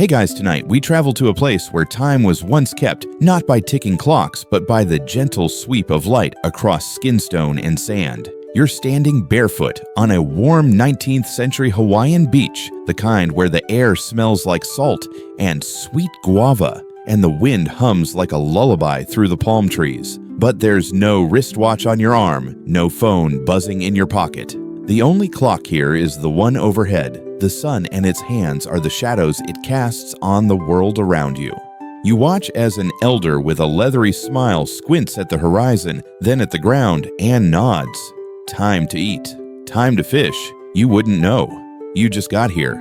Hey guys, tonight we travel to a place where time was once kept not by ticking clocks, but by the gentle sweep of light across skinstone and sand. You're standing barefoot on a warm 19th century Hawaiian beach, the kind where the air smells like salt and sweet guava, and the wind hums like a lullaby through the palm trees. But there's no wristwatch on your arm, no phone buzzing in your pocket. The only clock here is the one overhead. The sun and its hands are the shadows it casts on the world around you. You watch as an elder with a leathery smile squints at the horizon, then at the ground, and nods. Time to eat. Time to fish. You wouldn't know. You just got here.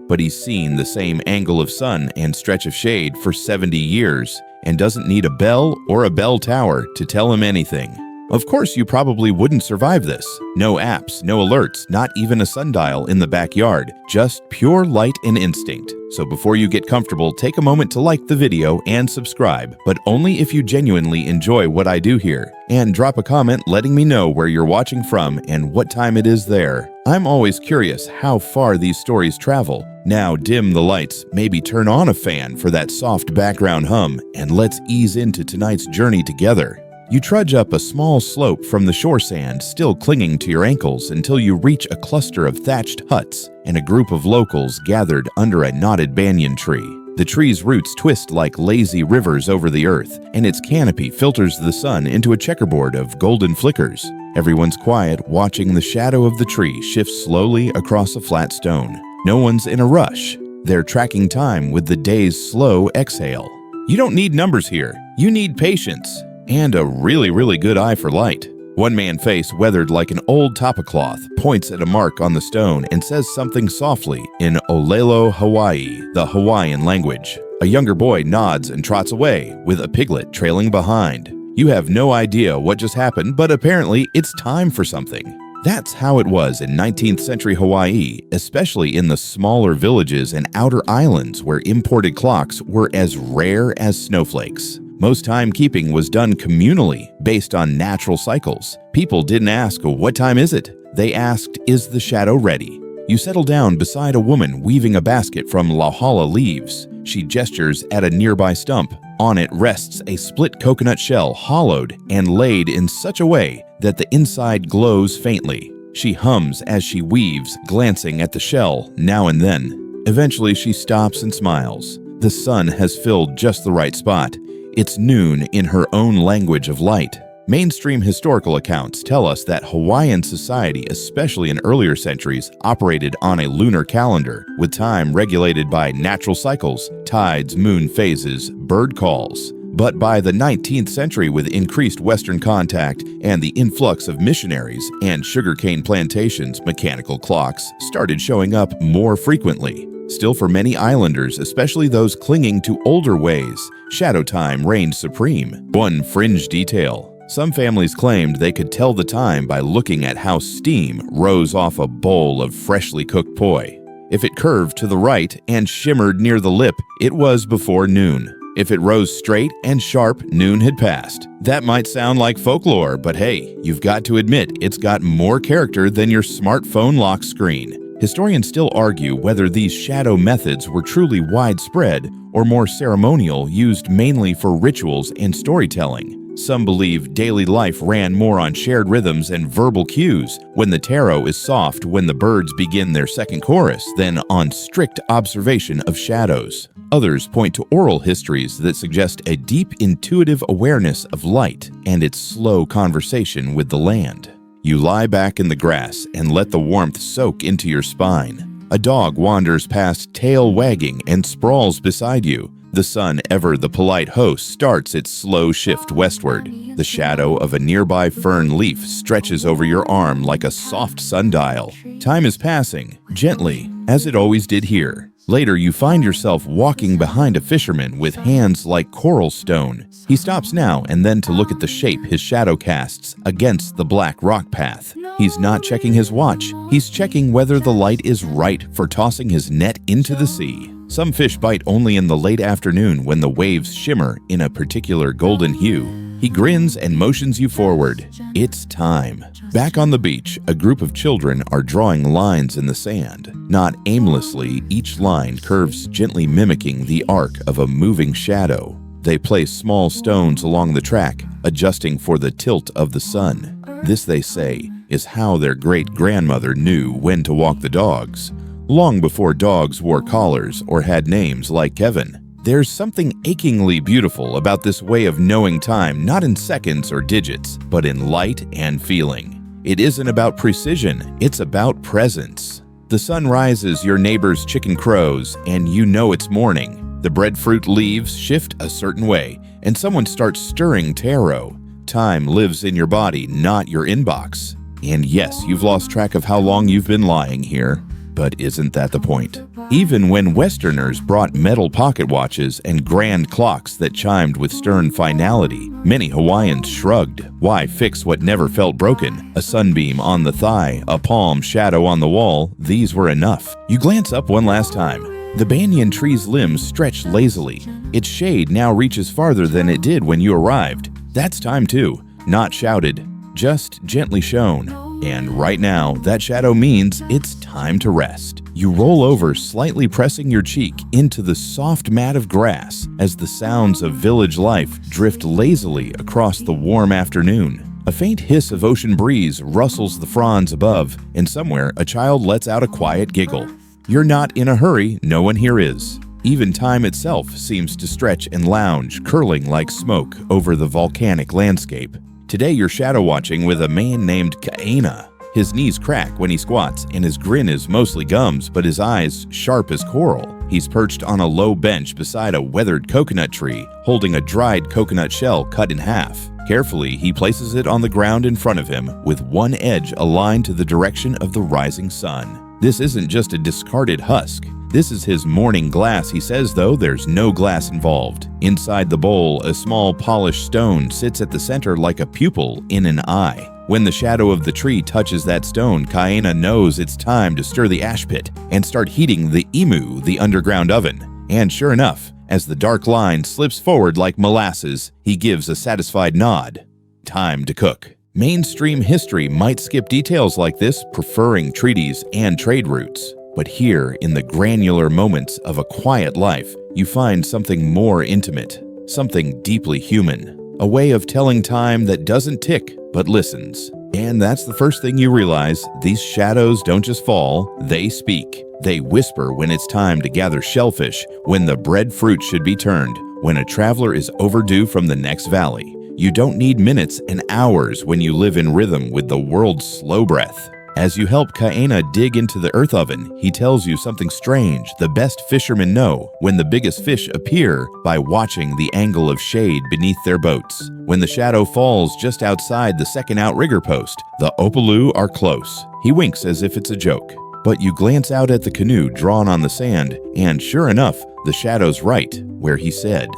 But he's seen the same angle of sun and stretch of shade for 70 years and doesn't need a bell or a bell tower to tell him anything. Of course, you probably wouldn't survive this. No apps, no alerts, not even a sundial in the backyard, just pure light and instinct. So before you get comfortable, take a moment to like the video and subscribe, but only if you genuinely enjoy what I do here. And drop a comment letting me know where you're watching from and what time it is there. I'm always curious how far these stories travel. Now dim the lights, maybe turn on a fan for that soft background hum, and let's ease into tonight's journey together. You trudge up a small slope from the shore sand still clinging to your ankles until you reach a cluster of thatched huts and a group of locals gathered under a knotted banyan tree. The tree's roots twist like lazy rivers over the earth, and its canopy filters the sun into a checkerboard of golden flickers. Everyone's quiet, watching the shadow of the tree shift slowly across a flat stone. No one's in a rush. They're tracking time with the day's slow exhale. You don't need numbers here. You need patience. And a really good eye for light. One man's face, weathered like an old tapa cloth, points at a mark on the stone and says something softly in Olelo, Hawaii, the Hawaiian language. A younger boy nods and trots away, with a piglet trailing behind. You have no idea what just happened, but apparently it's time for something. That's how it was in 19th century Hawaii, especially in the smaller villages and outer islands where imported clocks were as rare as snowflakes. Most timekeeping was done communally, based on natural cycles. People didn't ask, "What time is it?" They asked, "Is the shadow ready?" You settle down beside a woman weaving a basket from lauhala leaves. She gestures at a nearby stump. On it rests a split coconut shell, hollowed and laid in such a way that the inside glows faintly. She hums as she weaves, glancing at the shell now and then. Eventually, she stops and smiles. The sun has filled just the right spot. It's noon in her own language of light. Mainstream historical accounts tell us that Hawaiian society, especially in earlier centuries, operated on a lunar calendar, with time regulated by natural cycles, tides, moon phases, bird calls. But by the 19th century, with increased Western contact and the influx of missionaries and sugarcane plantations, mechanical clocks started showing up more frequently. Still, for many islanders, especially those clinging to older ways, shadow time reigned supreme. One fringe detail: some families claimed they could tell the time by looking at how steam rose off a bowl of freshly cooked poi. If it curved to the right and shimmered near the lip, it was before noon. If it rose straight and sharp, noon had passed. That might sound like folklore, but hey, you've got to admit it's got more character than your smartphone lock screen. Historians still argue whether these shadow methods were truly widespread or more ceremonial, used mainly for rituals and storytelling. Some believe daily life ran more on shared rhythms and verbal cues, when the taro is soft when the birds begin their second chorus, than on strict observation of shadows. Others point to oral histories that suggest a deep intuitive awareness of light and its slow conversation with the land. You lie back in the grass and let the warmth soak into your spine. A dog wanders past, tail wagging, and sprawls beside you. The sun, ever the polite host, starts its slow shift westward. The shadow of a nearby fern leaf stretches over your arm like a soft sundial. Time is passing, gently, as it always did here. Later, you find yourself walking behind a fisherman with hands like coral stone. He stops now and then to look at the shape his shadow casts against the black rock path. He's not checking his watch. He's checking whether the light is right for tossing his net into the sea. Some fish bite only in the late afternoon when the waves shimmer in a particular golden hue. He grins and motions you forward. It's time. Back on the beach, a group of children are drawing lines in the sand. Not aimlessly, each line curves gently mimicking the arc of a moving shadow. They place small stones along the track, adjusting for the tilt of the sun. This, they say, is how their great-grandmother knew when to walk the dogs, long before dogs wore collars or had names like Kevin. There's something achingly beautiful about this way of knowing time, not in seconds or digits, but in light and feeling. It isn't about precision, it's about presence. The sun rises, your neighbor's chicken crows, and you know it's morning. The breadfruit leaves shift a certain way, and someone starts stirring taro. Time lives in your body, not your inbox. And yes, you've lost track of how long you've been lying here. But isn't that the point? Even when Westerners brought metal pocket watches and grand clocks that chimed with stern finality, many Hawaiians shrugged. Why fix what never felt broken? A sunbeam on the thigh, a palm shadow on the wall, these were enough. You glance up one last time. The banyan tree's limbs stretch lazily. Its shade now reaches farther than it did when you arrived. That's time too. Not shouted, just gently shown. And right now, that shadow means it's time to rest. You roll over, slightly pressing your cheek into the soft mat of grass as the sounds of village life drift lazily across the warm afternoon. A faint hiss of ocean breeze rustles the fronds above, and somewhere a child lets out a quiet giggle. You're not in a hurry, no one here is. Even time itself seems to stretch and lounge, curling like smoke over the volcanic landscape. Today you're shadow watching with a man named Kaena. His knees crack when he squats, and his grin is mostly gums, but his eyes sharp as coral. He's perched on a low bench beside a weathered coconut tree, holding a dried coconut shell cut in half. Carefully, he places it on the ground in front of him, with one edge aligned to the direction of the rising sun. This isn't just a discarded husk. This is his morning glass. He says, though, there's no glass involved. Inside the bowl, a small polished stone sits at the center like a pupil in an eye. When the shadow of the tree touches that stone, Kaena knows it's time to stir the ash pit and start heating the imu, the underground oven. And sure enough, as the dark line slips forward like molasses, he gives a satisfied nod. Time to cook. Mainstream history might skip details like this, preferring treaties and trade routes. But here, in the granular moments of a quiet life, you find something more intimate, something deeply human, a way of telling time that doesn't tick, but listens. And that's the first thing you realize, these shadows don't just fall, they speak. They whisper when it's time to gather shellfish, when the breadfruit should be turned, when a traveler is overdue from the next valley. You don't need minutes and hours when you live in rhythm with the world's slow breath. As you help Kaena dig into the earth oven, he tells you something strange the best fishermen know when the biggest fish appear by watching the angle of shade beneath their boats. When the shadow falls just outside the second outrigger post, the Opalu are close. He winks as if it's a joke. But you glance out at the canoe drawn on the sand, and sure enough, the shadow's right where he said.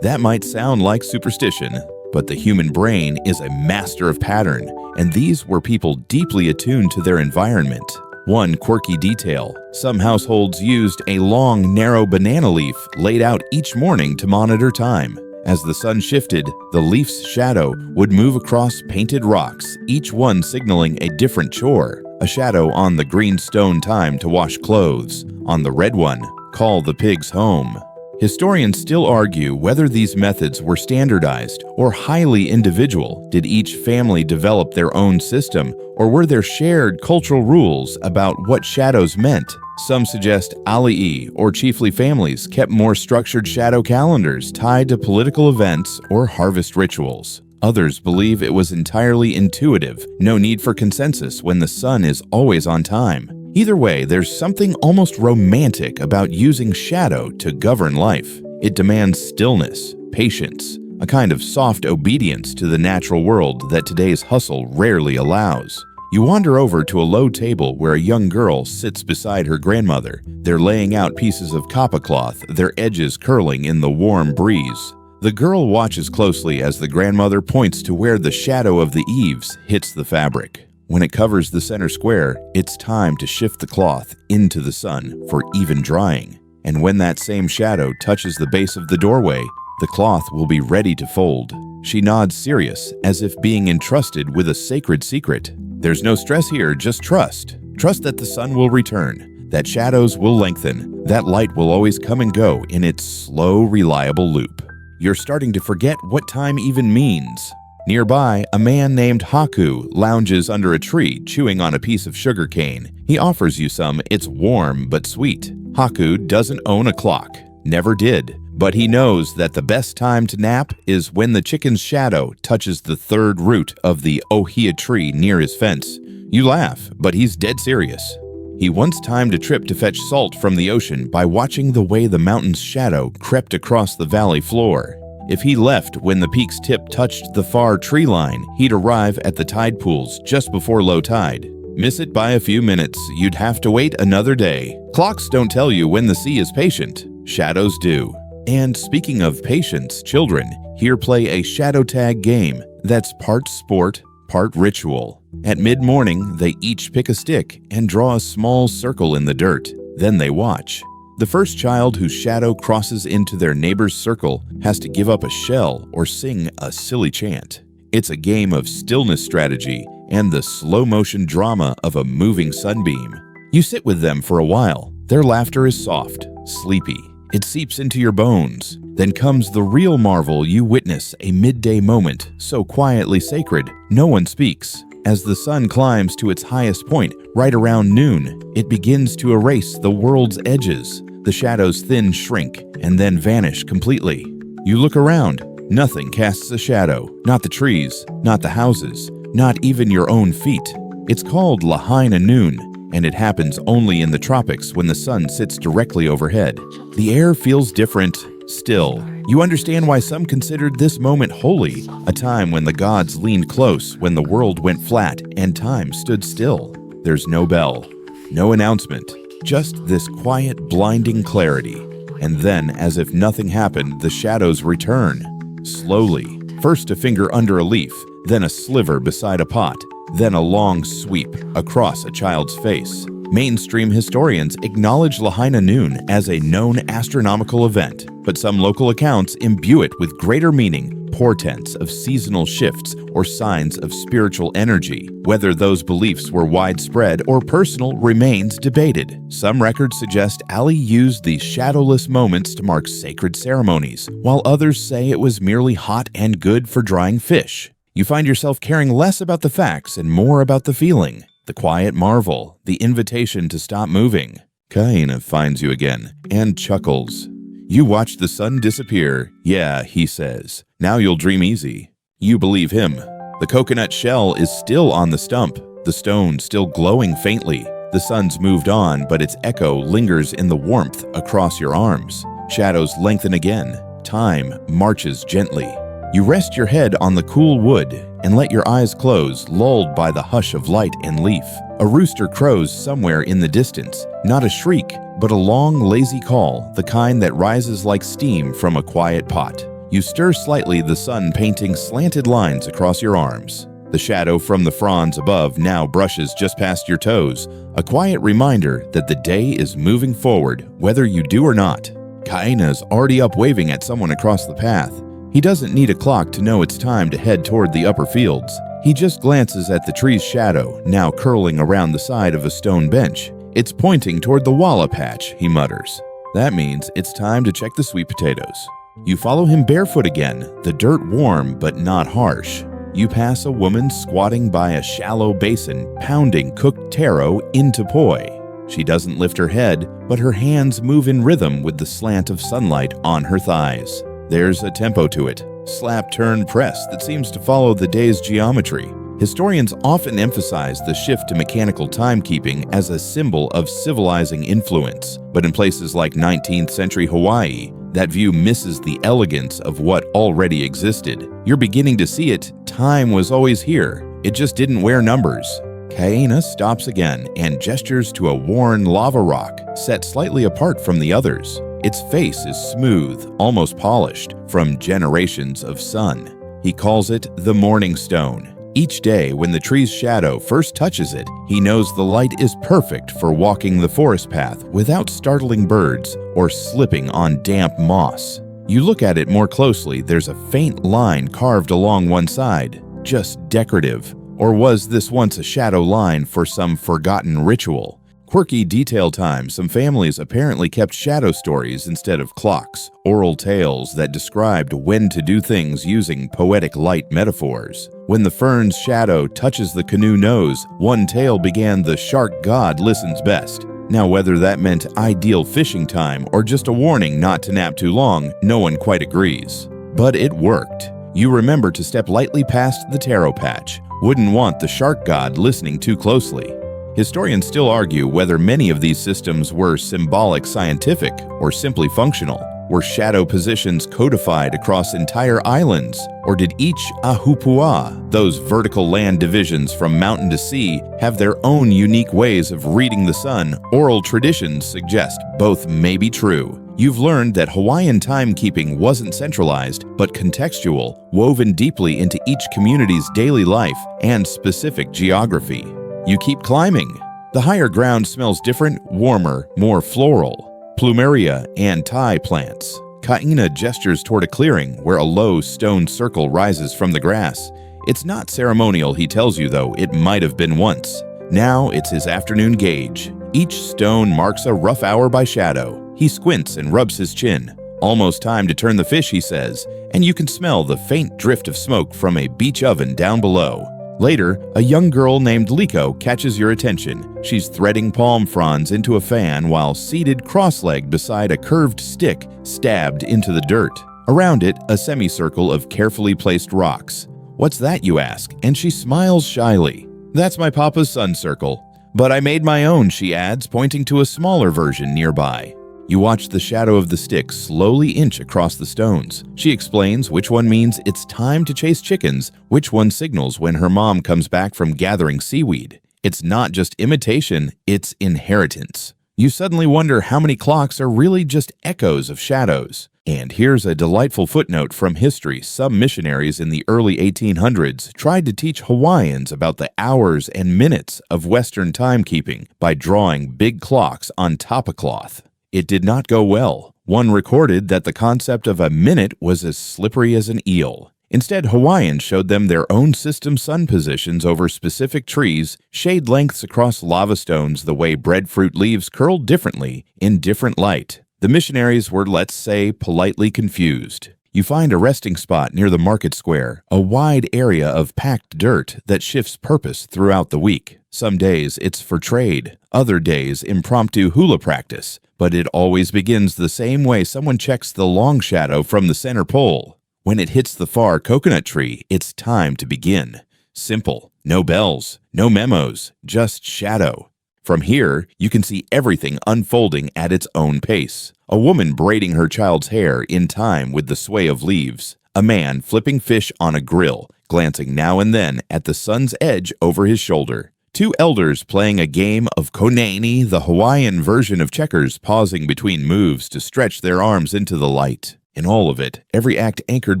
That might sound like superstition, but the human brain is a master of pattern, and these were people deeply attuned to their environment. One quirky detail, some households used a long, narrow banana leaf laid out each morning to monitor time. As the sun shifted, the leaf's shadow would move across painted rocks, each one signaling a different chore. A shadow on the green stone time to wash clothes, on the red one, call the pigs home. Historians still argue whether these methods were standardized or highly individual. Did each family develop their own system, or were there shared cultural rules about what shadows meant? Some suggest ali'i, or chiefly families, kept more structured shadow calendars tied to political events or harvest rituals. Others believe it was entirely intuitive, no need for consensus when the sun is always on time. Either way, there's something almost romantic about using shadow to govern life. It demands stillness, patience, a kind of soft obedience to the natural world that today's hustle rarely allows. You wander over to a low table where a young girl sits beside her grandmother. They're laying out pieces of kapa cloth, their edges curling in the warm breeze. The girl watches closely as the grandmother points to where the shadow of the eaves hits the fabric. When it covers the center square, it's time to shift the cloth into the sun for even drying. And when that same shadow touches the base of the doorway, the cloth will be ready to fold. She nods serious, as if being entrusted with a sacred secret. There's no stress here, just trust. Trust that the sun will return, that shadows will lengthen, that light will always come and go in its slow, reliable loop. You're starting to forget what time even means. Nearby, a man named Haku lounges under a tree, chewing on a piece of sugar cane. He offers you some. It's warm but sweet. Haku doesn't own a clock. Never did. But he knows that the best time to nap is when the chicken's shadow touches the third root of the ohia tree near his fence. You laugh, but he's dead serious. He once timed a trip to fetch salt from the ocean by watching the way the mountain's shadow crept across the valley floor. If he left when the peak's tip touched the far tree line, he'd arrive at the tide pools just before low tide. Miss it by a few minutes, you'd have to wait another day. Clocks don't tell you when the sea is patient. Shadows do. And speaking of patience, children, here play a shadow tag game that's part sport, part ritual. At mid-morning, they each pick a stick and draw a small circle in the dirt. Then they watch. The first child whose shadow crosses into their neighbor's circle has to give up a shell or sing a silly chant. It's a game of stillness strategy and the slow-motion drama of a moving sunbeam. You sit with them for a while. Their laughter is soft, sleepy. It seeps into your bones. Then comes the real marvel. You witness a midday moment so quietly sacred, no one speaks. As the sun climbs to its highest point, right around noon, it begins to erase the world's edges. The shadows thin shrink and then vanish completely. You look around. Nothing casts a shadow. Not the trees, not the houses, not even your own feet. It's called Lahaina noon, and it happens only in the tropics when the sun sits directly overhead. The air feels different, still. You understand why some considered this moment holy, a time when the gods leaned close, when the world went flat and time stood still. There's no bell, no announcement, just this quiet, blinding clarity. And then, as if nothing happened, the shadows return. Slowly, first a finger under a leaf, then a sliver beside a pot, then a long sweep across a child's face. Mainstream historians acknowledge Lahaina noon as a known astronomical event, but some local accounts imbue it with greater meaning, portents of seasonal shifts or signs of spiritual energy. Whether those beliefs were widespread or personal remains debated. Some records suggest Ali used these shadowless moments to mark sacred ceremonies, while others say it was merely hot and good for drying fish. You find yourself caring less about the facts and more about the feeling. The quiet marvel, the invitation to stop moving. Kaina finds you again and chuckles. You watch the sun disappear. Yeah, he says. Now you'll dream easy. You believe him. The coconut shell is still on the stump, the stone still glowing faintly. The sun's moved on, but its echo lingers in the warmth across your arms. Shadows lengthen again. Time marches gently. You rest your head on the cool wood and let your eyes close, lulled by the hush of light and leaf. A rooster crows somewhere in the distance, not a shriek, but a long, lazy call, the kind that rises like steam from a quiet pot. You stir slightly, the sun painting slanted lines across your arms. The shadow from the fronds above now brushes just past your toes, a quiet reminder that the day is moving forward, whether you do or not. Kaina's already up waving at someone across the path. He doesn't need a clock to know it's time to head toward the upper fields. He just glances at the tree's shadow, now curling around the side of a stone bench. It's pointing toward the walla patch, he mutters. That means it's time to check the sweet potatoes. You follow him barefoot again, the dirt warm but not harsh. You pass a woman squatting by a shallow basin, pounding cooked taro into poi. She doesn't lift her head, but her hands move in rhythm with the slant of sunlight on her thighs. There's a tempo to it, slap-turn press that seems to follow the day's geometry. Historians often emphasize the shift to mechanical timekeeping as a symbol of civilizing influence, but in places like 19th-century Hawaii, that view misses the elegance of what already existed. You're beginning to see it. Time was always here. It just didn't wear numbers. Kaina stops again and gestures to a worn lava rock set slightly apart from the others. Its face is smooth, almost polished, from generations of sun. He calls it the morning stone. Each day, when the tree's shadow first touches it, he knows the light is perfect for walking the forest path without startling birds or slipping on damp moss. You look at it more closely, there's a faint line carved along one side. Just decorative. Or was this once a shadow line for some forgotten ritual? Quirky detail time, some families apparently kept shadow stories instead of clocks, oral tales that described when to do things using poetic light metaphors. When the fern's shadow touches the canoe nose, one tale began the shark god listens best. Now whether that meant ideal fishing time or just a warning not to nap too long, no one quite agrees. But it worked. You remember to step lightly past the taro patch. Wouldn't want the shark god listening too closely. Historians still argue whether many of these systems were symbolic scientific or simply functional. Were shadow positions codified across entire islands? Or did each ahupua, those vertical land divisions from mountain to sea, have their own unique ways of reading the sun? Oral traditions suggest both may be true. You've learned that Hawaiian timekeeping wasn't centralized, but contextual, woven deeply into each community's daily life and specific geography. You keep climbing. The higher ground smells different, warmer, more floral. Plumeria and Thai plants. Kaina gestures toward a clearing where a low stone circle rises from the grass. It's not ceremonial, he tells you, though it might have been once. Now it's his afternoon gauge. Each stone marks a rough hour by shadow. He squints and rubs his chin. Almost time to turn the fish, he says, and you can smell the faint drift of smoke from a beach oven down below. Later, a young girl named Liko catches your attention. She's threading palm fronds into a fan while seated cross-legged beside a curved stick stabbed into the dirt. Around it, a semicircle of carefully placed rocks. What's that, you ask, and she smiles shyly. That's my papa's sun circle. But I made my own, she adds, pointing to a smaller version nearby. You watch the shadow of the stick slowly inch across the stones. She explains which one means it's time to chase chickens, which one signals when her mom comes back from gathering seaweed. It's not just imitation, it's inheritance. You suddenly wonder how many clocks are really just echoes of shadows. And here's a delightful footnote from history. Some missionaries in the early 1800s tried to teach Hawaiians about the hours and minutes of Western timekeeping by drawing big clocks on tapa cloth. It did not go well. One recorded that the concept of a minute was as slippery as an eel. Instead, Hawaiians showed them their own system sun positions over specific trees, shade lengths across lava stones the way breadfruit leaves curled differently in different light. The missionaries were, let's say, politely confused. You find a resting spot near the market square, a wide area of packed dirt that shifts purpose throughout the week. Some days it's for trade, other days impromptu hula practice, but it always begins the same way someone checks the long shadow from the center pole. When it hits the far coconut tree, it's time to begin. Simple, no bells, no memos, just shadow. From here, you can see everything unfolding at its own pace. A woman braiding her child's hair in time with the sway of leaves. A man flipping fish on a grill, glancing now and then at the sun's edge over his shoulder. Two elders playing a game of koneni, the Hawaiian version of checkers, pausing between moves to stretch their arms into the light. In all of it, every act anchored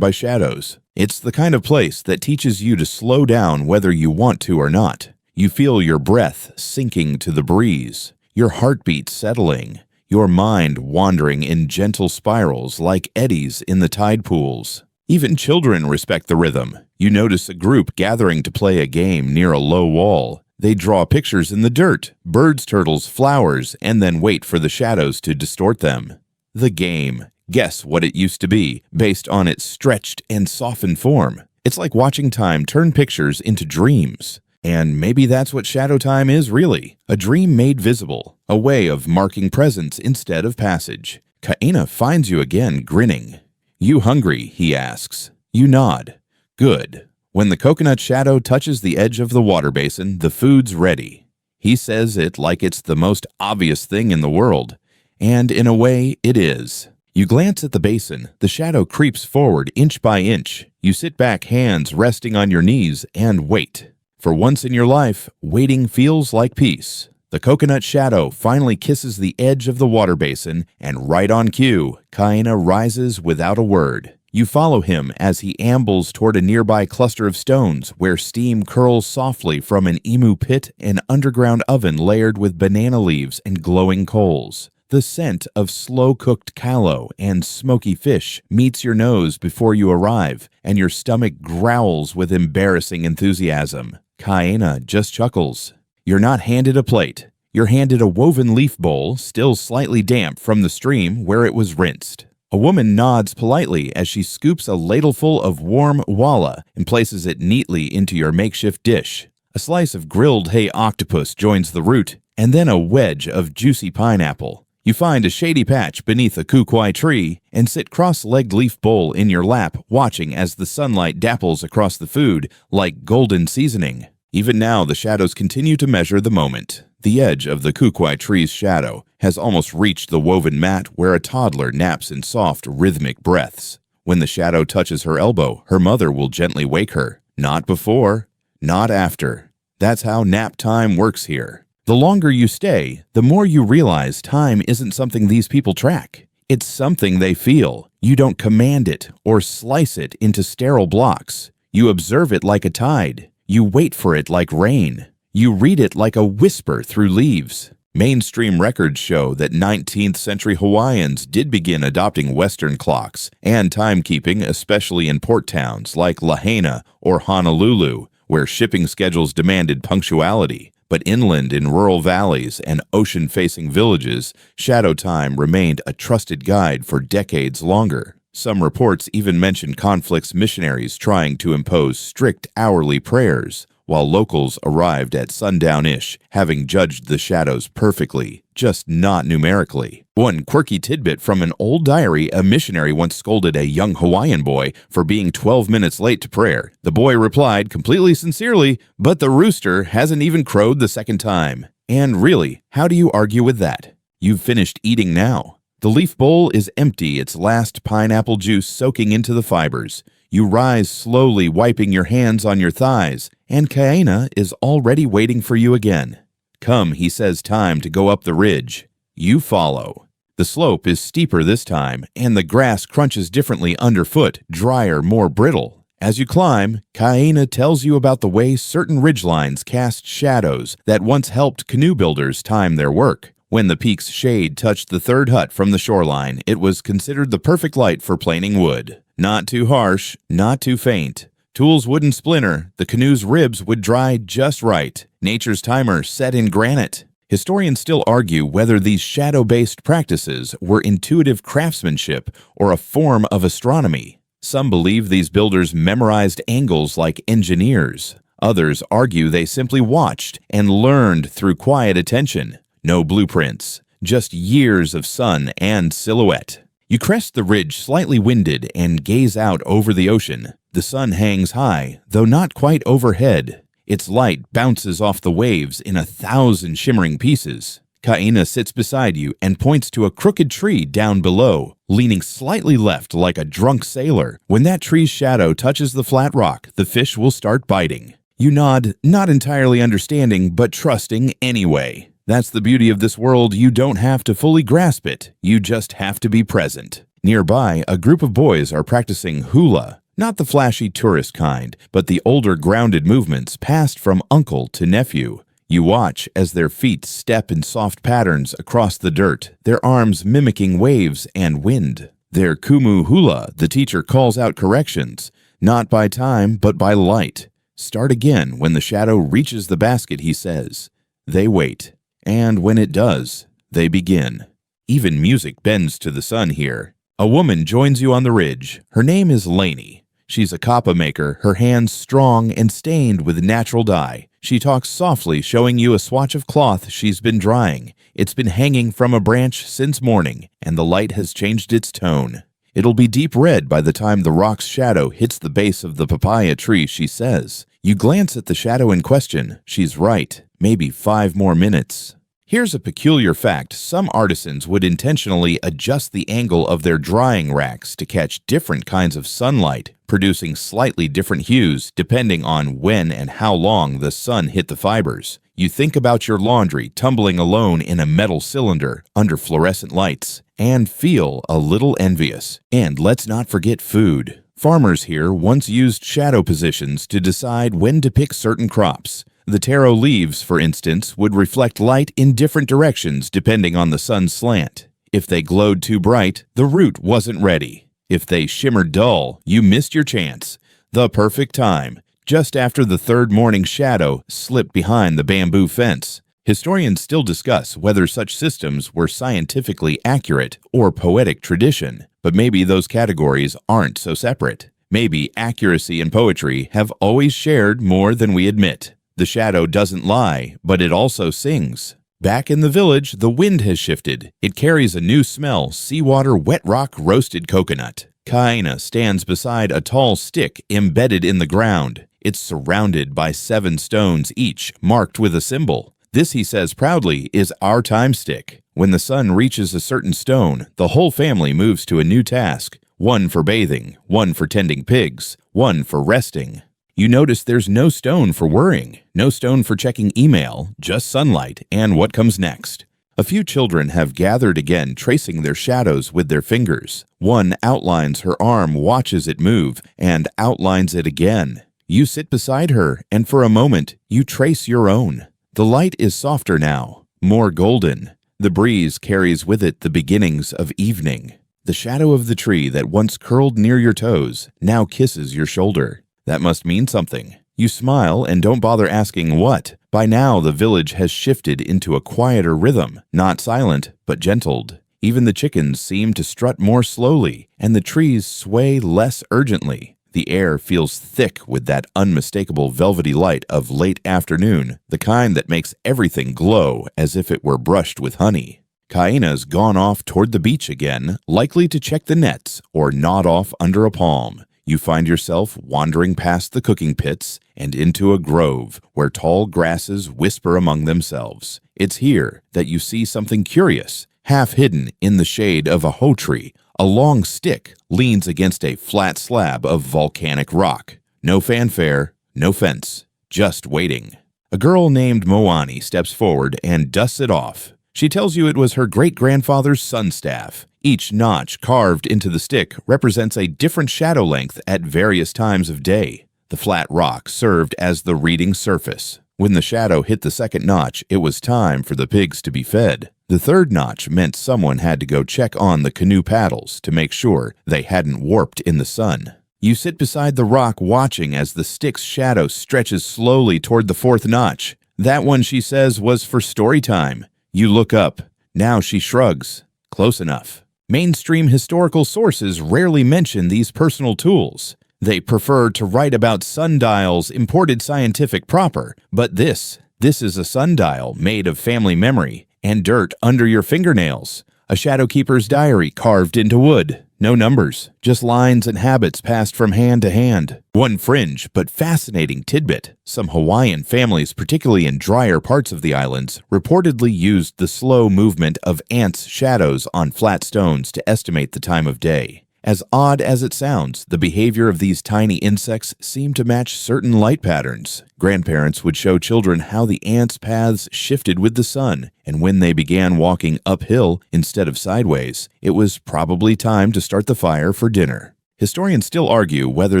by shadows. It's the kind of place that teaches you to slow down whether you want to or not. You feel your breath sinking to the breeze, your heartbeat settling, your mind wandering in gentle spirals like eddies in the tide pools. Even children respect the rhythm. You notice a group gathering to play a game near a low wall. They draw pictures in the dirt, birds, turtles, flowers, and then wait for the shadows to distort them. The game. Guess what it used to be, based on its stretched and softened form. It's like watching time turn pictures into dreams. And maybe that's what shadow time is really. A dream made visible. A way of marking presence instead of passage. Kaina finds you again, grinning. You hungry? He asks. You nod. Good. When the coconut shadow touches the edge of the water basin, the food's ready. He says it like it's the most obvious thing in the world. And in a way, it is. You glance at the basin. The shadow creeps forward inch by inch. You sit back, hands resting on your knees, and wait. For once in your life, waiting feels like peace. The coconut shadow finally kisses the edge of the water basin, and right on cue, Kaina rises without a word. You follow him as he ambles toward a nearby cluster of stones where steam curls softly from an imu pit, an underground oven layered with banana leaves and glowing coals. The scent of slow-cooked callo and smoky fish meets your nose before you arrive, and your stomach growls with embarrassing enthusiasm. Kaena just chuckles. You're not handed a plate. You're handed a woven leaf bowl, still slightly damp from the stream where it was rinsed. A woman nods politely as she scoops a ladleful of warm walla and places it neatly into your makeshift dish. A slice of grilled hay octopus joins the root, and then a wedge of juicy pineapple. You find a shady patch beneath a kukwai tree and sit cross-legged leaf bowl in your lap, watching as the sunlight dapples across the food like golden seasoning. Even now, the shadows continue to measure the moment. The edge of the kukwai tree's shadow has almost reached the woven mat where a toddler naps in soft, rhythmic breaths. When the shadow touches her elbow, her mother will gently wake her. Not before, not after. That's how nap time works here. The longer you stay, the more you realize time isn't something these people track. It's something they feel. You don't command it or slice it into sterile blocks. You observe it like a tide. You wait for it like rain. You read it like a whisper through leaves. Mainstream records show that 19th-century Hawaiians did begin adopting Western clocks and timekeeping, especially in port towns like Lahaina or Honolulu, where shipping schedules demanded punctuality. But inland in rural valleys and ocean-facing villages, shadow time remained a trusted guide for decades longer. Some reports even mention conflicts missionaries trying to impose strict hourly prayers, while locals arrived at sundown-ish, having judged the shadows perfectly, just not numerically. One quirky tidbit from an old diary: a missionary once scolded a young Hawaiian boy for being 12 minutes late to prayer. The boy replied, completely sincerely, "But the rooster hasn't even crowed the second time." And really, how do you argue with that? You've finished eating now. The leaf bowl is empty, its last pineapple juice soaking into the fibers. You rise slowly, wiping your hands on your thighs, and Kaena is already waiting for you again. "Come," he says, "time to go up the ridge." You follow. The slope is steeper this time, and the grass crunches differently underfoot, drier, more brittle. As you climb, Kaena tells you about the way certain ridgelines cast shadows that once helped canoe builders time their work. When the peak's shade touched the third hut from the shoreline, it was considered the perfect light for planing wood. Not too harsh, not too faint. Tools wouldn't splinter, the canoe's ribs would dry just right. Nature's timer set in granite. Historians still argue whether these shadow-based practices were intuitive craftsmanship or a form of astronomy. Some believe these builders memorized angles like engineers. Others argue they simply watched and learned through quiet attention. No blueprints, just years of sun and silhouette. You crest the ridge slightly winded and gaze out over the ocean. The sun hangs high, though not quite overhead. Its light bounces off the waves in 1,000 shimmering pieces. Kaena sits beside you and points to a crooked tree down below, leaning slightly left like a drunk sailor. When that tree's shadow touches the flat rock, the fish will start biting. You nod, not entirely understanding, but trusting anyway. That's the beauty of this world. You don't have to fully grasp it. You just have to be present. Nearby, a group of boys are practicing hula. Not the flashy tourist kind, but the older grounded movements passed from uncle to nephew. You watch as their feet step in soft patterns across the dirt, their arms mimicking waves and wind. Their kumu hula, the teacher calls out corrections, not by time, but by light. Start again when the shadow reaches the basket, he says. They wait. And when it does, they begin. Even music bends to the sun here. A woman joins you on the ridge. Her name is Lainey. She's a kapa maker, her hands strong and stained with natural dye. She talks softly, showing you a swatch of cloth she's been drying. It's been hanging from a branch since morning, and the light has changed its tone. It'll be deep red by the time the rock's shadow hits the base of the papaya tree, she says. You glance at the shadow in question. She's right. Maybe 5 more minutes. Here's a peculiar fact. Some artisans would intentionally adjust the angle of their drying racks to catch different kinds of sunlight, producing slightly different hues depending on when and how long the sun hit the fibers. You think about your laundry tumbling alone in a metal cylinder under fluorescent lights and feel a little envious. And let's not forget food. Farmers here once used shadow positions to decide when to pick certain crops. The taro leaves, for instance, would reflect light in different directions depending on the sun's slant. If they glowed too bright, the root wasn't ready. If they shimmered dull, you missed your chance. The perfect time, just after the third morning shadow slipped behind the bamboo fence. Historians still discuss whether such systems were scientifically accurate or poetic tradition, but maybe those categories aren't so separate. Maybe accuracy and poetry have always shared more than we admit. The shadow doesn't lie, but it also sings. Back in the village, the wind has shifted. It carries a new smell, seawater, wet rock, roasted coconut. Kaina stands beside a tall stick embedded in the ground. It's surrounded by 7 stones each, marked with a symbol. This, he says proudly, is our time stick. When the sun reaches a certain stone, the whole family moves to a new task. One for bathing, one for tending pigs, one for resting. You notice there's no stone for worrying, no stone for checking email, just sunlight and what comes next. A few children have gathered again, tracing their shadows with their fingers. One outlines her arm, watches it move, and outlines it again. You sit beside her, and for a moment, you trace your own. The light is softer now, more golden. The breeze carries with it the beginnings of evening. The shadow of the tree that once curled near your toes now kisses your shoulder. That must mean something. You smile and don't bother asking what. By now, the village has shifted into a quieter rhythm, not silent, but gentled. Even the chickens seem to strut more slowly, and the trees sway less urgently. The air feels thick with that unmistakable velvety light of late afternoon, the kind that makes everything glow as if it were brushed with honey. Kaina's gone off toward the beach again, likely to check the nets or nod off under a palm. You find yourself wandering past the cooking pits and into a grove where tall grasses whisper among themselves. It's here that you see something curious. Half hidden in the shade of a ho tree, a long stick leans against a flat slab of volcanic rock. No fanfare, no fence, just waiting. A girl named Moani steps forward and dusts it off. She tells you it was her great-grandfather's sun staff. Each notch carved into the stick represents a different shadow length at various times of day. The flat rock served as the reading surface. When the shadow hit the second notch, it was time for the pigs to be fed. The third notch meant someone had to go check on the canoe paddles to make sure they hadn't warped in the sun. You sit beside the rock watching as the stick's shadow stretches slowly toward the fourth notch. That one, she says, was for story time. You look up. Now she shrugs. Close enough. Mainstream historical sources rarely mention these personal tools. They prefer to write about sundials imported scientific proper, but this is a sundial made of family memory and dirt under your fingernails. A shadowkeeper's diary carved into wood. No numbers, just lines and habits passed from hand to hand. One fringe but fascinating tidbit. Some Hawaiian families, particularly in drier parts of the islands, reportedly used the slow movement of ants' shadows on flat stones to estimate the time of day. As odd as it sounds, the behavior of these tiny insects seemed to match certain light patterns. Grandparents would show children how the ants' paths shifted with the sun, and when they began walking uphill instead of sideways, it was probably time to start the fire for dinner. Historians still argue whether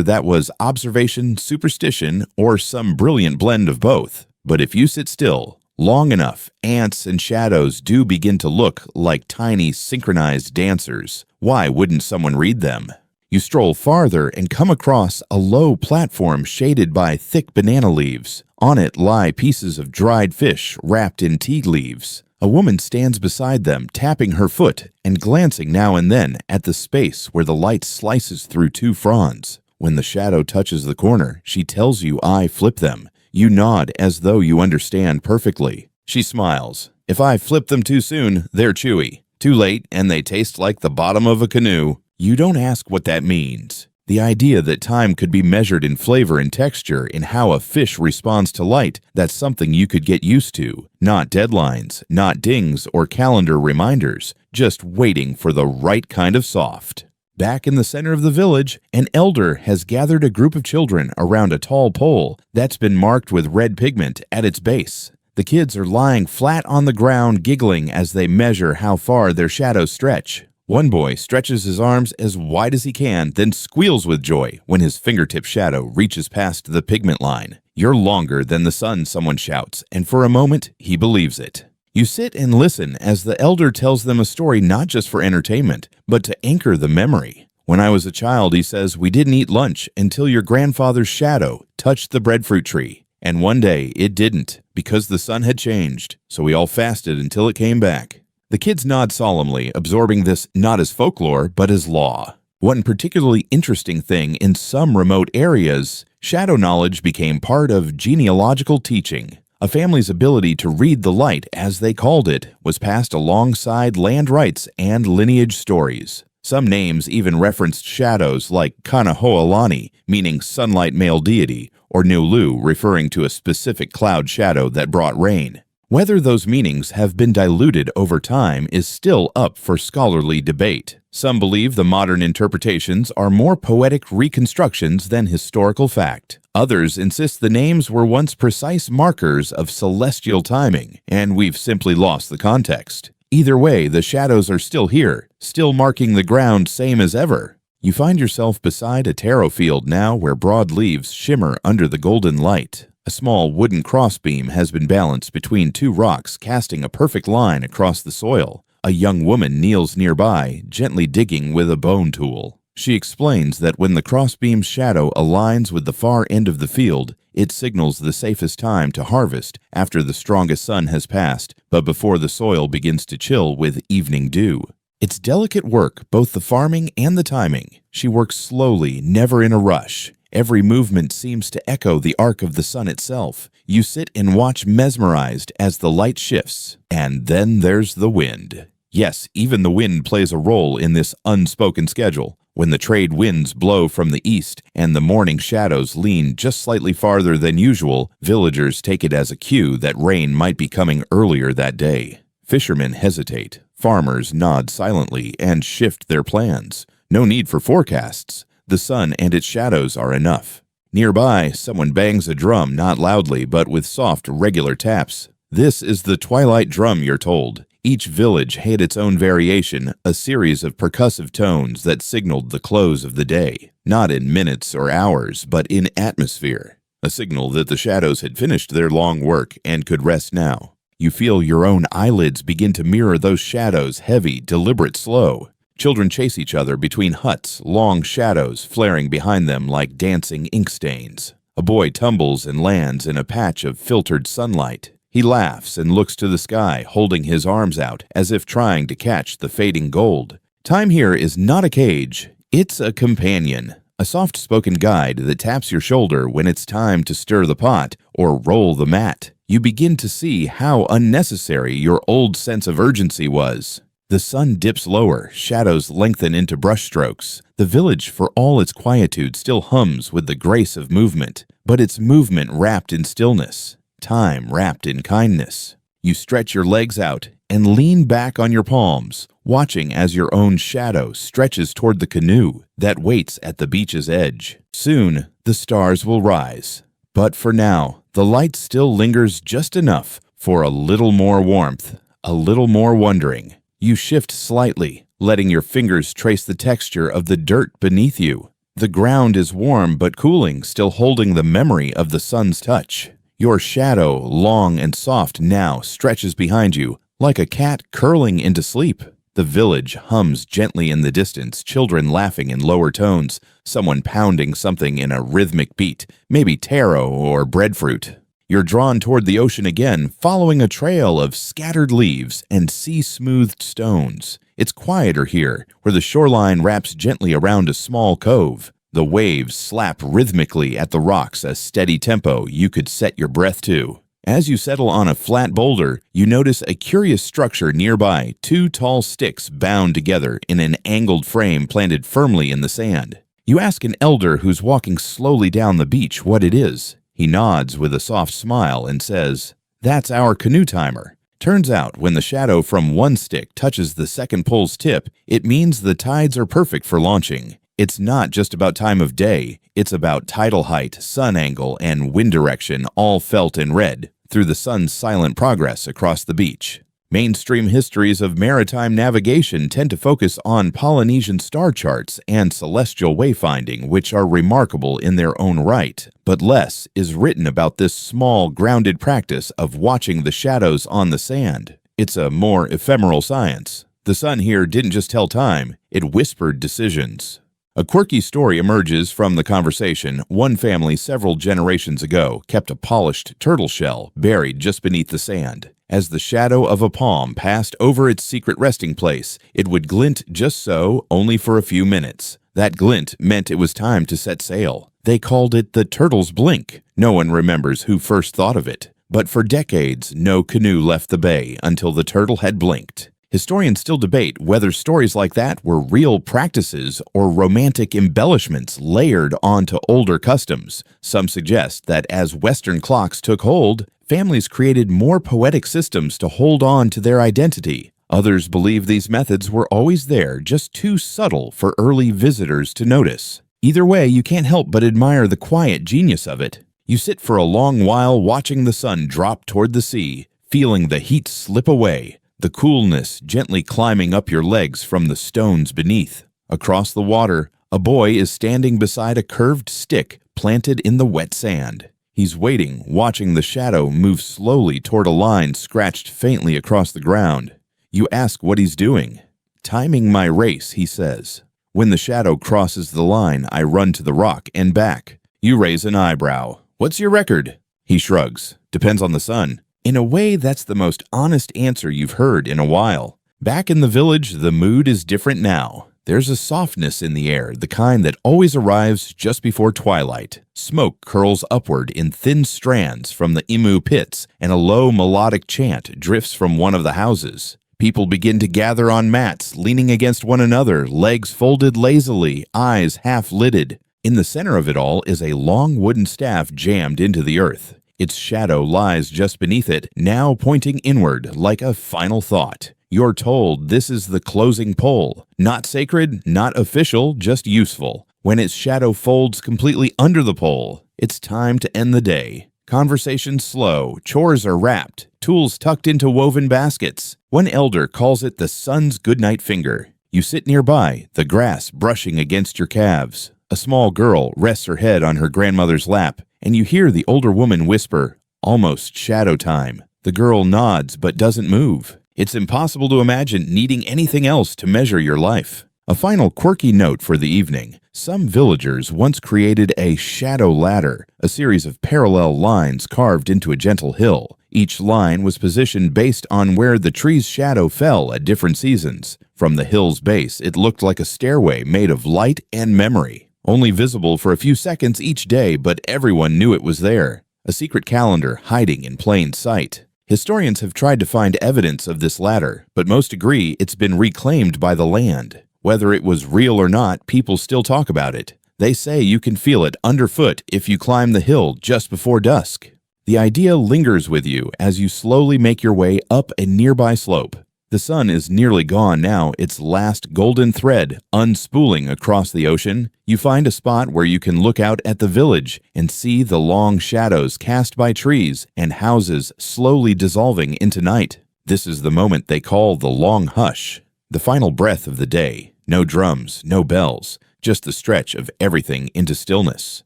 that was observation, superstition, or some brilliant blend of both. But if you sit still long enough, ants and shadows do begin to look like tiny synchronized dancers. Why wouldn't someone read them? You stroll farther and come across a low platform shaded by thick banana leaves. On it lie pieces of dried fish wrapped in tea leaves. A woman stands beside them, tapping her foot and glancing now and then at the space where the light slices through 2 fronds. When the shadow touches the corner, she tells you I flip them. You nod as though you understand perfectly. She smiles. If I flip them too soon, they're chewy. Too late, and they taste like the bottom of a canoe. You don't ask what that means. The idea that time could be measured in flavor and texture, in how a fish responds to light, that's something you could get used to. Not deadlines, not dings or calendar reminders, just waiting for the right kind of soft. Back in the center of the village, an elder has gathered a group of children around a tall pole that's been marked with red pigment at its base. The kids are lying flat on the ground, giggling as they measure how far their shadows stretch. One boy stretches his arms as wide as he can, then squeals with joy when his fingertip shadow reaches past the pigment line. "You're longer than the sun," someone shouts, and for a moment, he believes it. You sit and listen as the elder tells them a story not just for entertainment, but to anchor the memory. "When I was a child," he says, "we didn't eat lunch until your grandfather's shadow touched the breadfruit tree. And one day it didn't, because the sun had changed, so we all fasted until it came back." The kids nod solemnly, absorbing this not as folklore, but as law. One particularly interesting thing in some remote areas, shadow knowledge became part of genealogical teaching. A family's ability to read the light, as they called it, was passed alongside land rights and lineage stories. Some names even referenced shadows like Kanaho'alani, meaning sunlight male deity, or Nulu, referring to a specific cloud shadow that brought rain. Whether those meanings have been diluted over time is still up for scholarly debate. Some believe the modern interpretations are more poetic reconstructions than historical fact. Others insist the names were once precise markers of celestial timing, and we've simply lost the context. Either way, the shadows are still here, still marking the ground same as ever. You find yourself beside a taro field now where broad leaves shimmer under the golden light. A small wooden crossbeam has been balanced between two rocks, casting a perfect line across the soil. A young woman kneels nearby, gently digging with a bone tool. She explains that when the crossbeam's shadow aligns with the far end of the field, it signals the safest time to harvest after the strongest sun has passed, but before the soil begins to chill with evening dew. It's delicate work, both the farming and the timing. She works slowly, never in a rush. Every movement seems to echo the arc of the sun itself. You sit and watch mesmerized as the light shifts. And then there's the wind. Yes, even the wind plays a role in this unspoken schedule. When the trade winds blow from the east and the morning shadows lean just slightly farther than usual, villagers take it as a cue that rain might be coming earlier that day. Fishermen hesitate. Farmers nod silently and shift their plans. No need for forecasts. The sun and its shadows are enough. Nearby, someone bangs a drum, not loudly, but with soft, regular taps. This is the twilight drum, you're told. Each village had its own variation, a series of percussive tones that signaled the close of the day, not in minutes or hours, but in atmosphere. A signal that the shadows had finished their long work and could rest now. You feel your own eyelids begin to mirror those shadows, heavy, deliberate, slow. Children chase each other between huts, long shadows flaring behind them like dancing ink stains. A boy tumbles and lands in a patch of filtered sunlight. He laughs and looks to the sky, holding his arms out as if trying to catch the fading gold. Time here is not a cage, it's a companion. A soft-spoken guide that taps your shoulder when it's time to stir the pot or roll the mat. You begin to see how unnecessary your old sense of urgency was. The sun dips lower, shadows lengthen into brushstrokes. The village, for all its quietude, still hums with the grace of movement, but it's movement wrapped in stillness, time wrapped in kindness. You stretch your legs out and lean back on your palms, watching as your own shadow stretches toward the canoe that waits at the beach's edge. Soon, the stars will rise. But for now, the light still lingers just enough for a little more warmth, a little more wondering. You shift slightly, letting your fingers trace the texture of the dirt beneath you. The ground is warm but cooling, still holding the memory of the sun's touch. Your shadow, long and soft now, stretches behind you, like a cat curling into sleep. The village hums gently in the distance, children laughing in lower tones, someone pounding something in a rhythmic beat, maybe taro or breadfruit. You're drawn toward the ocean again, following a trail of scattered leaves and sea-smoothed stones. It's quieter here, where the shoreline wraps gently around a small cove. The waves slap rhythmically at the rocks, a steady tempo you could set your breath to. As you settle on a flat boulder, you notice a curious structure nearby, two tall sticks bound together in an angled frame planted firmly in the sand. You ask an elder who's walking slowly down the beach what it is. He nods with a soft smile and says, "That's our canoe timer." Turns out, when the shadow from one stick touches the second pole's tip, it means the tides are perfect for launching. It's not just about time of day, it's about tidal height, sun angle, and wind direction, all felt in red through the sun's silent progress across the beach. Mainstream histories of maritime navigation tend to focus on Polynesian star charts and celestial wayfinding, which are remarkable in their own right, but less is written about this small, grounded practice of watching the shadows on the sand. It's a more ephemeral science. The sun here didn't just tell time, it whispered decisions. A quirky story emerges from the conversation. One family several generations ago kept a polished turtle shell buried just beneath the sand. As the shadow of a palm passed over its secret resting place, it would glint just so, only for a few minutes. That glint meant it was time to set sail. They called it the turtle's blink. No one remembers who first thought of it. But for decades, no canoe left the bay until the turtle had blinked. Historians still debate whether stories like that were real practices or romantic embellishments layered onto older customs. Some suggest that as Western clocks took hold, families created more poetic systems to hold on to their identity. Others believe these methods were always there, just too subtle for early visitors to notice. Either way, you can't help but admire the quiet genius of it. You sit for a long while watching the sun drop toward the sea, feeling the heat slip away, the coolness gently climbing up your legs from the stones beneath. Across the water, a boy is standing beside a curved stick planted in the wet sand. He's waiting, watching the shadow move slowly toward a line scratched faintly across the ground. You ask what he's doing. "Timing my race," he says. "When the shadow crosses the line, I run to the rock and back." You raise an eyebrow. "What's your record?" He shrugs. "Depends on the sun." In a way, that's the most honest answer you've heard in a while. Back in the village, the mood is different now. There's a softness in the air, the kind that always arrives just before twilight. Smoke curls upward in thin strands from the imu pits, and a low melodic chant drifts from one of the houses. People begin to gather on mats, leaning against one another, legs folded lazily, eyes half-lidded. In the center of it all is a long wooden staff jammed into the earth. Its shadow lies just beneath it, now pointing inward like a final thought. You're told this is the closing pole. Not sacred, not official, just useful. When its shadow folds completely under the pole, it's time to end the day. Conversations slow, chores are wrapped, tools tucked into woven baskets. One elder calls it the sun's goodnight finger. You sit nearby, the grass brushing against your calves. A small girl rests her head on her grandmother's lap, and you hear the older woman whisper, "Almost shadow time." The girl nods but doesn't move. It's impossible to imagine needing anything else to measure your life. A final quirky note for the evening. Some villagers once created a shadow ladder, a series of parallel lines carved into a gentle hill. Each line was positioned based on where the tree's shadow fell at different seasons. From the hill's base, it looked like a stairway made of light and memory. Only visible for a few seconds each day, but everyone knew it was there. A secret calendar hiding in plain sight. Historians have tried to find evidence of this ladder, but most agree it's been reclaimed by the land. Whether it was real or not, people still talk about it. They say you can feel it underfoot if you climb the hill just before dusk. The idea lingers with you as you slowly make your way up a nearby slope. The sun is nearly gone now, its last golden thread unspooling across the ocean. You find a spot where you can look out at the village and see the long shadows cast by trees and houses slowly dissolving into night. This is the moment they call the long hush, the final breath of the day. No drums, no bells, just the stretch of everything into stillness.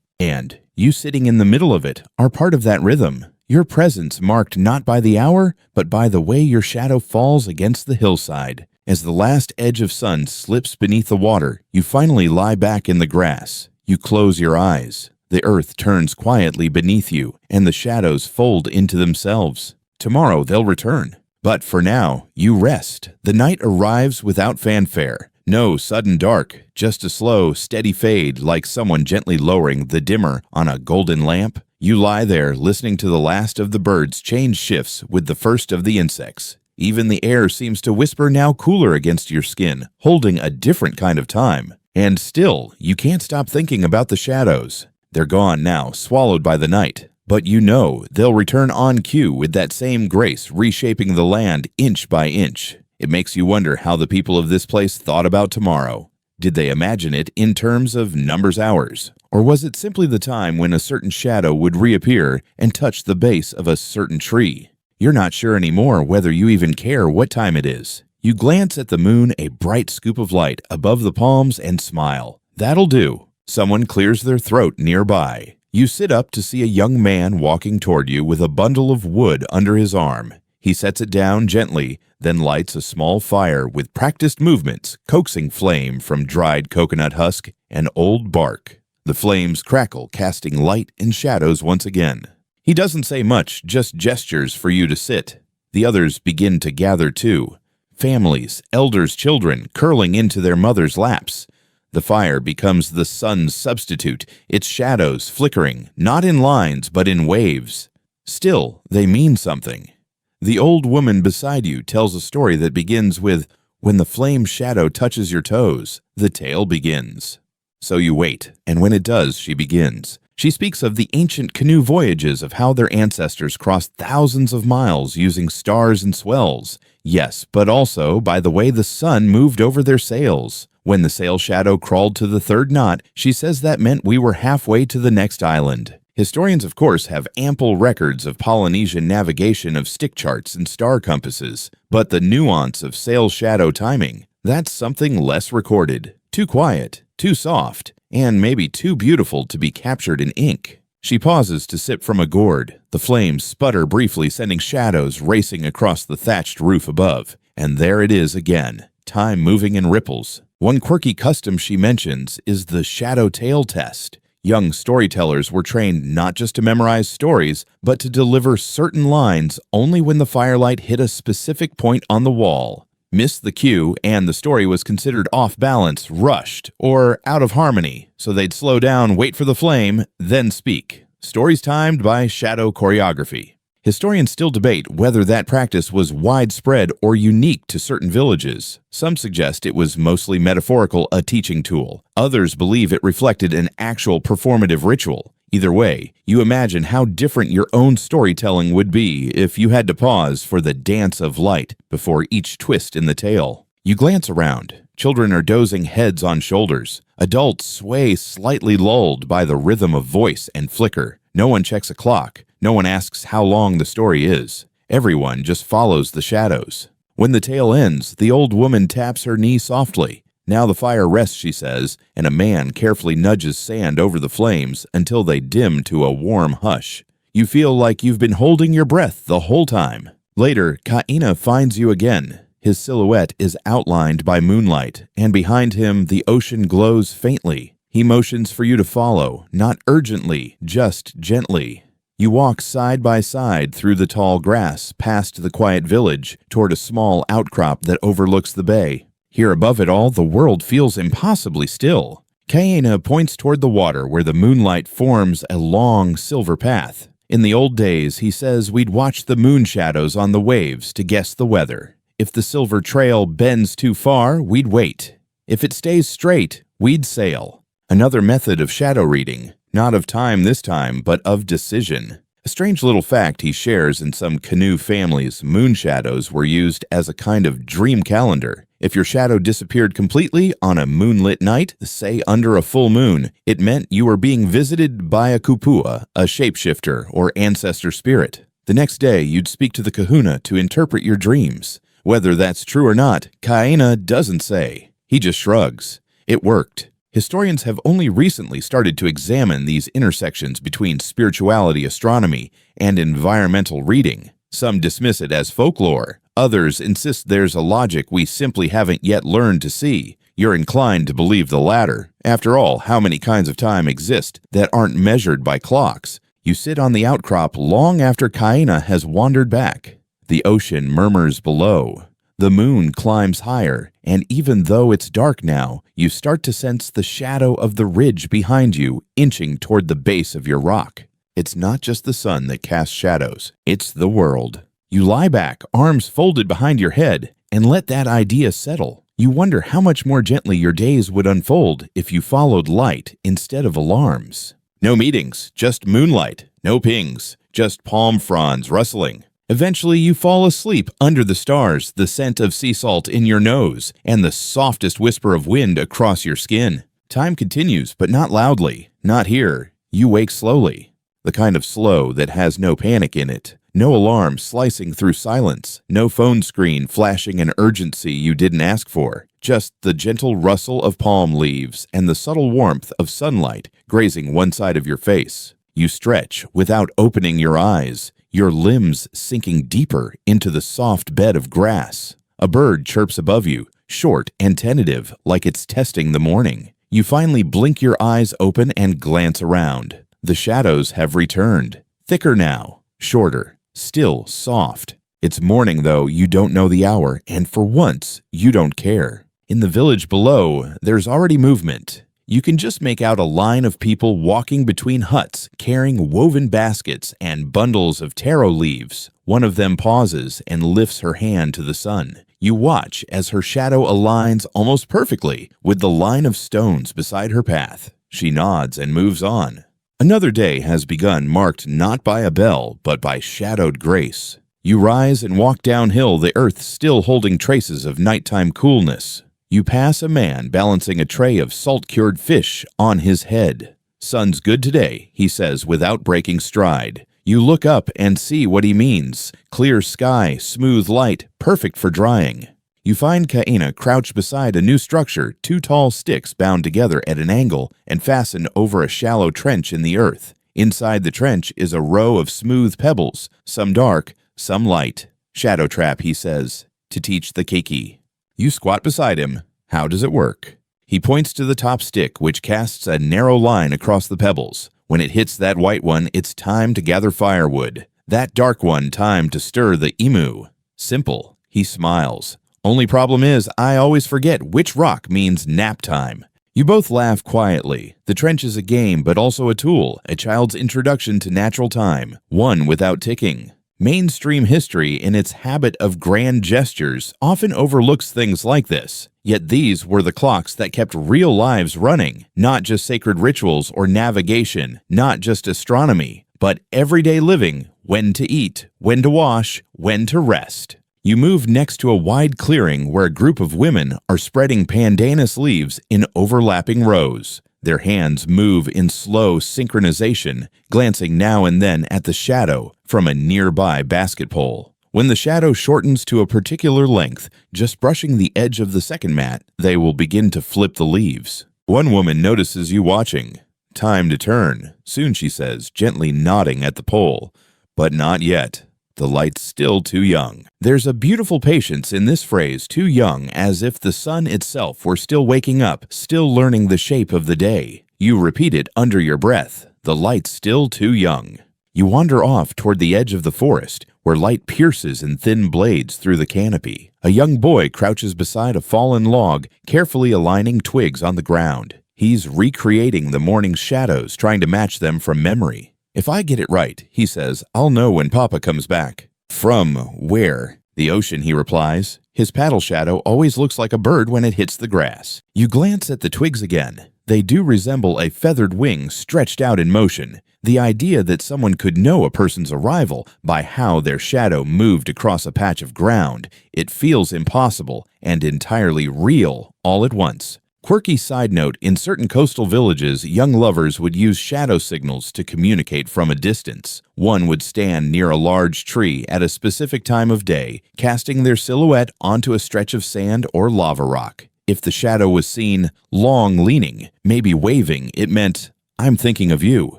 And you sitting in the middle of it are part of that rhythm. Your presence marked not by the hour, but by the way your shadow falls against the hillside. As the last edge of sun slips beneath the water, you finally lie back in the grass. You close your eyes. The earth turns quietly beneath you, and the shadows fold into themselves. Tomorrow they'll return. But for now, you rest. The night arrives without fanfare. No sudden dark, just a slow, steady fade like someone gently lowering the dimmer on a golden lamp. You lie there listening to the last of the birds change shifts with the first of the insects. Even the air seems to whisper now cooler against your skin, holding a different kind of time. And still, you can't stop thinking about the shadows. They're gone now, swallowed by the night. But you know they'll return on cue with that same grace reshaping the land inch by inch. It makes you wonder how the people of this place thought about tomorrow. Did they imagine it in terms of numbers hours? Or was it simply the time when a certain shadow would reappear and touch the base of a certain tree? You're not sure anymore whether you even care what time it is. You glance at the moon, a bright scoop of light above the palms, and smile. That'll do. Someone clears their throat nearby. You sit up to see a young man walking toward you with a bundle of wood under his arm. He sets it down gently, then lights a small fire with practiced movements, coaxing flame from dried coconut husk and old bark. The flames crackle, casting light and shadows once again. He doesn't say much, just gestures for you to sit. The others begin to gather too. Families, elders, children, curling into their mothers' laps. The fire becomes the sun's substitute, its shadows flickering, not in lines but in waves. Still, they mean something. The old woman beside you tells a story that begins with, "When the flame shadow touches your toes, the tale begins." So you wait, and when it does, she begins. She speaks of the ancient canoe voyages, of how their ancestors crossed thousands of miles using stars and swells. Yes, but also by the way the sun moved over their sails. When the sail shadow crawled to the third knot, she says that meant we were halfway to the next island. Historians, of course, have ample records of Polynesian navigation of stick charts and star compasses, but the nuance of sail shadow timing, that's something less recorded. Too quiet, too soft, and maybe too beautiful to be captured in ink. She pauses to sip from a gourd. The flames sputter briefly, sending shadows racing across the thatched roof above. And there it is again, time moving in ripples. One quirky custom she mentions is the shadow tale test. Young storytellers were trained not just to memorize stories, but to deliver certain lines only when the firelight hit a specific point on the wall. Missed the cue, and the story was considered off balance, rushed, or out of harmony, so they'd slow down, wait for the flame, then speak. Stories timed by shadow choreography. Historians still debate whether that practice was widespread or unique to certain villages. Some suggest it was mostly metaphorical, a teaching tool. Others believe it reflected an actual performative ritual. Either way, you imagine how different your own storytelling would be if you had to pause for the dance of light before each twist in the tale. You glance around. Children are dozing heads on shoulders. Adults sway slightly lulled by the rhythm of voice and flicker. No one checks a clock. No one asks how long the story is. Everyone just follows the shadows. When the tale ends, the old woman taps her knee softly. Now the fire rests, she says, and a man carefully nudges sand over the flames until they dim to a warm hush. You feel like you've been holding your breath the whole time. Later, Kaina finds you again. His silhouette is outlined by moonlight, and behind him the ocean glows faintly. He motions for you to follow, not urgently, just gently. You walk side by side through the tall grass, past the quiet village, toward a small outcrop that overlooks the bay. Here above it all, the world feels impossibly still. Kaina points toward the water where the moonlight forms a long silver path. In the old days, he says we'd watch the moon shadows on the waves to guess the weather. If the silver trail bends too far, we'd wait. If it stays straight, we'd sail. Another method of shadow reading. Not of time this time, but of decision. A strange little fact he shares: in some canoe families, moon shadows were used as a kind of dream calendar. If your shadow disappeared completely on a moonlit night, say under a full moon, it meant you were being visited by a kupua, a shapeshifter or ancestor spirit. The next day, you'd speak to the kahuna to interpret your dreams. Whether that's true or not, Kaina doesn't say. He just shrugs. It worked. Historians have only recently started to examine these intersections between spirituality, astronomy, and environmental reading. Some dismiss it as folklore. Others insist there's a logic we simply haven't yet learned to see. You're inclined to believe the latter. After all, how many kinds of time exist that aren't measured by clocks? You sit on the outcrop long after Kaina has wandered back. The ocean murmurs below. The moon climbs higher, and even though it's dark now, you start to sense the shadow of the ridge behind you inching toward the base of your rock. It's not just the sun that casts shadows, it's the world. You lie back, arms folded behind your head, and let that idea settle. You wonder how much more gently your days would unfold if you followed light instead of alarms. No meetings, just moonlight. No pings, just palm fronds rustling. Eventually, you fall asleep under the stars, the scent of sea salt in your nose, and the softest whisper of wind across your skin. Time continues, but not loudly. Not here. You wake slowly. The kind of slow that has no panic in it. No alarm slicing through silence, no phone screen flashing an urgency you didn't ask for. Just the gentle rustle of palm leaves and the subtle warmth of sunlight grazing one side of your face. You stretch without opening your eyes, your limbs sinking deeper into the soft bed of grass. A bird chirps above you, short and tentative, like it's testing the morning. You finally blink your eyes open and glance around. The shadows have returned. Thicker now, shorter, still soft. It's morning, though you don't know the hour, and for once, you don't care. In the village below, there's already movement. You can just make out a line of people walking between huts, carrying woven baskets and bundles of taro leaves. One of them pauses and lifts her hand to the sun. You watch as her shadow aligns almost perfectly with the line of stones beside her path. She nods and moves on. Another day has begun, marked not by a bell, but by shadowed grace. You rise and walk downhill, the earth still holding traces of nighttime coolness. You pass a man balancing a tray of salt-cured fish on his head. "Sun's good today," he says without breaking stride. You look up and see what he means. Clear sky, smooth light, perfect for drying. You find Kaina crouched beside a new structure, two tall sticks bound together at an angle and fastened over a shallow trench in the earth. Inside the trench is a row of smooth pebbles, some dark, some light. "Shadow trap," he says, "to teach the keiki." You squat beside him. "How does it work?" He points to the top stick, which casts a narrow line across the pebbles. "When it hits that white one, it's time to gather firewood. That dark one, time to stir the imu." Simple. He smiles. "Only problem is, I always forget which rock means nap time." You both laugh quietly. The trench is a game, but also a tool, a child's introduction to natural time, one without ticking. Mainstream history, in its habit of grand gestures, often overlooks things like this. Yet these were the clocks that kept real lives running, not just sacred rituals or navigation, not just astronomy, but everyday living, when to eat, when to wash, when to rest. You move next to a wide clearing where a group of women are spreading pandanus leaves in overlapping rows. Their hands move in slow synchronization, glancing now and then at the shadow from a nearby basket pole. When the shadow shortens to a particular length, just brushing the edge of the second mat, they will begin to flip the leaves. One woman notices you watching. "Time to turn," soon she says, gently nodding at the pole. But not yet. The light's still too young. There's a beautiful patience in this phrase, "too young," as if the sun itself were still waking up, still learning the shape of the day. You repeat it under your breath. "The light's still too young." You wander off toward the edge of the forest, where light pierces in thin blades through the canopy. A young boy crouches beside a fallen log, carefully aligning twigs on the ground. He's recreating the morning's shadows, trying to match them from memory. "If I get it right," he says, "I'll know when Papa comes back." "From where?" "The ocean," he replies. His paddle shadow always looks like a bird when it hits the grass. You glance at the twigs again. They do resemble a feathered wing stretched out in motion. The idea that someone could know a person's arrival by how their shadow moved across a patch of ground, it feels impossible and entirely real all at once. Quirky side note, in certain coastal villages, young lovers would use shadow signals to communicate from a distance. One would stand near a large tree at a specific time of day, casting their silhouette onto a stretch of sand or lava rock. If the shadow was seen long leaning, maybe waving, it meant, "I'm thinking of you."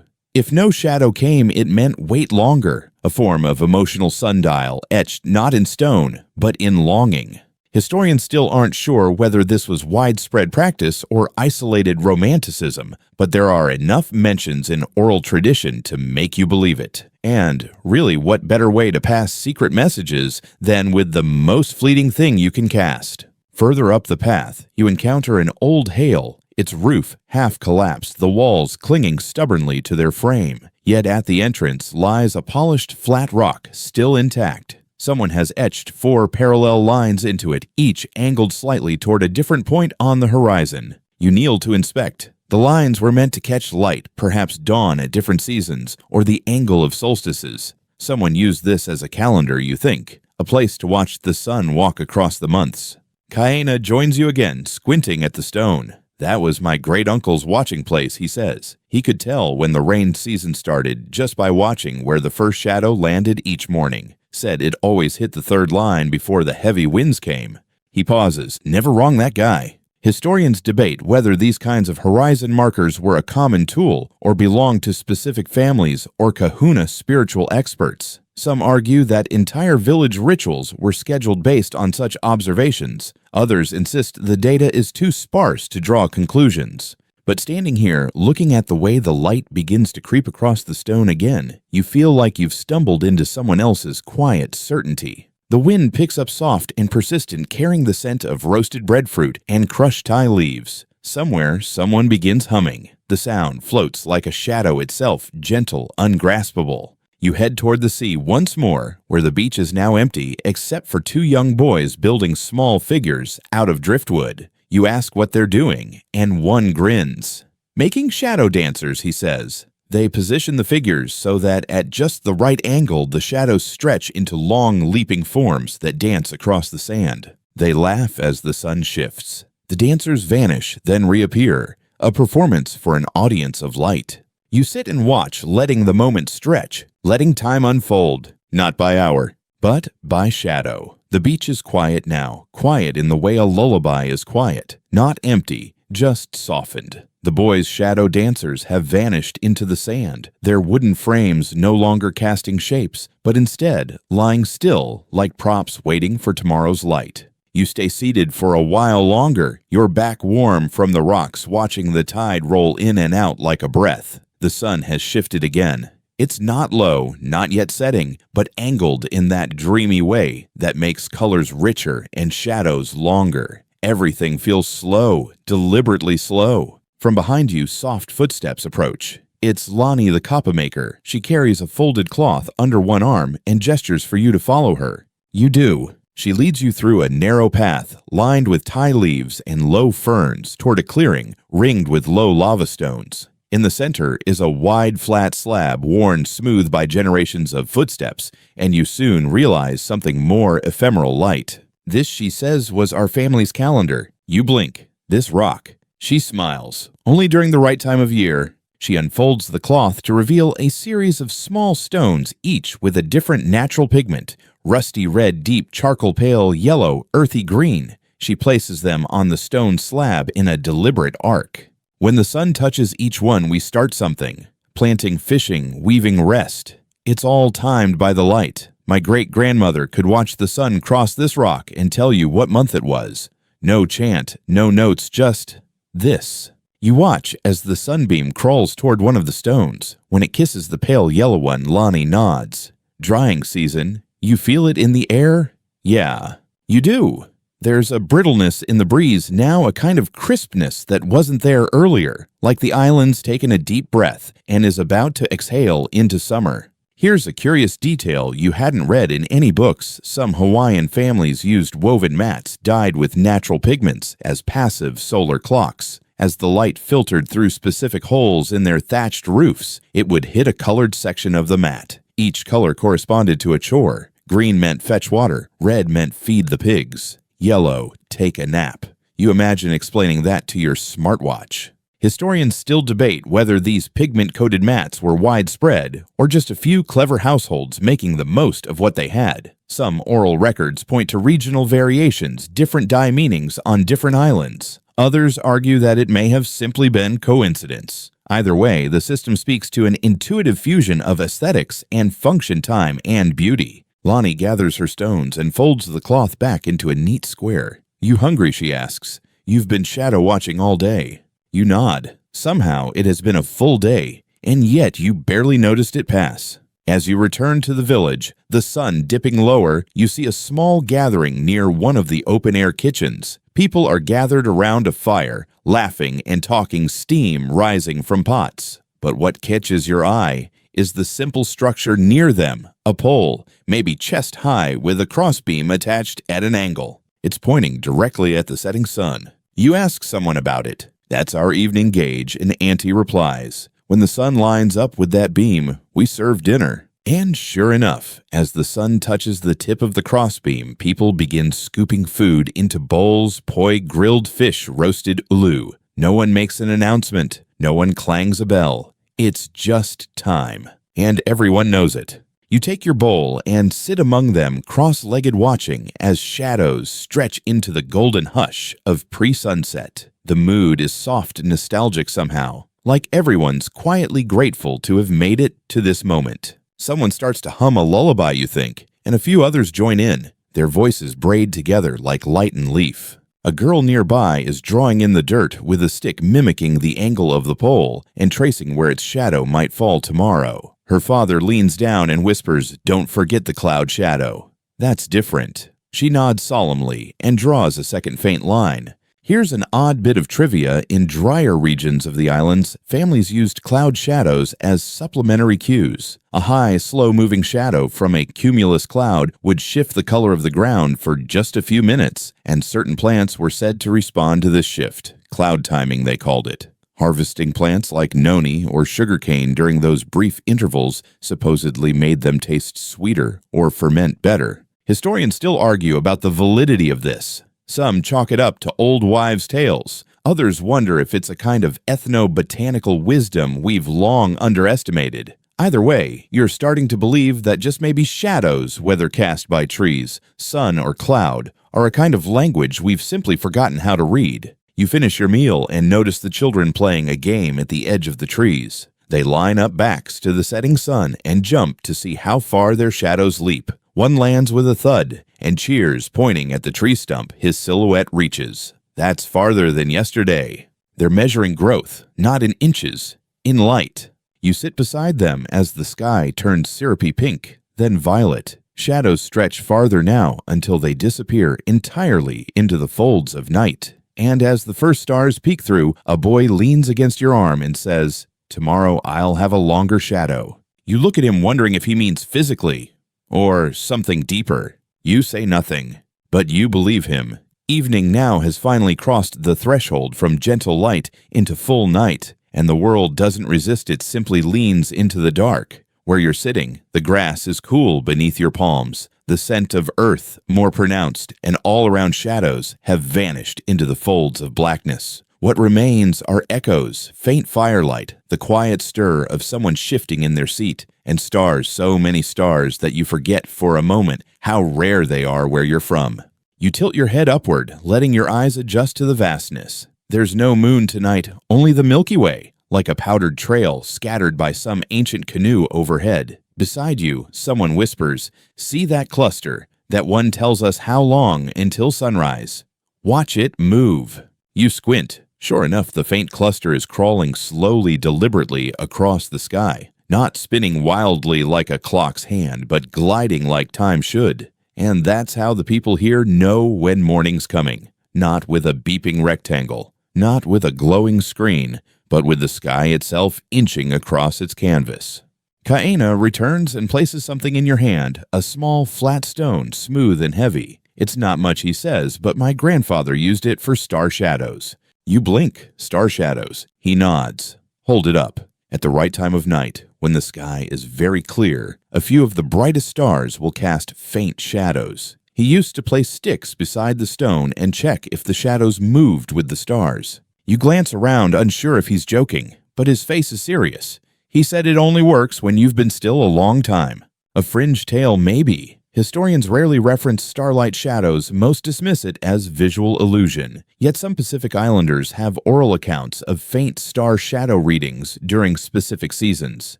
If no shadow came, it meant wait longer, a form of emotional sundial etched not in stone, but in longing. Historians still aren't sure whether this was widespread practice or isolated romanticism, but there are enough mentions in oral tradition to make you believe it. And, really, what better way to pass secret messages than with the most fleeting thing you can cast? Further up the path, you encounter an old hale, its roof half collapsed, the walls clinging stubbornly to their frame. Yet at the entrance lies a polished flat rock, still intact. Someone has etched 4 parallel lines into it, each angled slightly toward a different point on the horizon. You kneel to inspect. The lines were meant to catch light, perhaps dawn at different seasons, or the angle of solstices. Someone used this as a calendar, you think, a place to watch the sun walk across the months. Kaena joins you again, squinting at the stone. That was my great-uncle's watching place, he says. He could tell when the rain season started just by watching where the first shadow landed each morning. Said it always hit the third line before the heavy winds came. He pauses. Never wrong, that guy. Historians debate whether these kinds of horizon markers were a common tool or belonged to specific families or kahuna spiritual experts. Some argue that entire village rituals were scheduled based on such observations. Others insist the data is too sparse to draw conclusions. But standing here, looking at the way the light begins to creep across the stone again, you feel like you've stumbled into someone else's quiet certainty. The wind picks up soft and persistent, carrying the scent of roasted breadfruit and crushed Thai leaves. Somewhere, someone begins humming. The sound floats like a shadow itself, gentle, ungraspable. You head toward the sea once more, where the beach is now empty except for two young boys building small figures out of driftwood. You ask what they're doing, and one grins. "Making shadow dancers," he says. They position the figures so that at just the right angle the shadows stretch into long, leaping forms that dance across the sand. They laugh as the sun shifts. The dancers vanish, then reappear, a performance for an audience of light. You sit and watch, letting the moment stretch, letting time unfold, not by hour, but by shadow. The beach is quiet now, quiet in the way a lullaby is quiet, not empty, just softened. The boys' shadow dancers have vanished into the sand, their wooden frames no longer casting shapes, but instead lying still like props waiting for tomorrow's light. You stay seated for a while longer, your back warm from the rocks, watching the tide roll in and out like a breath. The sun has shifted again. It's not low, not yet setting, but angled in that dreamy way that makes colors richer and shadows longer. Everything feels slow, deliberately slow. From behind you, soft footsteps approach. It's Lonnie the kappa maker. She carries a folded cloth under one arm and gestures for you to follow her. You do. She leads you through a narrow path lined with Thai leaves and low ferns toward a clearing ringed with low lava stones. In the center is a wide, flat slab worn smooth by generations of footsteps, and you soon realize something more ephemeral light. This, she says, was our family's calendar. You blink. This rock. She smiles. Only during the right time of year. She unfolds the cloth to reveal a series of small stones, each with a different natural pigment: rusty red, deep charcoal pale, yellow, earthy green. She places them on the stone slab in a deliberate arc. When the sun touches each one, we start something. Planting, fishing, weaving rest. It's all timed by the light. My great-grandmother could watch the sun cross this rock and tell you what month it was. No chant, no notes, just this. You watch as the sunbeam crawls toward one of the stones. When it kisses the pale yellow one, Lonnie nods. Drying season. You feel it in the air? Yeah, you do. There's a brittleness in the breeze, now a kind of crispness that wasn't there earlier, like the island's taken a deep breath and is about to exhale into summer. Here's a curious detail you hadn't read in any books. Some Hawaiian families used woven mats dyed with natural pigments as passive solar clocks. As the light filtered through specific holes in their thatched roofs, it would hit a colored section of the mat. Each color corresponded to a chore. Green meant fetch water, red meant feed the pigs. Yellow, take a nap. You imagine explaining that to your smartwatch. Historians still debate whether these pigment-coated mats were widespread or just a few clever households making the most of what they had. Some oral records point to regional variations, different dye meanings on different islands. Others argue that it may have simply been coincidence. Either way, the system speaks to an intuitive fusion of aesthetics and function, time, and beauty. Lonnie gathers her stones and folds the cloth back into a neat square. You hungry, she asks. You've been shadow watching all day. You nod. Somehow it has been a full day, and yet you barely noticed it pass. As you return to the village, the sun dipping lower, you see a small gathering near one of the open-air kitchens. People are gathered around a fire, laughing and talking, steam rising from pots. But what catches your eye is the simple structure near them, a pole, maybe chest high with a crossbeam attached at an angle. It's pointing directly at the setting sun. You ask someone about it. That's our evening gauge, and Auntie replies. When the sun lines up with that beam, we serve dinner. And sure enough, as the sun touches the tip of the crossbeam, people begin scooping food into bowls, poi grilled fish roasted ulu. No one makes an announcement. No one clangs a bell. It's just time. And everyone knows it. You take your bowl and sit among them cross-legged watching as shadows stretch into the golden hush of pre-sunset. The mood is soft and nostalgic somehow, like everyone's quietly grateful to have made it to this moment. Someone starts to hum a lullaby, you think, and a few others join in, their voices braid together like light and leaf. A girl nearby is drawing in the dirt with a stick mimicking the angle of the pole and tracing where its shadow might fall tomorrow. Her father leans down and whispers, "Don't forget the cloud shadow." That's different. She nods solemnly and draws a second faint line. Here's an odd bit of trivia. In drier regions of the islands, families used cloud shadows as supplementary cues. A high, slow-moving shadow from a cumulus cloud would shift the color of the ground for just a few minutes, and certain plants were said to respond to this shift. Cloud timing, they called it. Harvesting plants like noni or sugarcane during those brief intervals supposedly made them taste sweeter or ferment better. Historians still argue about the validity of this. Some chalk it up to old wives' tales. Others wonder if it's a kind of ethno-botanical wisdom we've long underestimated. Either way, you're starting to believe that just maybe shadows, whether cast by trees, sun, or cloud, are a kind of language we've simply forgotten how to read. You finish your meal and notice the children playing a game at the edge of the trees. They line up backs to the setting sun and jump to see how far their shadows leap. One lands with a thud and cheers, pointing at the tree stump his silhouette reaches. That's farther than yesterday. They're measuring growth, not in inches, in light. You sit beside them as the sky turns syrupy pink, then violet. Shadows stretch farther now until they disappear entirely into the folds of night. And as the first stars peek through, a boy leans against your arm and says, "Tomorrow I'll have a longer shadow." You look at him wondering if he means physically or something deeper. You say nothing, but you believe him. Evening now has finally crossed the threshold from gentle light into full night, and the world doesn't resist it, simply leans into the dark. Where you're sitting, the grass is cool beneath your palms. The scent of earth more pronounced, and all-around shadows have vanished into the folds of blackness. What remains are echoes, faint firelight, the quiet stir of someone shifting in their seat, and stars, so many stars that you forget for a moment how rare they are where you're from. You tilt your head upward, letting your eyes adjust to the vastness. There's no moon tonight, only the Milky Way, like a powdered trail scattered by some ancient canoe overhead. Beside you, someone whispers, "See that cluster? That one tells us how long until sunrise. Watch it move." You squint. Sure enough, the faint cluster is crawling slowly, deliberately across the sky, not spinning wildly like a clock's hand, but gliding like time should. And that's how the people here know when morning's coming. Not with a beeping rectangle, not with a glowing screen, but with the sky itself inching across its canvas. Kaena returns and places something in your hand, a small flat stone, smooth and heavy. It's not much, he says, but my grandfather used it for star shadows. You blink, star shadows. He nods. Hold it up. At the right time of night, when the sky is very clear, a few of the brightest stars will cast faint shadows. He used to place sticks beside the stone and check if the shadows moved with the stars. You glance around, unsure if he's joking, but his face is serious. He said it only works when you've been still a long time. A fringe tale, maybe. Historians rarely reference starlight shadows, most dismiss it as visual illusion. Yet some Pacific Islanders have oral accounts of faint star shadow readings during specific seasons.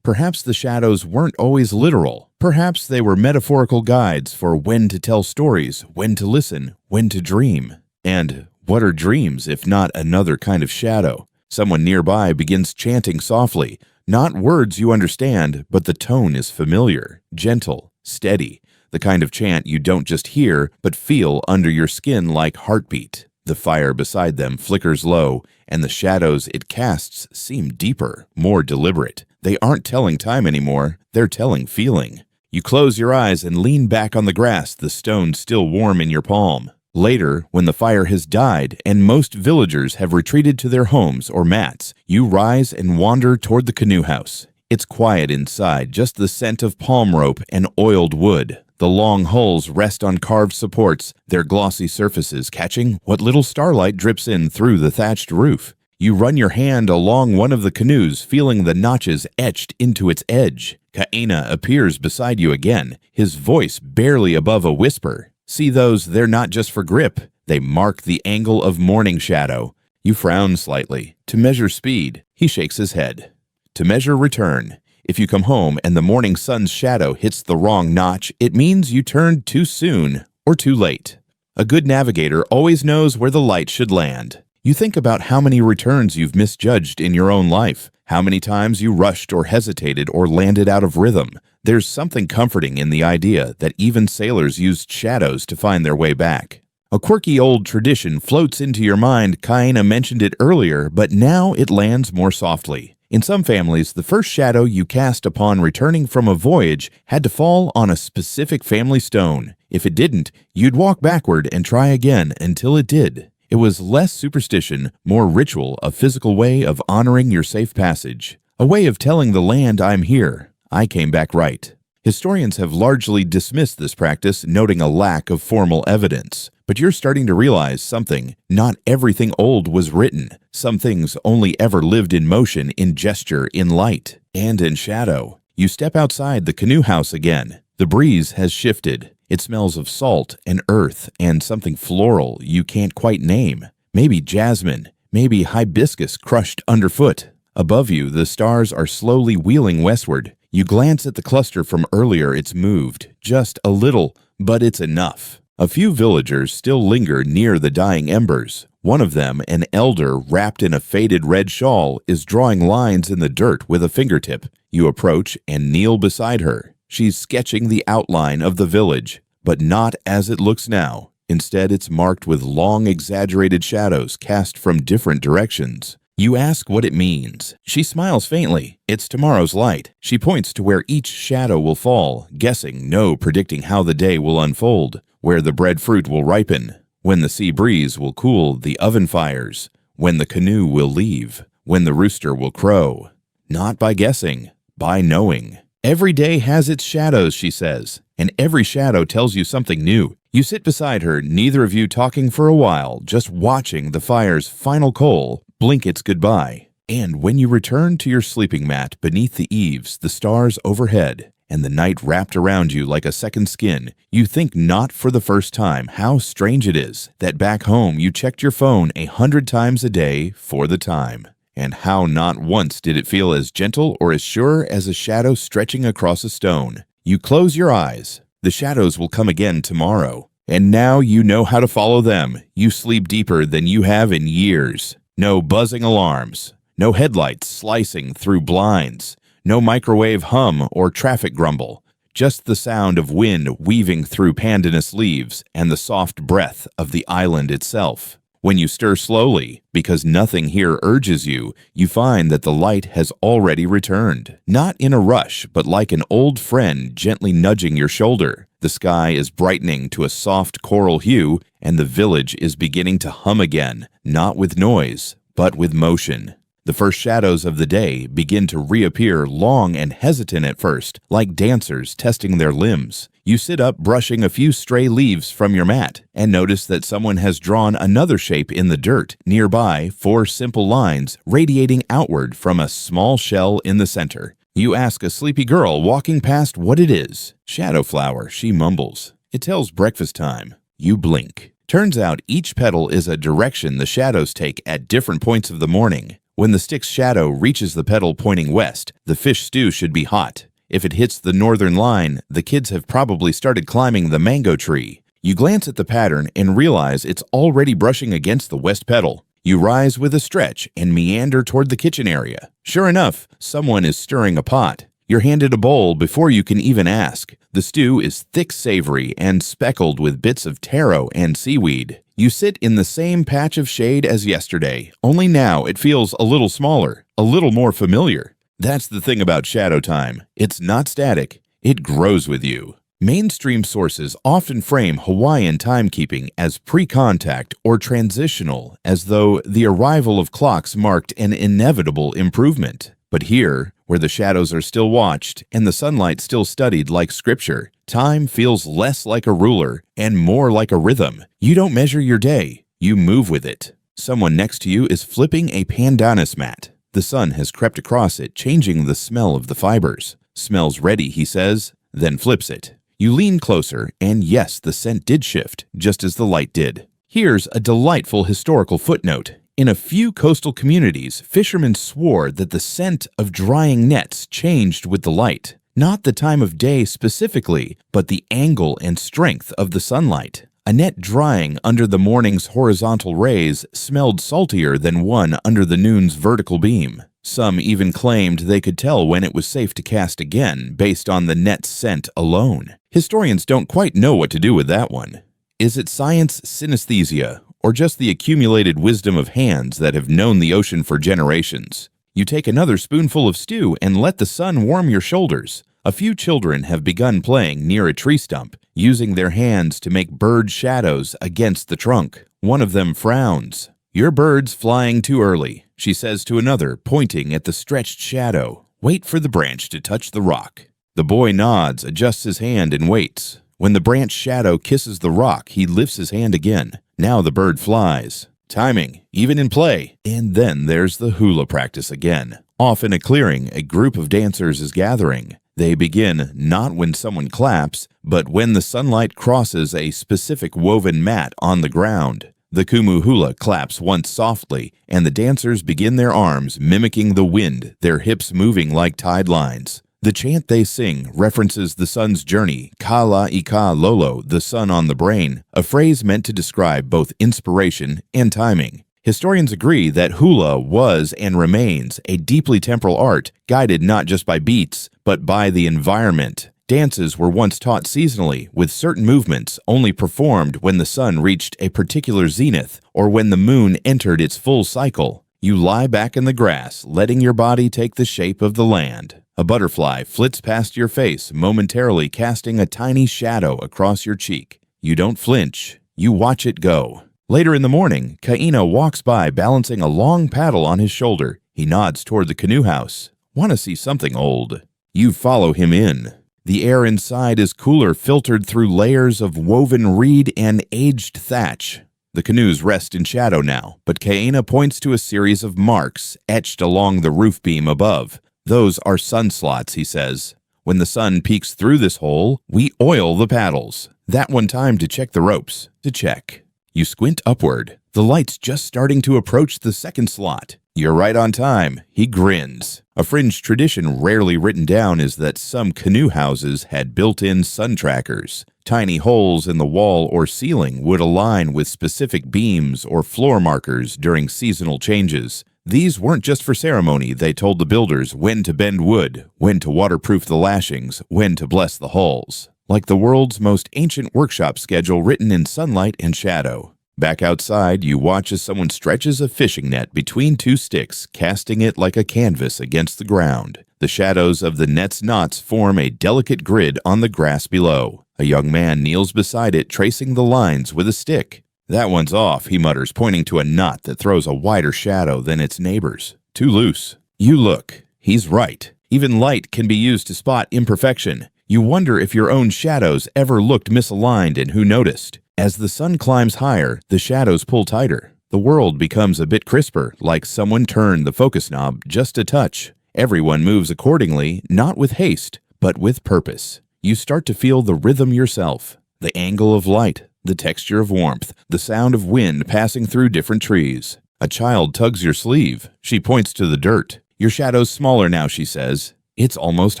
Perhaps the shadows weren't always literal. Perhaps they were metaphorical guides for when to tell stories, when to listen, when to dream. And what are dreams if not another kind of shadow? Someone nearby begins chanting softly. Not words you understand, but the tone is familiar, gentle, steady. The kind of chant you don't just hear, but feel under your skin like heartbeat. The fire beside them flickers low, and the shadows it casts seem deeper, more deliberate. They aren't telling time anymore, they're telling feeling. You close your eyes and lean back on the grass, the stone still warm in your palm. Later, when the fire has died and most villagers have retreated to their homes or mats, you rise and wander toward the canoe house. It's quiet inside, just the scent of palm rope and oiled wood. The long hulls rest on carved supports, their glossy surfaces catching what little starlight drips in through the thatched roof. You run your hand along one of the canoes, feeling the notches etched into its edge. Kaena appears beside you again, his voice barely above a whisper. See those? They're not just for grip. They mark the angle of morning shadow. You frown slightly. To measure speed, he shakes his head. To measure return. If you come home and the morning sun's shadow hits the wrong notch, it means you turned too soon or too late. A good navigator always knows where the light should land. You think about how many returns you've misjudged in your own life, how many times you rushed or hesitated or landed out of rhythm. There's something comforting in the idea that even sailors used shadows to find their way back. A quirky old tradition floats into your mind. Kaena mentioned it earlier, but now it lands more softly. In some families, the first shadow you cast upon returning from a voyage had to fall on a specific family stone. If it didn't, you'd walk backward and try again until it did. It was less superstition, more ritual, a physical way of honoring your safe passage. A way of telling the land, I'm here. I came back right. Historians have largely dismissed this practice, noting a lack of formal evidence. But you're starting to realize something. Not everything old was written. Some things only ever lived in motion, in gesture, in light, and in shadow. You step outside the canoe house again. The breeze has shifted. It smells of salt and earth and something floral you can't quite name. Maybe jasmine, maybe hibiscus crushed underfoot. Above you, the stars are slowly wheeling westward. You glance at the cluster from earlier. It's moved, just a little, but it's enough. A few villagers still linger near the dying embers. One of them, an elder wrapped in a faded red shawl, is drawing lines in the dirt with a fingertip. You approach and kneel beside her. She's sketching the outline of the village, but not as it looks now. Instead, it's marked with long, exaggerated shadows cast from different directions. You ask what it means. She smiles faintly. It's tomorrow's light. She points to where each shadow will fall, guessing, no predicting how the day will unfold, where the breadfruit will ripen, when the sea breeze will cool the oven fires, when the canoe will leave, when the rooster will crow. Not by guessing, by knowing. Every day has its shadows, she says, and every shadow tells you something new. You sit beside her, neither of you talking for a while, just watching the fire's final coal blink its goodbye. And when you return to your sleeping mat beneath the eaves, the stars overhead, and the night wrapped around you like a second skin, you think not for the first time how strange it is that back home you checked your phone 100 times a day for the time. And how not once did it feel as gentle or as sure as a shadow stretching across a stone. You close your eyes. The shadows will come again tomorrow. And now you know how to follow them. You sleep deeper than you have in years. No buzzing alarms. No headlights slicing through blinds. No microwave hum or traffic grumble. Just the sound of wind weaving through pandanus leaves and the soft breath of the island itself. When you stir slowly, because nothing here urges you, you find that the light has already returned. Not in a rush, but like an old friend gently nudging your shoulder. The sky is brightening to a soft coral hue, and the village is beginning to hum again, not with noise, but with motion. The first shadows of the day begin to reappear, long and hesitant at first, like dancers testing their limbs. You sit up, brushing a few stray leaves from your mat, and notice that someone has drawn another shape in the dirt. Nearby, 4 simple lines radiating outward from a small shell in the center. You ask a sleepy girl walking past what it is. Shadow flower, she mumbles. It tells breakfast time. You blink. Turns out each petal is a direction the shadows take at different points of the morning. When the stick's shadow reaches the petal pointing west, the fish stew should be hot. If it hits the northern line, the kids have probably started climbing the mango tree. You glance at the pattern and realize it's already brushing against the west petal. You rise with a stretch and meander toward the kitchen area. Sure enough, someone is stirring a pot. You're handed a bowl before you can even ask. The stew is thick, savory, and speckled with bits of taro and seaweed. You sit in the same patch of shade as yesterday, only now it feels a little smaller, a little more familiar. That's the thing about shadow time. It's not static. It grows with you. Mainstream sources often frame Hawaiian timekeeping as pre-contact or transitional, as though the arrival of clocks marked an inevitable improvement. But here, where the shadows are still watched and the sunlight still studied like scripture, time feels less like a ruler and more like a rhythm. You don't measure your day, you move with it. Someone next to you is flipping a pandanus mat. The sun has crept across it, changing the smell of the fibers. Smells ready, he says, then flips it. You lean closer, and yes, the scent did shift, just as the light did. Here's a delightful historical footnote. In a few coastal communities, fishermen swore that the scent of drying nets changed with the light. Not the time of day specifically, but the angle and strength of the sunlight. A net drying under the morning's horizontal rays smelled saltier than one under the noon's vertical beam. Some even claimed they could tell when it was safe to cast again based on the net's scent alone. Historians don't quite know what to do with that one. Is it science synesthesia, or just the accumulated wisdom of hands that have known the ocean for generations? You take another spoonful of stew and let the sun warm your shoulders. A few children have begun playing near a tree stump, using their hands to make bird shadows against the trunk. One of them frowns. "Your bird's flying too early," she says to another, pointing at the stretched shadow. "Wait for the branch to touch the rock." The boy nods, adjusts his hand, and waits. When the branch shadow kisses the rock, he lifts his hand again. Now the bird flies. Timing, even in play. And then there's the hula practice again. Off in a clearing, a group of dancers is gathering. They begin not when someone claps, but when the sunlight crosses a specific woven mat on the ground. The kumu hula claps once softly, and the dancers begin their arms mimicking the wind, their hips moving like tide lines. The chant they sing references the sun's journey, ka la ika lolo, the sun on the brain, a phrase meant to describe both inspiration and timing. Historians agree that hula was and remains a deeply temporal art, guided not just by beats, but by the environment. Dances were once taught seasonally, with certain movements only performed when the sun reached a particular zenith or when the moon entered its full cycle. You lie back in the grass, letting your body take the shape of the land. A butterfly flits past your face, momentarily casting a tiny shadow across your cheek. You don't flinch. You watch it go. Later in the morning, Kaina walks by balancing a long paddle on his shoulder. He nods toward the canoe house. "Want to see something old?" You follow him in. The air inside is cooler, filtered through layers of woven reed and aged thatch. The canoes rest in shadow now, but Kaina points to a series of marks etched along the roof beam above. "Those are sun slots," he says. "When the sun peeks through this hole, we oil the paddles. That one time to check the ropes. To check." You squint upward. The light's just starting to approach the second slot. "You're right on time." He grins. A fringe tradition rarely written down is that some canoe houses had built-in sun trackers. Tiny holes in the wall or ceiling would align with specific beams or floor markers during seasonal changes. These weren't just for ceremony. They told the builders when to bend wood, when to waterproof the lashings, when to bless the hulls. Like the world's most ancient workshop schedule written in sunlight and shadow. Back outside, you watch as someone stretches a fishing net between two sticks, casting it like a canvas against the ground. The shadows of the net's knots form a delicate grid on the grass below. A young man kneels beside it, tracing the lines with a stick. "That one's off," he mutters, pointing to a knot that throws a wider shadow than its neighbors. "Too loose." You look. He's right. Even light can be used to spot imperfection. You wonder if your own shadows ever looked misaligned and who noticed. As the sun climbs higher, the shadows pull tighter. The world becomes a bit crisper, like someone turned the focus knob just a touch. Everyone moves accordingly, not with haste, but with purpose. You start to feel the rhythm yourself, the angle of light, the texture of warmth, the sound of wind passing through different trees. A child tugs your sleeve. She points to the dirt. "Your shadow's smaller now," she says. "It's almost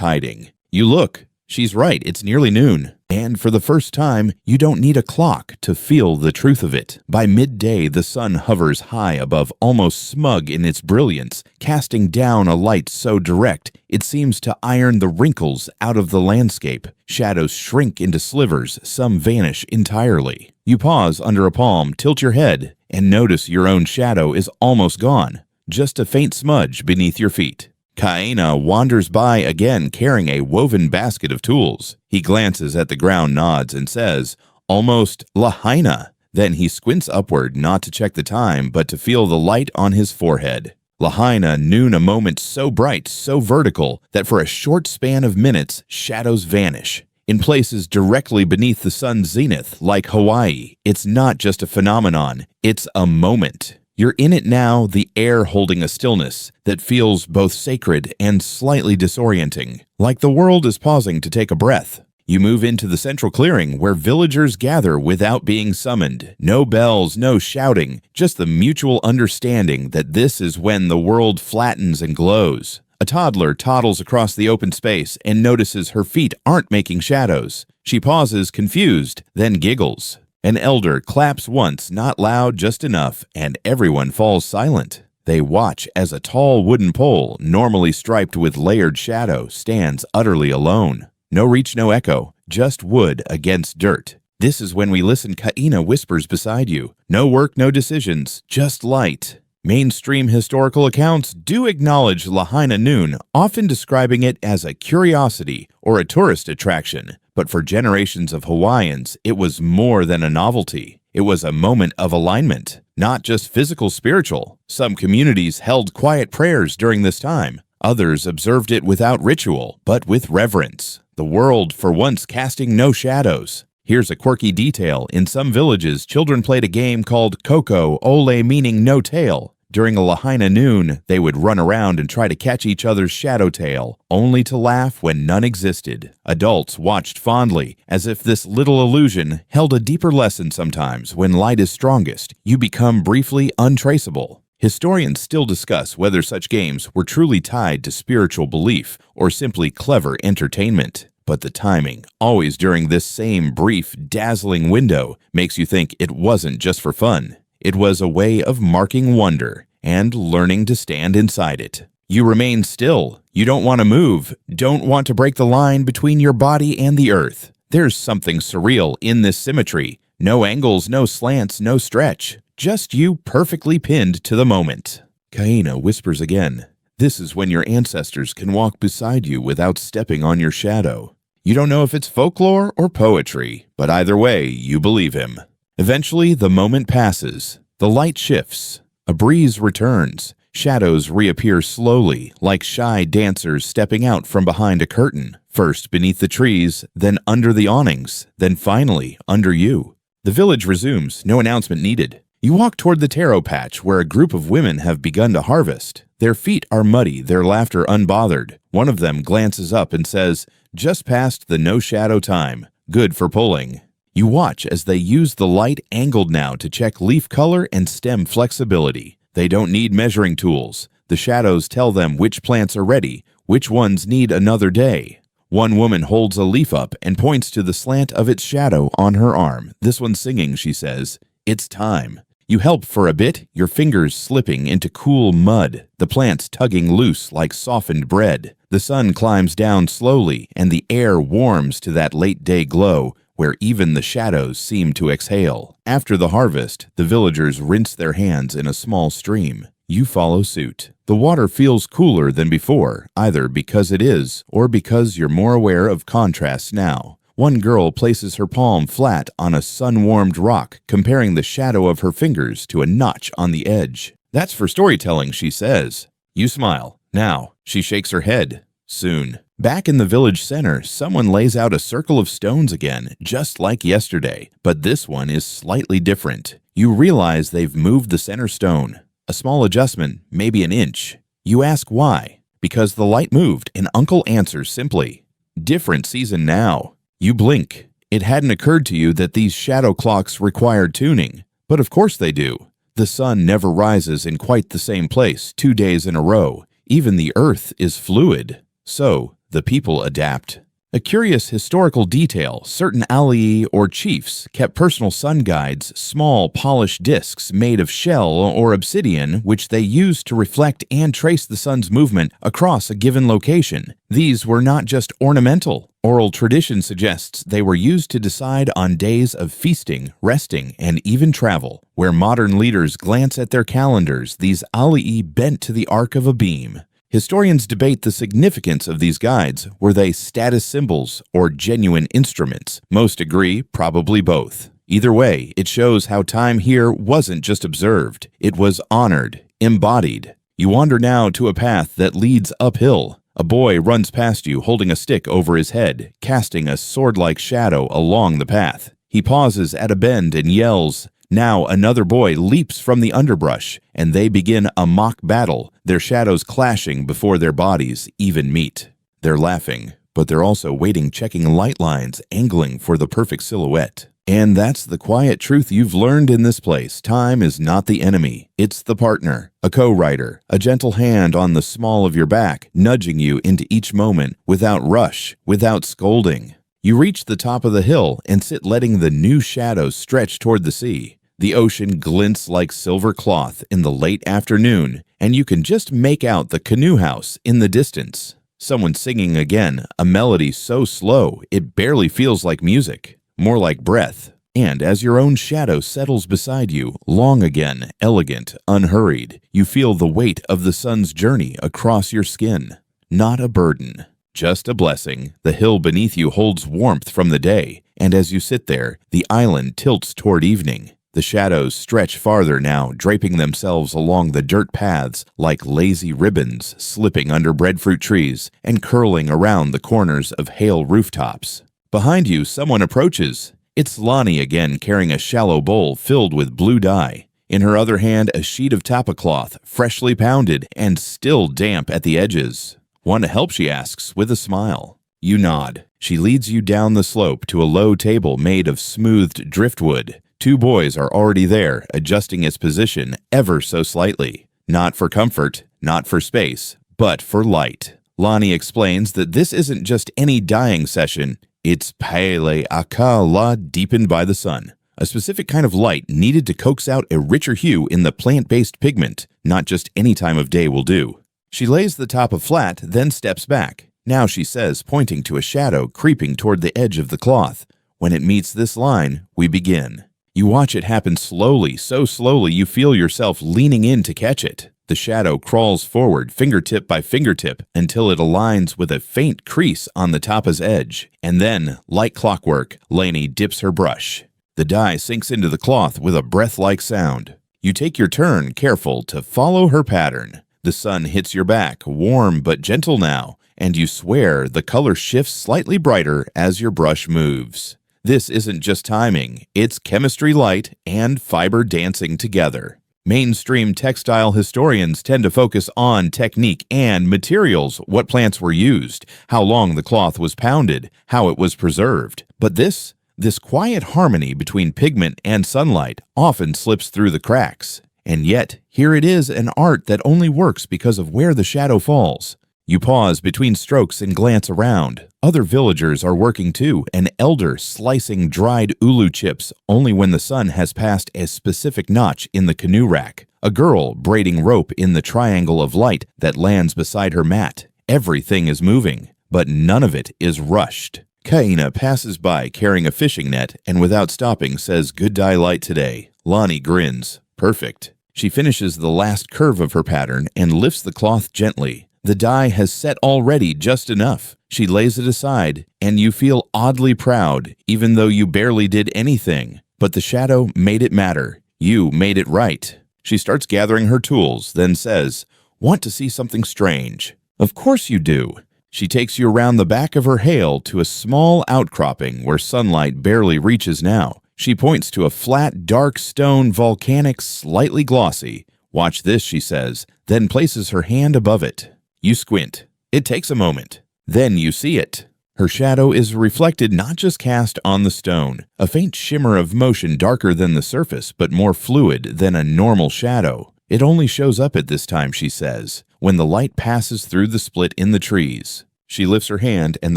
hiding." You look. She's right, it's nearly noon. And for the first time, you don't need a clock to feel the truth of it. By midday, the sun hovers high above, almost smug in its brilliance, casting down a light so direct it seems to iron the wrinkles out of the landscape. Shadows shrink into slivers, some vanish entirely. You pause under a palm, tilt your head, and notice your own shadow is almost gone. Just a faint smudge beneath your feet. Kaina wanders by again carrying a woven basket of tools. He glances at the ground, nods, and says, "Almost Lahaina." Then he squints upward, not to check the time, but to feel the light on his forehead. Lahaina noon, a moment so bright, so vertical, that for a short span of minutes, shadows vanish. In places directly beneath the sun's zenith, like Hawaii, it's not just a phenomenon, it's a moment. You're in it now, the air holding a stillness that feels both sacred and slightly disorienting, like the world is pausing to take a breath. You move into the central clearing where villagers gather without being summoned. No bells, no shouting, just the mutual understanding that this is when the world flattens and glows. A toddler toddles across the open space and notices her feet aren't making shadows. She pauses, confused, then giggles. An elder claps once, not loud, just enough, and everyone falls silent. They watch as a tall wooden pole, normally striped with layered shadow, stands utterly alone. No reach, no echo, just wood against dirt. This is when we listen. Kaina whispers beside you. No work, no decisions, just light. Mainstream historical accounts do acknowledge Lahaina noon, often describing it as a curiosity or a tourist attraction. But for generations of Hawaiians, it was more than a novelty. It was a moment of alignment, not just physical, spiritual. Some communities held quiet prayers during this time. Others observed it without ritual, but with reverence. The world, for once, casting no shadows. Here's a quirky detail. In some villages, children played a game called Koko, Ole meaning no tail. During a Lahaina noon, they would run around and try to catch each other's shadow tail, only to laugh when none existed. Adults watched fondly, as if this little illusion held a deeper lesson. Sometimes, when light is strongest, you become briefly untraceable. Historians still discuss whether such games were truly tied to spiritual belief or simply clever entertainment. But the timing, always during this same brief, dazzling window, makes you think it wasn't just for fun. It was a way of marking wonder and learning to stand inside it. You remain still. You don't want to move, don't want to break the line between your body and the earth. There's something surreal in this symmetry. No angles, no slants, no stretch. Just you perfectly pinned to the moment. Kaina whispers again. This is when your ancestors can walk beside you without stepping on your shadow. You don't know if it's folklore or poetry, but either way, you believe him. Eventually, the moment passes. The light shifts. A breeze returns. Shadows reappear slowly, like shy dancers stepping out from behind a curtain. First beneath the trees, then under the awnings, then finally under you. The village resumes, no announcement needed. You walk toward the taro patch where a group of women have begun to harvest. Their feet are muddy, their laughter unbothered. One of them glances up and says, "Just past the no-shadow time. Good for pulling." You watch as they use the light angled now to check leaf color and stem flexibility. They don't need measuring tools. The shadows tell them which plants are ready, which ones need another day. One woman holds a leaf up and points to the slant of its shadow on her arm. This one's singing, she says. It's time. You help for a bit, your fingers slipping into cool mud, the plants tugging loose like softened bread. The sun climbs down slowly, and the air warms to that late-day glow, where even the shadows seem to exhale. After the harvest, the villagers rinse their hands in a small stream. You follow suit. The water feels cooler than before, either because it is, or because you're more aware of contrasts now. One girl places her palm flat on a sun-warmed rock, comparing the shadow of her fingers to a notch on the edge. That's for storytelling, she says. You smile. Now, she shakes her head. Soon. Back in the village center, someone lays out a circle of stones again, just like yesterday, but this one is slightly different. You realize they've moved the center stone. A small adjustment, maybe an inch. You ask why. Because the light moved, and Uncle answers simply. Different season now. You blink. It hadn't occurred to you that these shadow clocks required tuning. But of course they do. The sun never rises in quite the same place 2 days in a row. Even the earth is fluid. So, the people adapt. A curious historical detail, certain alii or chiefs kept personal sun guides, small polished discs made of shell or obsidian, which they used to reflect and trace the sun's movement across a given location. These were not just ornamental. Oral tradition suggests they were used to decide on days of feasting, resting, and even travel. Where modern leaders glance at their calendars, these alii bent to the arc of a beam. Historians debate the significance of these guides. Were they status symbols or genuine instruments? Most agree, probably both. Either way, it shows how time here wasn't just observed. It was honored, embodied. You wander now to a path that leads uphill. A boy runs past you holding a stick over his head, casting a sword-like shadow along the path. He pauses at a bend and yells, Now another boy leaps from the underbrush, and they begin a mock battle, their shadows clashing before their bodies even meet. They're laughing, but they're also waiting, checking light lines, angling for the perfect silhouette. And that's the quiet truth you've learned in this place. Time is not the enemy. It's the partner, a co-writer, a gentle hand on the small of your back, nudging you into each moment without rush, without scolding. You reach the top of the hill and sit letting the new shadows stretch toward the sea. The ocean glints like silver cloth in the late afternoon, and you can just make out the canoe house in the distance. Someone singing again, a melody so slow it barely feels like music. More like breath, and as your own shadow settles beside you, long again, elegant, unhurried, you feel the weight of the sun's journey across your skin. Not a burden, just a blessing. The hill beneath you holds warmth from the day, and as you sit there, the island tilts toward evening. The shadows stretch farther now, draping themselves along the dirt paths like lazy ribbons, slipping under breadfruit trees and curling around the corners of hale rooftops. Behind you, someone approaches. It's Lonnie again, carrying a shallow bowl filled with blue dye. In her other hand, a sheet of tapa cloth, freshly pounded and still damp at the edges. "Want to help?" she asks, with a smile. You nod. She leads you down the slope to a low table made of smoothed driftwood. Two boys are already there, adjusting its position ever so slightly. Not for comfort, not for space, but for light. Lonnie explains that this isn't just any dyeing session. It's paele akala deepened by the sun, a specific kind of light needed to coax out a richer hue in the plant-based pigment. Not just any time of day will do. She lays the tapa flat, then steps back. Now she says, pointing to a shadow creeping toward the edge of the cloth, "When it meets this line, we begin." You watch it happen slowly, so slowly you feel yourself leaning in to catch it. The shadow crawls forward, fingertip by fingertip, until it aligns with a faint crease on the tapa's edge. And then, like clockwork, Lainey dips her brush. The dye sinks into the cloth with a breath-like sound. You take your turn, careful to follow her pattern. The sun hits your back, warm but gentle now, and you swear the color shifts slightly brighter as your brush moves. This isn't just timing, it's chemistry light and fiber dancing together. Mainstream textile historians tend to focus on technique and materials, what plants were used, how long the cloth was pounded, how it was preserved. But this quiet harmony between pigment and sunlight often slips through the cracks. And yet, here it is, an art that only works because of where the shadow falls. You pause between strokes and glance around. Other villagers are working too, an elder slicing dried ulu chips only when the sun has passed a specific notch in the canoe rack. A girl braiding rope in the triangle of light that lands beside her mat. Everything is moving, but none of it is rushed. Kaina passes by carrying a fishing net and without stopping says, "Good dye light today." Lonnie grins. Perfect. She finishes the last curve of her pattern and lifts the cloth gently. The dye has set already just enough. She lays it aside, and you feel oddly proud, even though you barely did anything. But the shadow made it matter. You made it right. She starts gathering her tools, then says, "Want to see something strange?" "Of course you do." She takes you around the back of her hale to a small outcropping where sunlight barely reaches now. She points to a flat, dark stone, volcanic, slightly glossy. "Watch this," she says, then places her hand above it. You squint. It takes a moment. Then you see it. Her shadow is reflected, not just cast on the stone. A faint shimmer of motion darker than the surface, but more fluid than a normal shadow. It only shows up at this time, she says, when the light passes through the split in the trees. She lifts her hand and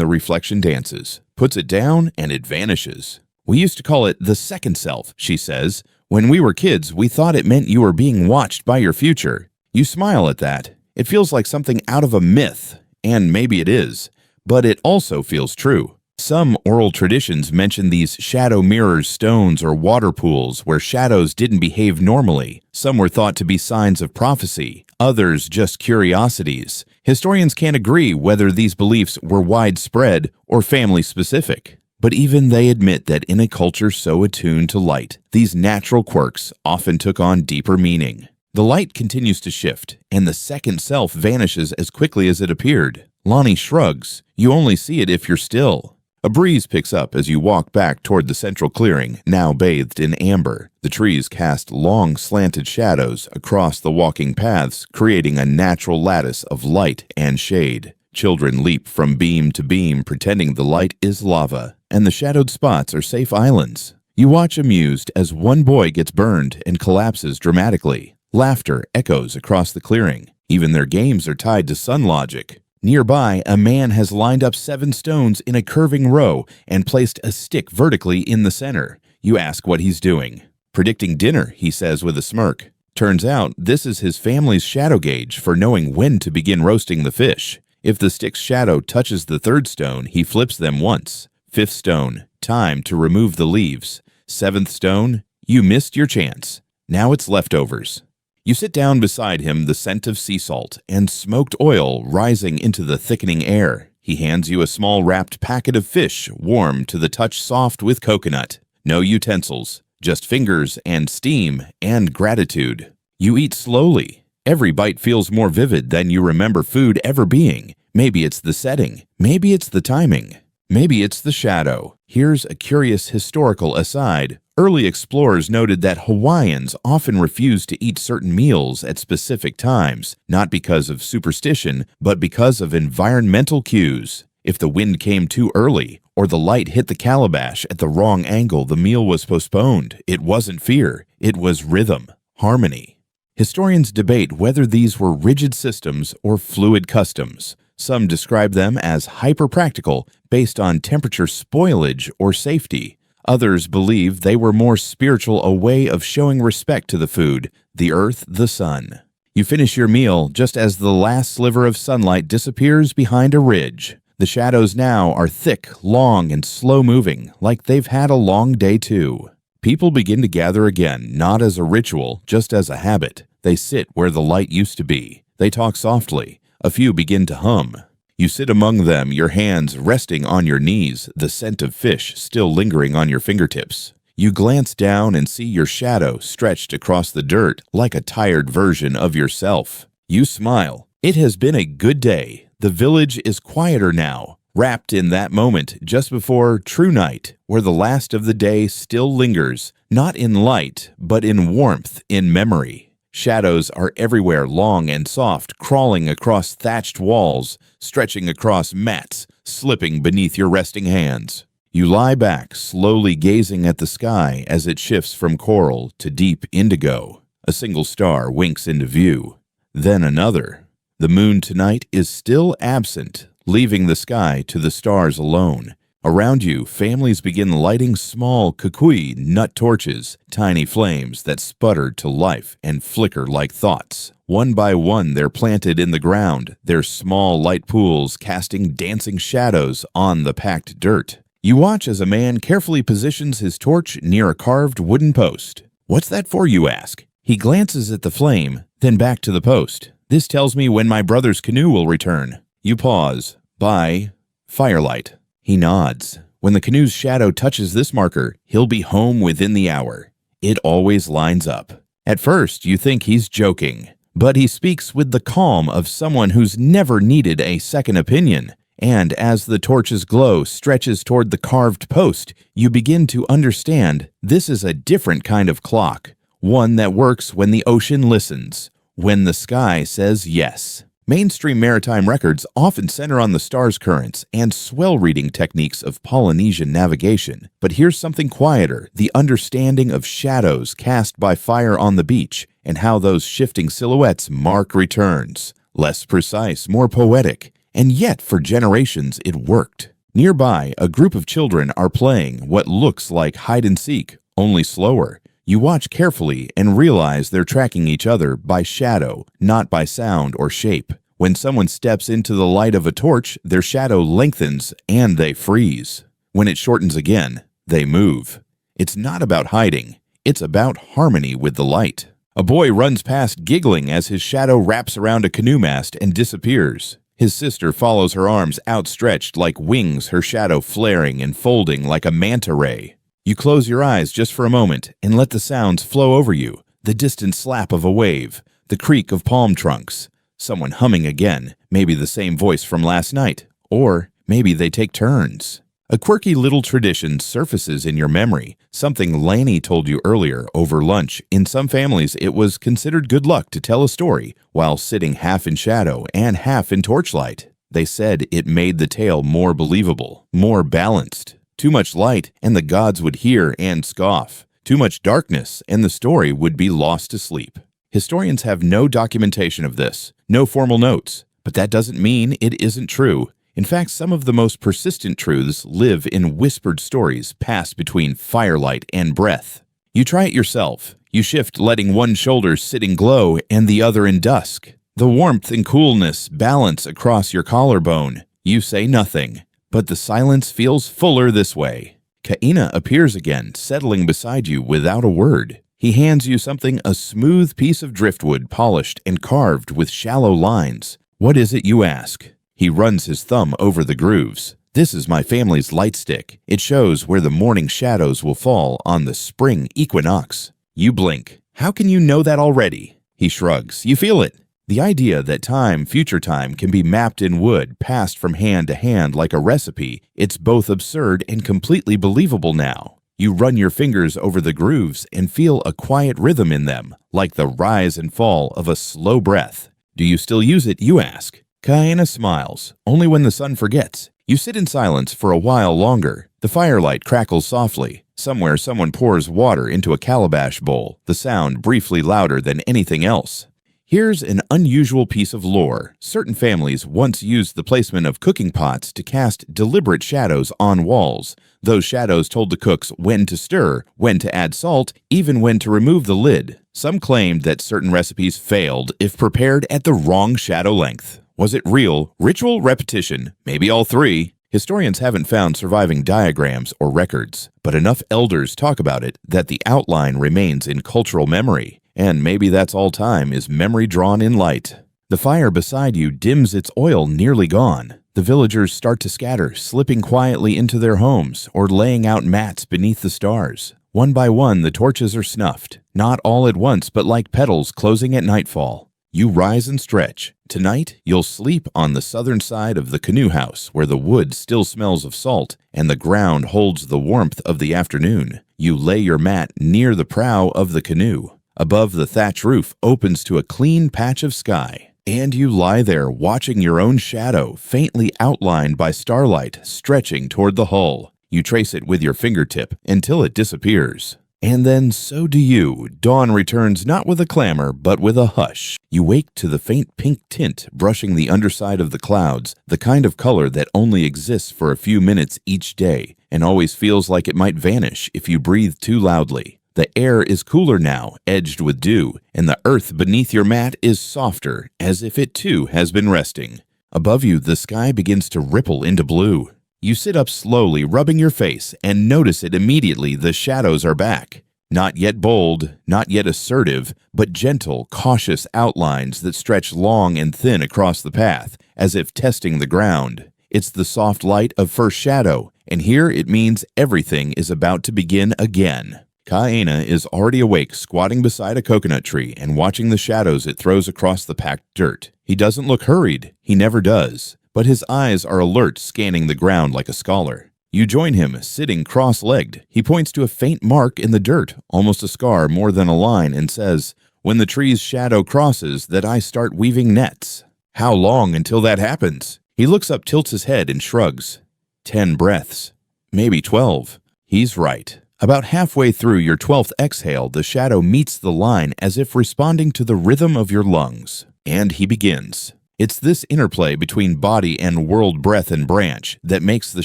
the reflection dances, puts it down, and it vanishes. "We used to call it the second self," she says. "When we were kids, we thought it meant you were being watched by your future." You smile at that. It feels like something out of a myth, and maybe it is, but it also feels true. Some oral traditions mention these shadow mirrors, stones, or water pools where shadows didn't behave normally. Some were thought to be signs of prophecy, others just curiosities. Historians can't agree whether these beliefs were widespread or family-specific. But even they admit that in a culture so attuned to light, these natural quirks often took on deeper meaning. The light continues to shift, and the second self vanishes as quickly as it appeared. Lonnie shrugs. You only see it if you're still. A breeze picks up as you walk back toward the central clearing, now bathed in amber. The trees cast long, slanted shadows across the walking paths, creating a natural lattice of light and shade. Children leap from beam to beam, pretending the light is lava, and the shadowed spots are safe islands. You watch amused as one boy gets burned and collapses dramatically. Laughter echoes across the clearing. Even their games are tied to sun logic. Nearby, a man has lined up 7 stones in a curving row and placed a stick vertically in the center. You ask what he's doing. Predicting dinner, he says with a smirk. Turns out, this is his family's shadow gauge for knowing when to begin roasting the fish. If the stick's shadow touches the 3rd stone, he flips them once. 5th stone, time to remove the leaves. 7th stone, you missed your chance. Now it's leftovers. You sit down beside him, the scent of sea salt and smoked oil rising into the thickening air. He hands you a small wrapped packet of fish, warm to the touch, soft with coconut. No utensils, just fingers and steam and gratitude. You eat slowly. Every bite feels more vivid than you remember food ever being. Maybe it's the setting. Maybe it's the timing. Maybe it's the shadow. Here's a curious historical aside. Early explorers noted that Hawaiians often refused to eat certain meals at specific times, not because of superstition, but because of environmental cues. If the wind came too early, or the light hit the calabash at the wrong angle, the meal was postponed. It wasn't fear, it was rhythm, harmony. Historians debate whether these were rigid systems or fluid customs. Some describe them as hyper-practical, based on temperature spoilage or safety. Others believe they were more spiritual, a way of showing respect to the food, the earth, the sun. You finish your meal just as the last sliver of sunlight disappears behind a ridge. The shadows now are thick, long, and slow-moving, like they've had a long day too. People begin to gather again, not as a ritual, just as a habit. They sit where the light used to be. They talk softly. A few begin to hum. You sit among them, your hands resting on your knees, the scent of fish still lingering on your fingertips. You glance down and see your shadow stretched across the dirt like a tired version of yourself. You smile. It has been a good day. The village is quieter now, wrapped in that moment just before true night, where the last of the day still lingers, not in light, but in warmth, in memory. Shadows are everywhere, long and soft, crawling across thatched walls, stretching across mats, slipping beneath your resting hands. You lie back, slowly gazing at the sky as it shifts from coral to deep indigo. A single star winks into view, then another. The moon tonight is still absent, leaving the sky to the stars alone. Around you, families begin lighting small kukui nut torches, tiny flames that sputter to life and flicker like thoughts. One by one, they're planted in the ground, their small light pools casting dancing shadows on the packed dirt. You watch as a man carefully positions his torch near a carved wooden post. "What's that for?" you ask. He glances at the flame, then back to the post. "This tells me when my brother's canoe will return." You pause. "By firelight." He nods. When the canoe's shadow touches this marker, he'll be home within the hour. It always lines up. At first, you think he's joking, but he speaks with the calm of someone who's never needed a second opinion. And as the torch's glow stretches toward the carved post, you begin to understand this is a different kind of clock, one that works when the ocean listens, when the sky says yes. Mainstream maritime records often center on the stars' currents and swell reading techniques of Polynesian navigation. But here's something quieter, the understanding of shadows cast by fire on the beach and how those shifting silhouettes mark returns. Less precise, more poetic, and yet for generations it worked. Nearby, a group of children are playing what looks like hide and seek, only slower. You watch carefully and realize they're tracking each other by shadow, not by sound or shape. When someone steps into the light of a torch, their shadow lengthens and they freeze. When it shortens again, they move. It's not about hiding. It's about harmony with the light. A boy runs past giggling as his shadow wraps around a canoe mast and disappears. His sister follows her arms outstretched like wings, her shadow flaring and folding like a manta ray. You close your eyes just for a moment and let the sounds flow over you. The distant slap of a wave, the creak of palm trunks, someone humming again, maybe the same voice from last night, or maybe they take turns. A quirky little tradition surfaces in your memory, something Lanny told you earlier over lunch. In some families, it was considered good luck to tell a story while sitting half in shadow and half in torchlight. They said it made the tale more believable, more balanced. Too much light, and the gods would hear and scoff. Too much darkness, and the story would be lost to sleep. Historians have no documentation of this, no formal notes, but that doesn't mean it isn't true. In fact, some of the most persistent truths live in whispered stories passed between firelight and breath. You try it yourself. You shift, letting one shoulder sit in glow and the other in dusk. The warmth and coolness balance across your collarbone. You say nothing, but the silence feels fuller this way. Kaina appears again, settling beside you without a word. He hands you something, a smooth piece of driftwood polished and carved with shallow lines. What is it, you ask? He runs his thumb over the grooves. This is my family's light stick. It shows where the morning shadows will fall on the spring equinox. You blink. How can you know that already? He shrugs. You feel it. The idea that time, future time, can be mapped in wood, passed from hand to hand like a recipe, it's both absurd and completely believable now. You run your fingers over the grooves and feel a quiet rhythm in them, like the rise and fall of a slow breath. Do you still use it, you ask? Kaina smiles, only when the sun forgets. You sit in silence for a while longer. The firelight crackles softly. Somewhere someone pours water into a calabash bowl, the sound briefly louder than anything else. Here's an unusual piece of lore. Certain families once used the placement of cooking pots to cast deliberate shadows on walls. Those shadows told the cooks when to stir, when to add salt, even when to remove the lid. Some claimed that certain recipes failed if prepared at the wrong shadow length. Was it real, ritual, repetition, maybe all three? Historians haven't found surviving diagrams or records, but enough elders talk about it that the outline remains in cultural memory. And maybe that's all time is memory drawn in light. The fire beside you dims its oil, nearly gone. The villagers start to scatter, slipping quietly into their homes or laying out mats beneath the stars. One by one, the torches are snuffed, not all at once, but like petals closing at nightfall. You rise and stretch. Tonight, you'll sleep on the southern side of the canoe house where the wood still smells of salt and the ground holds the warmth of the afternoon. You lay your mat near the prow of the canoe. Above, the thatch roof opens to a clean patch of sky, and you lie there watching your own shadow, faintly outlined by starlight, stretching toward the hull. You trace it with your fingertip until it disappears. And then so do you. Dawn returns not with a clamor, but with a hush. You wake to the faint pink tint brushing the underside of the clouds, the kind of color that only exists for a few minutes each day, and always feels like it might vanish if you breathe too loudly. The air is cooler now, edged with dew, and the earth beneath your mat is softer, as if it too has been resting. Above you, the sky begins to ripple into blue. You sit up slowly, rubbing your face, and notice it immediately. The shadows are back. Not yet bold, not yet assertive, but gentle, cautious outlines that stretch long and thin across the path, as if testing the ground. It's the soft light of first shadow, and here it means everything is about to begin again. Kaina is already awake, squatting beside a coconut tree and watching the shadows it throws across the packed dirt. He doesn't look hurried. He never does. But his eyes are alert, scanning the ground like a scholar. You join him, sitting cross-legged. He points to a faint mark in the dirt, almost a scar more than a line, and says, "When the tree's shadow crosses, that I start weaving nets." How long until that happens? He looks up, tilts his head, and shrugs. 10 breaths. Maybe 12. He's right. About halfway through your 12th exhale, the shadow meets the line as if responding to the rhythm of your lungs. And he begins. It's this interplay between body and world breath and branch that makes the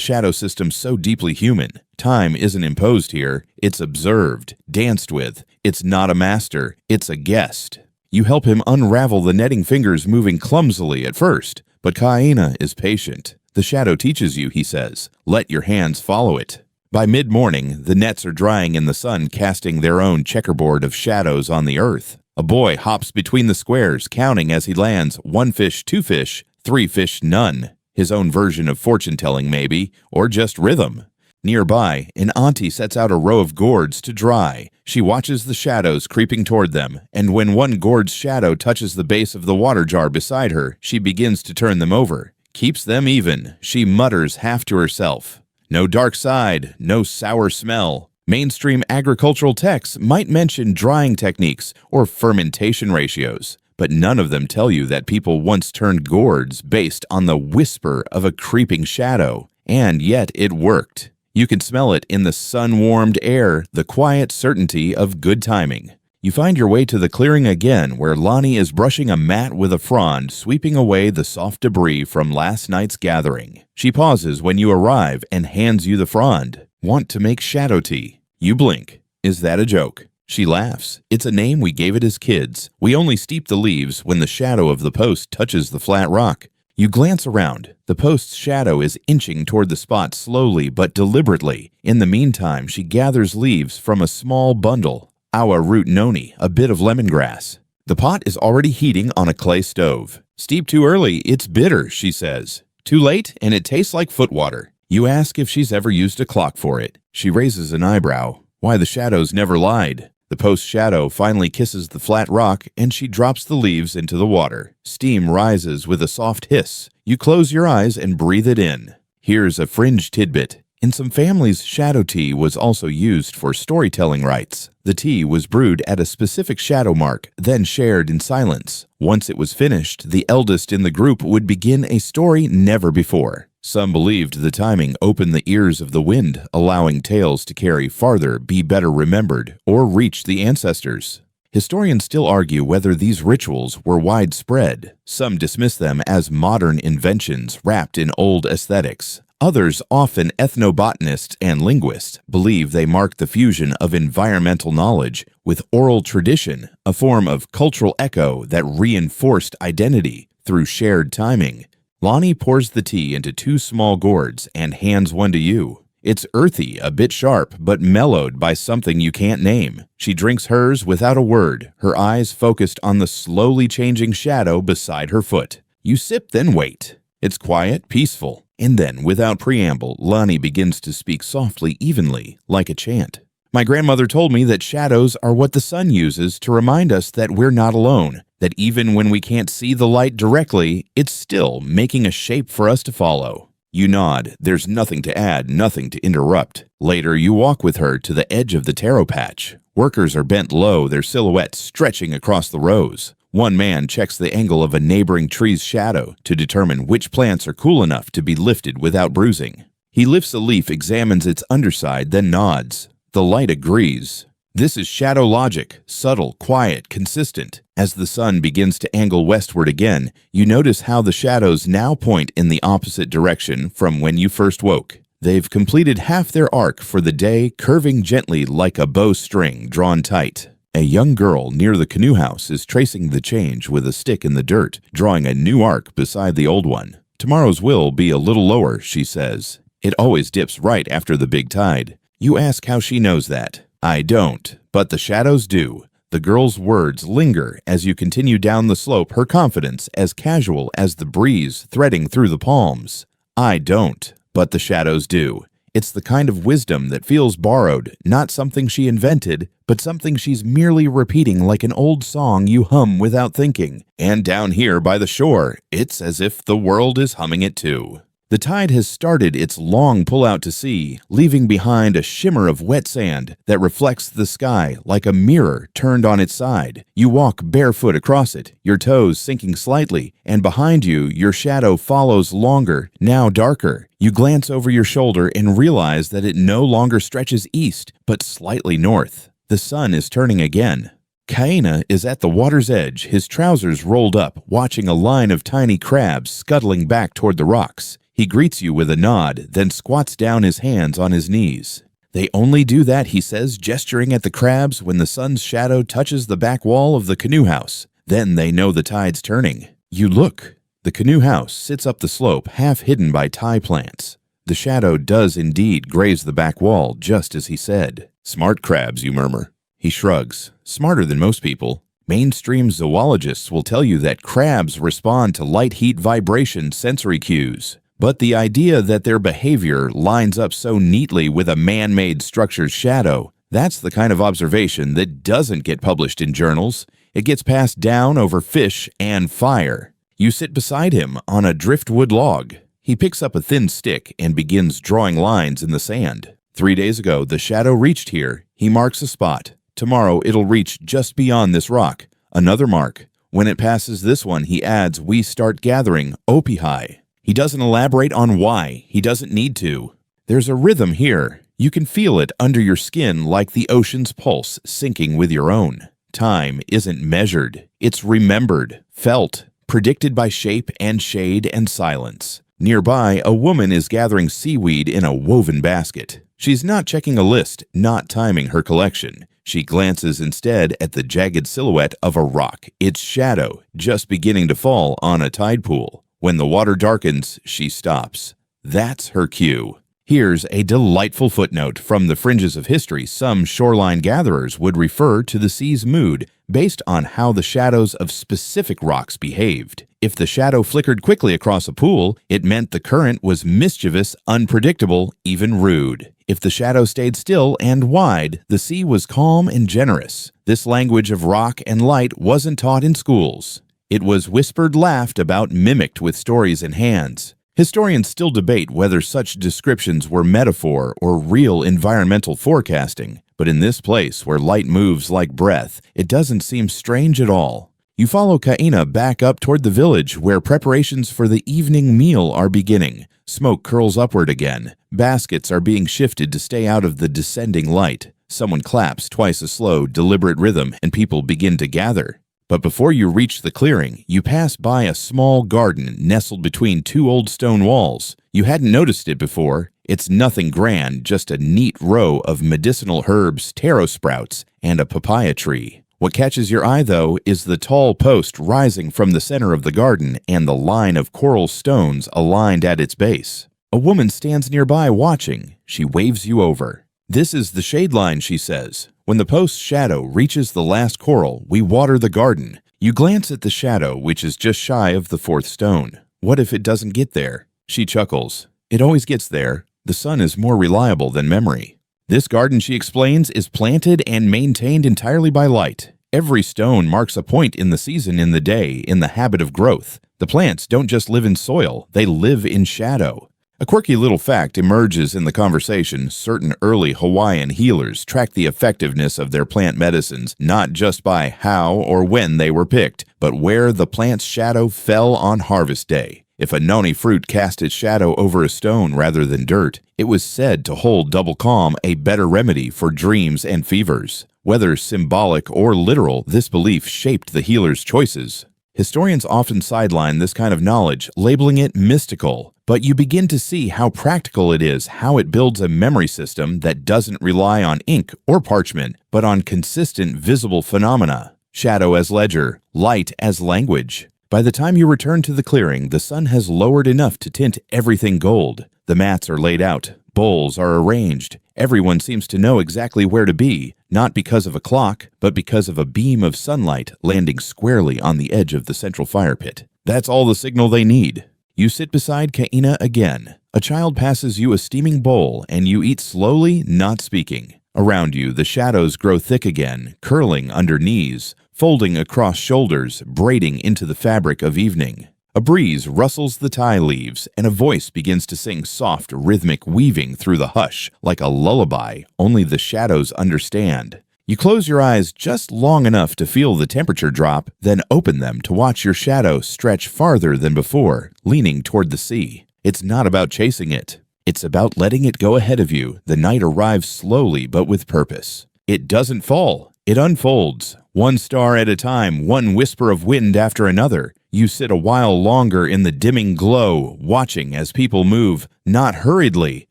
shadow system so deeply human. Time isn't imposed here. It's observed, danced with. It's not a master. It's a guest. You help him unravel the netting fingers moving clumsily at first, but Kaina is patient. The shadow teaches you, he says. Let your hands follow it. By mid-morning, the nets are drying in the sun, casting their own checkerboard of shadows on the earth. A boy hops between the squares, counting as he lands 1 fish, 2 fish, 3 fish, none. His own version of fortune-telling, maybe, or just rhythm. Nearby, an auntie sets out a row of gourds to dry. She watches the shadows creeping toward them, and when one gourd's shadow touches the base of the water jar beside her, she begins to turn them over. Keeps them even, she mutters half to herself. no dark side, no sour smell. Mainstream agricultural texts might mention drying techniques or fermentation ratios, but none of them tell you that people once turned gourds based on the whisper of a creeping shadow, and yet it worked. You can smell it in the sun-warmed air, the quiet certainty of good timing. You find your way to the clearing again, where Lonnie is brushing a mat with a frond, sweeping away the soft debris from last night's gathering. She pauses when you arrive and hands you the frond. Want to make shadow tea? You blink. Is that a joke? She laughs. It's a name we gave it as kids. We only steep the leaves when the shadow of the post touches the flat rock. You glance around. The post's shadow is inching toward the spot slowly but deliberately. In the meantime, she gathers leaves from a small bundle. Awa root noni, a bit of lemongrass. The pot is already heating on a clay stove. Steep too early, it's bitter, she says. Too late, and it tastes like foot water. You ask if she's ever used a clock for it. She raises an eyebrow. Why the shadows never lied. The post shadow finally kisses the flat rock, and she drops the leaves into the water. Steam rises with a soft hiss. You close your eyes and breathe it in. Here's a fringe tidbit. In some families, shadow tea was also used for storytelling rites. The tea was brewed at a specific shadow mark, then shared in silence. Once it was finished, the eldest in the group would begin a story never before. Some believed the timing opened the ears of the wind, allowing tales to carry farther, be better remembered, or reach the ancestors. Historians still argue whether these rituals were widespread. Some dismiss them as modern inventions wrapped in old aesthetics. Others, often ethnobotanists and linguists, believe they mark the fusion of environmental knowledge with oral tradition, a form of cultural echo that reinforced identity through shared timing. Lonnie pours the tea into 2 small gourds and hands one to you. It's earthy, a bit sharp, but mellowed by something you can't name. She drinks hers without a word, her eyes focused on the slowly changing shadow beside her foot. You sip, then wait. It's quiet, peaceful. And then, without preamble, Lonnie begins to speak softly, evenly, like a chant. My grandmother told me that shadows are what the sun uses to remind us that we're not alone, that even when we can't see the light directly, it's still making a shape for us to follow. You nod. There's nothing to add, nothing to interrupt. Later, you walk with her to the edge of the taro patch. Workers are bent low, their silhouettes stretching across the rows. One man checks the angle of a neighboring tree's shadow to determine which plants are cool enough to be lifted without bruising. He lifts a leaf, examines its underside, then nods. The light agrees. This is shadow logic, subtle, quiet, consistent. As the sun begins to angle westward again, you notice how the shadows now point in the opposite direction from when you first woke. They've completed half their arc for the day, curving gently like a bowstring drawn tight. A young girl near the canoe house is tracing the change with a stick in the dirt, drawing a new arc beside the old one. Tomorrow's will be a little lower, she says. It always dips right after the big tide. You ask how she knows that. I don't, but the shadows do. The girl's words linger as you continue down the slope, her confidence as casual as the breeze threading through the palms. I don't, but the shadows do. It's the kind of wisdom that feels borrowed, not something she invented, but something she's merely repeating like an old song you hum without thinking. And down here by the shore, it's as if the world is humming it too. The tide has started its long pull out to sea, leaving behind a shimmer of wet sand that reflects the sky like a mirror turned on its side. You walk barefoot across it, your toes sinking slightly, and behind you, your shadow follows longer, now darker. You glance over your shoulder and realize that it no longer stretches east, but slightly north. The sun is turning again. Kaina is at the water's edge, his trousers rolled up, watching a line of tiny crabs scuttling back toward the rocks. He greets you with a nod, then squats down his hands on his knees. They only do that, he says, gesturing at the crabs when the sun's shadow touches the back wall of the canoe house. Then they know the tide's turning. You look. The canoe house sits up the slope, half hidden by tie plants. The shadow does indeed graze the back wall, just as he said. Smart crabs, you murmur. He shrugs. Smarter than most people. Mainstream zoologists will tell you that crabs respond to light, heat, vibration, sensory cues. But the idea that their behavior lines up so neatly with a man-made structure's shadow, that's the kind of observation that doesn't get published in journals. It gets passed down over fish and fire. You sit beside him on a driftwood log. He picks up a thin stick and begins drawing lines in the sand. 3 days ago, the shadow reached here. He marks a spot. Tomorrow, it'll reach just beyond this rock. Another mark. When it passes this one, he adds, we start gathering opihai. He doesn't elaborate on why. He doesn't need to. There's a rhythm here. You can feel it under your skin like the ocean's pulse syncing with your own. Time isn't measured. It's remembered, felt, predicted by shape and shade and silence. Nearby, a woman is gathering seaweed in a woven basket. She's not checking a list, not timing her collection. She glances instead at the jagged silhouette of a rock, its shadow just beginning to fall on a tide pool. When the water darkens, she stops. That's her cue. Here's a delightful footnote from the fringes of history. Some shoreline gatherers would refer to the sea's mood based on how the shadows of specific rocks behaved. If the shadow flickered quickly across a pool, it meant the current was mischievous, unpredictable, even rude. If the shadow stayed still and wide, the sea was calm and generous. This language of rock and light wasn't taught in schools. It was whispered, laughed about, mimicked with stories in hands. Historians still debate whether such descriptions were metaphor or real environmental forecasting, but in this place where light moves like breath, it doesn't seem strange at all. You follow Kaina back up toward the village where preparations for the evening meal are beginning. Smoke curls upward again. Baskets are being shifted to stay out of the descending light. Someone claps twice a slow, deliberate rhythm, and people begin to gather. But before you reach the clearing, you pass by a small garden nestled between two old stone walls. You hadn't noticed it before. It's nothing grand, just a neat row of medicinal herbs, taro sprouts, and a papaya tree. What catches your eye, though, is the tall post rising from the center of the garden and the line of coral stones aligned at its base. A woman stands nearby watching. She waves you over. This is the shade line, she says. When the post's shadow reaches the last coral, we water the garden. You glance at the shadow, which is just shy of the fourth stone. What if it doesn't get there? She chuckles. It always gets there. The sun is more reliable than memory. This garden, she explains, is planted and maintained entirely by light. Every stone marks a point in the season, in the day, in the habit of growth. The plants don't just live in soil, they live in shadow. A quirky little fact emerges in the conversation. Certain early Hawaiian healers tracked the effectiveness of their plant medicines not just by how or when they were picked, but where the plant's shadow fell on harvest day. If a noni fruit cast its shadow over a stone rather than dirt, it was said to hold double calm, a better remedy for dreams and fevers. Whether symbolic or literal, this belief shaped the healer's choices. Historians often sideline this kind of knowledge, labeling it mystical, but you begin to see how practical it is, how it builds a memory system that doesn't rely on ink or parchment, but on consistent visible phenomena. Shadow as ledger, light as language. By the time you return to the clearing, the sun has lowered enough to tint everything gold. The mats are laid out, bowls are arranged. Everyone seems to know exactly where to be, not because of a clock, but because of a beam of sunlight landing squarely on the edge of the central fire pit. That's all the signal they need. You sit beside Kaina again. A child passes you a steaming bowl, and you eat slowly, not speaking. Around you, the shadows grow thick again, curling under knees, folding across shoulders, braiding into the fabric of evening. A breeze rustles the tie leaves, and a voice begins to sing soft, rhythmic weaving through the hush, like a lullaby only the shadows understand. You close your eyes just long enough to feel the temperature drop, then open them to watch your shadow stretch farther than before, leaning toward the sea. It's not about chasing it. It's about letting it go ahead of you. The night arrives slowly but with purpose. It doesn't fall. It unfolds. One star at a time, one whisper of wind after another. You sit a while longer in the dimming glow, watching as people move, not hurriedly,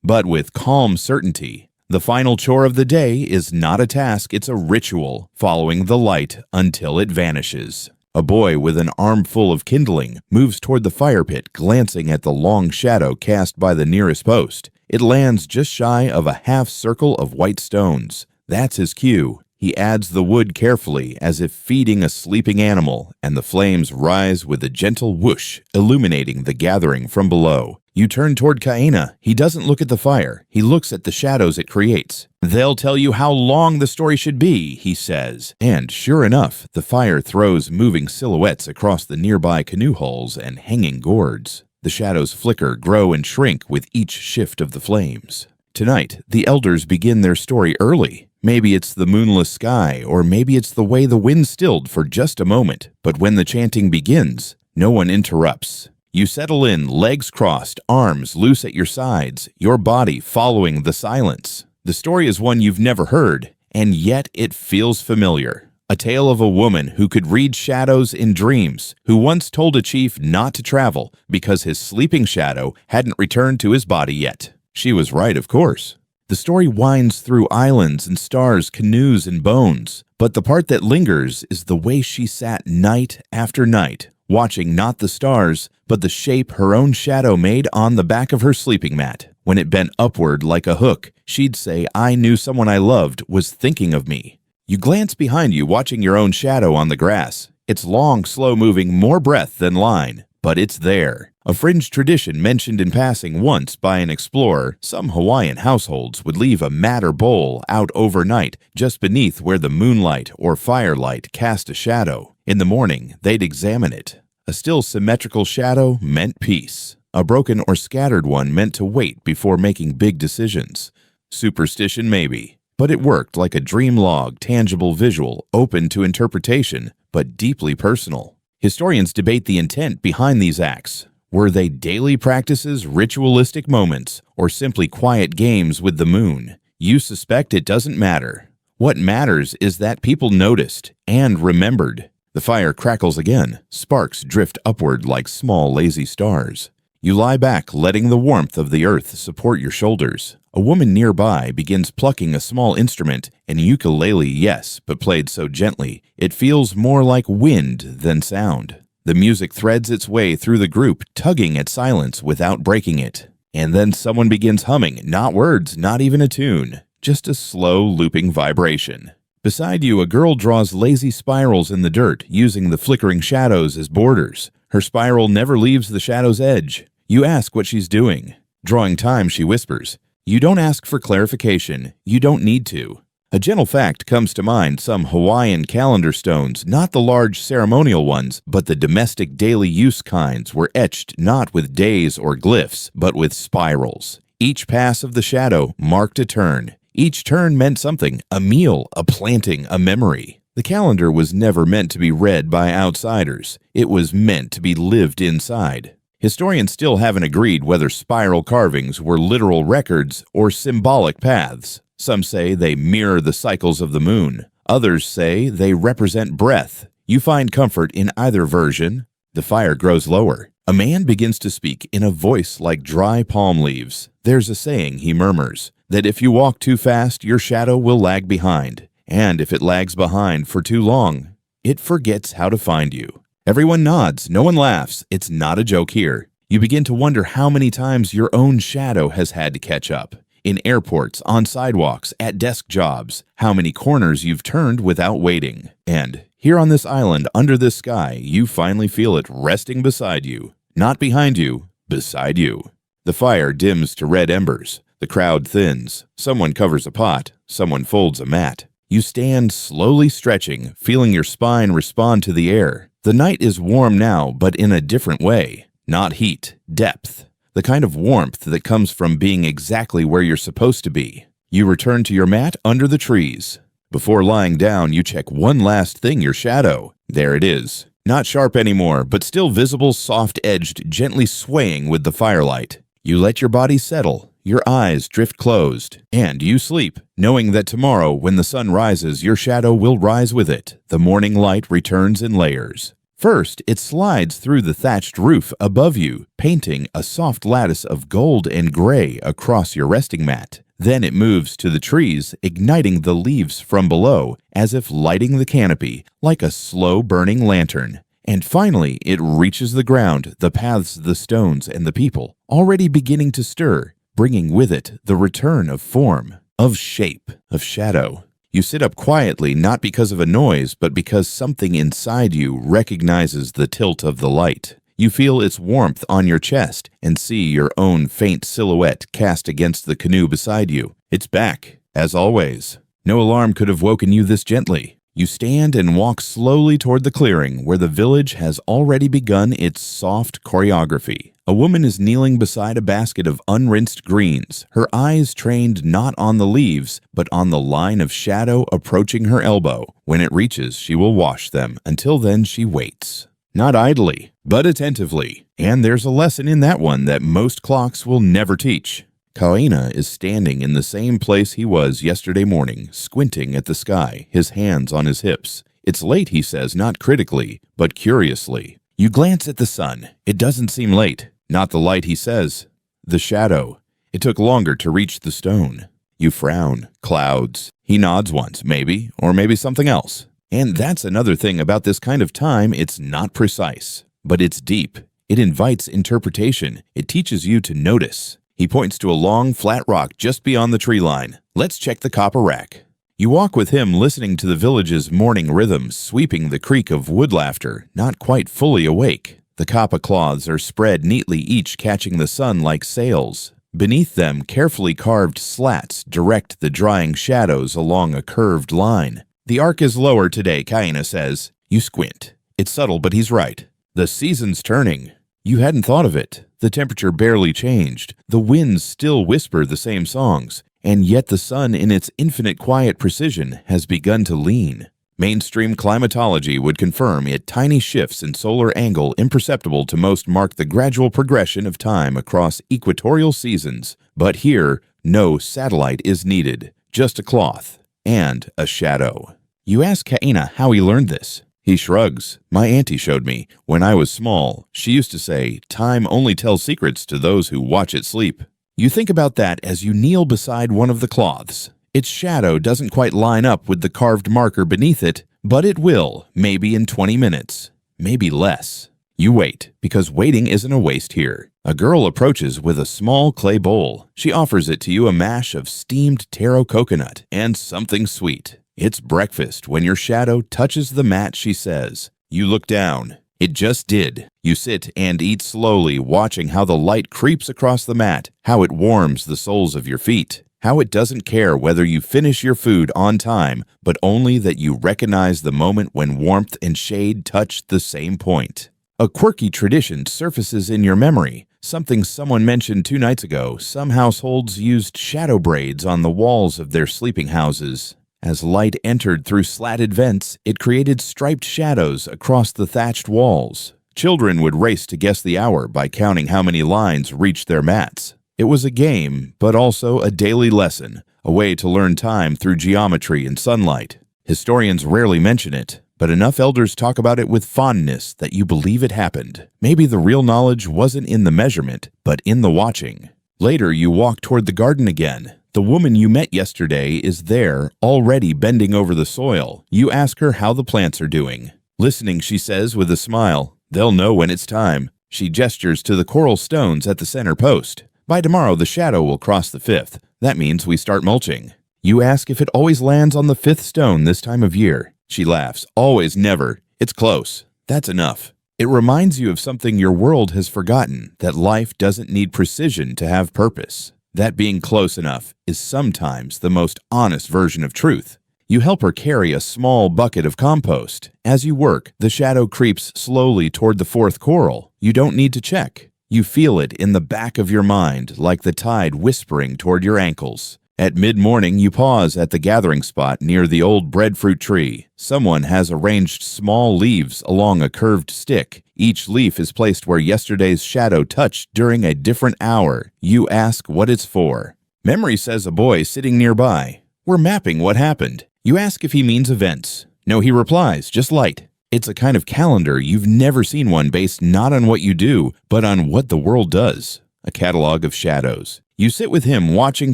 but with calm certainty. The final chore of the day is not a task, it's a ritual, following the light until it vanishes. A boy with an armful of kindling moves toward the fire pit, glancing at the long shadow cast by the nearest post. It lands just shy of a half circle of white stones. That's his cue. He adds the wood carefully, as if feeding a sleeping animal, and the flames rise with a gentle whoosh, illuminating the gathering from below. You turn toward Kaina. He doesn't look at the fire. He looks at the shadows it creates. They'll tell you how long the story should be, he says. And sure enough, the fire throws moving silhouettes across the nearby canoe hulls and hanging gourds. The shadows flicker, grow, and shrink with each shift of the flames. Tonight, the elders begin their story early. Maybe it's the moonless sky, or maybe it's the way the wind stilled for just a moment. But when the chanting begins, no one interrupts. You settle in, legs crossed, arms loose at your sides, your body following the silence. The story is one you've never heard, and yet it feels familiar. A tale of a woman who could read shadows in dreams, who once told a chief not to travel because his sleeping shadow hadn't returned to his body yet. She was right, of course. The story winds through islands and stars, canoes and bones, but the part that lingers is the way she sat night after night, watching not the stars, but the shape her own shadow made on the back of her sleeping mat. When it bent upward like a hook, she'd say, "I knew someone I loved was thinking of me." You glance behind you, watching your own shadow on the grass. It's long, slow-moving, more breath than line, but it's there. A fringe tradition mentioned in passing once by an explorer, some Hawaiian households would leave a mat or bowl out overnight just beneath where the moonlight or firelight cast a shadow. In the morning, they'd examine it. A still symmetrical shadow meant peace. A broken or scattered one meant to wait before making big decisions. Superstition maybe, but it worked like a dream log, tangible visual, open to interpretation, but deeply personal. Historians debate the intent behind these acts. Were they daily practices, ritualistic moments, or simply quiet games with the moon? You suspect it doesn't matter. What matters is that people noticed and remembered. The fire crackles again. Sparks drift upward like small, lazy stars. You lie back, letting the warmth of the earth support your shoulders. A woman nearby begins plucking a small instrument, an ukulele, yes, but played so gently, it feels more like wind than sound. The music threads its way through the group, tugging at silence without breaking it. And then someone begins humming, not words, not even a tune, just a slow, looping vibration. Beside you, a girl draws lazy spirals in the dirt, using the flickering shadows as borders. Her spiral never leaves the shadow's edge. You ask what she's doing. Drawing time, she whispers. You don't ask for clarification. You don't need to. A gentle fact comes to mind: some Hawaiian calendar stones, not the large ceremonial ones, but the domestic daily use kinds, were etched not with days or glyphs, but with spirals. Each pass of the shadow marked a turn. Each turn meant something: a meal, a planting, a memory. The calendar was never meant to be read by outsiders. It was meant to be lived inside. Historians still haven't agreed whether spiral carvings were literal records or symbolic paths. Some say they mirror the cycles of the moon. Others say they represent breath. You find comfort in either version. The fire grows lower. A man begins to speak in a voice like dry palm leaves. There's a saying, he murmurs, that if you walk too fast, your shadow will lag behind. And if it lags behind for too long, it forgets how to find you. Everyone nods. No one laughs. It's not a joke here. You begin to wonder how many times your own shadow has had to catch up. In airports, on sidewalks, at desk jobs, how many corners you've turned without waiting. And here on this island, under this sky, you finally feel it resting beside you. Not behind you, beside you. The fire dims to red embers. The crowd thins. Someone covers a pot. Someone folds a mat. You stand slowly stretching, feeling your spine respond to the air. The night is warm now, but in a different way. Not heat, depth. The kind of warmth that comes from being exactly where you're supposed to be. You return to your mat under the trees. Before lying down, you check one last thing: your shadow. There it is. Not sharp anymore, but still visible, soft-edged, gently swaying with the firelight. You let your body settle. Your eyes drift closed, and you sleep, knowing that tomorrow, when the sun rises, your shadow will rise with it. The morning light returns in layers. First, it slides through the thatched roof above you, painting a soft lattice of gold and gray across your resting mat. Then it moves to the trees, igniting the leaves from below, as if lighting the canopy, like a slow-burning lantern. And finally, it reaches the ground, the paths, the stones, and the people, already beginning to stir, bringing with it the return of form, of shape, of shadow. You sit up quietly, not because of a noise, but because something inside you recognizes the tilt of the light. You feel its warmth on your chest and see your own faint silhouette cast against the canoe beside you. It's back, as always. No alarm could have woken you this gently. You stand and walk slowly toward the clearing where the village has already begun its soft choreography. A woman is kneeling beside a basket of unrinsed greens, her eyes trained not on the leaves, but on the line of shadow approaching her elbow. When it reaches, she will wash them. Until then, she waits. Not idly, but attentively. And there's a lesson in that one that most clocks will never teach. Kaina is standing in the same place he was yesterday morning, squinting at the sky, his hands on his hips. It's late, he says, not critically, but curiously. You glance at the sun. It doesn't seem late. Not the light, he says. The shadow. It took longer to reach the stone. You frown. Clouds. He nods once, maybe, or maybe something else. And that's another thing about this kind of time, it's not precise. But it's deep. It invites interpretation. It teaches you to notice. He points to a long, flat rock just beyond the tree line. Let's check the copper rack. You walk with him, listening to the village's morning rhythms, sweeping the creak of wood laughter, not quite fully awake. The kapa cloths are spread neatly, each catching the sun like sails. Beneath them, carefully carved slats direct the drying shadows along a curved line. The arc is lower today, Kaina says. You squint. It's subtle, but he's right. The season's turning. You hadn't thought of it. The temperature barely changed. The winds still whisper the same songs. And yet the sun, in its infinite quiet precision, has begun to lean. Mainstream climatology would confirm it. Tiny shifts in solar angle, imperceptible to most, mark the gradual progression of time across equatorial seasons. But here, no satellite is needed, just a cloth and a shadow. You ask Kaina how he learned this. He shrugs. My auntie showed me. When I was small, she used to say, time only tells secrets to those who watch it sleep. You think about that as you kneel beside one of the cloths. Its shadow doesn't quite line up with the carved marker beneath it, but it will, maybe in 20 minutes, maybe less. You wait, because waiting isn't a waste here. A girl approaches with a small clay bowl. She offers it to you, a mash of steamed taro coconut and something sweet. It's breakfast. When your shadow touches the mat, she says. You look down. It just did. You sit and eat slowly, watching how the light creeps across the mat, how it warms the soles of your feet, how it doesn't care whether you finish your food on time, but only that you recognize the moment when warmth and shade touch the same point. A quirky tradition surfaces in your memory, something someone mentioned 2 nights ago. Some households used shadow braids on the walls of their sleeping houses. As light entered through slatted vents, it created striped shadows across the thatched walls. Children would race to guess the hour by counting how many lines reached their mats. It was a game, but also a daily lesson, a way to learn time through geometry and sunlight. Historians rarely mention it, but enough elders talk about it with fondness that you believe it happened. Maybe the real knowledge wasn't in the measurement, but in the watching. Later, you walk toward the garden again. The woman you met yesterday is there, already bending over the soil. You ask her how the plants are doing. Listening, she says with a smile, they'll know when it's time. She gestures to the coral stones at the center post. By tomorrow, the shadow will cross the 5th. That means we start mulching. You ask if it always lands on the 5th stone this time of year. She laughs. Always, never. It's close. That's enough. It reminds you of something your world has forgotten, that life doesn't need precision to have purpose. That being close enough is sometimes the most honest version of truth. You help her carry a small bucket of compost. As you work, the shadow creeps slowly toward the 4th coral. You don't need to check. You feel it in the back of your mind, like the tide whispering toward your ankles. At mid-morning, you pause at the gathering spot near the old breadfruit tree. Someone has arranged small leaves along a curved stick. Each leaf is placed where yesterday's shadow touched during a different hour. You ask what it's for. Memory says a boy sitting nearby. We're mapping what happened. You ask if he means events. No, he replies, just light. It's a kind of calendar. You've never seen one based not on what you do, but on what the world does. A catalog of shadows. You sit with him, watching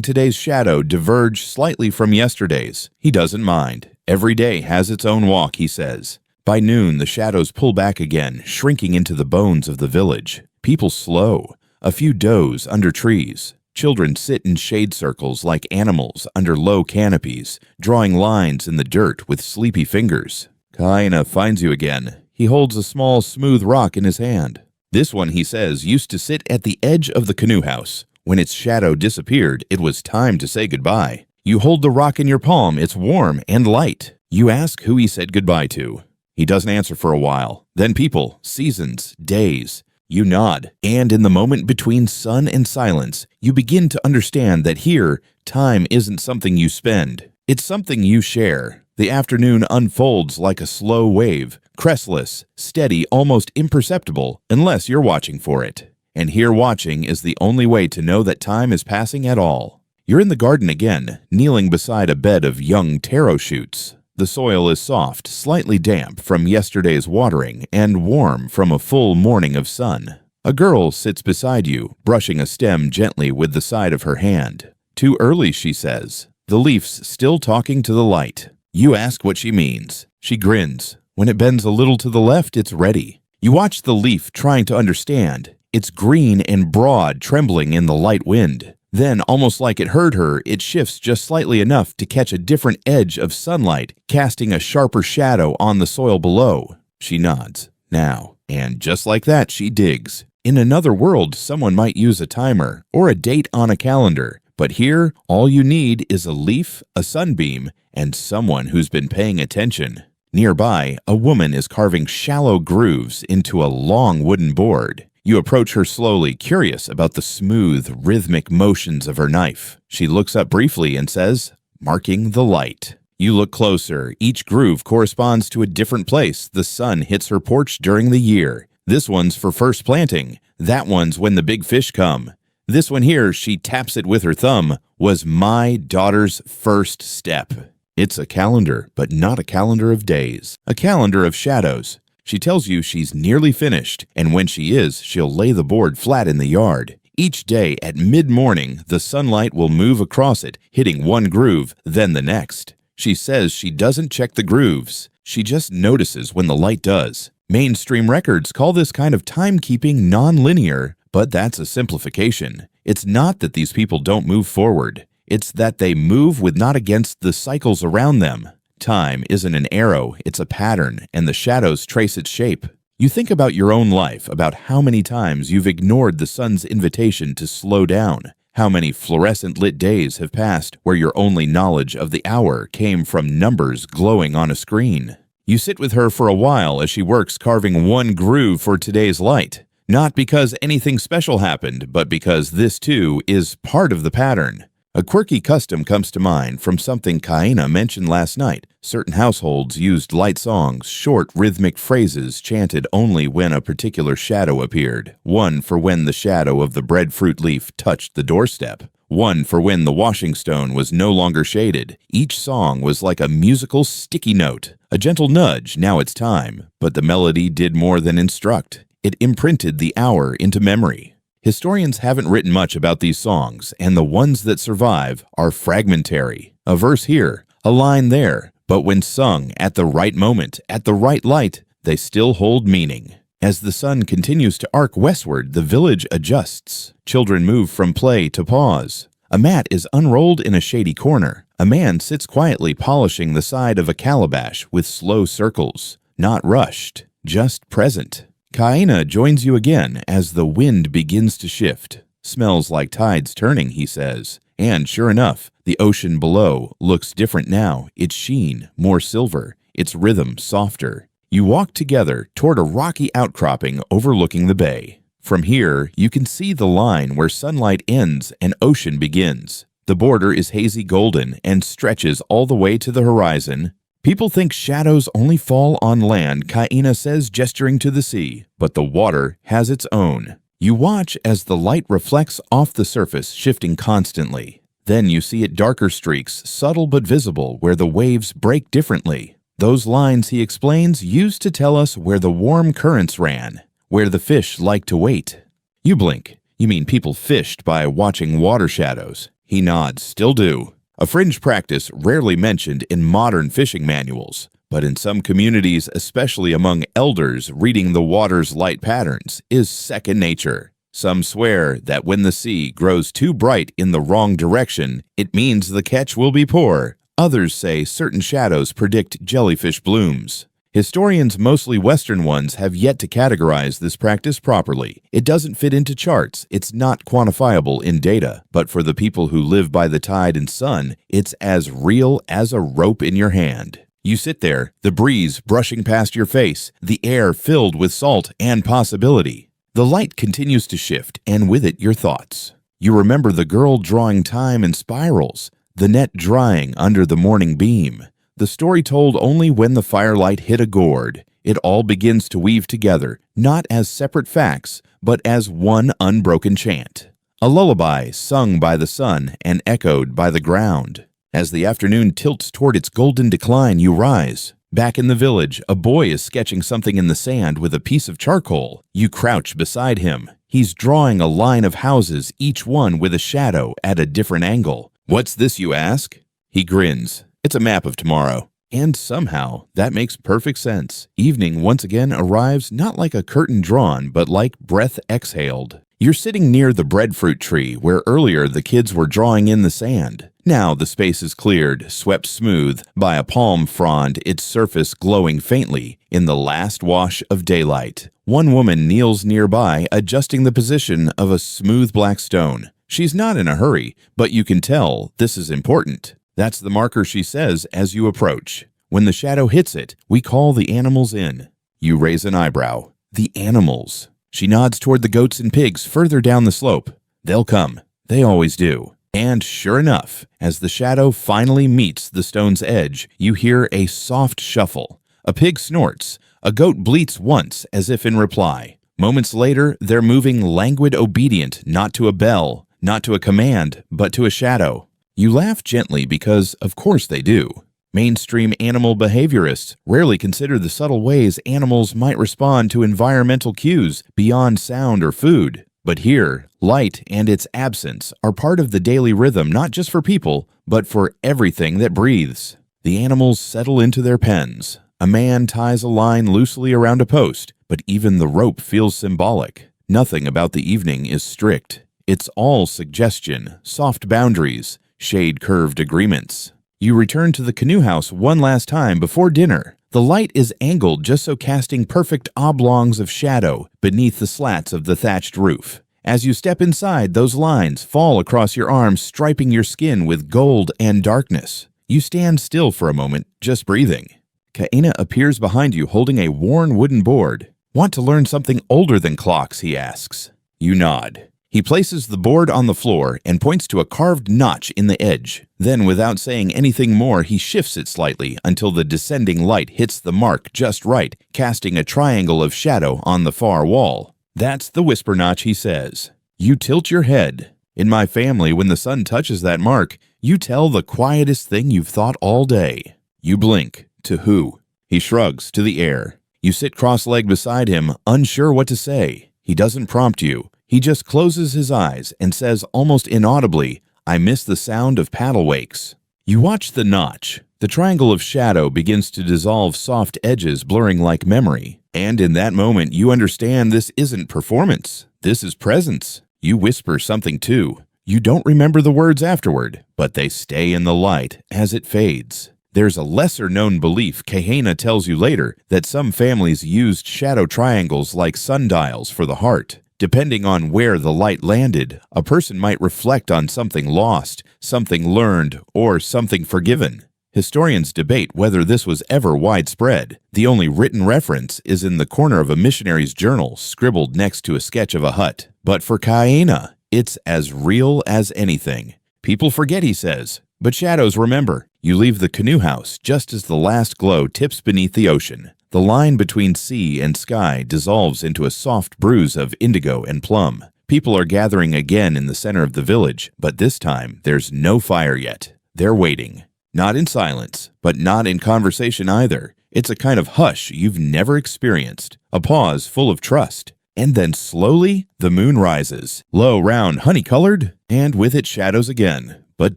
today's shadow diverge slightly from yesterday's. He doesn't mind. Every day has its own walk, he says. By noon, the shadows pull back again, shrinking into the bones of the village. People slow. A few doze under trees. Children sit in shade circles like animals under low canopies, drawing lines in the dirt with sleepy fingers. Kaina finds you again. He holds a small, smooth rock in his hand. This one, he says, used to sit at the edge of the canoe house. When its shadow disappeared, it was time to say goodbye. You hold the rock in your palm. It's warm and light. You ask who he said goodbye to. He doesn't answer for a while. Then people, seasons, days. You nod, and in the moment between sun and silence, you begin to understand that here, time isn't something you spend. It's something you share. The afternoon unfolds like a slow wave, crestless, steady, almost imperceptible, unless you're watching for it. And here watching is the only way to know that time is passing at all. You're in the garden again, kneeling beside a bed of young taro shoots. The soil is soft, slightly damp from yesterday's watering, and warm from a full morning of sun. A girl sits beside you, brushing a stem gently with the side of her hand. Too early, she says, the leaves still talking to the light. You ask what she means. She grins. When it bends a little to the left, it's ready. You watch the leaf trying to understand. It's green and broad, trembling in the light wind. Then, almost like it heard her, it shifts just slightly enough to catch a different edge of sunlight, casting a sharper shadow on the soil below. She nods. Now. And just like that, she digs. In another world, someone might use a timer or a date on a calendar. But here, all you need is a leaf, a sunbeam, and someone who's been paying attention. Nearby, a woman is carving shallow grooves into a long wooden board. You approach her slowly, curious about the smooth, rhythmic motions of her knife. She looks up briefly and says, "Marking the light." You look closer. Each groove corresponds to a different place the sun hits her porch during the year. This one's for first planting. That one's when the big fish come. This one here, she taps it with her thumb, was my daughter's first step. It's a calendar, but not a calendar of days. A calendar of shadows. She tells you she's nearly finished, and when she is, she'll lay the board flat in the yard. Each day at mid-morning, the sunlight will move across it, hitting one groove, then the next. She says she doesn't check the grooves. She just notices when the light does. Mainstream records call this kind of timekeeping non-linear, but that's a simplification. It's not that these people don't move forward. It's that they move with not against the cycles around them. Time isn't an arrow, it's a pattern, and the shadows trace its shape. You think about your own life, about how many times you've ignored the sun's invitation to slow down. How many fluorescent lit days have passed where your only knowledge of the hour came from numbers glowing on a screen. You sit with her for a while as she works carving one groove for today's light. Not because anything special happened, but because this too is part of the pattern. A quirky custom comes to mind from something Kaina mentioned last night. Certain households used light songs, short rhythmic phrases chanted only when a particular shadow appeared. One for when the shadow of the breadfruit leaf touched the doorstep. One for when the washing stone was no longer shaded. Each song was like a musical sticky note. A gentle nudge, now it's time. But the melody did more than instruct. It imprinted the hour into memory. Historians haven't written much about these songs, and the ones that survive are fragmentary. A verse here, a line there, but when sung at the right moment, at the right light, they still hold meaning. As the sun continues to arc westward, the village adjusts. Children move from play to pause. A mat is unrolled in a shady corner. A man sits quietly polishing the side of a calabash with slow circles. Not rushed, just present. Kaina joins you again as the wind begins to shift. Smells like tides turning, he says. And sure enough, the ocean below looks different now. Its sheen, more silver. Its rhythm, softer. You walk together toward a rocky outcropping overlooking the bay. From here, you can see the line where sunlight ends and ocean begins. The border is hazy golden and stretches all the way to the horizon. People think shadows only fall on land, Kaina says, gesturing to the sea, but the water has its own. You watch as the light reflects off the surface, shifting constantly. Then you see it darker streaks, subtle but visible, where the waves break differently. Those lines, he explains, used to tell us where the warm currents ran, where the fish liked to wait. You blink. You mean people fished by watching water shadows. He nods, still do. A fringe practice rarely mentioned in modern fishing manuals, but in some communities, especially among elders, reading the water's light patterns is second nature. Some swear that when the sea grows too bright in the wrong direction, it means the catch will be poor. Others say certain shadows predict jellyfish blooms. Historians, mostly Western ones, have yet to categorize this practice properly. It doesn't fit into charts, it's not quantifiable in data, but for the people who live by the tide and sun, it's as real as a rope in your hand. You sit there, the breeze brushing past your face, the air filled with salt and possibility. The light continues to shift, and with it your thoughts. You remember the girl drawing time in spirals, the net drying under the morning beam, the story told only when the firelight hit a gourd. It all begins to weave together, not as separate facts, but as one unbroken chant. A lullaby sung by the sun and echoed by the ground. As the afternoon tilts toward its golden decline, you rise. Back in the village, a boy is sketching something in the sand with a piece of charcoal. You crouch beside him. He's drawing a line of houses, each one with a shadow at a different angle. "What's this, you ask?" He grins. "It's a map of tomorrow." And somehow, that makes perfect sense. Evening once again arrives not like a curtain drawn, but like breath exhaled. You're sitting near the breadfruit tree where earlier the kids were drawing in the sand. Now the space is cleared, swept smooth by a palm frond, its surface glowing faintly in the last wash of daylight. One woman kneels nearby, adjusting the position of a smooth black stone. She's not in a hurry, but you can tell this is important. That's the marker, she says as you approach. When the shadow hits it, we call the animals in. You raise an eyebrow. The animals. She nods toward the goats and pigs further down the slope. They'll come. They always do. And sure enough, as the shadow finally meets the stone's edge, you hear a soft shuffle. A pig snorts. A goat bleats once as if in reply. Moments later, they're moving languid obedient, not to a bell, not to a command, but to a shadow. You laugh gently because, of course, they do. Mainstream animal behaviorists rarely consider the subtle ways animals might respond to environmental cues beyond sound or food. But here, light and its absence are part of the daily rhythm not just for people, but for everything that breathes. The animals settle into their pens. A man ties a line loosely around a post, but even the rope feels symbolic. Nothing about the evening is strict. It's all suggestion, soft boundaries, shade-curved agreements. You return to the canoe house one last time before dinner. The light is angled just so casting perfect oblongs of shadow beneath the slats of the thatched roof. As you step inside, those lines fall across your arms, striping your skin with gold and darkness. You stand still for a moment, just breathing. Kaina appears behind you holding a worn wooden board. "Want to learn something older than clocks?" he asks. You nod. He places the board on the floor and points to a carved notch in the edge. Then, without saying anything more, he shifts it slightly until the descending light hits the mark just right, casting a triangle of shadow on the far wall. "That's the whisper notch," he says. You tilt your head. "In my family, when the sun touches that mark, you tell the quietest thing you've thought all day." You blink. "To who?" He shrugs. "To the air." You sit cross-legged beside him, unsure what to say. He doesn't prompt you. He just closes his eyes and says almost inaudibly, "I miss the sound of paddle wakes." You watch the notch. The triangle of shadow begins to dissolve, soft edges blurring like memory. And in that moment, you understand this isn't performance. This is presence. You whisper something too. You don't remember the words afterward, but they stay in the light as it fades. There's a lesser-known belief, Kahena tells you later, that some families used shadow triangles like sundials for the heart. Depending on where the light landed, a person might reflect on something lost, something learned, or something forgiven. Historians debate whether this was ever widespread. The only written reference is in the corner of a missionary's journal, scribbled next to a sketch of a hut. But for Kaena, it's as real as anything. People forget, he says, but shadows remember. You leave the canoe house just as the last glow tips beneath the ocean. The line between sea and sky dissolves into a soft bruise of indigo and plum. People are gathering again in the center of the village, but this time there's no fire yet. They're waiting. Not in silence, but not in conversation either. It's a kind of hush you've never experienced, a pause full of trust. And then slowly, the moon rises, low, round, honey-colored, and with it shadows again, but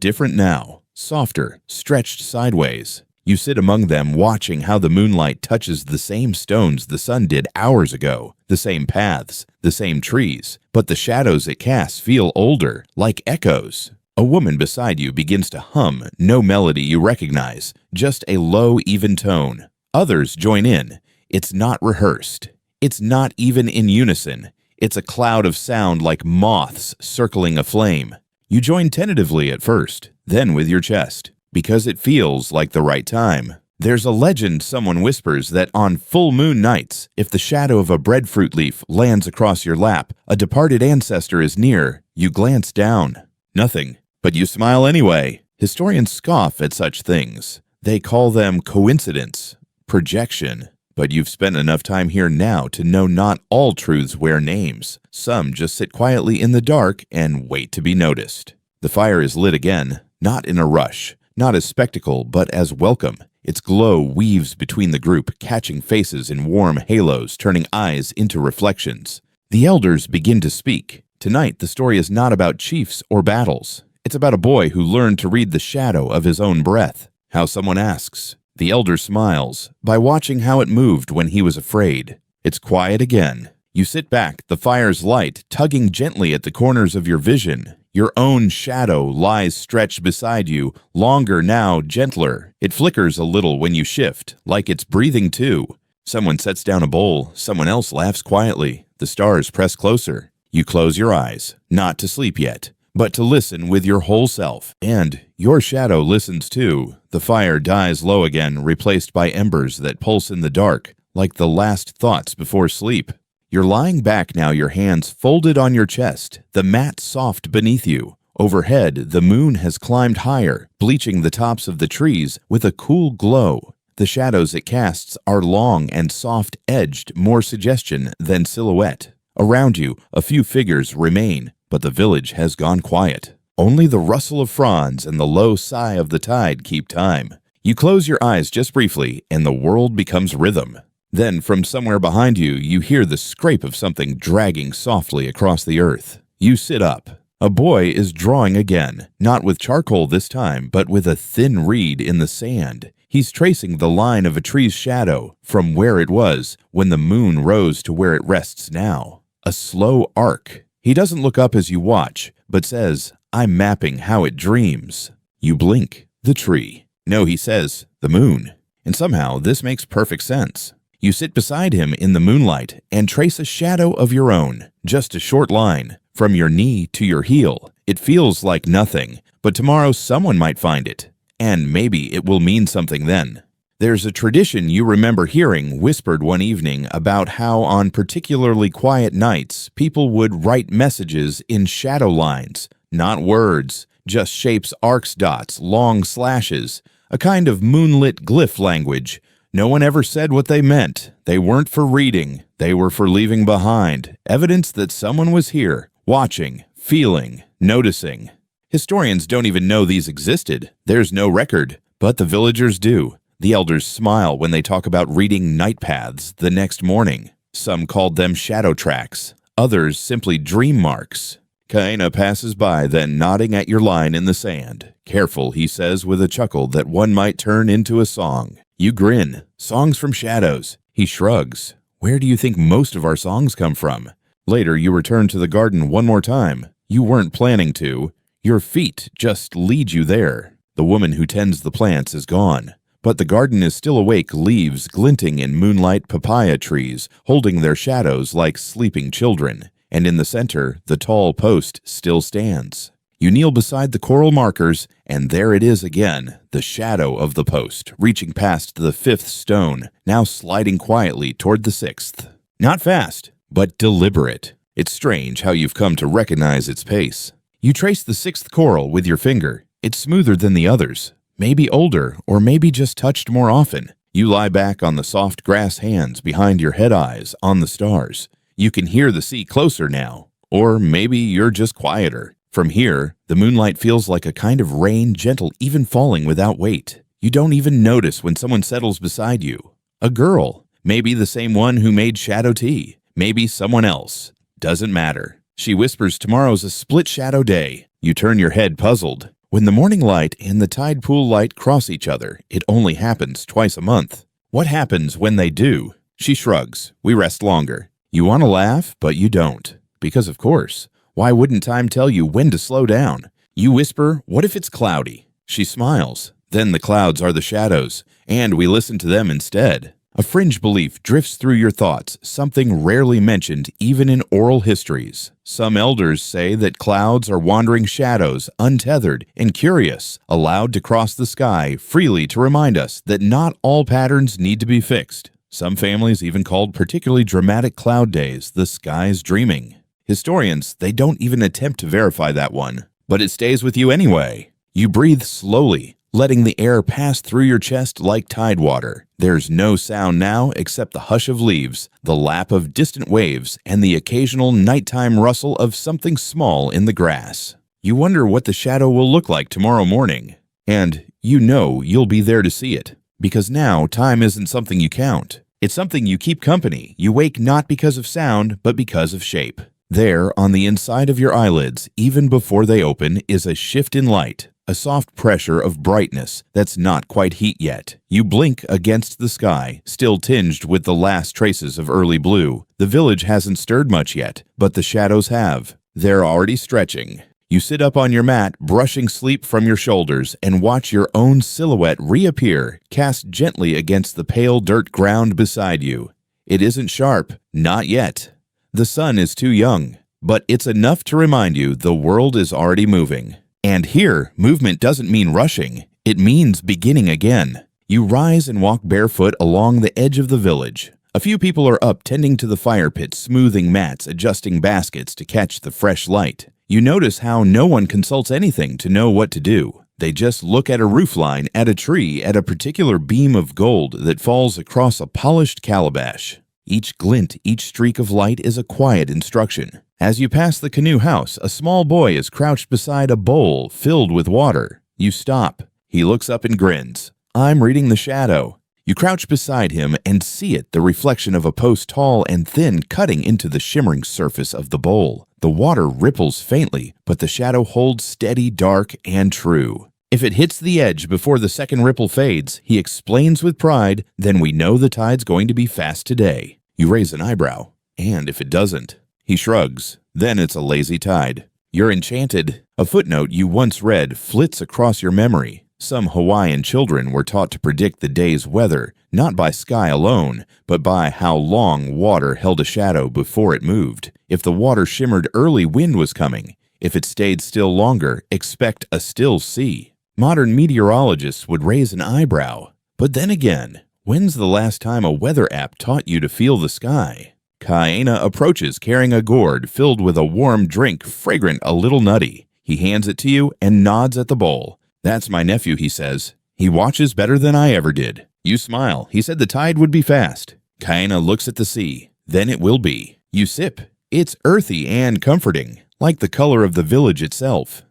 different now, softer, stretched sideways. You sit among them watching how the moonlight touches the same stones the sun did hours ago, the same paths, the same trees, but the shadows it casts feel older, like echoes. A woman beside you begins to hum, no melody you recognize, just a low, even tone. Others join in. It's not rehearsed. It's not even in unison. It's a cloud of sound like moths circling a flame. You join tentatively at first, then with your chest, because it feels like the right time. There's a legend someone whispers that on full moon nights, if the shadow of a breadfruit leaf lands across your lap, a departed ancestor is near. You glance down. Nothing. But you smile anyway. Historians scoff at such things. They call them coincidence, projection. But you've spent enough time here now to know not all truths wear names. Some just sit quietly in the dark and wait to be noticed. The fire is lit again, not in a rush, not as spectacle, but as welcome. Its glow weaves between the group, catching faces in warm halos, turning eyes into reflections. The elders begin to speak. Tonight, the story is not about chiefs or battles. It's about a boy who learned to read the shadow of his own breath. How someone asks. The elder smiles, by watching how it moved when he was afraid. It's quiet again. You sit back, the fire's light, tugging gently at the corners of your vision. Your own shadow lies stretched beside you, longer now, gentler. It flickers a little when you shift, like it's breathing too. Someone sets down a bowl, someone else laughs quietly. The stars press closer. You close your eyes, not to sleep yet, but to listen with your whole self. And your shadow listens too. The fire dies low again, replaced by embers that pulse in the dark, like the last thoughts before sleep. You're lying back now, your hands folded on your chest, the mat soft beneath you. Overhead, the moon has climbed higher, bleaching the tops of the trees with a cool glow. The shadows it casts are long and soft-edged, more suggestion than silhouette. Around you, a few figures remain, but the village has gone quiet. Only the rustle of fronds and the low sigh of the tide keep time. You close your eyes just briefly, and the world becomes rhythm. Then, from somewhere behind you, you hear the scrape of something dragging softly across the earth. You sit up. A boy is drawing again, not with charcoal this time, but with a thin reed in the sand. He's tracing the line of a tree's shadow from where it was when the moon rose to where it rests now. A slow arc. He doesn't look up as you watch, but says, "I'm mapping how it dreams." You blink. The tree. No, he says, the moon. And somehow this makes perfect sense. You sit beside him in the moonlight and trace a shadow of your own, just a short line, from your knee to your heel. It feels like nothing, but tomorrow someone might find it, and maybe it will mean something then. There's a tradition you remember hearing whispered one evening about how on particularly quiet nights, people would write messages in shadow lines, not words, just shapes, arcs, dots, long slashes, a kind of moonlit glyph language. No one ever said what they meant. They weren't for reading. They were for leaving behind evidence that someone was here, watching, feeling, noticing. Historians don't even know these existed. There's no record, but the villagers do. The elders smile when they talk about reading night paths the next morning. Some called them shadow tracks, others simply dream marks. Kaina passes by, then nodding at your line in the sand. Careful, he says with a chuckle that one might turn into a song. You grin. Songs from shadows. He shrugs. Where do you think most of our songs come from? Later, you return to the garden one more time. You weren't planning to. Your feet just lead you there. The woman who tends the plants is gone. But the garden is still awake, leaves glinting in moonlight, papaya trees, holding their shadows like sleeping children. And in the center, the tall post still stands. You kneel beside the coral markers, and there it is again, the shadow of the post, reaching past the 5th stone, now sliding quietly toward the 6th. Not fast, but deliberate. It's strange how you've come to recognize its pace. You trace the 6th coral with your finger. It's smoother than the others. Maybe older, or maybe just touched more often. You lie back on the soft grass hands behind your head eyes on the stars. You can hear the sea closer now. Or maybe you're just quieter. From here, the moonlight feels like a kind of rain, gentle, even falling without weight. You don't even notice when someone settles beside you. A girl. Maybe the same one who made shadow tea. Maybe someone else. Doesn't matter. She whispers tomorrow's a split shadow day. You turn your head puzzled. When the morning light and the tide pool light cross each other, it only happens twice a month. What happens when they do? She shrugs. We rest longer. You want to laugh, but you don't. Because of course. Why wouldn't time tell you when to slow down? You whisper, what if it's cloudy? She smiles. Then the clouds are the shadows, and we listen to them instead. A fringe belief drifts through your thoughts, something rarely mentioned even in oral histories. Some elders say that clouds are wandering shadows, untethered and curious, allowed to cross the sky freely to remind us that not all patterns need to be fixed. Some families even called particularly dramatic cloud days the sky's dreaming. Historians, they don't even attempt to verify that one, but it stays with you anyway. You breathe slowly, letting the air pass through your chest like tide water. There's no sound now except the hush of leaves, the lap of distant waves, and the occasional nighttime rustle of something small in the grass. You wonder what the shadow will look like tomorrow morning. And you know you'll be there to see it, because now time isn't something you count. It's something you keep company. You wake not because of sound, but because of shape. There, on the inside of your eyelids, even before they open, is a shift in light. A soft pressure of brightness that's not quite heat yet. You blink against the sky, still tinged with the last traces of early blue. The village hasn't stirred much yet, but the shadows have. They're already stretching. You sit up on your mat, brushing sleep from your shoulders, and watch your own silhouette reappear, cast gently against the pale dirt ground beside you. It isn't sharp, not yet. The sun is too young, but it's enough to remind you the world is already moving. And here, movement doesn't mean rushing. It means beginning again. You rise and walk barefoot along the edge of the village. A few people are up tending to the fire pit, smoothing mats, adjusting baskets to catch the fresh light. You notice how no one consults anything to know what to do. They just look at a roofline, at a tree, at a particular beam of gold that falls across a polished calabash. Each glint, each streak of light is a quiet instruction. As you pass the canoe house, a small boy is crouched beside a bowl filled with water. You stop. He looks up and grins. I'm reading the shadow. You crouch beside him and see it, the reflection of a post tall and thin cutting into the shimmering surface of the bowl. The water ripples faintly, but the shadow holds steady, dark, and true. If it hits the edge before the second ripple fades, he explains with pride, then we know the tide's going to be fast today. You raise an eyebrow. And if it doesn't? He shrugs. Then it's a lazy tide. You're enchanted. A footnote you once read flits across your memory. Some Hawaiian children were taught to predict the day's weather, not by sky alone, but by how long water held a shadow before it moved. If the water shimmered early, wind was coming. If it stayed still longer, expect a still sea. Modern meteorologists would raise an eyebrow. But then again, when's the last time a weather app taught you to feel the sky? Kaena approaches carrying a gourd filled with a warm drink fragrant a little nutty. He hands it to you and nods at the bowl. That's my nephew, he says. He watches better than I ever did. You smile. He said the tide would be fast. Kaena looks at the sea. Then it will be. You sip. It's earthy and comforting, like the color of the village itself.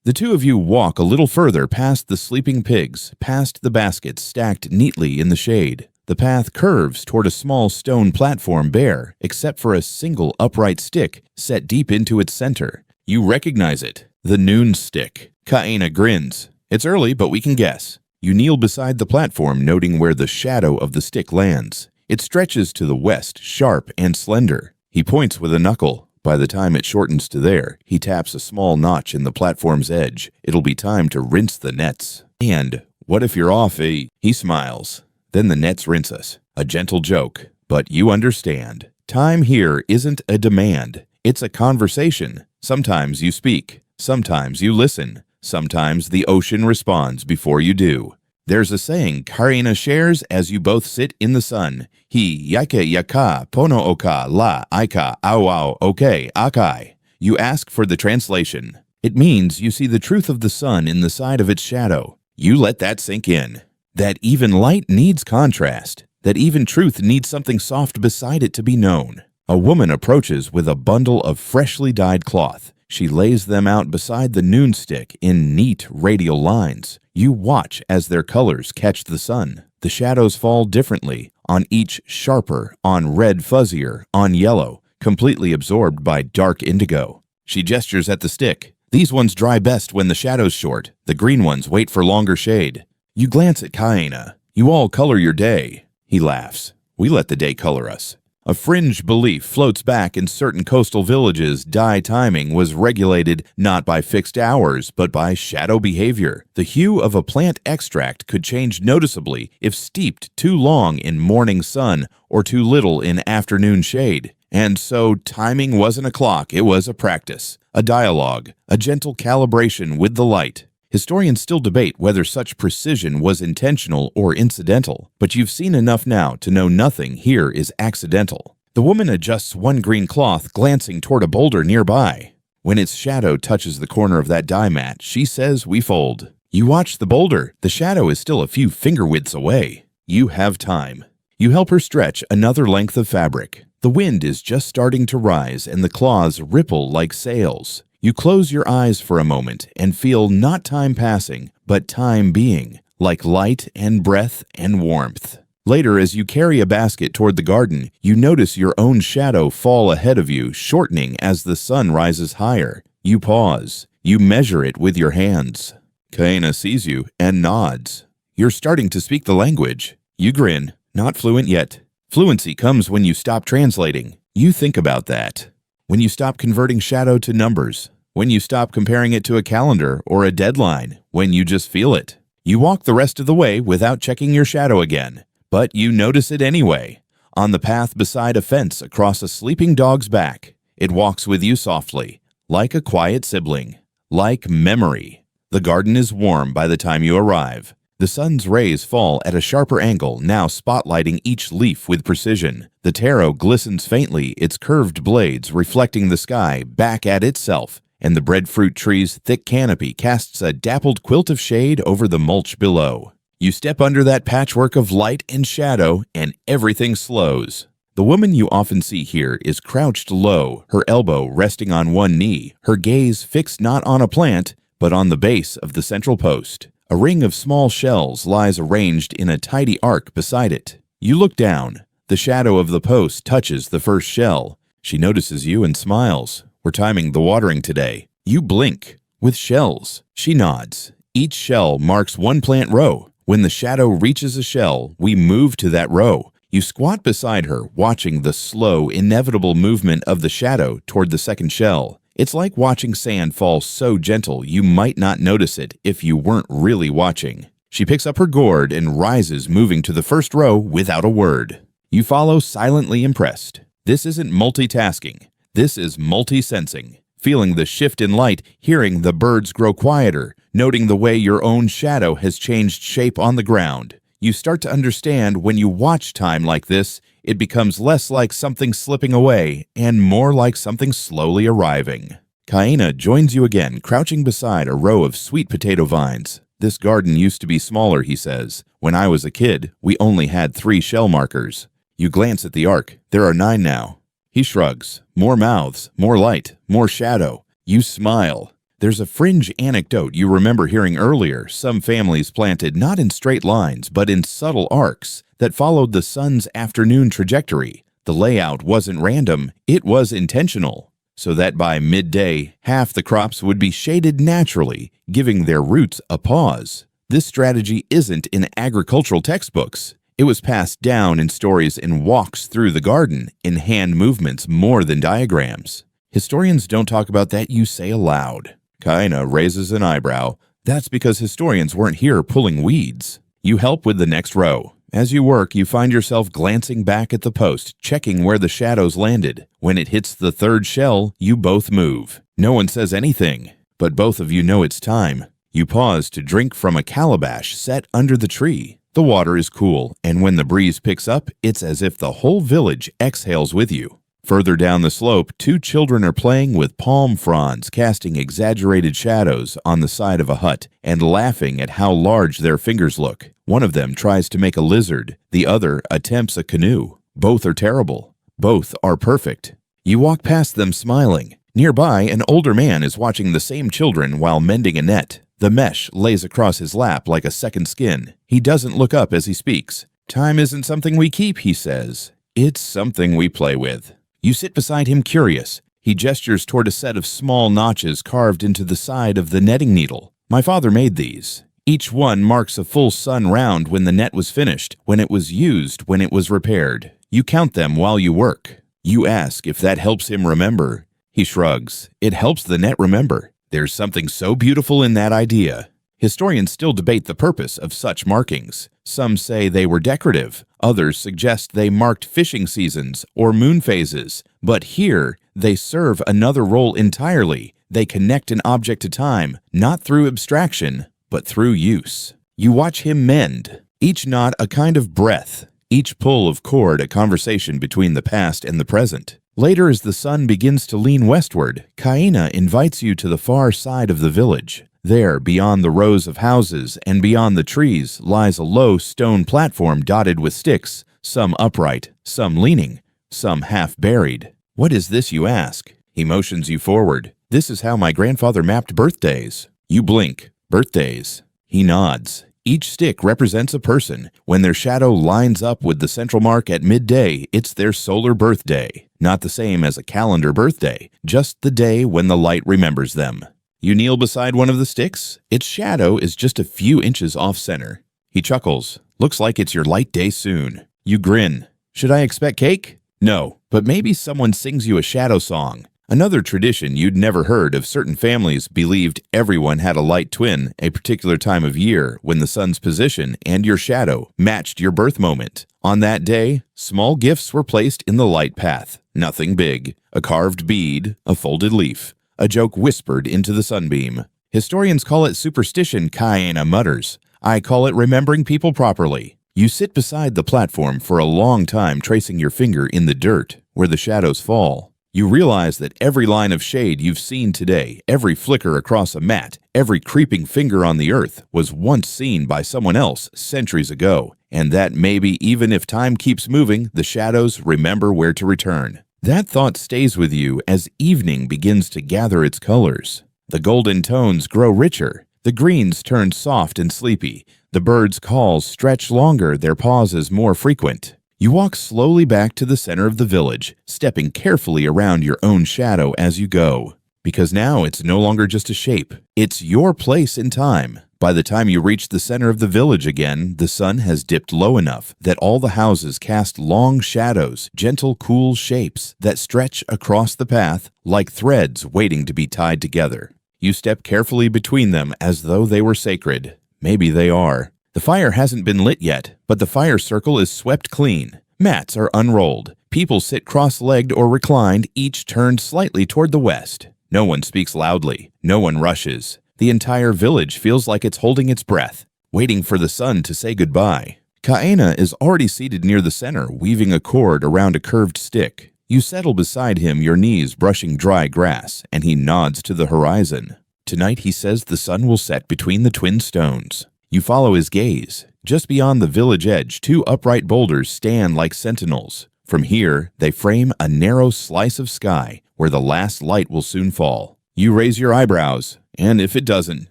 The two of you walk a little further past the sleeping pigs, past the baskets stacked neatly in the shade. The path curves toward a small stone platform bare, except for a single upright stick set deep into its center. You recognize it. The noon stick. Kaena grins. It's early, but we can guess. You kneel beside the platform, noting where the shadow of the stick lands. It stretches to the west, sharp and slender. He points with a knuckle. By the time it shortens to there, he taps a small notch in the platform's edge. It'll be time to rinse the nets. And what if you're off He smiles. Then the nets rinse us. A gentle joke. But you understand. Time here isn't a demand. It's a conversation. Sometimes you speak. Sometimes you listen. Sometimes the ocean responds before you do. There's a saying Kaena shares as you both sit in the sun. He yake yaka pono oka la aika awao oke akai. You ask for the translation. It means you see the truth of the sun in the side of its shadow. You let that sink in. That even light needs contrast. That even truth needs something soft beside it to be known. A woman approaches with a bundle of freshly dyed cloth. She lays them out beside the noon stick in neat radial lines. You watch as their colors catch the sun. The shadows fall differently, on each sharper, on red fuzzier, on yellow, completely absorbed by dark indigo. She gestures at the stick. These ones dry best when the shadow's short. The green ones wait for longer shade. You glance at Kaena. You all color your day. He laughs. We let the day color us. A fringe belief floats back in certain coastal villages. Dye timing was regulated not by fixed hours, but by shadow behavior. The hue of a plant extract could change noticeably if steeped too long in morning sun or too little in afternoon shade. And so timing wasn't a clock, it was a practice, a dialogue, a gentle calibration with the light. Historians still debate whether such precision was intentional or incidental, but you've seen enough now to know nothing here is accidental. The woman adjusts one green cloth, glancing toward a boulder nearby. When its shadow touches the corner of that dye mat, she says we fold. You watch the boulder. The shadow is still a few finger widths away. You have time. You help her stretch another length of fabric. The wind is just starting to rise and the claws ripple like sails. You close your eyes for a moment and feel not time passing, but time being, like light and breath and warmth. Later, as you carry a basket toward the garden, you notice your own shadow fall ahead of you, shortening as the sun rises higher. You pause. You measure it with your hands. Kaena sees you and nods. You're starting to speak the language. You grin, not fluent yet. Fluency comes when you stop translating. You think about that. When you stop converting shadow to numbers, when you stop comparing it to a calendar or a deadline, when you just feel it. You walk the rest of the way without checking your shadow again, but you notice it anyway. On the path beside a fence across a sleeping dog's back, it walks with you softly, like a quiet sibling, like memory. The garden is warm by the time you arrive. The sun's rays fall at a sharper angle, now spotlighting each leaf with precision. The taro glistens faintly, its curved blades reflecting the sky back at itself, and the breadfruit tree's thick canopy casts a dappled quilt of shade over the mulch below. You step under that patchwork of light and shadow, and everything slows. The woman you often see here is crouched low, her elbow resting on one knee, her gaze fixed not on a plant, but on the base of the central post. A ring of small shells lies arranged in a tidy arc beside it. You look down. The shadow of the post touches the first shell. She notices you and smiles. We're timing the watering today. You blink. With shells. She nods. Each shell marks one plant row. When the shadow reaches a shell, we move to that row. You squat beside her, watching the slow, inevitable movement of the shadow toward the second shell. It's like watching sand fall so gentle you might not notice it if you weren't really watching. She picks up her gourd and rises, moving to the first row without a word. You follow, silently impressed. This isn't multitasking. This is multi-sensing. Feeling the shift in light, hearing the birds grow quieter, noting the way your own shadow has changed shape on the ground. You start to understand when you watch time like this, it becomes less like something slipping away and more like something slowly arriving. Kaena joins you again, crouching beside a row of sweet potato vines. This garden used to be smaller, he says. When I was a kid, we only had 3 shell markers. You glance at the arc. There are 9 now. He shrugs. More mouths, more light, more shadow. You smile. There's a fringe anecdote you remember hearing earlier. Some families planted not in straight lines, but in subtle arcs that followed the sun's afternoon trajectory. The layout wasn't random, it was intentional, so that by midday, half the crops would be shaded naturally, giving their roots a pause. This strategy isn't in agricultural textbooks. It was passed down in stories and walks through the garden, in hand movements more than diagrams. Historians don't talk about that, you say aloud. Kaena raises an eyebrow. That's because historians weren't here pulling weeds. You help with the next row. As you work, you find yourself glancing back at the post, checking where the shadows landed. When it hits the 3rd shell, you both move. No one says anything, but both of you know it's time. You pause to drink from a calabash set under the tree. The water is cool, and when the breeze picks up, it's as if the whole village exhales with you. Further down the slope, 2 children are playing with palm fronds, casting exaggerated shadows on the side of a hut and laughing at how large their fingers look. One of them tries to make a lizard. The other attempts a canoe. Both are terrible. Both are perfect. You walk past them smiling. Nearby, an older man is watching the same children while mending a net. The mesh lays across his lap like a second skin. He doesn't look up as he speaks. Time isn't something we keep, he says. It's something we play with. You sit beside him curious. He gestures toward a set of small notches carved into the side of the netting needle. My father made these. Each one marks a full sun round when the net was finished, when it was used, when it was repaired. You count them while you work. You ask if that helps him remember. He shrugs. It helps the net remember. There's something so beautiful in that idea. Historians still debate the purpose of such markings. Some say they were decorative. Others suggest they marked fishing seasons or moon phases. But here, they serve another role entirely. They connect an object to time, not through abstraction, but through use. You watch him mend. Each knot a kind of breath. Each pull of cord a conversation between the past and the present. Later, as the sun begins to lean westward, Kaina invites you to the far side of the village. There, beyond the rows of houses and beyond the trees, lies a low stone platform dotted with sticks, some upright, some leaning, some half buried. What is this, you ask? He motions you forward. This is how my grandfather mapped birthdays. You blink. Birthdays. He nods. Each stick represents a person. When their shadow lines up with the central mark at midday, it's their solar birthday. Not the same as a calendar birthday, just the day when the light remembers them. You kneel beside one of the sticks. Its shadow is just a few inches off-center. He chuckles. Looks like it's your light day soon. You grin. Should I expect cake? No, but maybe someone sings you a shadow song. Another tradition you'd never heard of: certain families believed everyone had a light twin a particular time of year when the sun's position and your shadow matched your birth moment. On that day, small gifts were placed in the light path. Nothing big. A carved bead, a folded leaf, a joke whispered into the sunbeam. Historians call it superstition, Kaina mutters. I call it remembering people properly. You sit beside the platform for a long time, tracing your finger in the dirt where the shadows fall. You realize that every line of shade you've seen today, every flicker across a mat, every creeping finger on the earth was once seen by someone else centuries ago, and that maybe even if time keeps moving, the shadows remember where to return. That thought stays with you as evening begins to gather its colors. The golden tones grow richer. The greens turn soft and sleepy. The birds' calls stretch longer, their pauses more frequent. You walk slowly back to the center of the village, stepping carefully around your own shadow as you go. Because now it's no longer just a shape. It's your place in time. By the time you reach the center of the village again, the sun has dipped low enough that all the houses cast long shadows, gentle, cool shapes that stretch across the path like threads waiting to be tied together. You step carefully between them as though they were sacred. Maybe they are. The fire hasn't been lit yet, but the fire circle is swept clean. Mats are unrolled. People sit cross-legged or reclined, each turned slightly toward the west. No one speaks loudly. No one rushes. The entire village feels like it's holding its breath, waiting for the sun to say goodbye. Kaina is already seated near the center, weaving a cord around a curved stick. You settle beside him, your knees brushing dry grass, and he nods to the horizon. Tonight, he says, the sun will set between the twin stones. You follow his gaze. Just beyond the village edge, two upright boulders stand like sentinels. From here, they frame a narrow slice of sky where the last light will soon fall. You raise your eyebrows, and if it doesn't,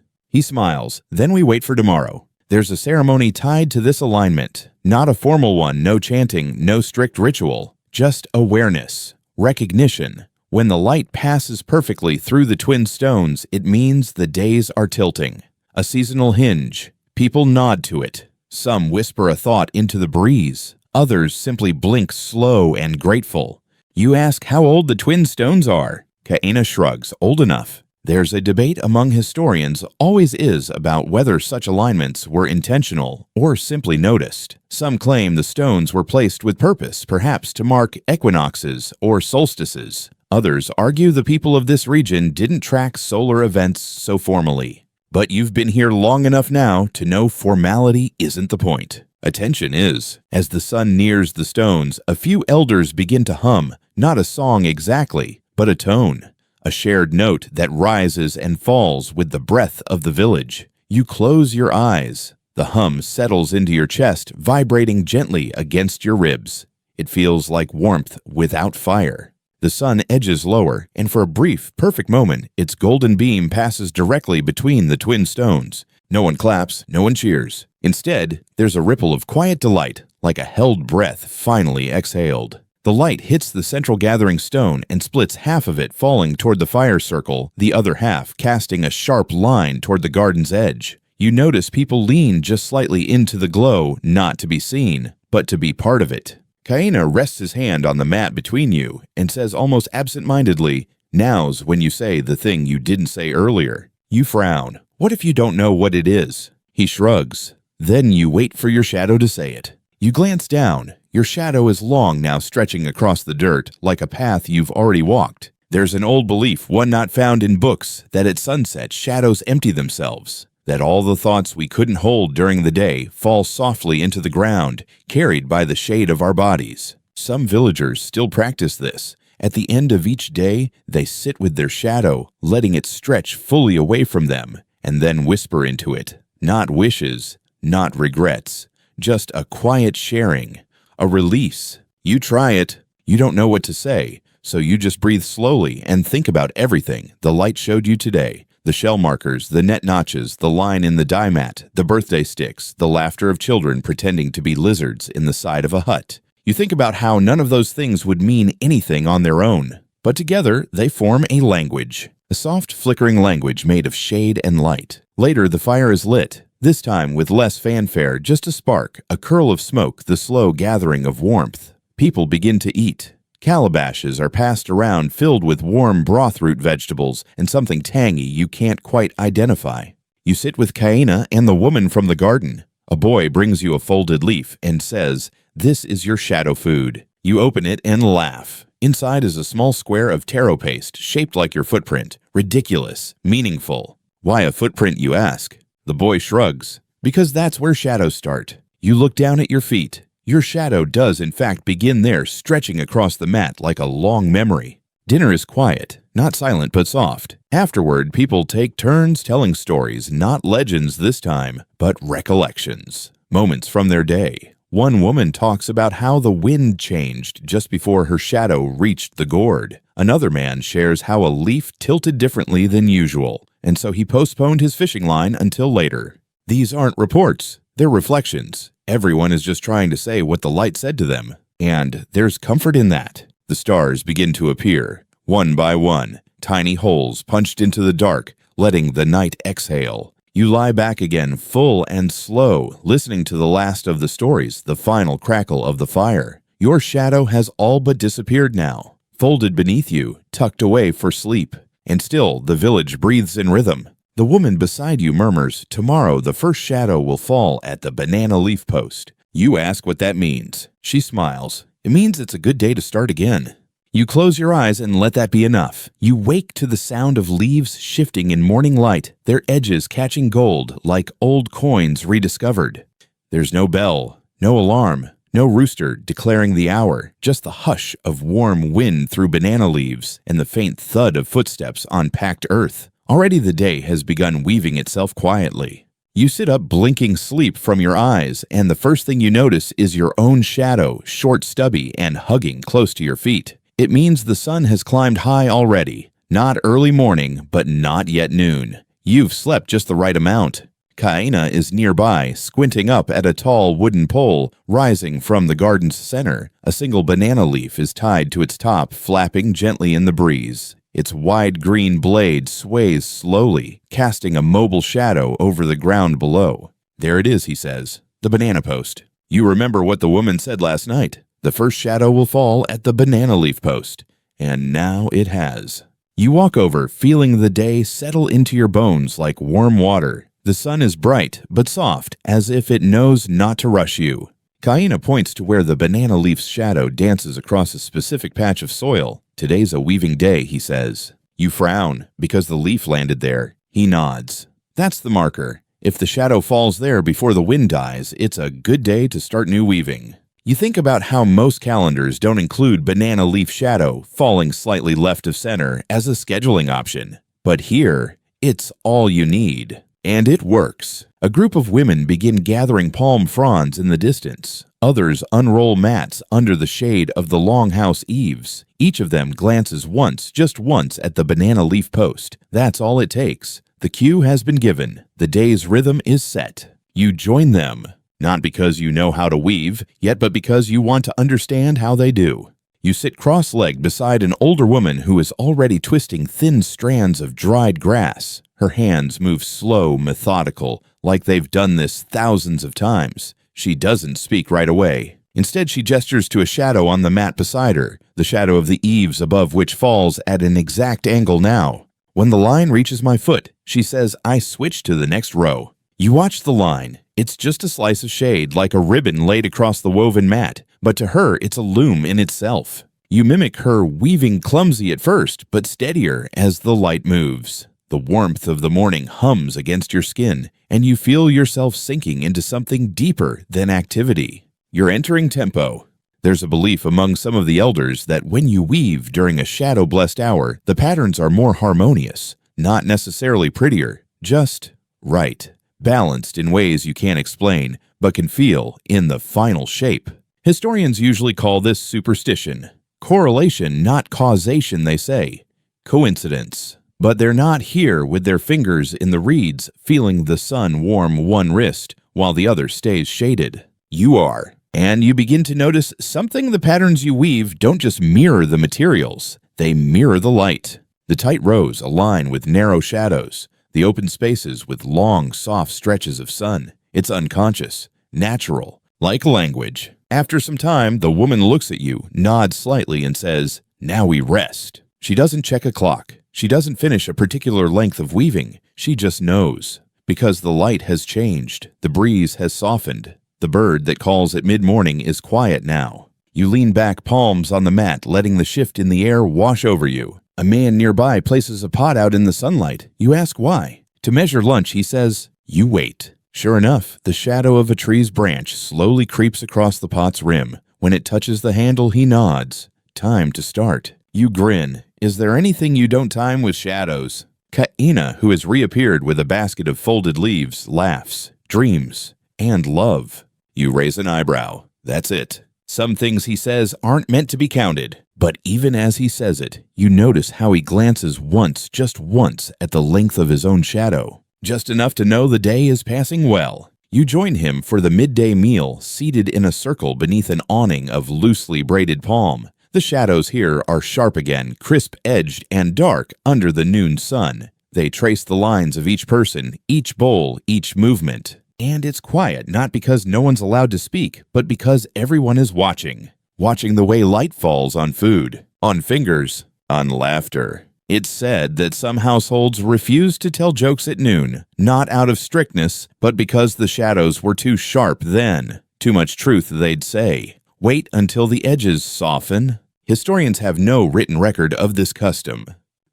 he smiles. Then we wait for tomorrow. There's a ceremony tied to this alignment. Not a formal one, no chanting, no strict ritual. Just awareness, recognition. When the light passes perfectly through the twin stones, it means the days are tilting. A seasonal hinge. People nod to it. Some whisper a thought into the breeze. Others simply blink slow and grateful. You ask how old the twin stones are. Kaina shrugs. Old enough. There's a debate among historians, always is, about whether such alignments were intentional or simply noticed. Some claim the stones were placed with purpose, perhaps to mark equinoxes or solstices. Others argue the people of this region didn't track solar events so formally. But you've been here long enough now to know formality isn't the point. Attention is. As the sun nears the stones, a few elders begin to hum, not a song exactly, but a tone. A shared note that rises and falls with the breath of the village. You close your eyes. The hum settles into your chest, vibrating gently against your ribs. It feels like warmth without fire. The sun edges lower, and for a brief, perfect moment, its golden beam passes directly between the twin stones. No one claps, no one cheers. Instead, there's a ripple of quiet delight, like a held breath finally exhaled. The light hits the central gathering stone and splits half of it falling toward the fire circle, the other half casting a sharp line toward the garden's edge. You notice people lean just slightly into the glow, not to be seen, but to be part of it. Kaina rests his hand on the mat between you and says almost absent-mindedly, "Now's when you say the thing you didn't say earlier." You frown. What if you don't know what it is? He shrugs. Then you wait for your shadow to say it. You glance down. Your shadow is long now, stretching across the dirt like a path you've already walked. There's an old belief, one not found in books, that at sunset shadows empty themselves, that all the thoughts we couldn't hold during the day fall softly into the ground, carried by the shade of our bodies. Some villagers still practice this. At the end of each day, they sit with their shadow, letting it stretch fully away from them, and then whisper into it. Not wishes, not regrets, just a quiet sharing, a release. You try it. You don't know what to say, so you just breathe slowly and think about everything the light showed you today. The shell markers, the net notches, the line in the die mat, the birthday sticks, the laughter of children pretending to be lizards in the side of a hut. You think about how none of those things would mean anything on their own, but together they form a language, a soft flickering language made of shade and light. Later the fire is lit, this time with less fanfare, just a spark, a curl of smoke, the slow gathering of warmth. People begin to eat. Calabashes are passed around filled with warm broth root vegetables and something tangy you can't quite identify. You sit with Kaina and the woman from the garden. A boy brings you a folded leaf and says, "This is your shadow food." You open it and laugh. Inside is a small square of taro paste shaped like your footprint. Ridiculous, meaningful. Why a footprint, you ask? The boy shrugs. Because that's where shadows start. You look down at your feet. Your shadow does in fact begin there, stretching across the mat like a long memory. Dinner is quiet, not silent but soft. Afterward, people take turns telling stories, not legends this time, but recollections. Moments from their day. One woman talks about how the wind changed just before her shadow reached the gourd. Another man shares how a leaf tilted differently than usual, and so he postponed his fishing line until later. These aren't reports, they're reflections. Everyone is just trying to say what the light said to them, and there's comfort in that. The stars begin to appear, one by one, tiny holes punched into the dark, letting the night exhale. You lie back again, full and slow, listening to the last of the stories, the final crackle of the fire. Your shadow has all but disappeared now, folded beneath you, tucked away for sleep. And still, the village breathes in rhythm. The woman beside you murmurs, "Tomorrow the first shadow will fall at the banana leaf post." You ask what that means. She smiles. It means it's a good day to start again. You close your eyes and let that be enough. You wake to the sound of leaves shifting in morning light, their edges catching gold like old coins rediscovered. There's no bell, no alarm, no rooster declaring the hour, just the hush of warm wind through banana leaves and the faint thud of footsteps on packed earth. Already the day has begun weaving itself quietly. You sit up, blinking sleep from your eyes, and the first thing you notice is your own shadow, short, stubby, and hugging close to your feet. It means the sun has climbed high already. Not early morning, but not yet noon. You've slept just the right amount. Kaina is nearby, squinting up at a tall wooden pole rising from the garden's center. A single banana leaf is tied to its top, flapping gently in the breeze. Its wide green blade sways slowly, casting a mobile shadow over the ground below. "There it is," he says, "the banana post. You remember what the woman said last night. The first shadow will fall at the banana leaf post." And now it has. You walk over, feeling the day settle into your bones like warm water. The sun is bright, but soft, as if it knows not to rush you. Kaina points to where the banana leaf's shadow dances across a specific patch of soil. "Today's a weaving day," he says. You frown, because the leaf landed there. He nods. "That's the marker. If the shadow falls there before the wind dies, it's a good day to start new weaving." You think about how most calendars don't include banana leaf shadow falling slightly left of center as a scheduling option. But here, it's all you need. And it works. A group of women begin gathering palm fronds in the distance. Others unroll mats under the shade of the longhouse eaves. Each of them glances once, just once, at the banana leaf post. That's all it takes. The cue has been given. The day's rhythm is set. You join them. Not because you know how to weave, yet but because you want to understand how they do. You sit cross-legged beside an older woman who is already twisting thin strands of dried grass. Her hands move slow, methodical, like they've done this thousands of times. She doesn't speak right away. Instead, she gestures to a shadow on the mat beside her, the shadow of the eaves above which falls at an exact angle now. When the line reaches my foot, she says I switch to the next row. You watch the line. It's just a slice of shade, like a ribbon laid across the woven mat, but to her it's a loom in itself. You mimic her weaving, clumsy at first, but steadier as the light moves. The warmth of the morning hums against your skin, and you feel yourself sinking into something deeper than activity. You're entering tempo. There's a belief among some of the elders that when you weave during a shadow-blessed hour, the patterns are more harmonious, not necessarily prettier, just right, balanced in ways you can't explain, but can feel in the final shape. Historians usually call this superstition. Correlation, not causation, they say. Coincidence. But they're not here with their fingers in the reeds, feeling the sun warm one wrist while the other stays shaded. You are. And you begin to notice something: the patterns you weave don't just mirror the materials, they mirror the light. The tight rows align with narrow shadows, the open spaces with long, soft stretches of sun. It's unconscious, natural, like language. After some time, the woman looks at you, nods slightly, and says, "Now we rest." She doesn't check a clock. She doesn't finish a particular length of weaving. She just knows. Because the light has changed, the breeze has softened. The bird that calls at mid-morning is quiet now. You lean back, palms on the mat, letting the shift in the air wash over you. A man nearby places a pot out in the sunlight. You ask why. To measure lunch, he says, "You wait." Sure enough, the shadow of a tree's branch slowly creeps across the pot's rim. When it touches the handle, he nods. Time to start. You grin. Is there anything you don't time with shadows? Kaina, who has reappeared with a basket of folded leaves, laughs, dreams, and love. You raise an eyebrow. That's it. Some things he says aren't meant to be counted. But even as he says it, you notice how he glances once, just once, at the length of his own shadow. Just enough to know the day is passing well. You join him for the midday meal, seated in a circle beneath an awning of loosely braided palm. The shadows here are sharp again, crisp-edged and dark under the noon sun. They trace the lines of each person, each bowl, each movement. And it's quiet, not because no one's allowed to speak, but because everyone is watching. Watching the way light falls on food, on fingers, on laughter. It's said that some households refuse to tell jokes at noon, not out of strictness, but because the shadows were too sharp then. Too much truth, they'd say. Wait until the edges soften. Historians have no written record of this custom.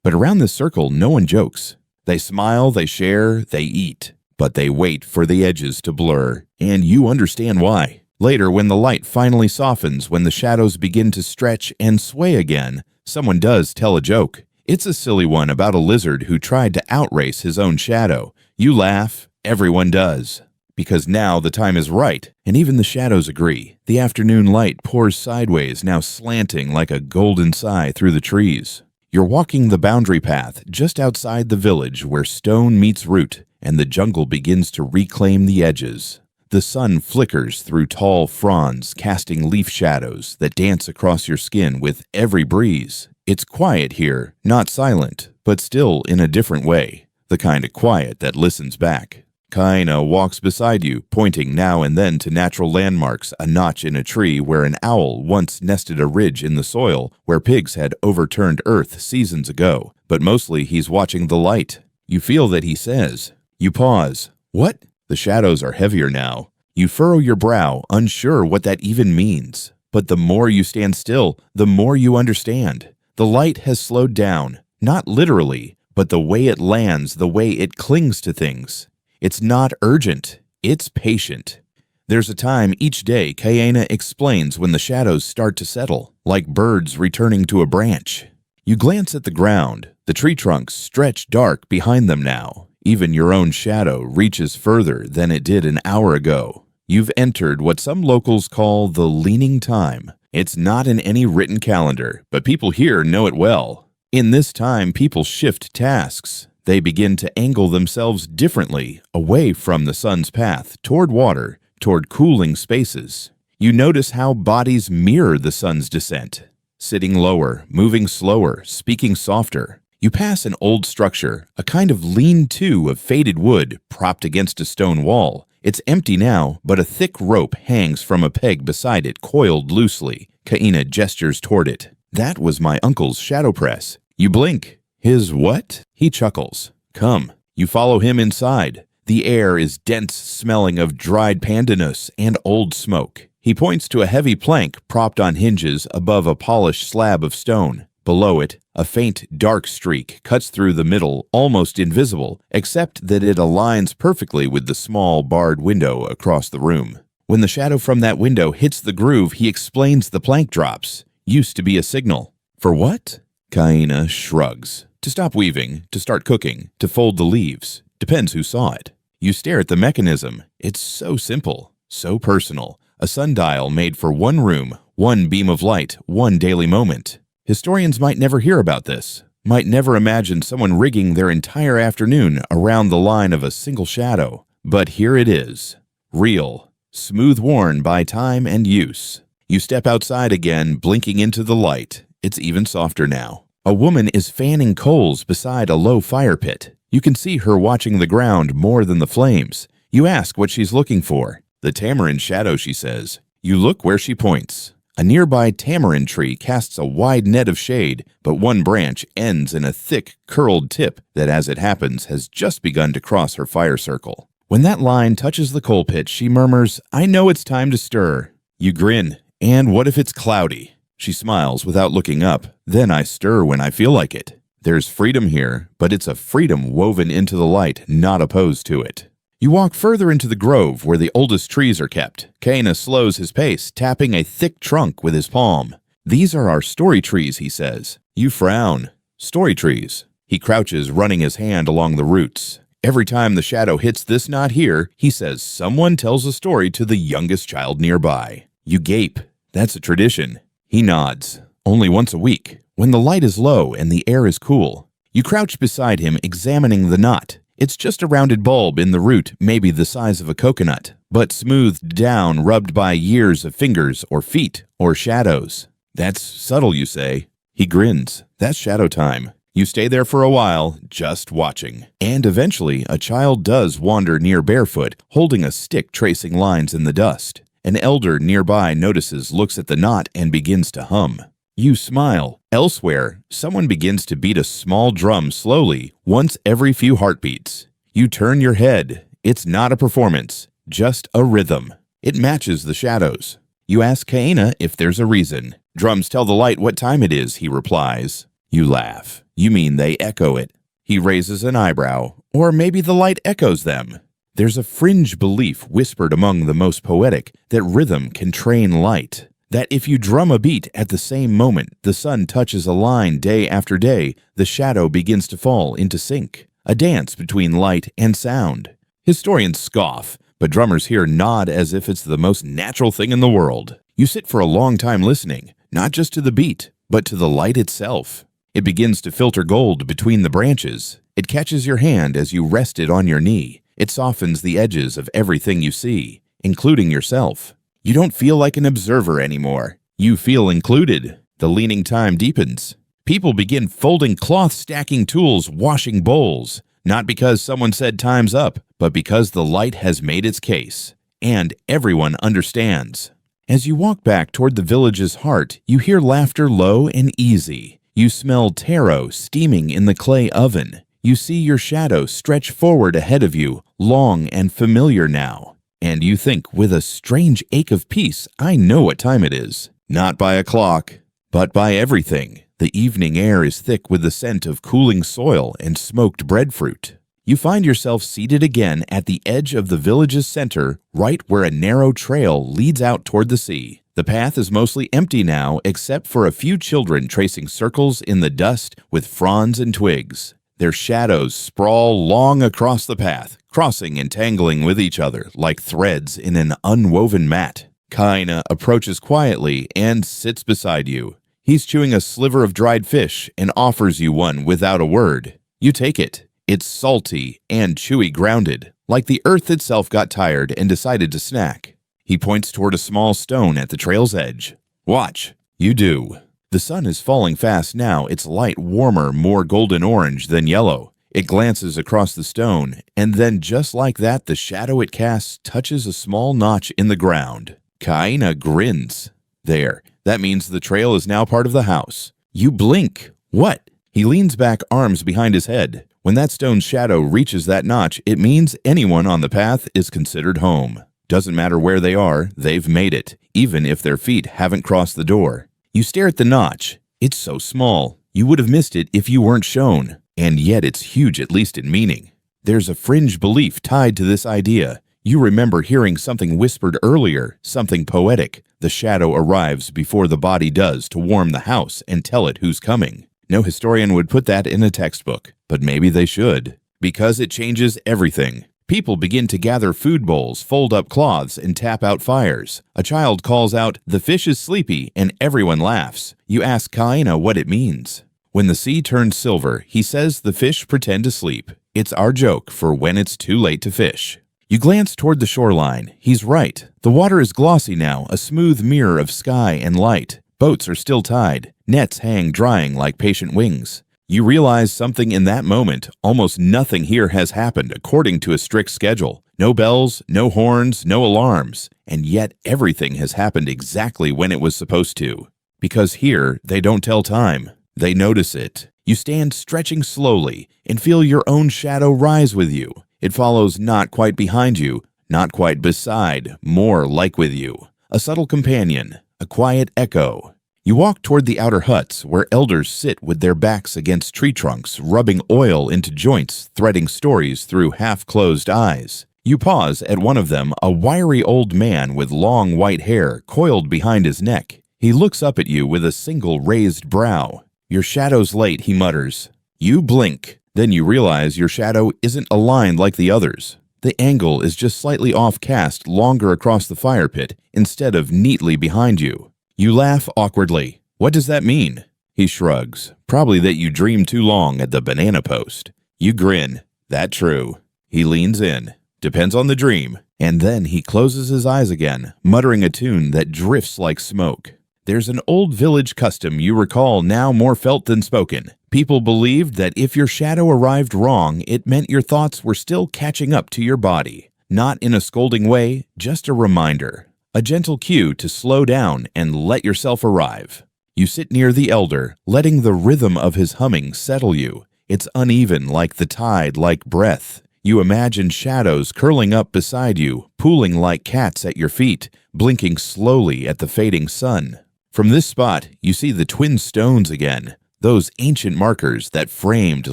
But around this circle, no one jokes. They smile, they share, they eat. But they wait for the edges to blur, and you understand why. Later, when the light finally softens, when the shadows begin to stretch and sway again, someone does tell a joke. It's a silly one about a lizard who tried to outrace his own shadow. You laugh, everyone does. Because now the time is right, and even the shadows agree. The afternoon light pours sideways, now slanting like a golden sigh through the trees. You're walking the boundary path just outside the village where stone meets root, and the jungle begins to reclaim the edges. The sun flickers through tall fronds, casting leaf shadows that dance across your skin with every breeze. It's quiet here, not silent, but still in a different way, the kind of quiet that listens back. Kaina walks beside you, pointing now and then to natural landmarks, a notch in a tree where an owl once nested, a ridge in the soil where pigs had overturned earth seasons ago. But mostly he's watching the light. You feel that he says. You pause. What? The shadows are heavier now. You furrow your brow, unsure what that even means. But the more you stand still, the more you understand. The light has slowed down, not literally, but the way it lands, the way it clings to things. It's not urgent, it's patient. There's a time each day, Kaina explains, when the shadows start to settle, like birds returning to a branch. You glance at the ground. The tree trunks stretch dark behind them now. Even your own shadow reaches further than it did an hour ago. You've entered what some locals call the leaning time. It's not in any written calendar, but people here know it well. In this time, people shift tasks. They begin to angle themselves differently, away from the sun's path, toward water, toward cooling spaces. You notice how bodies mirror the sun's descent. Sitting lower, moving slower, speaking softer. You pass an old structure, a kind of lean-to of faded wood propped against a stone wall. It's empty now, but a thick rope hangs from a peg beside it, coiled loosely. Kaina gestures toward it. That was my uncle's shadow press. You blink. His what? He chuckles. Come. You follow him inside. The air is dense, smelling of dried pandanus and old smoke. He points to a heavy plank propped on hinges above a polished slab of stone. Below it, a faint, dark streak cuts through the middle, almost invisible, except that it aligns perfectly with the small, barred window across the room. When the shadow from that window hits the groove, he explains the plank drops. Used to be a signal. For what? Kaina shrugs. To stop weaving, to start cooking, to fold the leaves. Depends who saw it. You stare at the mechanism. It's so simple, so personal. A sundial made for one room, one beam of light, one daily moment. Historians might never hear about this, might never imagine someone rigging their entire afternoon around the line of a single shadow. But here it is. Real. Smooth worn by time and use. You step outside again, blinking into the light. It's even softer now. A woman is fanning coals beside a low fire pit. You can see her watching the ground more than the flames. You ask what she's looking for. The tamarind shadow, she says. You look where she points. A nearby tamarind tree casts a wide net of shade, but one branch ends in a thick, curled tip that, as it happens, has just begun to cross her fire circle. When that line touches the coal pit, she murmurs, I know it's time to stir. You grin. And what if it's cloudy? She smiles without looking up. Then I stir when I feel like it. There's freedom here, but it's a freedom woven into the light, not opposed to it. You walk further into the grove where the oldest trees are kept. Kaina slows his pace, tapping a thick trunk with his palm. These are our story trees, he says. You frown. Story trees. He crouches, running his hand along the roots. Every time the shadow hits this knot here, he says someone tells a story to the youngest child nearby. You gape. That's a tradition. He nods. Only once a week, when the light is low and the air is cool. You crouch beside him, examining the knot. It's just a rounded bulb in the root, maybe the size of a coconut, but smoothed down, rubbed by years of fingers or feet or shadows. That's subtle, you say. He grins. That's shadow time. You stay there for a while, just watching. And eventually, a child does wander near barefoot, holding a stick tracing lines in the dust. An elder nearby notices, looks at the knot, and begins to hum. You smile. Elsewhere, someone begins to beat a small drum slowly, once every few heartbeats. You turn your head. It's not a performance, just a rhythm. It matches the shadows. You ask Kaina if there's a reason. Drums tell the light what time it is, he replies. You laugh. You mean they echo it. He raises an eyebrow. Or maybe the light echoes them. There's a fringe belief whispered among the most poetic that rhythm can train light. That if you drum a beat at the same moment the sun touches a line day after day, the shadow begins to fall into sync. A dance between light and sound. Historians scoff, but drummers here nod as if it's the most natural thing in the world. You sit for a long time listening, not just to the beat, but to the light itself. It begins to filter gold between the branches. It catches your hand as you rest it on your knee. It softens the edges of everything you see, including yourself. You don't feel like an observer anymore. You feel included. The leaning time deepens. People begin folding cloth stacking tools, washing bowls. Not because someone said time's up, but because the light has made its case. And everyone understands. As you walk back toward the village's heart, you hear laughter low and easy. You smell taro steaming in the clay oven. You see your shadow stretch forward ahead of you, long and familiar now. And you think, with a strange ache of peace, I know what time it is. Not by a clock, but by everything. The evening air is thick with the scent of cooling soil and smoked breadfruit. You find yourself seated again at the edge of the village's center, right where a narrow trail leads out toward the sea. The path is mostly empty now, except for a few children tracing circles in the dust with fronds and twigs. Their shadows sprawl long across the path, crossing and tangling with each other like threads in an unwoven mat. Kaina approaches quietly and sits beside you. He's chewing a sliver of dried fish and offers you one without a word. You take it. It's salty and chewy grounded, like the earth itself got tired and decided to snack. He points toward a small stone at the trail's edge. Watch. You do. The sun is falling fast now, its light warmer, more golden orange than yellow. It glances across the stone, and then just like that, the shadow it casts touches a small notch in the ground. Kaina grins. There, that means the trail is now part of the house. You blink. What? He leans back, arms behind his head. When that stone's shadow reaches that notch, it means anyone on the path is considered home. Doesn't matter where they are, they've made it, even if their feet haven't crossed the door. You stare at the notch. It's so small. You would have missed it if you weren't shown. And yet it's huge, at least in meaning. There's a fringe belief tied to this idea. You remember hearing something whispered earlier, something poetic. The shadow arrives before the body does to warm the house and tell it who's coming. No historian would put that in a textbook, but maybe they should. Because it changes everything. People begin to gather food bowls, fold up cloths, and tap out fires. A child calls out, "The fish is sleepy," and everyone laughs. You ask Kaina what it means. When the sea turns silver, he says the fish pretend to sleep. It's our joke for when it's too late to fish. You glance toward the shoreline. He's right. The water is glossy now, a smooth mirror of sky and light. Boats are still tied. Nets hang drying like patient wings. You realize something in that moment. Almost nothing here has happened according to a strict schedule. No bells, no horns, no alarms. And yet everything has happened exactly when it was supposed to. Because here, they don't tell time. They notice it. You stand stretching slowly and feel your own shadow rise with you. It follows not quite behind you, not quite beside, more like with you. A subtle companion, a quiet echo. You walk toward the outer huts where elders sit with their backs against tree trunks, rubbing oil into joints, threading stories through half-closed eyes. You pause at one of them, a wiry old man with long white hair coiled behind his neck. He looks up at you with a single raised brow. "Your shadow's late," he mutters. You blink. Then you realize your shadow isn't aligned like the others. The angle is just slightly off-cast, longer across the fire pit, instead of neatly behind you. You laugh awkwardly. "What does that mean?" He shrugs. "Probably that you dreamed too long at the banana post." You grin. "That true." He leans in. "Depends on the dream." And then he closes his eyes again, muttering a tune that drifts like smoke. There's an old village custom you recall now more felt than spoken. People believed that if your shadow arrived wrong, it meant your thoughts were still catching up to your body. Not in a scolding way, just a reminder. A gentle cue to slow down and let yourself arrive. You sit near the elder, letting the rhythm of his humming settle you. It's uneven like the tide, like breath. You imagine shadows curling up beside you, pooling like cats at your feet, blinking slowly at the fading sun. From this spot, you see the twin stones again, those ancient markers that framed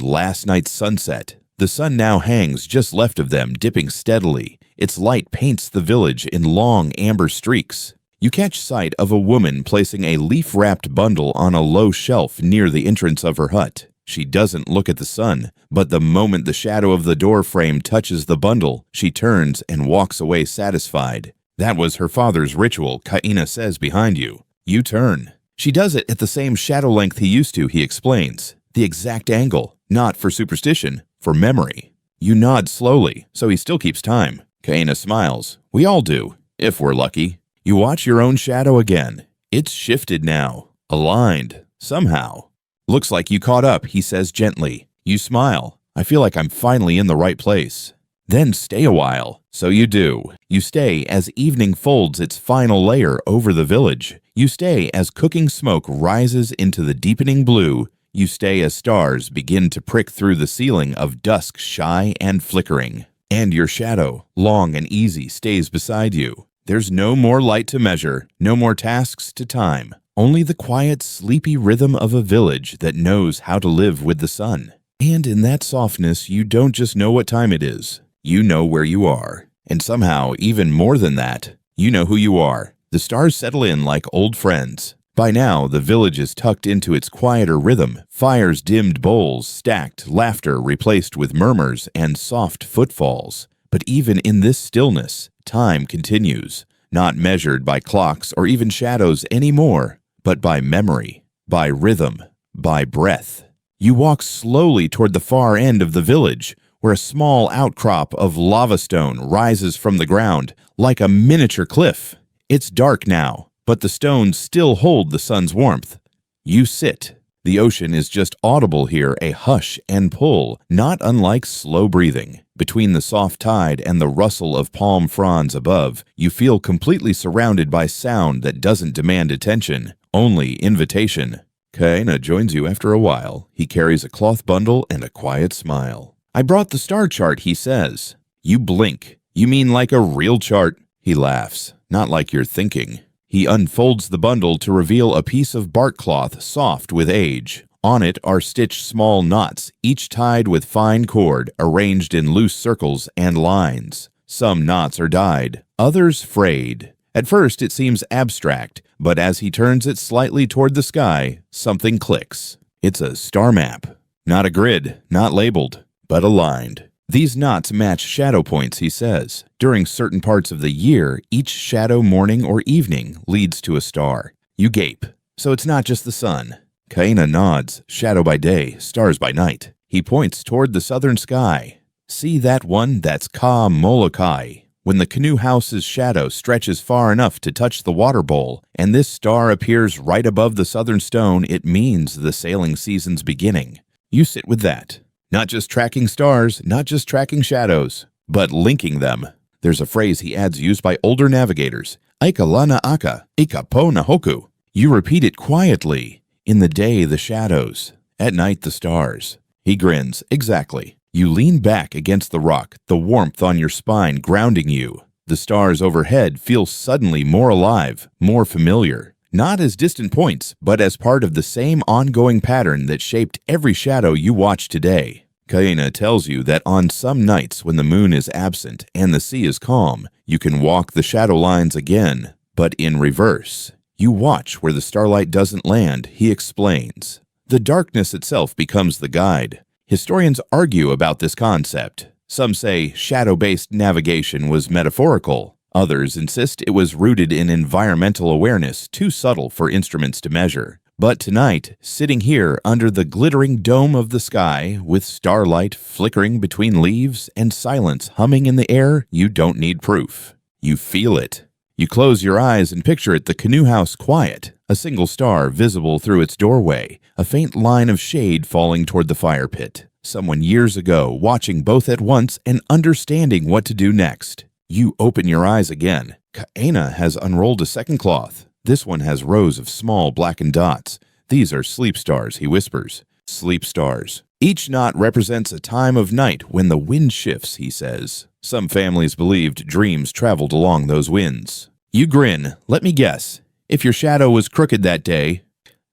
last night's sunset. The sun now hangs just left of them, dipping steadily. Its light paints the village in long amber streaks. You catch sight of a woman placing a leaf-wrapped bundle on a low shelf near the entrance of her hut. She doesn't look at the sun, but the moment the shadow of the door frame touches the bundle, she turns and walks away satisfied. That was her father's ritual, Kaina says behind you. You turn. She does it at the same shadow length he used to, he explains. The exact angle, not for superstition, for memory. You nod slowly, so he still keeps time. Kaina smiles. We all do, if we're lucky. You watch your own shadow again. It's shifted now, aligned, somehow. Looks like you caught up, he says gently. You smile. I feel like I'm finally in the right place. Then stay a while. So you do. You stay as evening folds its final layer over the village. You stay as cooking smoke rises into the deepening blue. You stay as stars begin to prick through the ceiling of dusk, shy and flickering. And your shadow, long and easy, stays beside you. There's no more light to measure, no more tasks to time. Only the quiet, sleepy rhythm of a village that knows how to live with the sun. And in that softness, you don't just know what time it is. You know where you are. And somehow, even more than that, you know who you are. The stars settle in like old friends. By now, the village is tucked into its quieter rhythm. Fires dimmed bowls stacked, laughter replaced with murmurs and soft footfalls. But even in this stillness, time continues. Not measured by clocks or even shadows anymore, but by memory, by rhythm, by breath. You walk slowly toward the far end of the village, where a small outcrop of lava stone rises from the ground like a miniature cliff. It's dark now, but the stones still hold the sun's warmth. You sit. The ocean is just audible here, a hush and pull, not unlike slow breathing. Between the soft tide and the rustle of palm fronds above, you feel completely surrounded by sound that doesn't demand attention, only invitation. Kaena joins you after a while. He carries a cloth bundle and a quiet smile. "I brought the star chart," he says. You blink. "You mean like a real chart?" He laughs. "Not like you're thinking." He unfolds the bundle to reveal a piece of bark cloth soft with age. On it are stitched small knots, each tied with fine cord, arranged in loose circles and lines. Some knots are dyed, others frayed. At first it seems abstract, but as he turns it slightly toward the sky, something clicks. It's a star map. Not a grid, not labeled, but aligned. These knots match shadow points, he says. During certain parts of the year, each shadow morning or evening leads to a star. You gape. So it's not just the sun. Kaena nods, shadow by day, stars by night. He points toward the southern sky. See that one? That's Ka Molokai. When the canoe house's shadow stretches far enough to touch the water bowl, and this star appears right above the southern stone, it means the sailing season's beginning. You sit with that. Not just tracking stars, not just tracking shadows, but linking them. There's a phrase he adds used by older navigators. Aika lana aka, ika po na hoku. You repeat it quietly. In the day, the shadows. At night, the stars. He grins. Exactly. You lean back against the rock, the warmth on your spine grounding you. The stars overhead feel suddenly more alive, more familiar. Not as distant points, but as part of the same ongoing pattern that shaped every shadow you watch today. Kaena tells you that on some nights when the moon is absent and the sea is calm, you can walk the shadow lines again, but in reverse. You watch where the starlight doesn't land, he explains. The darkness itself becomes the guide. Historians argue about this concept. Some say shadow-based navigation was metaphorical. Others insist it was rooted in environmental awareness too subtle for instruments to measure. But tonight, sitting here under the glittering dome of the sky, with starlight flickering between leaves and silence humming in the air, you don't need proof. You feel it. You close your eyes and picture it, the canoe house quiet, a single star visible through its doorway, a faint line of shade falling toward the fire pit. Someone years ago watching both at once and understanding what to do next. You open your eyes again. Kaena has unrolled a second cloth. This one has rows of small blackened dots. These are sleep stars, he whispers. Sleep stars. Each knot represents a time of night when the wind shifts, he says. Some families believed dreams traveled along those winds. You grin. Let me guess. If your shadow was crooked that day,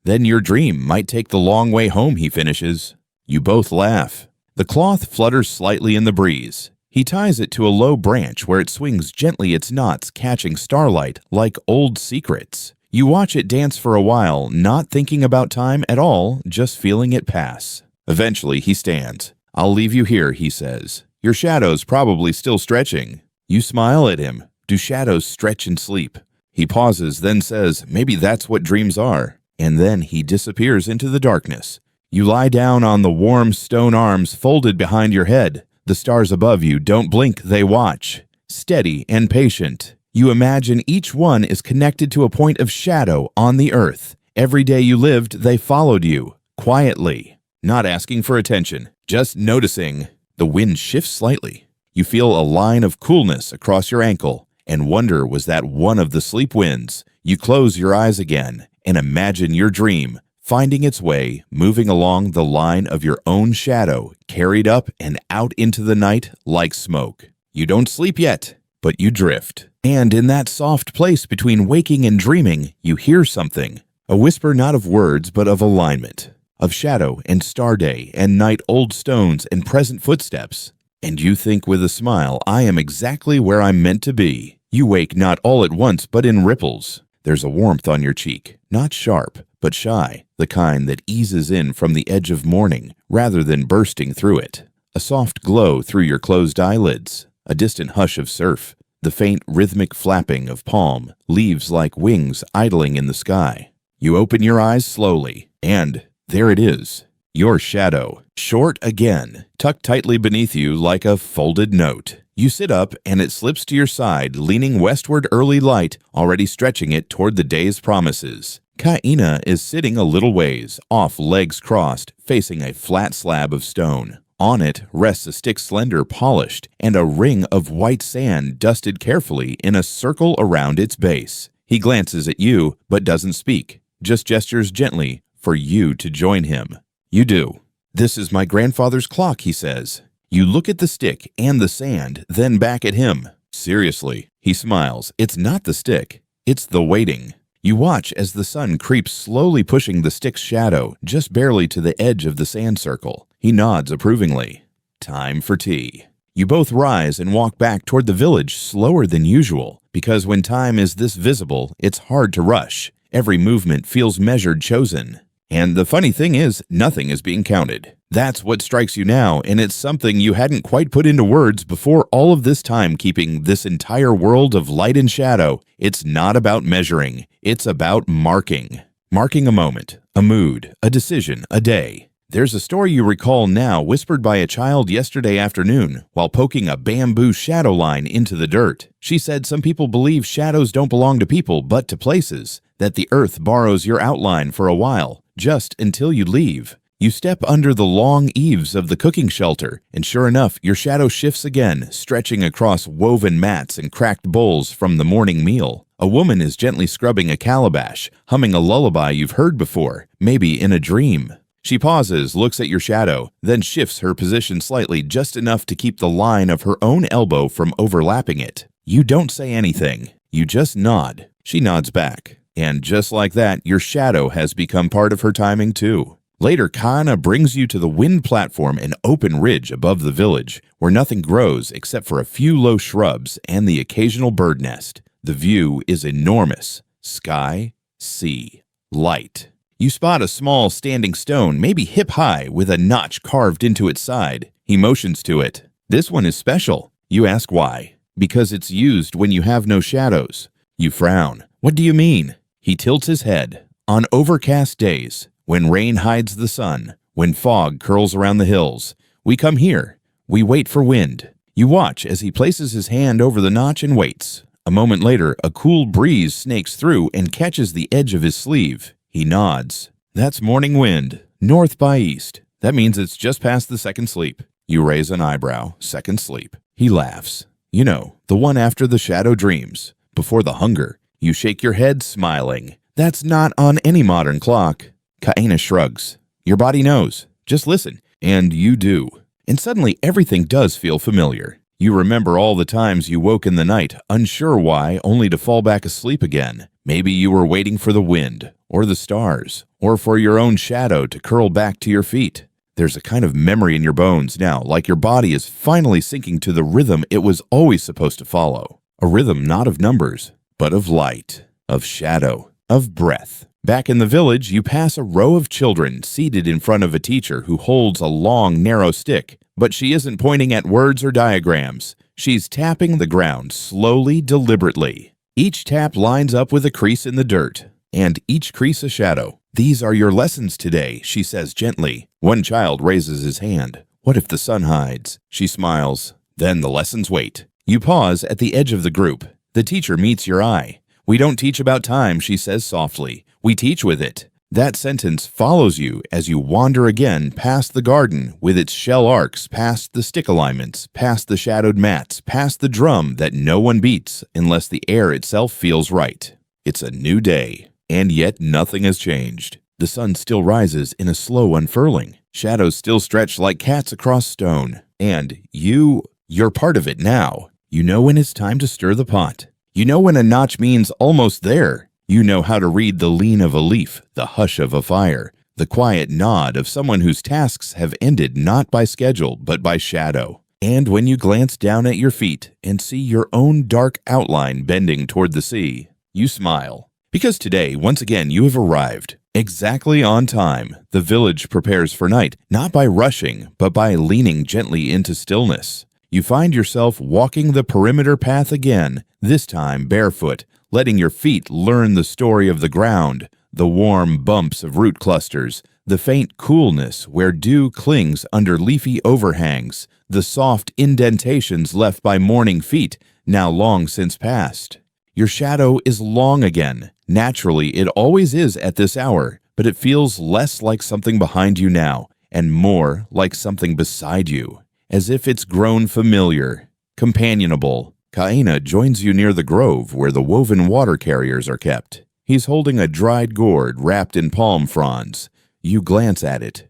then your dream might take the long way home, he finishes. You both laugh. The cloth flutters slightly in the breeze. He ties it to a low branch where it swings gently its knots, catching starlight like old secrets. You watch it dance for a while, not thinking about time at all, just feeling it pass. Eventually, he stands. I'll leave you here, he says. Your shadow's probably still stretching. You smile at him. Do shadows stretch in sleep? He pauses, then says, maybe that's what dreams are. And then he disappears into the darkness. You lie down on the warm stone arms folded behind your head. The stars above you don't blink, they watch. Steady and patient. You imagine each one is connected to a point of shadow on the earth. Every day you lived, they followed you, quietly, not asking for attention, just noticing. The wind shifts slightly. You feel a line of coolness across your ankle and wonder, was that one of the sleep winds? You close your eyes again and imagine your dream finding its way, moving along the line of your own shadow, carried up and out into the night like smoke. You don't sleep yet, but you drift. And in that soft place between waking and dreaming, you hear something. A whisper not of words, but of alignment. Of shadow and star day and night-old stones and present footsteps. And you think with a smile, I am exactly where I'm meant to be. You wake not all at once, but in ripples. There's a warmth on your cheek, not sharp, but shy, the kind that eases in from the edge of morning rather than bursting through it. A soft glow through your closed eyelids, a distant hush of surf, the faint rhythmic flapping of palm, leaves like wings idling in the sky. You open your eyes slowly, and there it is, your shadow, short again, tucked tightly beneath you like a folded note. You sit up, and it slips to your side, leaning westward early light, already stretching it toward the day's promises. Kaina is sitting a little ways, off legs crossed, facing a flat slab of stone. On it rests a stick slender polished and a ring of white sand dusted carefully in a circle around its base. He glances at you but doesn't speak, just gestures gently for you to join him. You do. "This is my grandfather's clock," he says. You look at the stick and the sand, then back at him. "Seriously," he smiles, "it's not the stick, it's the waiting." You watch as the sun creeps slowly, pushing the stick's shadow just barely to the edge of the sand circle. He nods approvingly. Time for tea. You both rise and walk back toward the village slower than usual, because when time is this visible, it's hard to rush. Every movement feels measured, chosen. And the funny thing is, nothing is being counted. That's what strikes you now, and it's something you hadn't quite put into words before all of this time keeping this entire world of light and shadow. It's not about measuring, it's about marking. Marking a moment, a mood, a decision, a day. There's a story you recall now whispered by a child yesterday afternoon while poking a bamboo shadow line into the dirt. She said some people believe shadows don't belong to people but to places, that the earth borrows your outline for a while, just until you leave. You step under the long eaves of the cooking shelter, and sure enough, your shadow shifts again, stretching across woven mats and cracked bowls from the morning meal. A woman is gently scrubbing a calabash, humming a lullaby you've heard before, maybe in a dream. She pauses, looks at your shadow, then shifts her position slightly just enough to keep the line of her own elbow from overlapping it. You don't say anything. You just nod. She nods back. And just like that, your shadow has become part of her timing too. Later, Kana brings you to the wind platform, an open ridge above the village, where nothing grows except for a few low shrubs and the occasional bird nest. The view is enormous. Sky, sea, light. You spot a small standing stone, maybe hip-high, with a notch carved into its side. He motions to it. "This one is special." You ask why. "Because it's used when you have no shadows." You frown. "What do you mean?" He tilts his head. "On overcast days, when rain hides the sun, when fog curls around the hills, we come here. We wait for wind." You watch as he places his hand over the notch and waits. A moment later, a cool breeze snakes through and catches the edge of his sleeve. He nods. "That's morning wind, north by east. That means it's just past the second sleep." You raise an eyebrow. "Second sleep." He laughs. "You know, the one after the shadow dreams, before the hunger." You shake your head, smiling. "That's not on any modern clock." Kaina shrugs. "Your body knows. Just listen." And you do. And suddenly everything does feel familiar. You remember all the times you woke in the night, unsure why, only to fall back asleep again. Maybe you were waiting for the wind, or the stars, or for your own shadow to curl back to your feet. There's a kind of memory in your bones now, like your body is finally sinking to the rhythm it was always supposed to follow. A rhythm not of numbers, but of light, of shadow, of breath. Back in the village, you pass a row of children seated in front of a teacher who holds a long, narrow stick, but she isn't pointing at words or diagrams. She's tapping the ground slowly, deliberately. Each tap lines up with a crease in the dirt, and each crease a shadow. "These are your lessons today," she says gently. One child raises his hand. "What if the sun hides?" She smiles. "Then the lessons wait." You pause at the edge of the group. The teacher meets your eye. "We don't teach about time," she says softly. "We teach with it." That sentence follows you as you wander again past the garden with its shell arcs, past the stick alignments, past the shadowed mats, past the drum that no one beats unless the air itself feels right. It's a new day, and yet nothing has changed. The sun still rises in a slow unfurling. Shadows still stretch like cats across stone. And you're part of it now. You know when it's time to stir the pot. You know when a notch means almost there. You know how to read the lean of a leaf, the hush of a fire, the quiet nod of someone whose tasks have ended not by schedule but by shadow. And when you glance down at your feet and see your own dark outline bending toward the sea, you smile. Because today, once again, you have arrived. Exactly on time, the village prepares for night, not by rushing, but by leaning gently into stillness. You find yourself walking the perimeter path again, this time barefoot, letting your feet learn the story of the ground, the warm bumps of root clusters, the faint coolness where dew clings under leafy overhangs, the soft indentations left by morning feet, now long since past. Your shadow is long again, Naturally, it always is at this hour, but it feels less like something behind you now, and more like something beside you, as if it's grown familiar, companionable. Kaina joins you near the grove where the woven water carriers are kept. He's holding a dried gourd wrapped in palm fronds. You glance at it.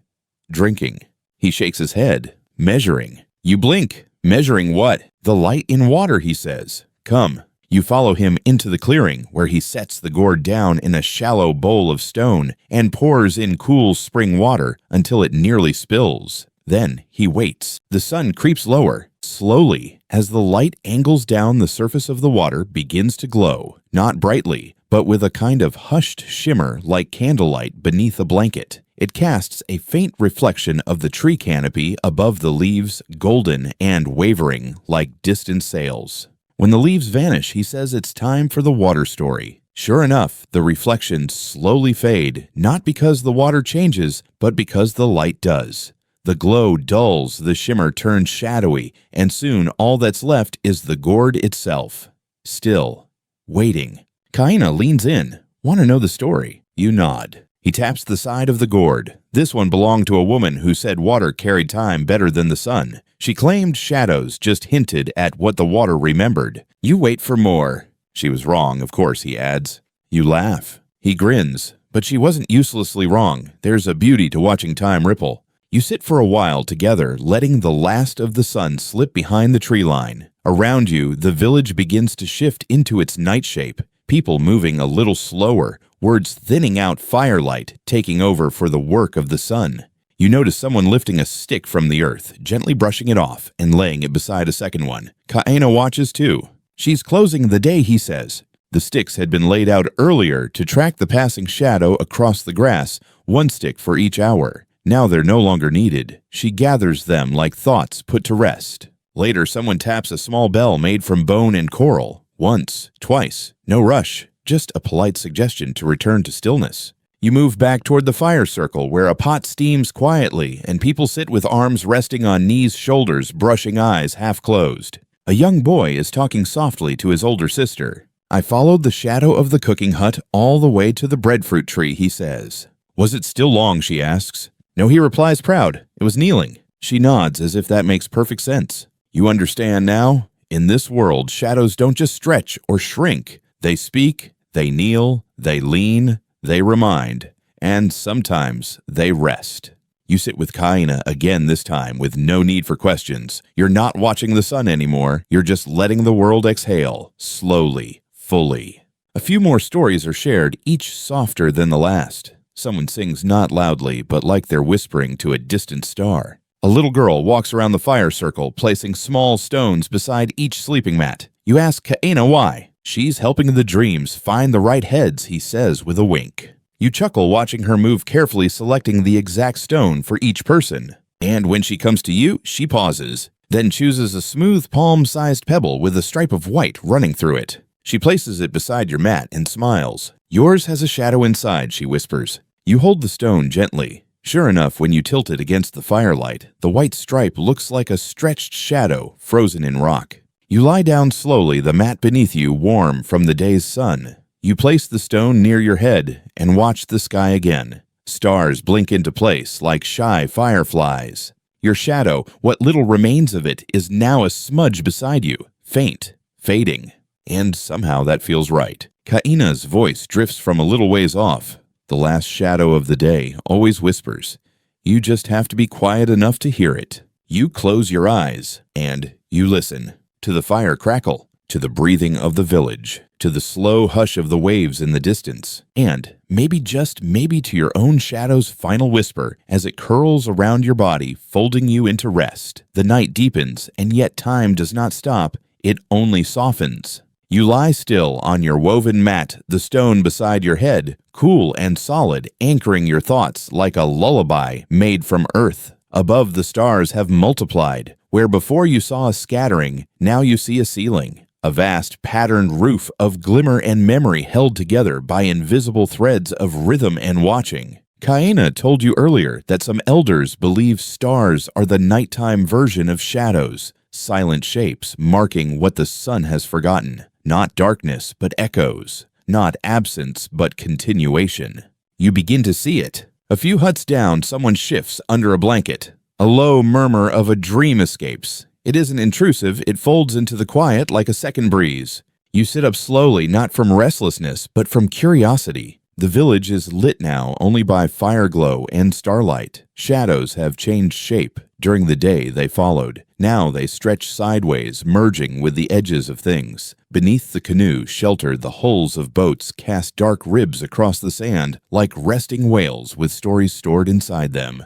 Drinking. He shakes his head. Measuring. You blink. Measuring what? The light in water, he says. Come. You follow him into the clearing, where he sets the gourd down in a shallow bowl of stone and pours in cool spring water until it nearly spills. Then he waits. The sun creeps lower, slowly, as the light angles down the surface of the water begins to glow, not brightly, but with a kind of hushed shimmer like candlelight beneath a blanket. It casts a faint reflection of the tree canopy above the leaves, golden and wavering like distant sails. When the leaves vanish, he says it's time for the water story. Sure enough, the reflections slowly fade, not because the water changes, but because the light does. The glow dulls, the shimmer turns shadowy, and soon all that's left is the gourd itself. Still, waiting. Kaina leans in. Want to know the story? You nod. He taps the side of the gourd. This one belonged to a woman who said water carried time better than the sun. She claimed shadows just hinted at what the water remembered. You wait for more. She was wrong, of course, he adds. You laugh. He grins. But she wasn't uselessly wrong. There's a beauty to watching time ripple. You sit for a while together, letting the last of the sun slip behind the tree line. Around you, the village begins to shift into its night shape. People moving a little slower, words thinning out firelight, taking over for the work of the sun. You notice someone lifting a stick from the earth, gently brushing it off and laying it beside a second one. Kaina watches too. She's closing the day, he says. The sticks had been laid out earlier to track the passing shadow across the grass, one stick for each hour. Now they're no longer needed. She gathers them like thoughts put to rest. Later, someone taps a small bell made from bone and coral. Once, twice, no rush, just a polite suggestion to return to stillness. You move back toward the fire circle where a pot steams quietly and people sit with arms resting on knees, shoulders, brushing eyes half closed. A young boy is talking softly to his older sister. I followed the shadow of the cooking hut all the way to the breadfruit tree, he says. Was it still long, she asks. No, he replies proud. It was kneeling. She nods as if that makes perfect sense. You understand now? In this world, shadows don't just stretch or shrink. They speak, they kneel, they lean, they remind, and sometimes they rest. You sit with Kaina again this time with no need for questions. You're not watching the sun anymore. You're just letting the world exhale, slowly, fully. A few more stories are shared, each softer than the last. Someone sings not loudly, but like they're whispering to a distant star. A little girl walks around the fire circle, placing small stones beside each sleeping mat. You ask Kaina why. She's helping the dreams find the right heads, he says with a wink. You chuckle watching her move carefully, selecting the exact stone for each person. And when she comes to you, she pauses, then chooses a smooth palm-sized pebble with a stripe of white running through it. She places it beside your mat and smiles. Yours has a shadow inside, she whispers. You hold the stone gently. Sure enough, when you tilt it against the firelight, the white stripe looks like a stretched shadow frozen in rock. You lie down slowly, the mat beneath you warm from the day's sun. You place the stone near your head and watch the sky again. Stars blink into place like shy fireflies. Your shadow, what little remains of it, is now a smudge beside you, faint, fading. And somehow that feels right. Kaina's voice drifts from a little ways off. The last shadow of the day always whispers. You just have to be quiet enough to hear it. You close your eyes and you listen to the fire crackle, to the breathing of the village, to the slow hush of the waves in the distance, and maybe just maybe to your own shadow's final whisper as it curls around your body, folding you into rest. The night deepens, and yet time does not stop. It only softens. You lie still on your woven mat, the stone beside your head, cool and solid, anchoring your thoughts like a lullaby made from earth. Above, the stars have multiplied. Where before you saw a scattering, now you see a ceiling. A vast patterned roof of glimmer and memory held together by invisible threads of rhythm and watching. Kaina told you earlier that some elders believe stars are the nighttime version of shadows, silent shapes marking what the sun has forgotten. Not darkness, but echoes. not absence but continuation. You begin to see it. A few huts down, someone shifts under a blanket. A low murmur of a dream escapes. It isn't intrusive, it folds into the quiet like a second breeze. You sit up slowly, not from restlessness, but from curiosity. The village is lit now only by fire glow and starlight. Shadows have changed shape. During the day they followed. Now they stretch sideways, merging with the edges of things. Beneath the canoe sheltered the hulls of boats cast dark ribs across the sand like resting whales with stories stored inside them.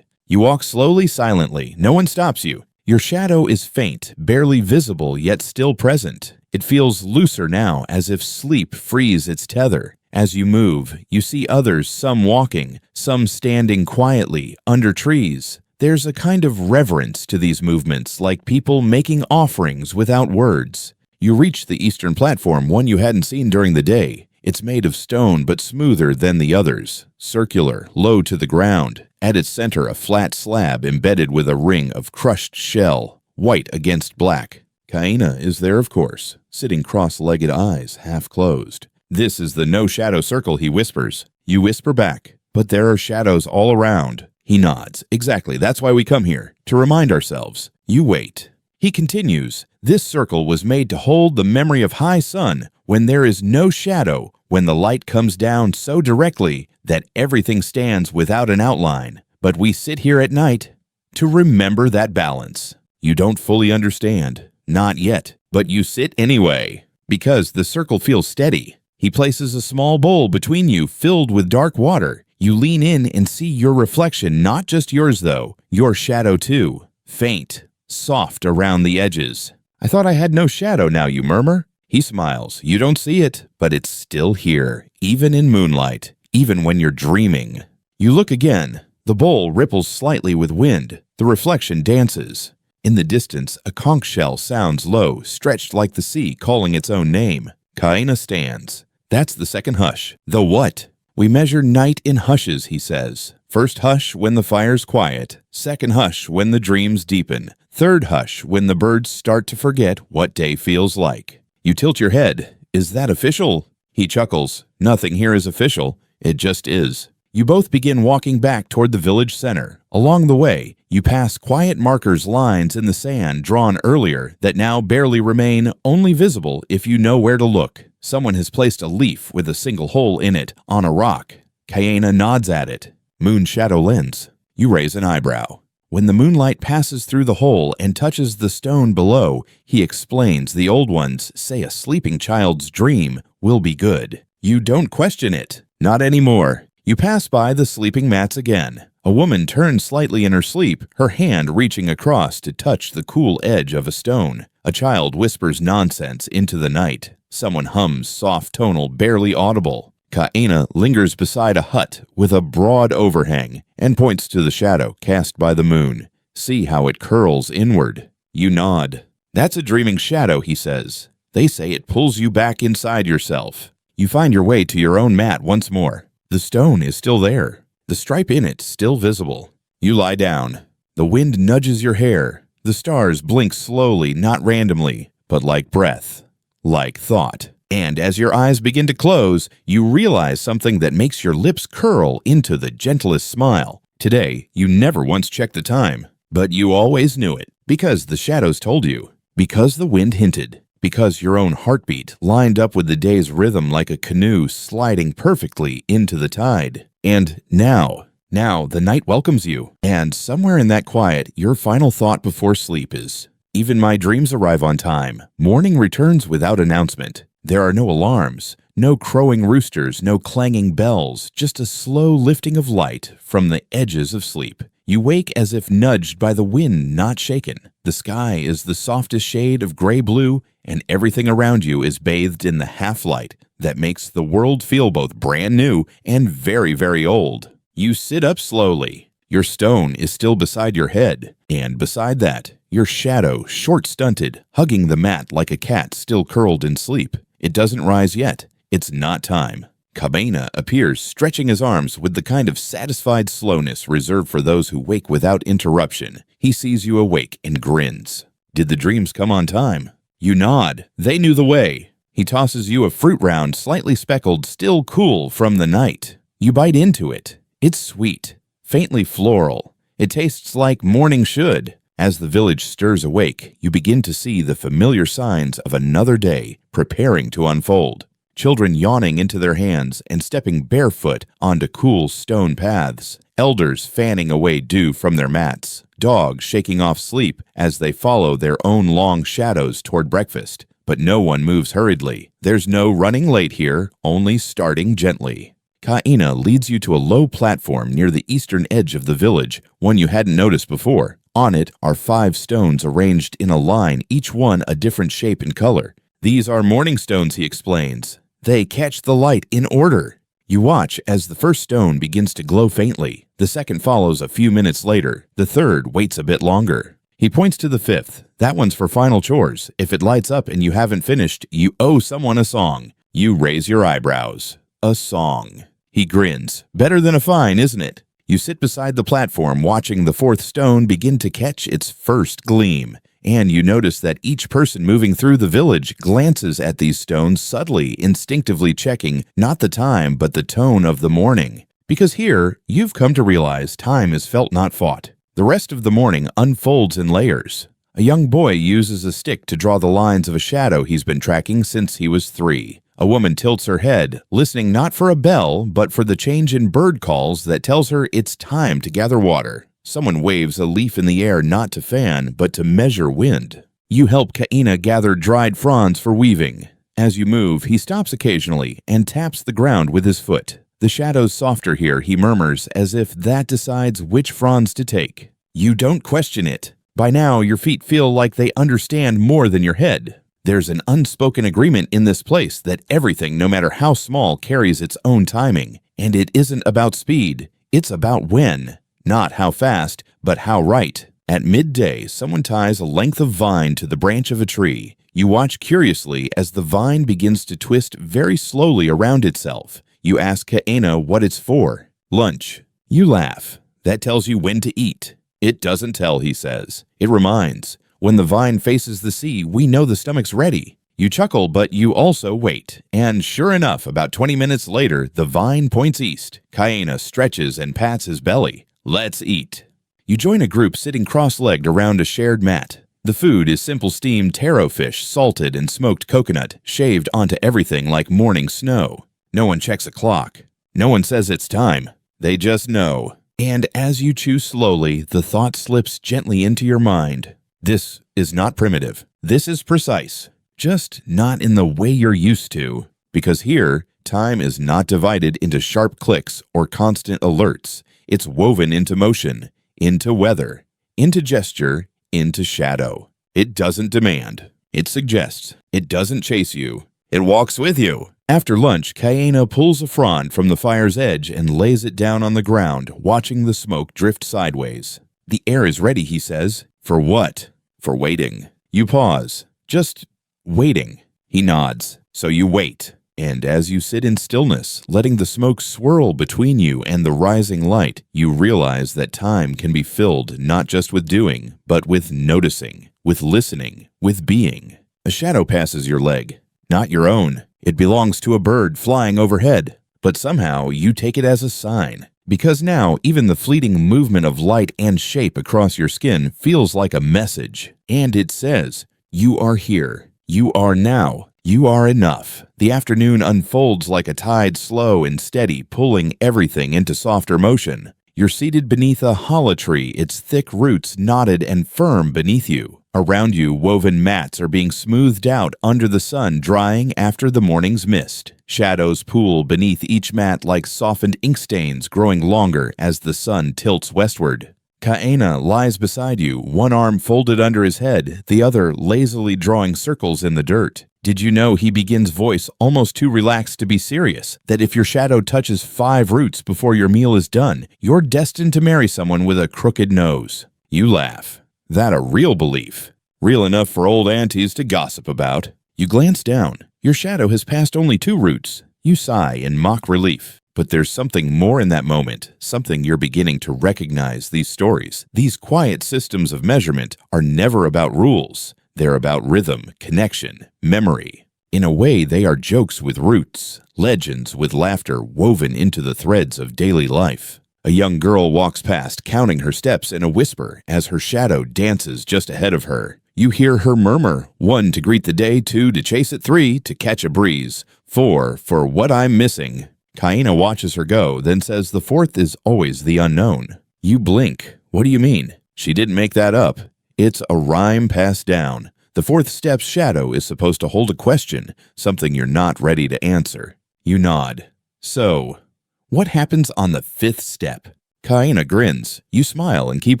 You walk slowly, silently. No one stops you. Your shadow is faint, barely visible, yet still present. It feels looser now, as if sleep frees its tether. As you move, you see others, some walking, some standing quietly under trees. There's a kind of reverence to these movements, like people making offerings without words. You reach the eastern platform, one you hadn't seen during the day. It's made of stone, but smoother than the others. Circular, low to the ground. At its center, a flat slab embedded with a ring of crushed shell, white against black. Kaina is there, of course, sitting cross-legged, eyes half closed. This is the no-shadow circle, he whispers. You whisper back, but there are shadows all around. He nods. Exactly, that's why we come here, to remind ourselves. You wait. He continues, this circle was made to hold the memory of high sun, when there is no shadow, when the light comes down so directly that everything stands without an outline. But we sit here at night to remember that balance. You don't fully understand. Not yet, but you sit anyway, because the circle feels steady. He places a small bowl between you filled with dark water. You lean in and see your reflection, not just yours though, your shadow too. Faint, soft around the edges. I thought I had no shadow now, you murmur. He smiles. You don't see it, but it's still here, even in moonlight, even when you're dreaming. You look again. The bowl ripples slightly with wind. The reflection dances. In the distance, a conch shell sounds low, stretched like the sea, calling its own name. Kaina stands. That's the second hush. The what? We measure night in hushes, he says. First hush when the fire's quiet. Second hush when the dreams deepen. Third hush when the birds start to forget what day feels like. You tilt your head. Is that official? He chuckles. Nothing here is official. It just is. You both begin walking back toward the village center. Along the way, you pass quiet markers, lines in the sand drawn earlier that now barely remain, only visible if you know where to look. Someone has placed a leaf with a single hole in it on a rock. Kaina nods at it. Moon shadow lens. You raise an eyebrow. When the moonlight passes through the hole and touches the stone below, he explains the old ones say a sleeping child's dream will be good. You don't question it. Not anymore. You pass by the sleeping mats again. A woman turns slightly in her sleep, her hand reaching across to touch the cool edge of a stone. A child whispers nonsense into the night. Someone hums soft tonal, barely audible. Kaina lingers beside a hut with a broad overhang and points to the shadow cast by the moon. See how it curls inward. You nod. That's a dreaming shadow, he says. They say it pulls you back inside yourself. You find your way to your own mat once more. The stone is still there. The stripe in it still visible. You lie down. The wind nudges your hair. The stars blink slowly, not randomly, but like breath, like thought. And as your eyes begin to close, you realize something that makes your lips curl into the gentlest smile. Today, you never once checked the time, but you always knew it, because the shadows told you, because the wind hinted, because your own heartbeat lined up with the day's rhythm like a canoe sliding perfectly into the tide. And now the night welcomes you, and somewhere in that quiet, your final thought before sleep is, even my dreams arrive on time. Morning returns without announcement. There are no alarms, no crowing roosters, no clanging bells, just a slow lifting of light from the edges of sleep. You wake as if nudged by the wind, not shaken. The sky is the softest shade of gray-blue, and everything around you is bathed in the half-light that makes the world feel both brand new and very, very old. You sit up slowly. Your stone is still beside your head, and beside that, your shadow, short-stunted, hugging the mat like a cat still curled in sleep. It doesn't rise yet. It's not time. Kaina appears, stretching his arms with the kind of satisfied slowness reserved for those who wake without interruption. He sees you awake and grins. Did the dreams come on time? You nod. They knew the way. He tosses you a fruit round, slightly speckled, still cool from the night. You bite into it. It's sweet, faintly floral. It tastes like morning should. As the village stirs awake, you begin to see the familiar signs of another day preparing to unfold. Children yawning into their hands and stepping barefoot onto cool stone paths. Elders fanning away dew from their mats. Dogs shaking off sleep as they follow their own long shadows toward breakfast. But no one moves hurriedly. There's no running late here, only starting gently. Kaina leads you to a low platform near the eastern edge of the village, one you hadn't noticed before. On it are 5 stones arranged in a line, each one a different shape and color. These are morning stones, he explains. They catch the light in order. You watch as the first stone begins to glow faintly. The second follows a few minutes later. The third waits a bit longer. He points to the 5th. That one's for final chores. If it lights up and you haven't finished, you owe someone a song. You raise your eyebrows. A song. He grins. Better than a fine, isn't it? You sit beside the platform watching the 4th stone begin to catch its first gleam. And you notice that each person moving through the village glances at these stones subtly, instinctively checking not the time but the tone of the morning. Because here, you've come to realize time is felt not fought. The rest of the morning unfolds in layers. A young boy uses a stick to draw the lines of a shadow he's been tracking since he was 3. A woman tilts her head, listening not for a bell, but for the change in bird calls that tells her it's time to gather water. Someone waves a leaf in the air not to fan, but to measure wind. You help Kaina gather dried fronds for weaving. As you move, he stops occasionally and taps the ground with his foot. The shadow's softer here, he murmurs, as if that decides which fronds to take. You don't question it. By now, your feet feel like they understand more than your head. There's an unspoken agreement in this place that everything, no matter how small, carries its own timing. And it isn't about speed, it's about when. Not how fast, but how right. At midday, someone ties a length of vine to the branch of a tree. You watch curiously as the vine begins to twist very slowly around itself. You ask Kaina what it's for. Lunch. You laugh. That tells you when to eat. It doesn't tell, he says. It reminds. When the vine faces the sea, we know the stomach's ready. You chuckle, but you also wait. And sure enough, about 20 minutes later, the vine points east. Kaina stretches and pats his belly. Let's eat. You join a group sitting cross-legged around a shared mat. The food is simple steamed taro fish, salted and smoked coconut, shaved onto everything like morning snow. No one checks a clock. No one says it's time. They just know. And as you chew slowly, the thought slips gently into your mind. This is not primitive. This is precise. Just not in the way you're used to. Because here, time is not divided into sharp clicks or constant alerts. It's woven into motion, into weather, into gesture, into shadow. It doesn't demand. It suggests. It doesn't chase you. It walks with you. After lunch, Kaina pulls a frond from the fire's edge and lays it down on the ground, watching the smoke drift sideways. The air is ready, he says. For what? For waiting. You pause. Just waiting. He nods. So you wait. And as you sit in stillness, letting the smoke swirl between you and the rising light, you realize that time can be filled not just with doing, but with noticing, with listening, with being. A shadow passes your leg. Not your own. It belongs to a bird flying overhead. But somehow you take it as a sign. Because now even the fleeting movement of light and shape across your skin feels like a message. And it says, you are here. You are now. You are enough. The afternoon unfolds like a tide, slow and steady, pulling everything into softer motion. You're seated beneath a hala tree, its thick roots knotted and firm beneath you. Around you, woven mats are being smoothed out under the sun, drying after the morning's mist. Shadows pool beneath each mat like softened ink stains, growing longer as the sun tilts westward. Kaina lies beside you, one arm folded under his head, the other lazily drawing circles in the dirt. Did you know, he begins voice almost too relaxed to be serious, that if your shadow touches 5 roots before your meal is done, you're destined to marry someone with a crooked nose? You laugh. That a real belief? Real enough for old aunties to gossip about. You glance down. Your shadow has passed only 2 roots. You sigh in mock relief. But there's something more in that moment, something you're beginning to recognize. These stories, these quiet systems of measurement, are never about rules. They're about rhythm, connection, memory. In a way, they are jokes with roots, legends with laughter woven into the threads of daily life. A young girl walks past, counting her steps in a whisper as her shadow dances just ahead of her. You hear her murmur, 1 to greet the day, 2 to chase it, 3 to catch a breeze, 4 for what I'm missing. Kaina watches her go, then says the 4th is always the unknown. You blink. What do you mean? She didn't make that up. It's a rhyme passed down. The 4th step's shadow is supposed to hold a question, something you're not ready to answer. You nod. So, what happens on the 5th step? Kaina grins. You smile and keep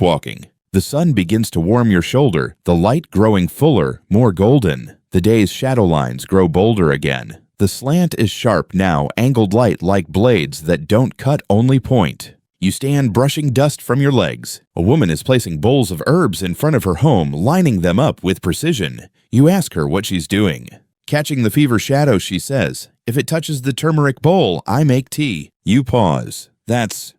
walking. The sun begins to warm your shoulder, the light growing fuller, more golden. The day's shadow lines grow bolder again. The slant is sharp now, angled light like blades that don't cut, only point. You stand brushing dust from your legs. A woman is placing bowls of herbs in front of her home, lining them up with precision. You ask her what she's doing. Catching the fever shadow, she says, if it touches the turmeric bowl, I make tea. You pause. That's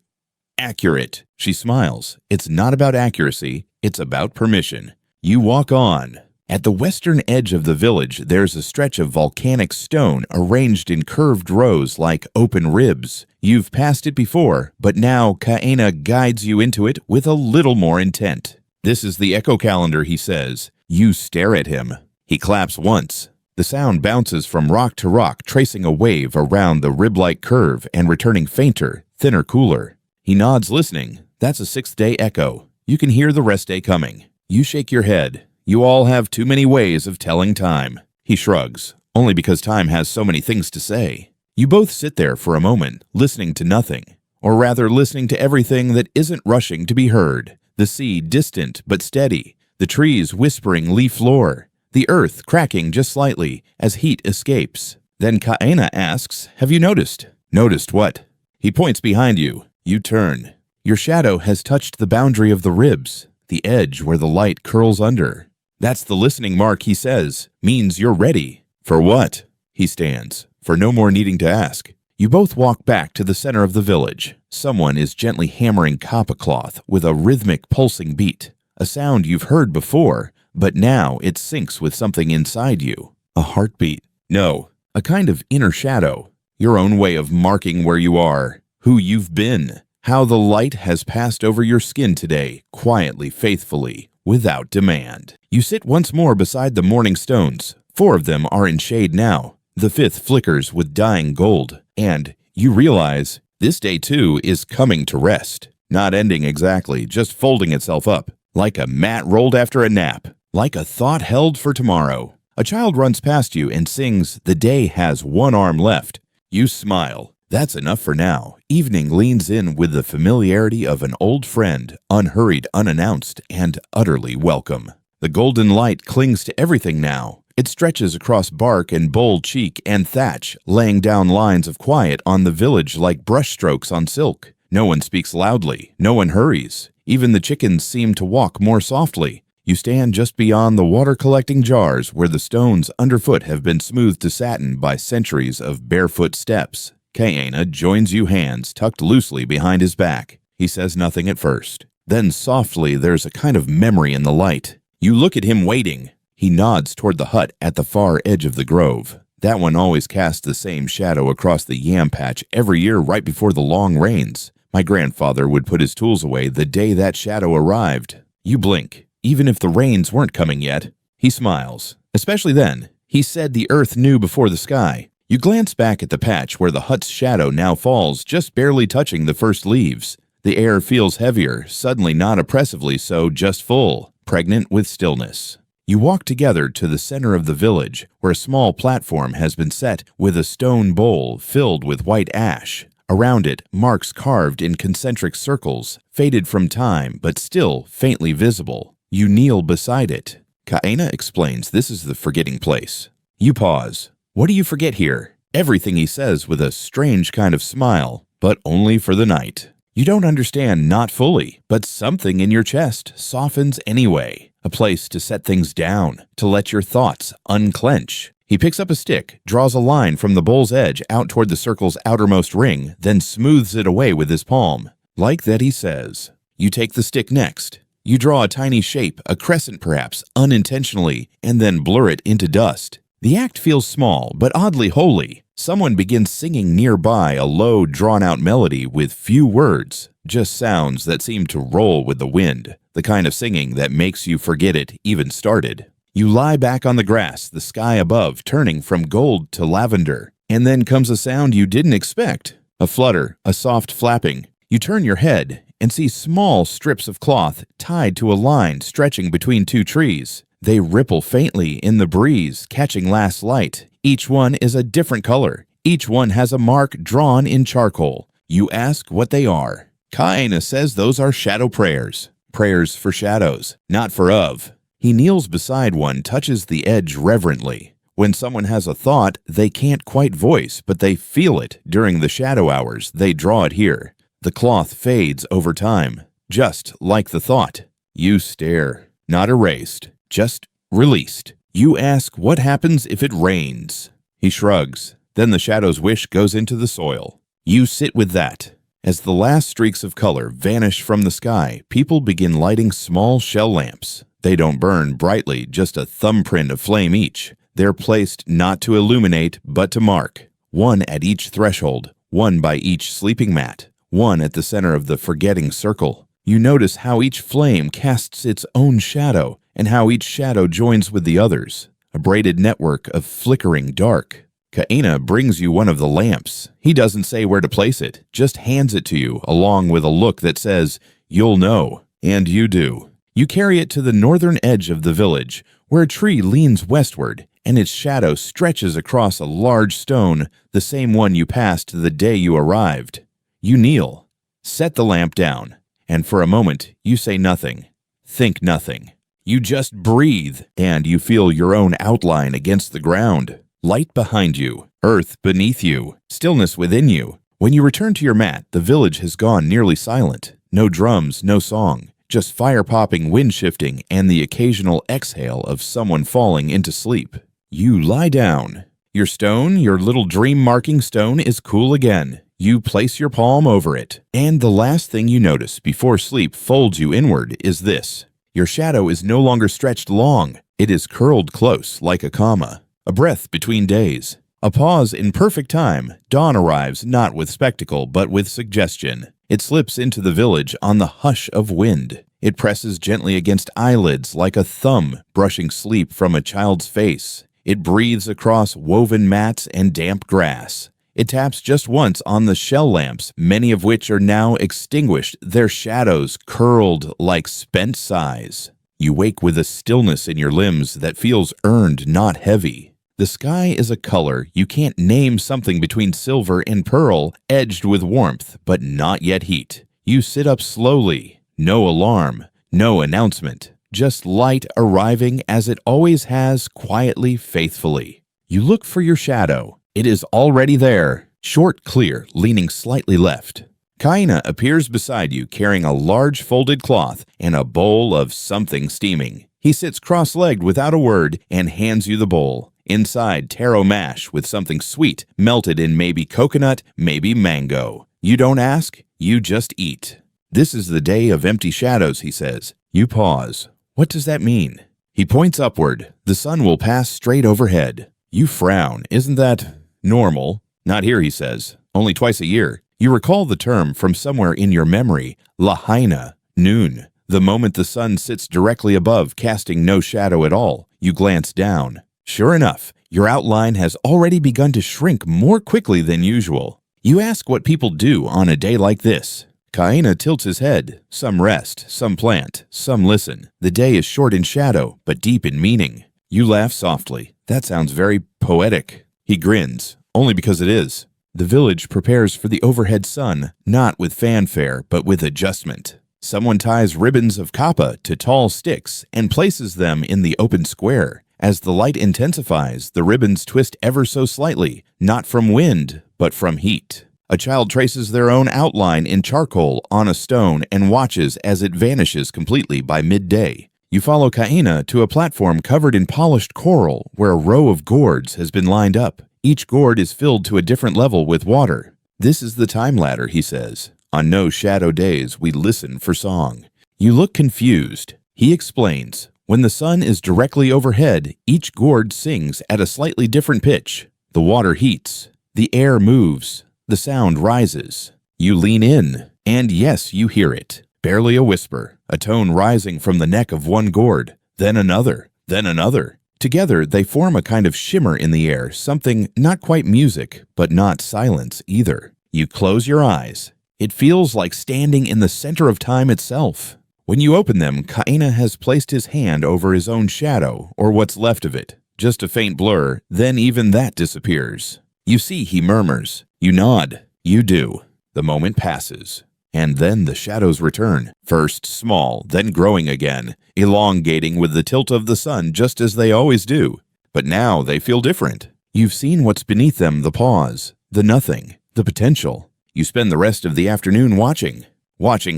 accurate. She smiles. It's not about accuracy, it's about permission. You walk on. At the western edge of the village, there's a stretch of volcanic stone arranged in curved rows like open ribs. You've passed it before, but now Kaina guides you into it with a little more intent. This is the echo calendar, he says. You stare at him. He claps once. The sound bounces from rock to rock, tracing a wave around the rib-like curve and returning fainter, thinner, cooler. He nods, listening. That's a 6th-day echo. You can hear the rest day coming. You shake your head. You all have too many ways of telling time. He shrugs, only because time has so many things to say. You both sit there for a moment, listening to nothing, or rather listening to everything that isn't rushing to be heard. The sea distant but steady, the trees whispering leaf lore, the earth cracking just slightly as heat escapes. Then Kaina asks, have you noticed? Noticed what? He points behind you. You turn. Your shadow has touched the boundary of the ribs, the edge where the light curls under. That's the listening mark, he says. Means you're ready. For what? He stands, for no more needing to ask. You both walk back to the center of the village. Someone is gently hammering kapa cloth with a rhythmic pulsing beat. A sound you've heard before, but now it syncs with something inside you. A heartbeat. No, a kind of inner shadow. Your own way of marking where you are, who you've been, how the light has passed over your skin today, quietly, faithfully, without demand. You sit once more beside the morning stones. 4 of them are in shade now. The 5th flickers with dying gold. And you realize this day too is coming to rest. Not ending exactly, just folding itself up. Like a mat rolled after a nap. Like a thought held for tomorrow. A child runs past you and sings, "The day has one arm left." You smile. That's enough for now. Evening leans in with the familiarity of an old friend, unhurried, unannounced, and utterly welcome. The golden light clings to everything now. It stretches across bark and bold cheek and thatch, laying down lines of quiet on the village like brushstrokes on silk. No one speaks loudly. No one hurries. Even the chickens seem to walk more softly. You stand just beyond the water-collecting jars where the stones underfoot have been smoothed to satin by centuries of barefoot steps. Kaina joins you, hands tucked loosely behind his back. He says nothing at first. Then softly there's a kind of memory in the light. You look at him waiting. He nods toward the hut at the far edge of the grove. That one always casts the same shadow across the yam patch every year right before the long rains. My grandfather would put his tools away the day that shadow arrived. You blink, even if the rains weren't coming yet. He smiles. Especially then. He said the earth knew before the sky. You glance back at the patch where the hut's shadow now falls, just barely touching the first leaves. The air feels heavier, suddenly not oppressively so, just full, pregnant with stillness. You walk together to the center of the village, where a small platform has been set with a stone bowl filled with white ash. Around it, marks carved in concentric circles, faded from time but still faintly visible. You kneel beside it. Kaina explains this is the forgetting place. You pause. What do you forget here? Everything, he says with a strange kind of smile, but only for the night. You don't understand, not fully, but something in your chest softens anyway. A place to set things down, to let your thoughts unclench. He picks up a stick, draws a line from the bowl's edge out toward the circle's outermost ring, then smooths it away with his palm. Like that, he says. You take the stick next. You draw a tiny shape, a crescent perhaps, unintentionally, and then blur it into dust. The act feels small, but oddly holy. Someone begins singing nearby a low, drawn-out melody with few words, just sounds that seem to roll with the wind, the kind of singing that makes you forget it even started. You lie back on the grass, the sky above turning from gold to lavender, and then comes a sound you didn't expect. A flutter, a soft flapping. You turn your head and see small strips of cloth tied to a line stretching between two trees. They ripple faintly in the breeze, catching last light. Each one is a different color. Each one has a mark drawn in charcoal. You ask what they are. Kaina says those are shadow prayers. Prayers for shadows, not for of. He kneels beside one, touches the edge reverently. When someone has a thought they can't quite voice, but they feel it during the shadow hours, they draw it here. The cloth fades over time, just like the thought. You stare, not erased, just released. You ask what happens if it rains. He shrugs. Then the shadow's wish goes into the soil. You sit with that. As the last streaks of color vanish from the sky, people begin lighting small shell lamps. They don't burn brightly, just a thumbprint of flame each. They're placed not to illuminate, but to mark. One at each threshold, one by each sleeping mat, one at the center of the forgetting circle. You notice how each flame casts its own shadow, and how each shadow joins with the others, a braided network of flickering dark. Kaina brings you one of the lamps. He doesn't say where to place it, just hands it to you, along with a look that says, "You'll know," and you do. You carry it to the northern edge of the village, where a tree leans westward, and its shadow stretches across a large stone, the same one you passed the day you arrived. You kneel, set the lamp down, and for a moment you say nothing, think nothing. You just breathe, and you feel your own outline against the ground. Light behind you, earth beneath you, stillness within you. When you return to your mat, the village has gone nearly silent. No drums, no song, just fire-popping wind shifting and the occasional exhale of someone falling into sleep. You lie down. Your stone, your little dream-marking stone, is cool again. You place your palm over it, and the last thing you notice before sleep folds you inward is this. Your shadow is no longer stretched long. It is curled close like a comma. A breath between days. A pause in perfect time. Dawn arrives not with spectacle, but with suggestion. It slips into the village on the hush of wind. It presses gently against eyelids like a thumb brushing sleep from a child's face. It breathes across woven mats and damp grass. It taps just once on the shell lamps, many of which are now extinguished, their shadows curled like spent sighs. You wake with a stillness in your limbs that feels earned, not heavy. The sky is a color you can't name, something between silver and pearl, edged with warmth, but not yet heat. You sit up slowly. No alarm, no announcement, just light arriving as it always has, quietly, faithfully. You look for your shadow. It is already there, short, clear, leaning slightly left. Kaina appears beside you carrying a large folded cloth and a bowl of something steaming. He sits cross-legged without a word and hands you the bowl. Inside, taro mash with something sweet, melted in maybe coconut, maybe mango. You don't ask, you just eat. This is the day of empty shadows, he says. You pause. What does that mean? He points upward. The sun will pass straight overhead. You frown. Isn't that normal? Not here, he says. Only twice a year. You recall the term from somewhere in your memory. Lahaina, noon. The moment the sun sits directly above, casting no shadow at all. You glance down. Sure enough, your outline has already begun to shrink more quickly than usual. You ask what people do on a day like this. Kaina tilts his head. Some rest, some plant, some listen. The day is short in shadow, but deep in meaning. You laugh softly. That sounds very poetic. He grins, only because it is. The village prepares for the overhead sun, not with fanfare, but with adjustment. Someone ties ribbons of kapa to tall sticks and places them in the open square. As the light intensifies, the ribbons twist ever so slightly, not from wind, but from heat. A child traces their own outline in charcoal on a stone and watches as it vanishes completely by midday. You follow Kaina to a platform covered in polished coral where a row of gourds has been lined up. Each gourd is filled to a different level with water. This is the time ladder, he says. On no shadow days, we listen for song. You look confused. He explains. When the sun is directly overhead, each gourd sings at a slightly different pitch. The water heats. The air moves. The sound rises. You lean in, and yes, you hear it. Barely a whisper, a tone rising from the neck of one gourd, then another, then another. Together, they form a kind of shimmer in the air, something not quite music, but not silence either. You close your eyes. It feels like standing in the center of time itself. When you open them, Kaena has placed his hand over his own shadow, or what's left of it. Just a faint blur, then even that disappears. You see, he murmurs. You nod. You do. The moment passes. And then the shadows return, first small, then growing again, elongating with the tilt of the sun just as they always do. But now they feel different. You've seen what's beneath them, the pause, the nothing, the potential. You spend the rest of the afternoon watching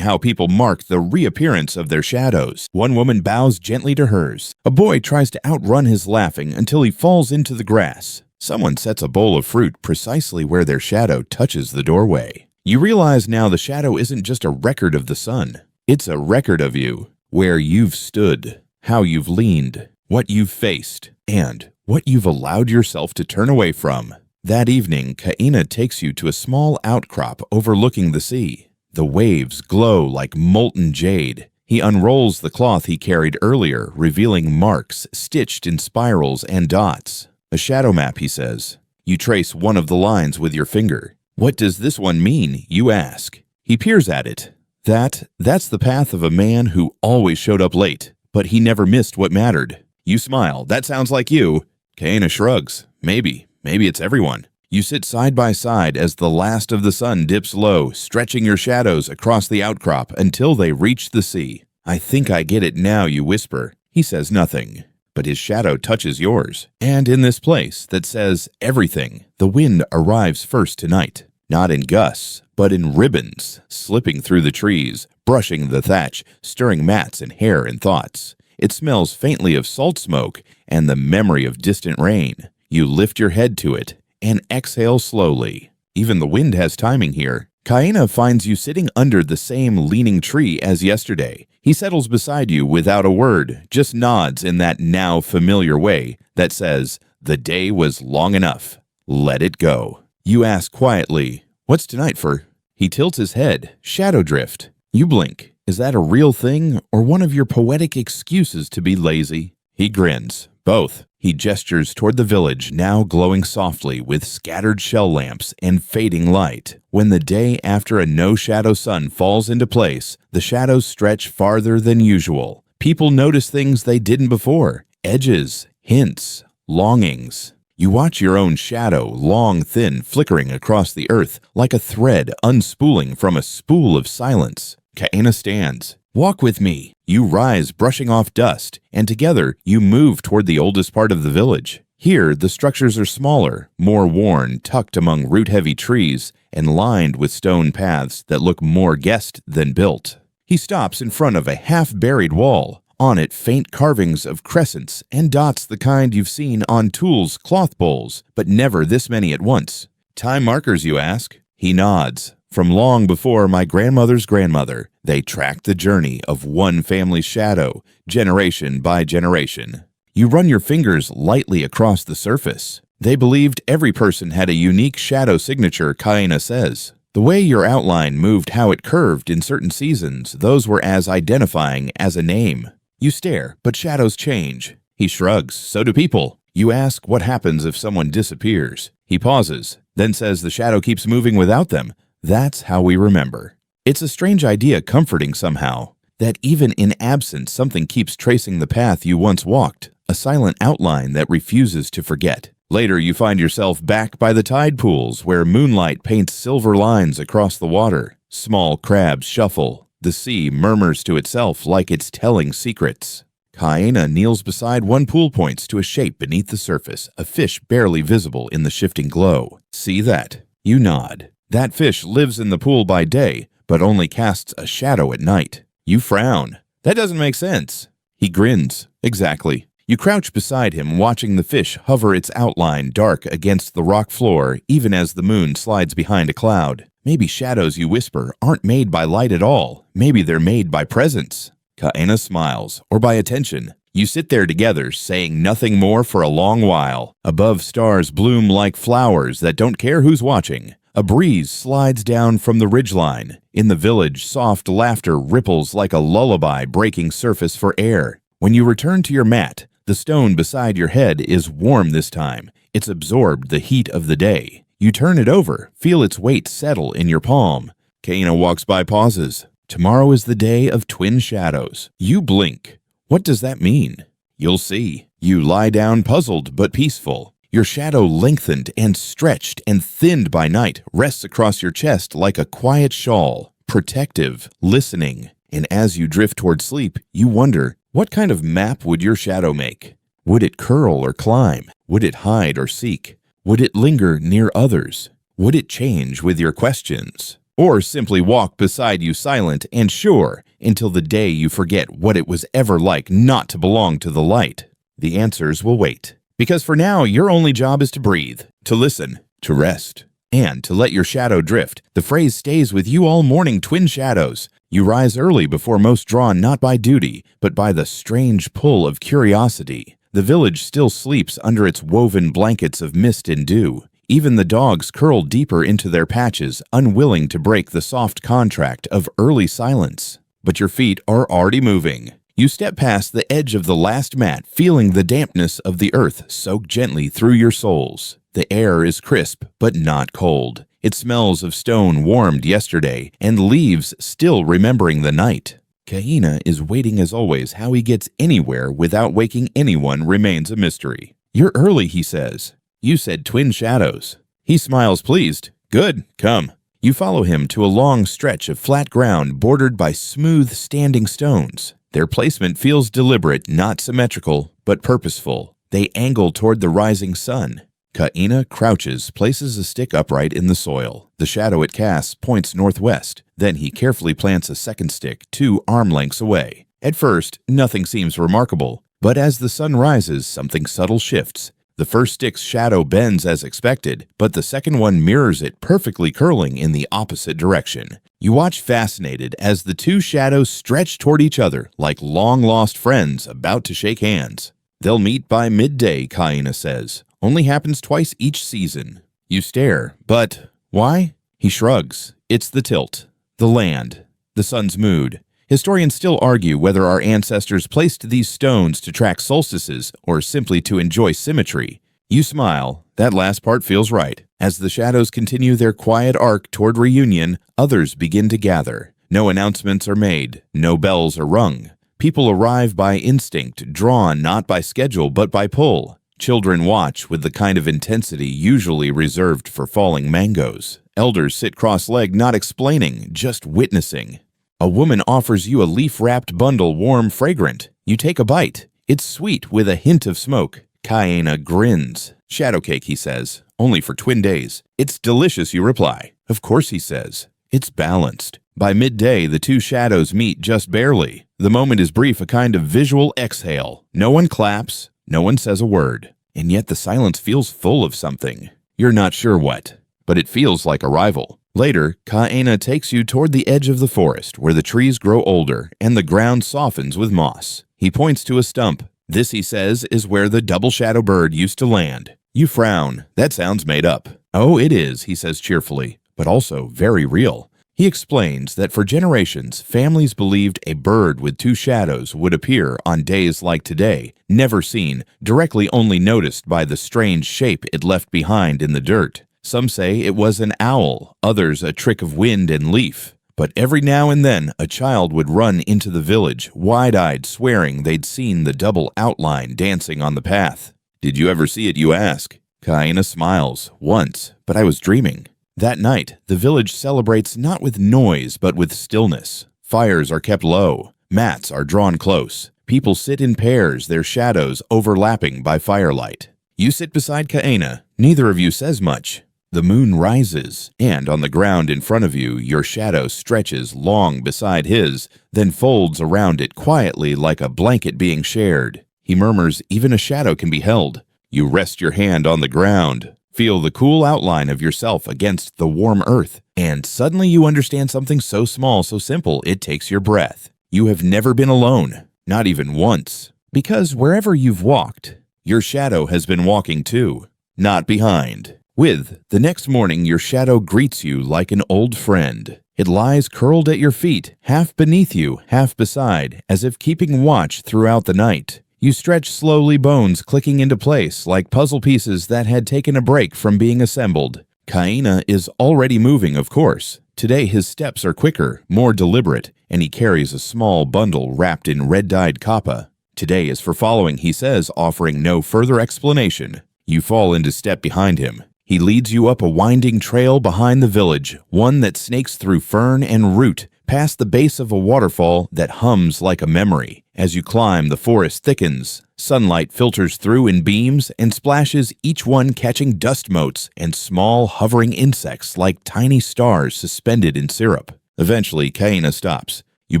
how people mark the reappearance of their shadows. One woman bows gently to hers. A boy tries to outrun his laughing until he falls into the grass. Someone sets a bowl of fruit precisely where their shadow touches the doorway. You realize now the shadow isn't just a record of the sun. It's a record of you, where you've stood, how you've leaned, what you've faced, and what you've allowed yourself to turn away from. That evening, Kaena takes you to a small outcrop overlooking the sea. The waves glow like molten jade. He unrolls the cloth he carried earlier, revealing marks stitched in spirals and dots. A shadow map, he says. You trace one of the lines with your finger. What does this one mean, you ask? He peers at it. That's the path of a man who always showed up late, but he never missed what mattered. You smile. That sounds like you. Kaena shrugs. Maybe it's everyone. You sit side by side as the last of the sun dips low, stretching your shadows across the outcrop until they reach the sea. I think I get it now, you whisper. He says nothing, but his shadow touches yours. And in this place that says everything, the wind arrives first tonight. Not in gusts, but in ribbons, slipping through the trees, brushing the thatch, stirring mats and hair and thoughts. It smells faintly of salt smoke and the memory of distant rain. You lift your head to it and exhale slowly. Even the wind has timing here. Kaena finds you sitting under the same leaning tree as yesterday. He settles beside you without a word, just nods in that now familiar way that says, the day was long enough. Let it go. You ask quietly, what's tonight for? He tilts his head, shadow drift. You blink. Is that a real thing or one of your poetic excuses to be lazy? He grins. Both. He gestures toward the village, now glowing softly with scattered shell lamps and fading light. When the day after a no-shadow sun falls into place, the shadows stretch farther than usual. People notice things they didn't before. Edges, hints, longings. You watch your own shadow, long, thin, flickering across the earth like a thread unspooling from a spool of silence. Kaena stands. Walk with me. You rise, brushing off dust, and together you move toward the oldest part of the village. Here, the structures are smaller, more worn, tucked among root-heavy trees, and lined with stone paths that look more guessed than built. He stops in front of a half-buried wall. On it, faint carvings of crescents and dots the kind you've seen on tools, cloth bowls, but never this many at once. Time markers, you ask? He nods. From long before my grandmother's grandmother, they tracked the journey of one family's shadow, generation by generation. You run your fingers lightly across the surface. They believed every person had a unique shadow signature, Kaena says. The way your outline moved, how it curved in certain seasons, those were as identifying as a name. You stare, but shadows change. He shrugs. So do people. You ask what happens if someone disappears. He pauses, then says the shadow keeps moving without them. That's how we remember. It's a strange idea, comforting somehow, that even in absence something keeps tracing the path you once walked, a silent outline that refuses to forget. Later you find yourself back by the tide pools where moonlight paints silver lines across the water. Small crabs shuffle. The sea murmurs to itself like it's telling secrets. Kaena kneels beside one pool, points to a shape beneath the surface, a fish barely visible in the shifting glow. See that? You nod. That fish lives in the pool by day, but only casts a shadow at night. You frown. That doesn't make sense. He grins. Exactly. You crouch beside him, watching the fish hover its outline dark against the rock floor, even as the moon slides behind a cloud. Maybe shadows, you whisper, aren't made by light at all. Maybe they're made by presence. Kaena smiles, or by attention. You sit there together, saying nothing more for a long while. Above, stars bloom like flowers that don't care who's watching. A breeze slides down from the ridgeline. In the village, soft laughter ripples like a lullaby breaking surface for air. When you return to your mat, the stone beside your head is warm this time. It's absorbed the heat of the day. You turn it over, feel its weight settle in your palm. Kaina walks by, pauses. Tomorrow is the day of twin shadows. You blink. What does that mean? You'll see. You lie down puzzled but peaceful. Your shadow, lengthened and stretched and thinned by night, rests across your chest like a quiet shawl, protective, listening. And as you drift toward sleep, you wonder, what kind of map would your shadow make? Would it curl or climb? Would it hide or seek? Would it linger near others? Would it change with your questions? Or simply walk beside you silent and sure until the day you forget what it was ever like not to belong to the light? The answers will wait. Because for now, your only job is to breathe, to listen, to rest, and to let your shadow drift. The phrase stays with you all morning, twin shadows. You rise early before most, drawn not by duty, but by the strange pull of curiosity. The village still sleeps under its woven blankets of mist and dew. Even the dogs curl deeper into their patches, unwilling to break the soft contract of early silence. But your feet are already moving. You step past the edge of the last mat, feeling the dampness of the earth soak gently through your soles. The air is crisp, but not cold. It smells of stone warmed yesterday, and leaves still remembering the night. Kaina is waiting as always. How he gets anywhere without waking anyone remains a mystery. You're early, he says. You said twin shadows. He smiles pleased. Good, come. You follow him to a long stretch of flat ground bordered by smooth standing stones. Their placement feels deliberate, not symmetrical, but purposeful. They angle toward the rising sun. Kaina crouches, places a stick upright in the soil. The shadow it casts points northwest. Then he carefully plants a second stick 2 arm lengths away. At first, nothing seems remarkable, but as the sun rises, something subtle shifts. The first stick's shadow bends as expected, but the second one mirrors it, perfectly curling in the opposite direction. You watch fascinated as the 2 shadows stretch toward each other like long-lost friends about to shake hands. They'll meet by midday, Kaina says. Only happens twice each season. You stare, but why? He shrugs. It's the tilt, the land, the sun's mood. Historians still argue whether our ancestors placed these stones to track solstices or simply to enjoy symmetry. You smile. That last part feels right. As the shadows continue their quiet arc toward reunion, others begin to gather. No announcements are made. No bells are rung. People arrive by instinct, drawn not by schedule but by pull. Children watch with the kind of intensity usually reserved for falling mangoes. Elders sit cross-legged, not explaining, just witnessing. A woman offers you a leaf-wrapped bundle, warm, fragrant. You take a bite. It's sweet with a hint of smoke. Kaina grins. Shadow cake, he says. Only for twin days. It's delicious, you reply. Of course, he says. It's balanced. By midday, the 2 shadows meet just barely. The moment is brief, a kind of visual exhale. No one claps. No one says a word. And yet the silence feels full of something. You're not sure what, but it feels like arrival. Later, Kaina takes you toward the edge of the forest where the trees grow older and the ground softens with moss. He points to a stump. This, he says, is where the double shadow bird used to land. You frown. That sounds made up. Oh, it is, he says cheerfully, but also very real. He explains that for generations, families believed a bird with 2 shadows would appear on days like today, never seen, directly only noticed by the strange shape it left behind in the dirt. Some say it was an owl, others a trick of wind and leaf. But every now and then, a child would run into the village, wide-eyed, swearing they'd seen the double outline dancing on the path. Did you ever see it, you ask? Kaina smiles. Once, but I was dreaming. That night, the village celebrates not with noise but with stillness. Fires are kept low. Mats are drawn close. People sit in pairs, their shadows overlapping by firelight. You sit beside Kaina. Neither of you says much. The moon rises, and on the ground in front of you, your shadow stretches long beside his, then folds around it quietly like a blanket being shared. He murmurs, even a shadow can be held. You rest your hand on the ground. Feel the cool outline of yourself against the warm earth, and suddenly you understand something so small, so simple, it takes your breath. You have never been alone, not even once. Because wherever you've walked, your shadow has been walking too, not behind. The next morning your shadow greets you like an old friend. It lies curled at your feet, half beneath you, half beside, as if keeping watch throughout the night. You stretch slowly, bones clicking into place like puzzle pieces that had taken a break from being assembled. Kaina is already moving, of course. Today his steps are quicker, more deliberate, and he carries a small bundle wrapped in red-dyed kapa. Today is for following, he says, offering no further explanation. You fall into step behind him. He leads you up a winding trail behind the village, one that snakes through fern and root, past the base of a waterfall that hums like a memory. As you climb, the forest thickens. Sunlight filters through in beams and splashes, each one catching dust motes and small hovering insects like tiny stars suspended in syrup. Eventually, Kaina stops. You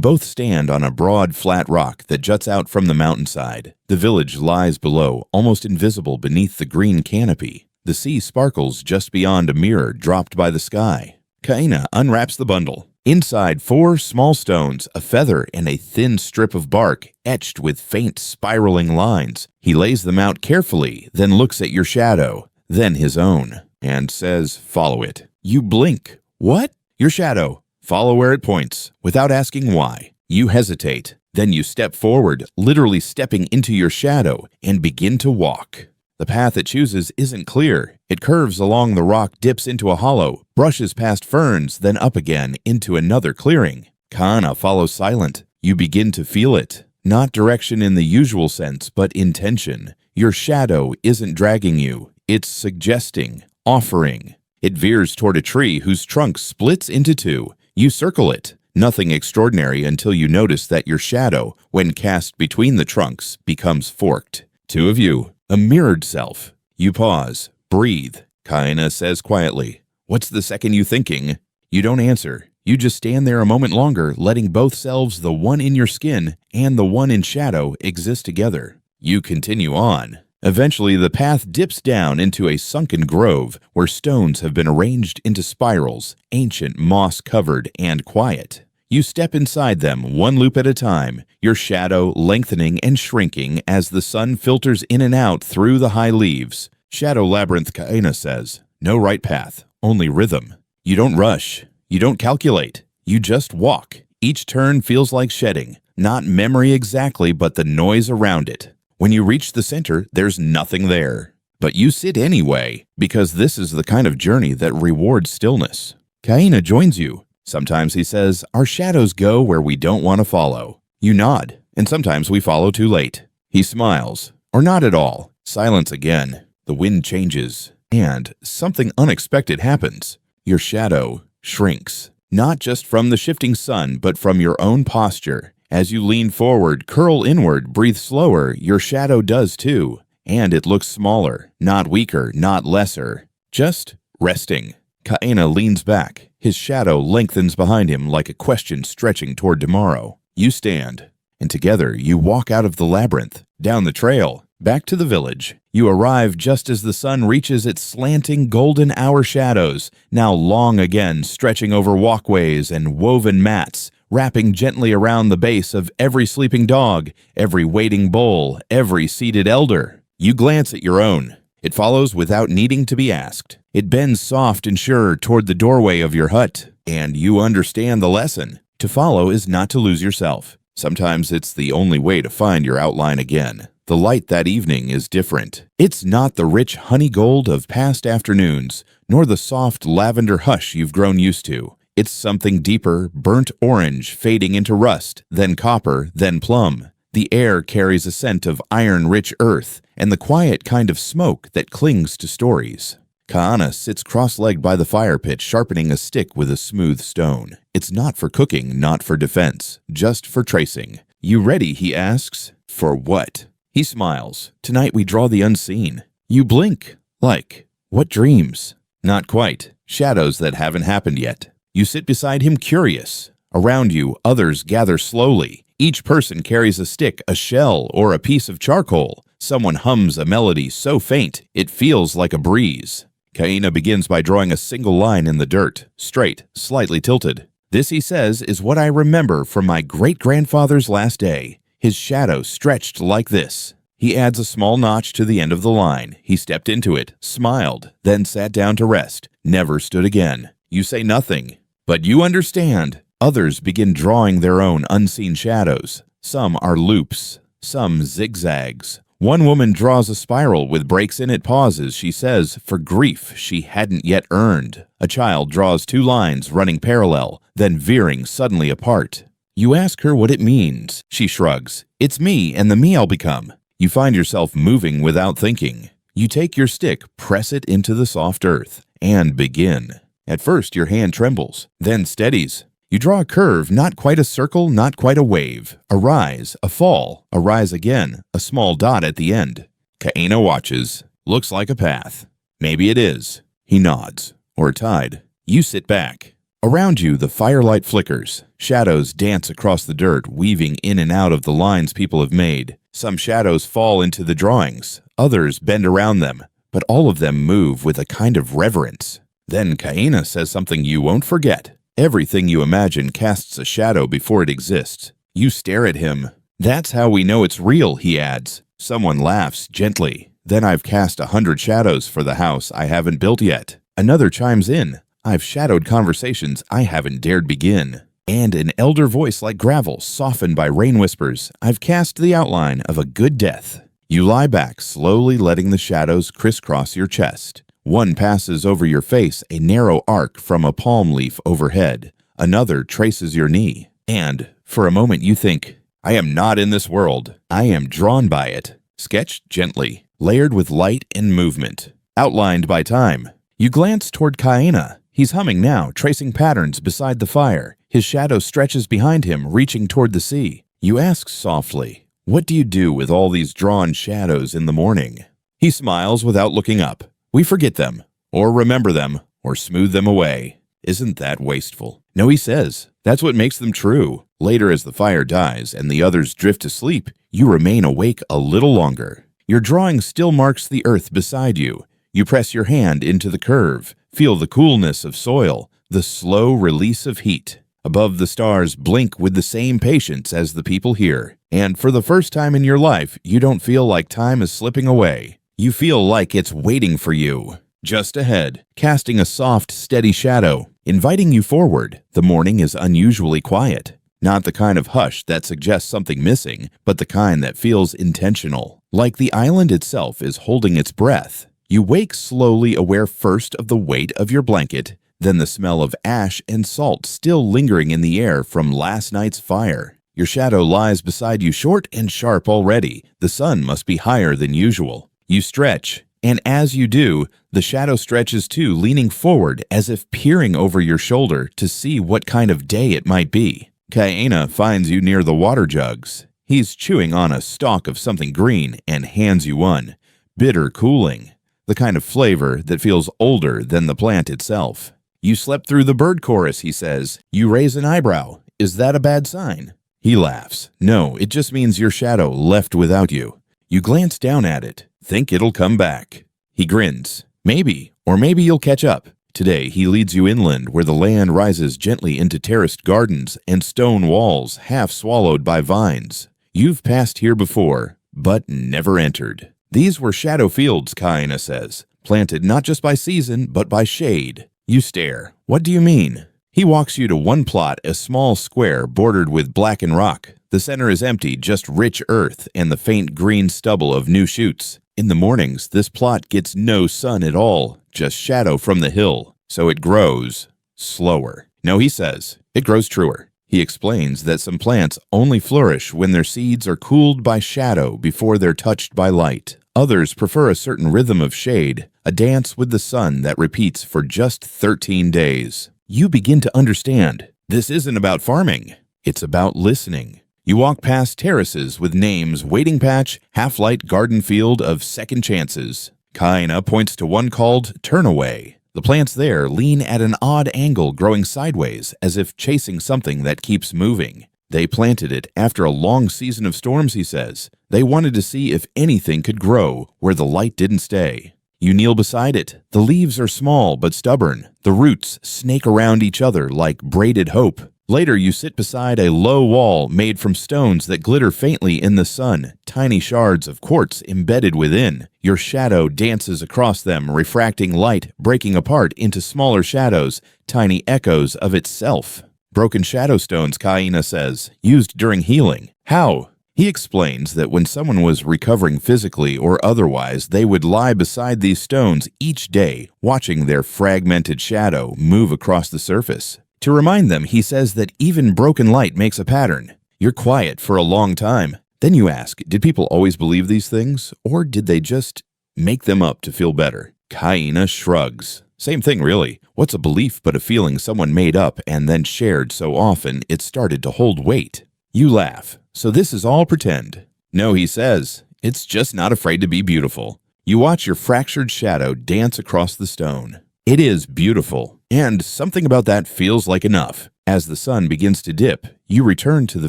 both stand on a broad, flat rock that juts out from the mountainside. The village lies below, almost invisible beneath the green canopy. The sea sparkles just beyond a mirror dropped by the sky. Kaina unwraps the bundle. Inside, 4 small stones, a feather, and a thin strip of bark etched with faint spiraling lines. He lays them out carefully, then looks at your shadow, then his own, and says, "Follow it." You blink. "What?" "Your shadow. Follow where it points, without asking why." You hesitate. Then you step forward, literally stepping into your shadow, and begin to walk. The path it chooses isn't clear. It curves along the rock, dips into a hollow, brushes past ferns, then up again into another clearing. Kana follows silent. You begin to feel it. Not direction in the usual sense, but intention. Your shadow isn't dragging you. It's suggesting, offering. It veers toward a tree whose trunk splits into 2. You circle it. Nothing extraordinary until you notice that your shadow, when cast between the trunks, becomes forked. 2 of you. A mirrored self. You pause. Breathe. Kaina says quietly, "What's the second you thinking?" You don't answer. You just stand there a moment longer, letting both selves, the one in your skin and the one in shadow, exist together. You continue on. Eventually, the path dips down into a sunken grove where stones have been arranged into spirals, ancient, moss-covered, and quiet. You step inside them, one loop at a time, your shadow lengthening and shrinking as the sun filters in and out through the high leaves. Shadow Labyrinth, Kaina says. No right path, only rhythm. You don't rush. You don't calculate. You just walk. Each turn feels like shedding. Not memory exactly, but the noise around it. When you reach the center, there's nothing there. But you sit anyway, because this is the kind of journey that rewards stillness. Kaina joins you. Sometimes he says, "Our shadows go where we don't want to follow." You nod, and sometimes we follow too late. He smiles, or not at all. Silence again. The wind changes, and something unexpected happens. Your shadow shrinks, not just from the shifting sun, but from your own posture. As you lean forward, curl inward, breathe slower, your shadow does too. And it looks smaller, not weaker, not lesser, just resting. Kaina leans back. His shadow lengthens behind him like a question stretching toward tomorrow. You stand, and together you walk out of the labyrinth, down the trail, back to the village. You arrive just as the sun reaches its slanting golden hour shadows, now long again stretching over walkways and woven mats, wrapping gently around the base of every sleeping dog, every waiting bull, every seated elder. You glance at your own. It follows without needing to be asked. It bends soft and sure toward the doorway of your hut, and you understand the lesson. To follow is not to lose yourself. Sometimes it's the only way to find your outline again. The light that evening is different. It's not the rich honey gold of past afternoons, nor the soft lavender hush you've grown used to. It's something deeper, burnt orange fading into rust, then copper, then plum. The air carries a scent of iron-rich earth and the quiet kind of smoke that clings to stories. Kaana sits cross-legged by the fire pit, sharpening a stick with a smooth stone. It's not for cooking, not for defense, just for tracing. "You ready?" he asks. "For what?" He smiles. "Tonight we draw the unseen." You blink. Like, what dreams? Not quite. Shadows that haven't happened yet. You sit beside him curious. Around you, others gather slowly. Each person carries a stick, a shell, or a piece of charcoal. Someone hums a melody so faint, it feels like a breeze. Kaina begins by drawing a single line in the dirt, straight, slightly tilted. "This," he says, "is what I remember from my great-grandfather's last day. His shadow stretched like this. He adds a small notch to the end of the line. He stepped into it, smiled, then sat down to rest, never stood again. You say nothing, but you understand. Others begin drawing their own unseen shadows. Some are loops, some zigzags. One woman draws a spiral with breaks in it pauses, she says, for grief she hadn't yet earned. A child draws two lines running parallel, then veering suddenly apart. You ask her what it means. She shrugs. It's me and the me I'll become. You find yourself moving without thinking. You take your stick, press it into the soft earth, and begin. At first your hand trembles, then steadies. You draw a curve, not quite a circle, not quite a wave. A rise, a fall, a rise again, a small dot at the end. Kaena watches. Looks like a path. Maybe it is. He nods. Or a tide. You sit back. Around you, the firelight flickers. Shadows dance across the dirt, weaving in and out of the lines people have made. Some shadows fall into the drawings. Others bend around them. But all of them move with a kind of reverence. Then Kaena says something you won't forget. Everything you imagine casts a shadow before it exists. You stare at him. That's how we know it's real, he adds. Someone laughs gently. Then I've cast 100 shadows for the house I haven't built yet. Another chimes in. I've shadowed conversations I haven't dared begin. And an elder voice like gravel, softened by rain whispers. I've cast the outline of a good death. You lie back, slowly letting the shadows crisscross your chest. One passes over your face, a narrow arc from a palm leaf overhead. Another traces your knee. And, for a moment you think, I am not in this world. I am drawn by it. Sketched gently, layered with light and movement. Outlined by time. You glance toward Kaena. He's humming now, tracing patterns beside the fire. His shadow stretches behind him, reaching toward the sea. You ask softly, what do you do with all these drawn shadows in the morning? He smiles without looking up. We forget them, or remember them, or smooth them away. Isn't that wasteful? No, he says. That's what makes them true. Later, as the fire dies and the others drift to sleep, you remain awake a little longer. Your drawing still marks the earth beside you. You press your hand into the curve, feel the coolness of soil, the slow release of heat. Above the stars blink with the same patience as the people here. And for the first time in your life, you don't feel like time is slipping away. You feel like it's waiting for you. Just ahead, casting a soft, steady shadow, inviting you forward. The morning is unusually quiet. Not the kind of hush that suggests something missing, but the kind that feels intentional. Like the island itself is holding its breath. You wake slowly, aware first of the weight of your blanket, then the smell of ash and salt still lingering in the air from last night's fire. Your shadow lies beside you, short and sharp already. The sun must be higher than usual. You stretch, and as you do, the shadow stretches too, leaning forward as if peering over your shoulder to see what kind of day it might be. Kaena finds you near the water jugs. He's chewing on a stalk of something green and hands you one. Bitter cooling, the kind of flavor that feels older than the plant itself. You slept through the bird chorus, he says. You raise an eyebrow. Is that a bad sign? He laughs. No, it just means your shadow left without you. You glance down at it. Think it'll come back. He grins. Maybe, or maybe you'll catch up. Today, he leads you inland where the land rises gently into terraced gardens and stone walls half swallowed by vines. You've passed here before, but never entered. These were shadow fields, Kaena says, planted not just by season, but by shade. You stare. What do you mean? He walks you to one plot, a small square bordered with blackened rock. The center is empty, just rich earth and the faint green stubble of new shoots. In the mornings, this plot gets no sun at all, just shadow from the hill. So it grows slower. No, he says, it grows truer. He explains that some plants only flourish when their seeds are cooled by shadow before they're touched by light. Others prefer a certain rhythm of shade, a dance with the sun that repeats for just 13 days. You begin to understand. This isn't about farming. It's about listening. You walk past terraces with names Waiting Patch, Half-Light Garden Field of Second Chances. Kaena points to one called Turnaway. The plants there lean at an odd angle, growing sideways, as if chasing something that keeps moving. They planted it after a long season of storms, he says. They wanted to see if anything could grow where the light didn't stay. You kneel beside it. The leaves are small but stubborn. The roots snake around each other like braided hope. Later, you sit beside a low wall made from stones that glitter faintly in the sun, tiny shards of quartz embedded within. Your shadow dances across them, refracting light, breaking apart into smaller shadows, tiny echoes of itself. Broken shadow stones, Kaina says, used during healing. How? He explains that when someone was recovering physically or otherwise, they would lie beside these stones each day, watching their fragmented shadow move across the surface. To remind them, he says that even broken light makes a pattern. You're quiet for a long time. Then you ask, did people always believe these things, or did they just make them up to feel better? Kaina shrugs. Same thing, really. What's a belief but a feeling someone made up and then shared so often it started to hold weight? You laugh. So this is all pretend. No, he says, it's just not afraid to be beautiful. You watch your fractured shadow dance across the stone. It is beautiful, and something about that feels like enough. As the sun begins to dip, you return to the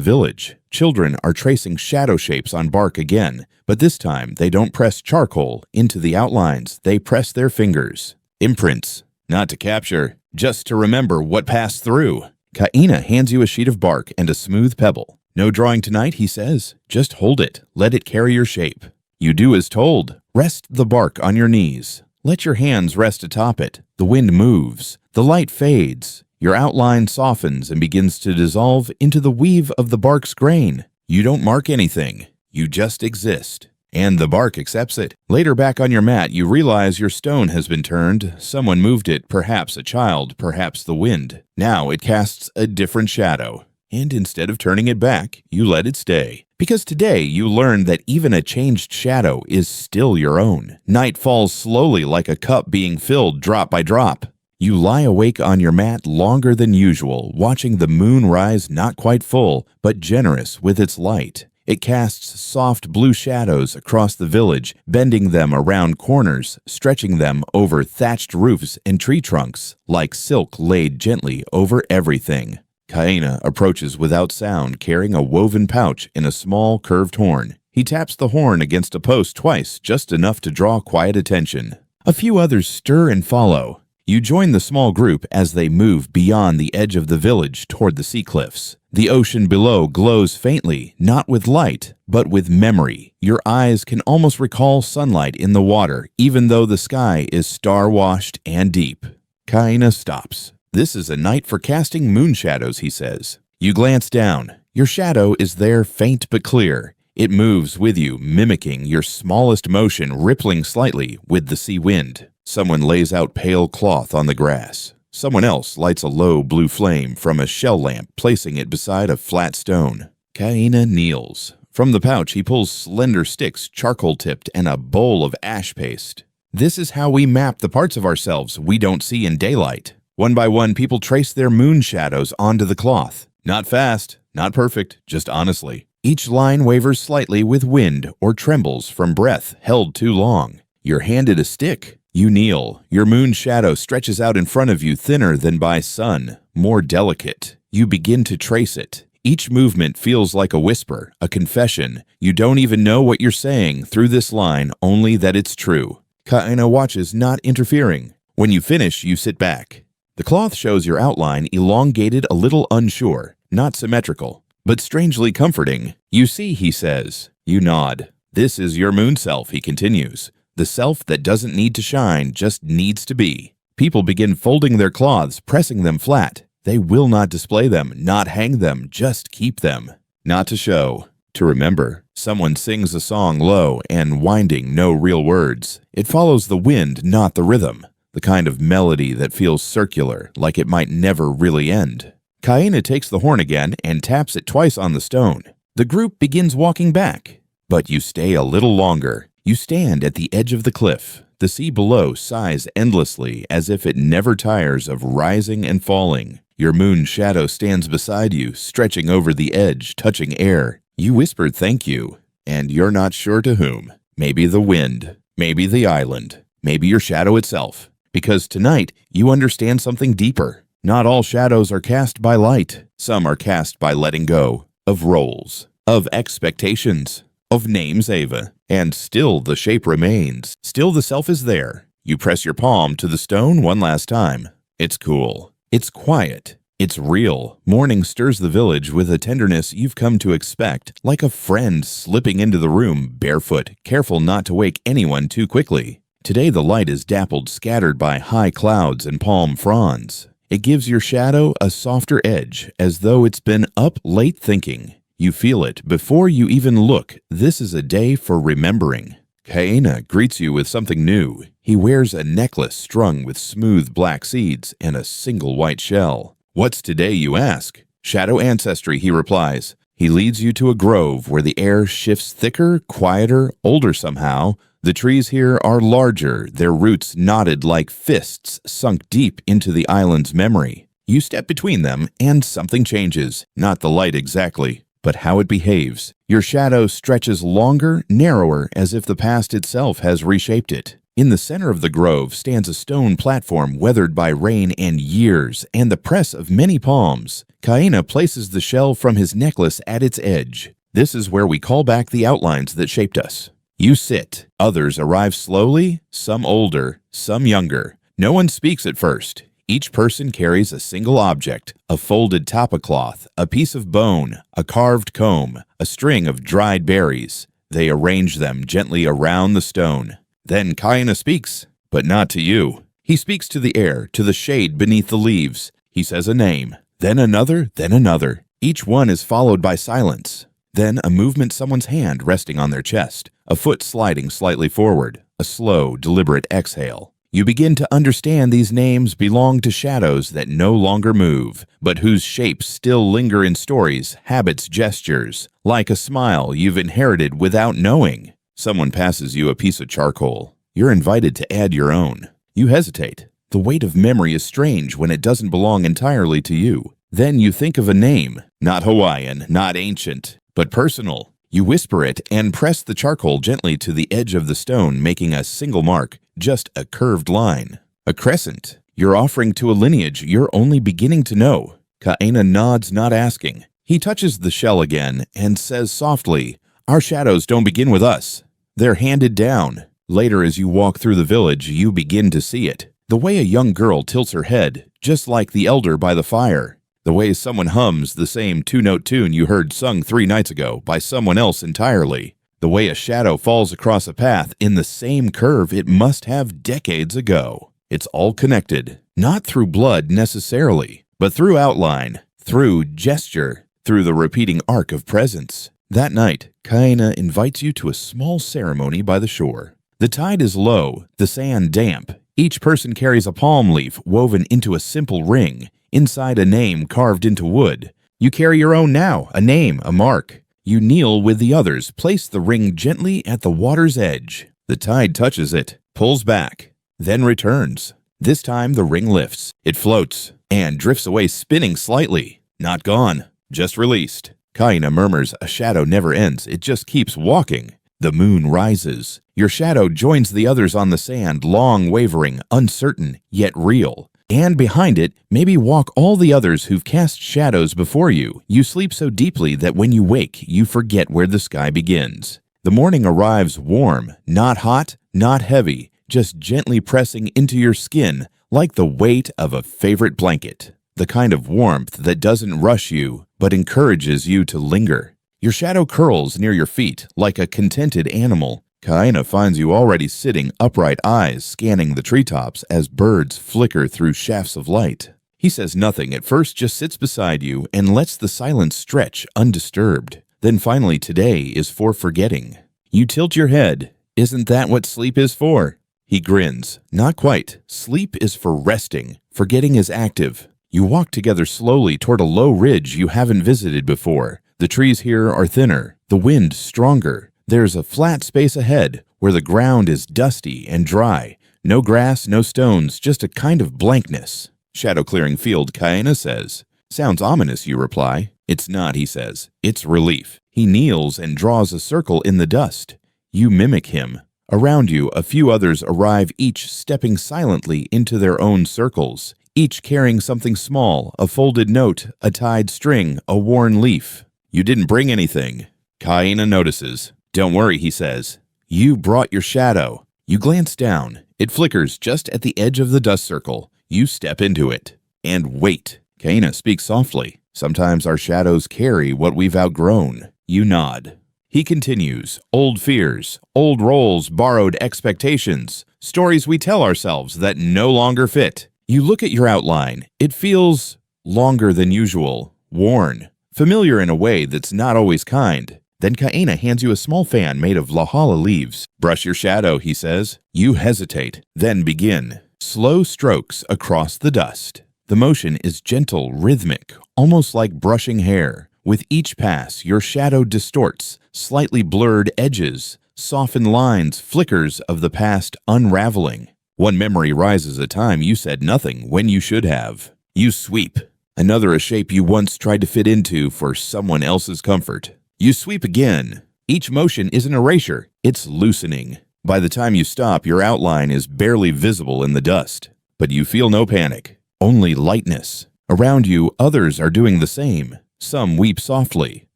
village. Children are tracing shadow shapes on bark again, but this time they don't press charcoal into the outlines, they press their fingers. Imprints, not to capture, just to remember what passed through. Kaina hands you a sheet of bark and a smooth pebble. No drawing tonight, he says. Just hold it. Let it carry your shape. You do as told. Rest the bark on your knees. Let your hands rest atop it. The wind moves. The light fades. Your outline softens and begins to dissolve into the weave of the bark's grain. You don't mark anything. You just exist. And the bark accepts it. Later, back on your mat, you realize your stone has been turned. Someone moved it, perhaps a child, perhaps the wind. Now it casts a different shadow. And instead of turning it back, you let it stay. Because today you learn that even a changed shadow is still your own. Night falls slowly like a cup being filled drop by drop. You lie awake on your mat longer than usual, watching the moon rise not quite full, but generous with its light. It casts soft blue shadows across the village, bending them around corners, stretching them over thatched roofs and tree trunks, like silk laid gently over everything. Kaina approaches without sound, carrying a woven pouch in a small curved horn. He taps the horn against a post twice, just enough to draw quiet attention. A few others stir and follow. You join the small group as they move beyond the edge of the village toward the sea cliffs. The ocean below glows faintly, not with light, but with memory. Your eyes can almost recall sunlight in the water, even though the sky is star-washed and deep. Kaina stops. This is a night for casting moon shadows, he says. You glance down. Your shadow is there, faint but clear. It moves with you, mimicking your smallest motion, rippling slightly with the sea wind. Someone lays out pale cloth on the grass. Someone else lights a low blue flame from a shell lamp, placing it beside a flat stone. Kaina kneels. From the pouch, he pulls slender sticks, charcoal-tipped, and a bowl of ash paste. This is how we map the parts of ourselves we don't see in daylight. One by one, people trace their moon shadows onto the cloth. Not fast, not perfect, just honestly. Each line wavers slightly with wind or trembles from breath held too long. You're handed a stick. You kneel. Your moon shadow stretches out in front of you, thinner than by sun, more delicate. You begin to trace it. Each movement feels like a whisper, a confession. You don't even know what you're saying through this line, only that it's true. Kaina watches, not interfering. When you finish, you sit back. The cloth shows your outline elongated, a little unsure, not symmetrical, but strangely comforting. You see, he says. You nod. This is your moon self, he continues. The self that doesn't need to shine, just needs to be. People begin folding their cloths, pressing them flat. They will not display them, not hang them, just keep them. Not to show, to remember. Someone sings a song low and winding, no real words. It follows the wind, not the rhythm. The kind of melody that feels circular, like it might never really end. Kaina takes the horn again and taps it twice on the stone. The group begins walking back. But you stay a little longer. You stand at the edge of the cliff. The sea below sighs endlessly, as if it never tires of rising and falling. Your moon shadow stands beside you, stretching over the edge, touching air. You whispered thank you, and you're not sure to whom. Maybe the wind, maybe the island, maybe your shadow itself. Because tonight, you understand something deeper. Not all shadows are cast by light. Some are cast by letting go of roles, of expectations, of names, Ava. And still the shape remains. Still the self is there. You press your palm to the stone one last time. It's cool. It's quiet. It's real. Morning stirs the village with a tenderness you've come to expect, like a friend slipping into the room barefoot, careful not to wake anyone too quickly. Today the light is dappled, scattered by high clouds and palm fronds. It gives your shadow a softer edge, as though it's been up late thinking. You feel it before you even look. This is a day for remembering. Kaena greets you with something new. He wears a necklace strung with smooth black seeds and a single white shell. What's today, you ask? Shadow ancestry, he replies. He leads you to a grove where the air shifts thicker, quieter, older somehow. The trees here are larger, their roots knotted like fists sunk deep into the island's memory. You step between them and something changes. Not the light exactly, but how it behaves. Your shadow stretches longer, narrower, as if the past itself has reshaped it. In the center of the grove stands a stone platform weathered by rain and years and the press of many palms. Kaena places the shell from his necklace at its edge. This is where we call back the outlines that shaped us. You sit. Others arrive slowly, some older, some younger. No one speaks at first. Each person carries a single object, a folded tapa cloth, a piece of bone, a carved comb, a string of dried berries. They arrange them gently around the stone. Then Kaena speaks, but not to you. He speaks to the air, to the shade beneath the leaves. He says a name, then another, then another. Each one is followed by silence. Then a movement, someone's hand resting on their chest, a foot sliding slightly forward, a slow, deliberate exhale. You begin to understand these names belong to shadows that no longer move, but whose shapes still linger in stories, habits, gestures, like a smile you've inherited without knowing. Someone passes you a piece of charcoal. You're invited to add your own. You hesitate. The weight of memory is strange when it doesn't belong entirely to you. Then you think of a name, not Hawaiian, not ancient, but personal. You whisper it and press the charcoal gently to the edge of the stone, making a single mark, just a curved line. A crescent. You're offering to a lineage you're only beginning to know. Kaena nods, not asking. He touches the shell again and says softly, "Our shadows don't begin with us. They're handed down." Later, as you walk through the village, you begin to see it. The way a young girl tilts her head, just like the elder by the fire. The way someone hums the same two-note tune you heard sung 3 nights ago by someone else entirely. The way a shadow falls across a path in the same curve it must have decades ago. It's all connected, not through blood necessarily, but through outline, through gesture, through the repeating arc of presence. That night, Kaena invites you to a small ceremony by the shore. The tide is low, the sand damp. Each person carries a palm leaf woven into a simple ring, inside a name carved into wood. You carry your own now, a name, a mark. You kneel with the others, place the ring gently at the water's edge. The tide touches it, pulls back, then returns. This time the ring lifts. It floats and drifts away, spinning slightly. Not gone, just released. Kaena murmurs, "A shadow never ends, it just keeps walking." The moon rises. Your shadow joins the others on the sand, long wavering, uncertain, yet real. And behind it, maybe walk all the others who've cast shadows before you. You sleep so deeply that when you wake, you forget where the sky begins. The morning arrives warm, not hot, not heavy, just gently pressing into your skin like the weight of a favorite blanket. The kind of warmth that doesn't rush you, but encourages you to linger. Your shadow curls near your feet like a contented animal. Kaena finds you already sitting upright, eyes scanning the treetops as birds flicker through shafts of light. He says nothing at first, just sits beside you and lets the silence stretch undisturbed. Then finally, today is for forgetting. You tilt your head. Isn't that what sleep is for? He grins. Not quite. Sleep is for resting. Forgetting is active. You walk together slowly toward a low ridge you haven't visited before. The trees here are thinner, the wind stronger. There's a flat space ahead where the ground is dusty and dry. No grass, no stones, just a kind of blankness. "Shadow clearing field," Kaena says. "Sounds ominous," you reply. "It's not," he says. "It's relief." He kneels and draws a circle in the dust. You mimic him. Around you, a few others arrive, each stepping silently into their own circles, each carrying something small, a folded note, a tied string, a worn leaf. "You didn't bring anything." Kaena notices. "Don't worry," he says. "You brought your shadow." You glance down. It flickers just at the edge of the dust circle. You step into it and wait. Kaina speaks softly. Sometimes our shadows carry what we've outgrown. You nod. He continues, old fears, old roles, borrowed expectations, stories we tell ourselves that no longer fit. You look at your outline. It feels longer than usual, worn, familiar in a way that's not always kind. Then Kaina hands you a small fan made of lahala leaves. Brush your shadow, he says. You hesitate, then begin. Slow strokes across the dust. The motion is gentle, rhythmic, almost like brushing hair. With each pass, your shadow distorts, slightly blurred edges, softened lines, flickers of the past unraveling. One memory rises a time you said nothing when you should have. You sweep. Another a shape you once tried to fit into for someone else's comfort. You sweep again. Each motion is an erasure. It's loosening. By the time you stop, your outline is barely visible in the dust. But you feel no panic, only lightness. Around you, others are doing the same. Some weep softly.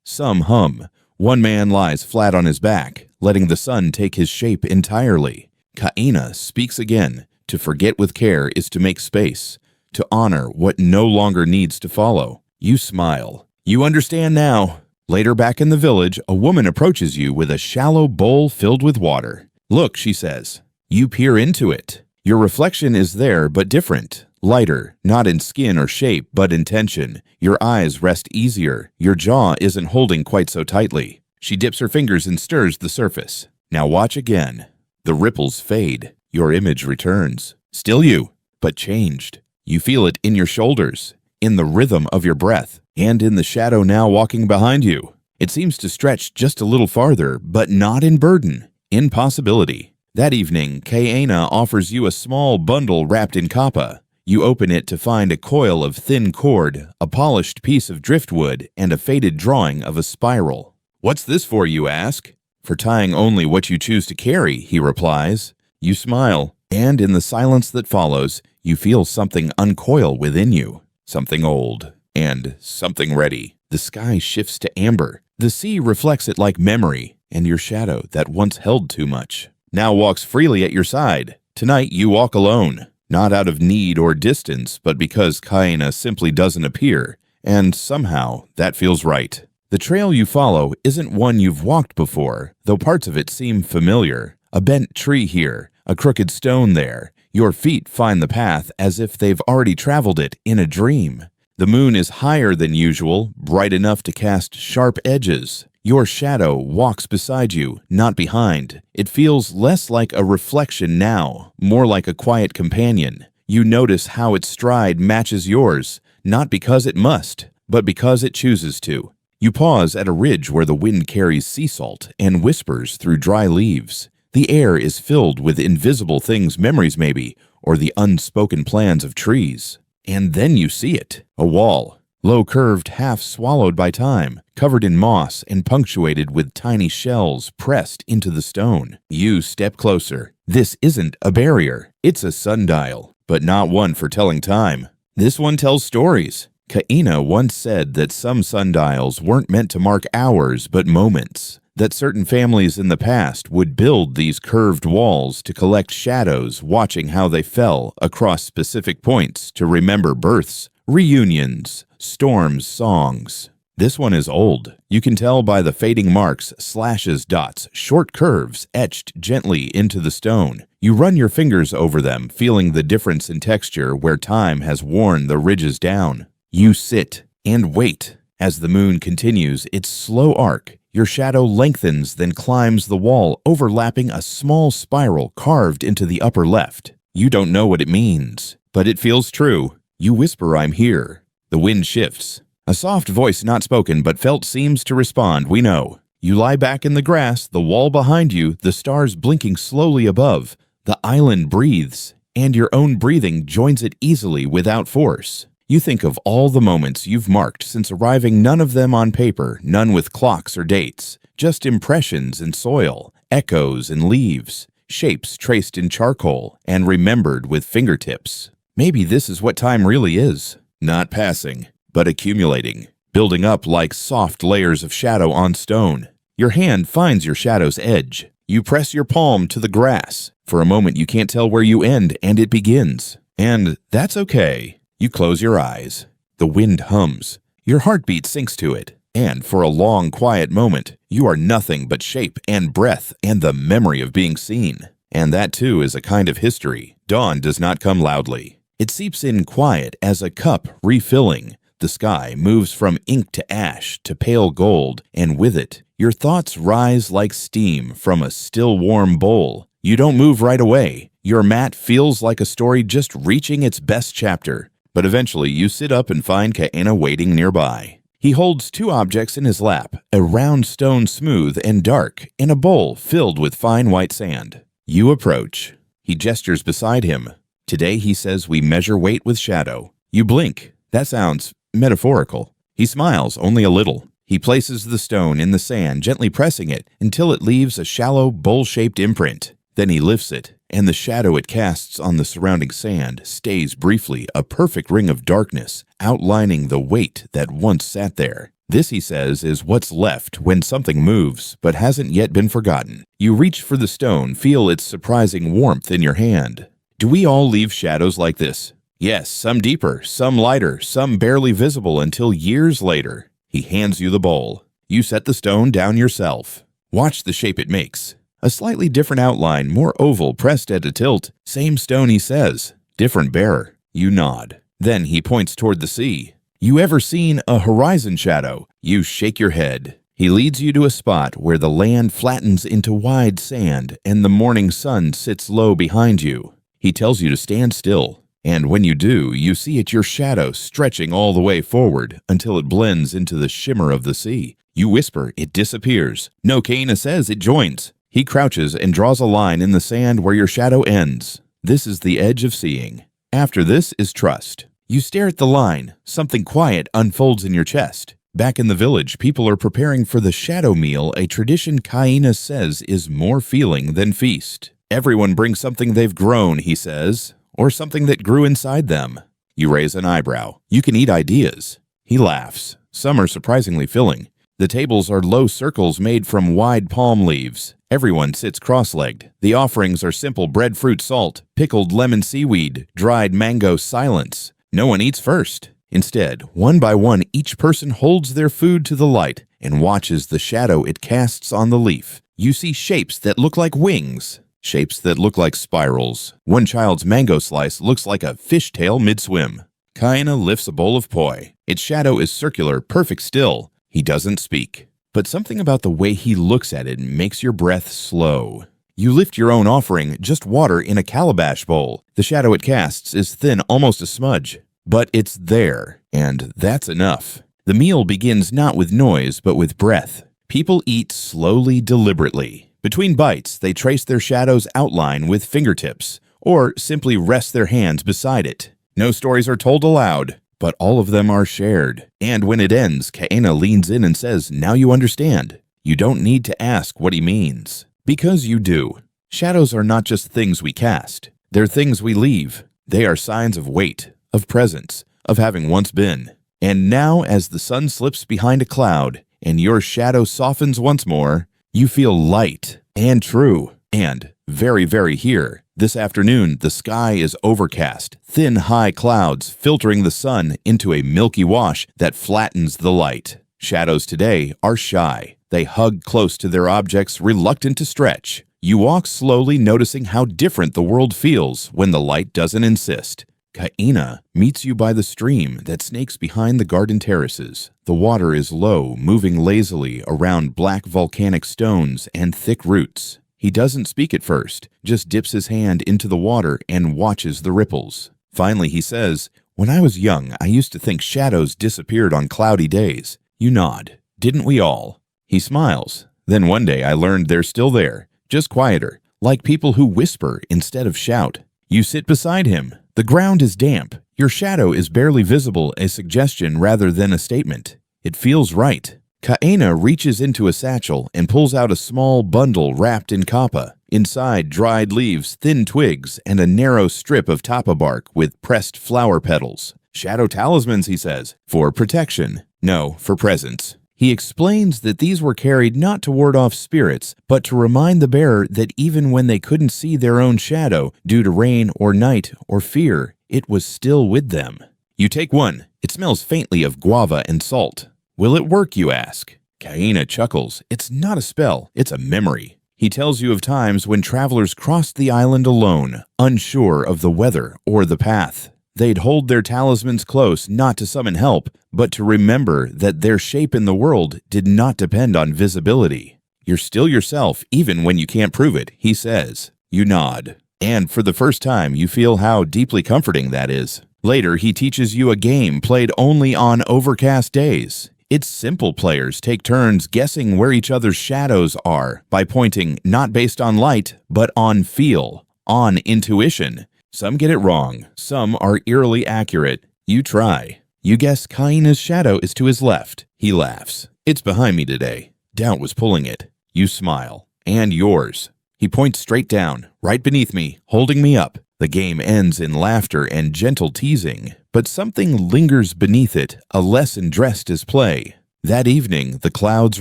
Some hum. One man lies flat on his back, letting the sun take his shape entirely. Kaina speaks again. To forget with care is to make space, to honor what no longer needs to follow. You smile. You understand now. Later back in the village, a woman approaches you with a shallow bowl filled with water. Look, she says. You peer into it. Your reflection is there, but different. Lighter, not in skin or shape, but in tension. Your eyes rest easier. Your jaw isn't holding quite so tightly. She dips her fingers and stirs the surface. Now watch again. The ripples fade. Your image returns. Still you, but changed. You feel it in your shoulders, in the rhythm of your breath, and in the shadow now walking behind you. It seems to stretch just a little farther, but not in burden, in possibility. That evening, Kaina offers you a small bundle wrapped in kapa. You open it to find a coil of thin cord, a polished piece of driftwood, and a faded drawing of a spiral. What's this for, you ask? For tying only what you choose to carry, he replies. You smile, and in the silence that follows, you feel something uncoil within you. Something old, and something ready. The sky shifts to amber. The sea reflects it like memory, and your shadow that once held too much now walks freely at your side. Tonight you walk alone, not out of need or distance, but because Kaina simply doesn't appear, and somehow that feels right. The trail you follow isn't one you've walked before, though parts of it seem familiar. A bent tree here, a crooked stone there. Your feet find the path as if they've already traveled it in a dream. The moon is higher than usual, bright enough to cast sharp edges. Your shadow walks beside you, not behind. It feels less like a reflection now, more like a quiet companion. You notice how its stride matches yours, not because it must, but because it chooses to. You pause at a ridge where the wind carries sea salt and whispers through dry leaves. The air is filled with invisible things, memories maybe, or the unspoken plans of trees. And then you see it, a wall, low curved, half swallowed by time, covered in moss and punctuated with tiny shells pressed into the stone. You step closer. This isn't a barrier, it's a sundial, but not one for telling time. This one tells stories. Kaina once said that some sundials weren't meant to mark hours but moments, that certain families in the past would build these curved walls to collect shadows, watching how they fell across specific points to remember births, reunions, storms, songs. This one is old. You can tell by the fading marks, slashes, dots, short curves etched gently into the stone. You run your fingers over them, feeling the difference in texture where time has worn the ridges down. You sit and wait. As the moon continues its slow arc, your shadow lengthens, then climbs the wall, overlapping a small spiral carved into the upper left. You don't know what it means, but it feels true. You whisper, "I'm here." The wind shifts. A soft voice not spoken but felt seems to respond, "We know." You lie back in the grass, the wall behind you, the stars blinking slowly above. The island breathes, and your own breathing joins it easily without force. You think of all the moments you've marked since arriving, none of them on paper, none with clocks or dates, just impressions in soil, echoes in leaves, shapes traced in charcoal and remembered with fingertips. Maybe this is what time really is. Not passing, but accumulating, building up like soft layers of shadow on stone. Your hand finds your shadow's edge. You press your palm to the grass. For a moment you can't tell where you end and it begins. And that's okay. You close your eyes. The wind hums. Your heartbeat sinks to it. And for a long, quiet moment, you are nothing but shape and breath and the memory of being seen. And that, too, is a kind of history. Dawn does not come loudly. It seeps in quiet as a cup refilling. The sky moves from ink to ash to pale gold, and with it, your thoughts rise like steam from a still warm bowl. You don't move right away. Your mat feels like a story just reaching its best chapter. But eventually, you sit up and find Kaena waiting nearby. He holds two objects in his lap, a round stone smooth and dark, and a bowl filled with fine white sand. You approach. He gestures beside him. Today, he says, we measure weight with shadow. You blink. That sounds metaphorical. He smiles only a little. He places the stone in the sand, gently pressing it until it leaves a shallow, bowl-shaped imprint. Then he lifts it, and the shadow it casts on the surrounding sand stays briefly a perfect ring of darkness, outlining the weight that once sat there. This, he says, is what's left when something moves, but hasn't yet been forgotten. You reach for the stone, feel its surprising warmth in your hand. Do we all leave shadows like this? Yes, some deeper, some lighter, some barely visible until years later. He hands you the bowl. You set the stone down yourself. Watch the shape it makes. A slightly different outline, more oval, pressed at a tilt. Same stone, he says. Different bearer. You nod. Then he points toward the sea. You ever seen a horizon shadow? You shake your head. He leads you to a spot where the land flattens into wide sand and the morning sun sits low behind you. He tells you to stand still. And when you do, you see it your shadow stretching all the way forward until it blends into the shimmer of the sea. You whisper, it disappears. No, Kaena says it joins. He crouches and draws a line in the sand where your shadow ends. This is the edge of seeing. After this is trust. You stare at the line. Something quiet unfolds in your chest. Back in the village, people are preparing for the shadow meal, a tradition Kaena says is more feeling than feast. Everyone brings something they've grown, he says, or something that grew inside them. You raise an eyebrow. You can eat ideas. He laughs. Some are surprisingly filling. The tables are low circles made from wide palm leaves. Everyone sits cross-legged. The offerings are simple breadfruit salt, pickled lemon seaweed, dried mango silence. No one eats first. Instead, one by one, each person holds their food to the light and watches the shadow it casts on the leaf. You see shapes that look like wings, shapes that look like spirals. One child's mango slice looks like a fishtail mid-swim. Kaena lifts a bowl of poi. Its shadow is circular, perfect still. He doesn't speak. But something about the way he looks at it makes your breath slow. You lift your own offering, just water in a calabash bowl. The shadow it casts is thin, almost a smudge. But it's there, and that's enough. The meal begins not with noise, but with breath. People eat slowly, deliberately. Between bites, they trace their shadow's outline with fingertips, or simply rest their hands beside it. No stories are told aloud, but all of them are shared. And when it ends, Kaena leans in and says, now you understand. You don't need to ask what he means. Because you do. Shadows are not just things we cast. They're things we leave. They are signs of weight, of presence, of having once been. And now, as the sun slips behind a cloud and your shadow softens once more, you feel light and true and very, very here. This afternoon, the sky is overcast, thin, high clouds filtering the sun into a milky wash that flattens the light. Shadows today are shy. They hug close to their objects, reluctant to stretch. You walk slowly, noticing how different the world feels when the light doesn't insist. Kaena meets you by the stream that snakes behind the garden terraces. The water is low, moving lazily around black volcanic stones and thick roots. He doesn't speak at first, just dips his hand into the water and watches the ripples. Finally, he says, when I was young, I used to think shadows disappeared on cloudy days. You nod. Didn't we all? He smiles. Then one day I learned they're still there, just quieter, like people who whisper instead of shout. You sit beside him. The ground is damp. Your shadow is barely visible, a suggestion rather than a statement. It feels right. Kaena reaches into a satchel and pulls out a small bundle wrapped in kapa. Inside, dried leaves, thin twigs, and a narrow strip of tapa bark with pressed flower petals. Shadow talismans, he says, for protection. No, for presence. He explains that these were carried not to ward off spirits, but to remind the bearer that even when they couldn't see their own shadow due to rain or night or fear, it was still with them. You take one. It smells faintly of guava and salt. Will it work, you ask? Kaena chuckles. It's not a spell, it's a memory. He tells you of times when travelers crossed the island alone, unsure of the weather or the path. They'd hold their talismans close not to summon help, but to remember that their shape in the world did not depend on visibility. You're still yourself even when you can't prove it, he says. You nod. And for the first time, you feel how deeply comforting that is. Later, he teaches you a game played only on overcast days. It's simple. Players take turns guessing where each other's shadows are by pointing not based on light, but on feel, on intuition. Some get it wrong. Some are eerily accurate. You try. You guess Kaena's shadow is to his left. He laughs. It's behind me today. Doubt was pulling it. You smile. And yours. He points straight down, right beneath me, holding me up. The game ends in laughter and gentle teasing, but something lingers beneath it, a lesson dressed as play. That evening, the clouds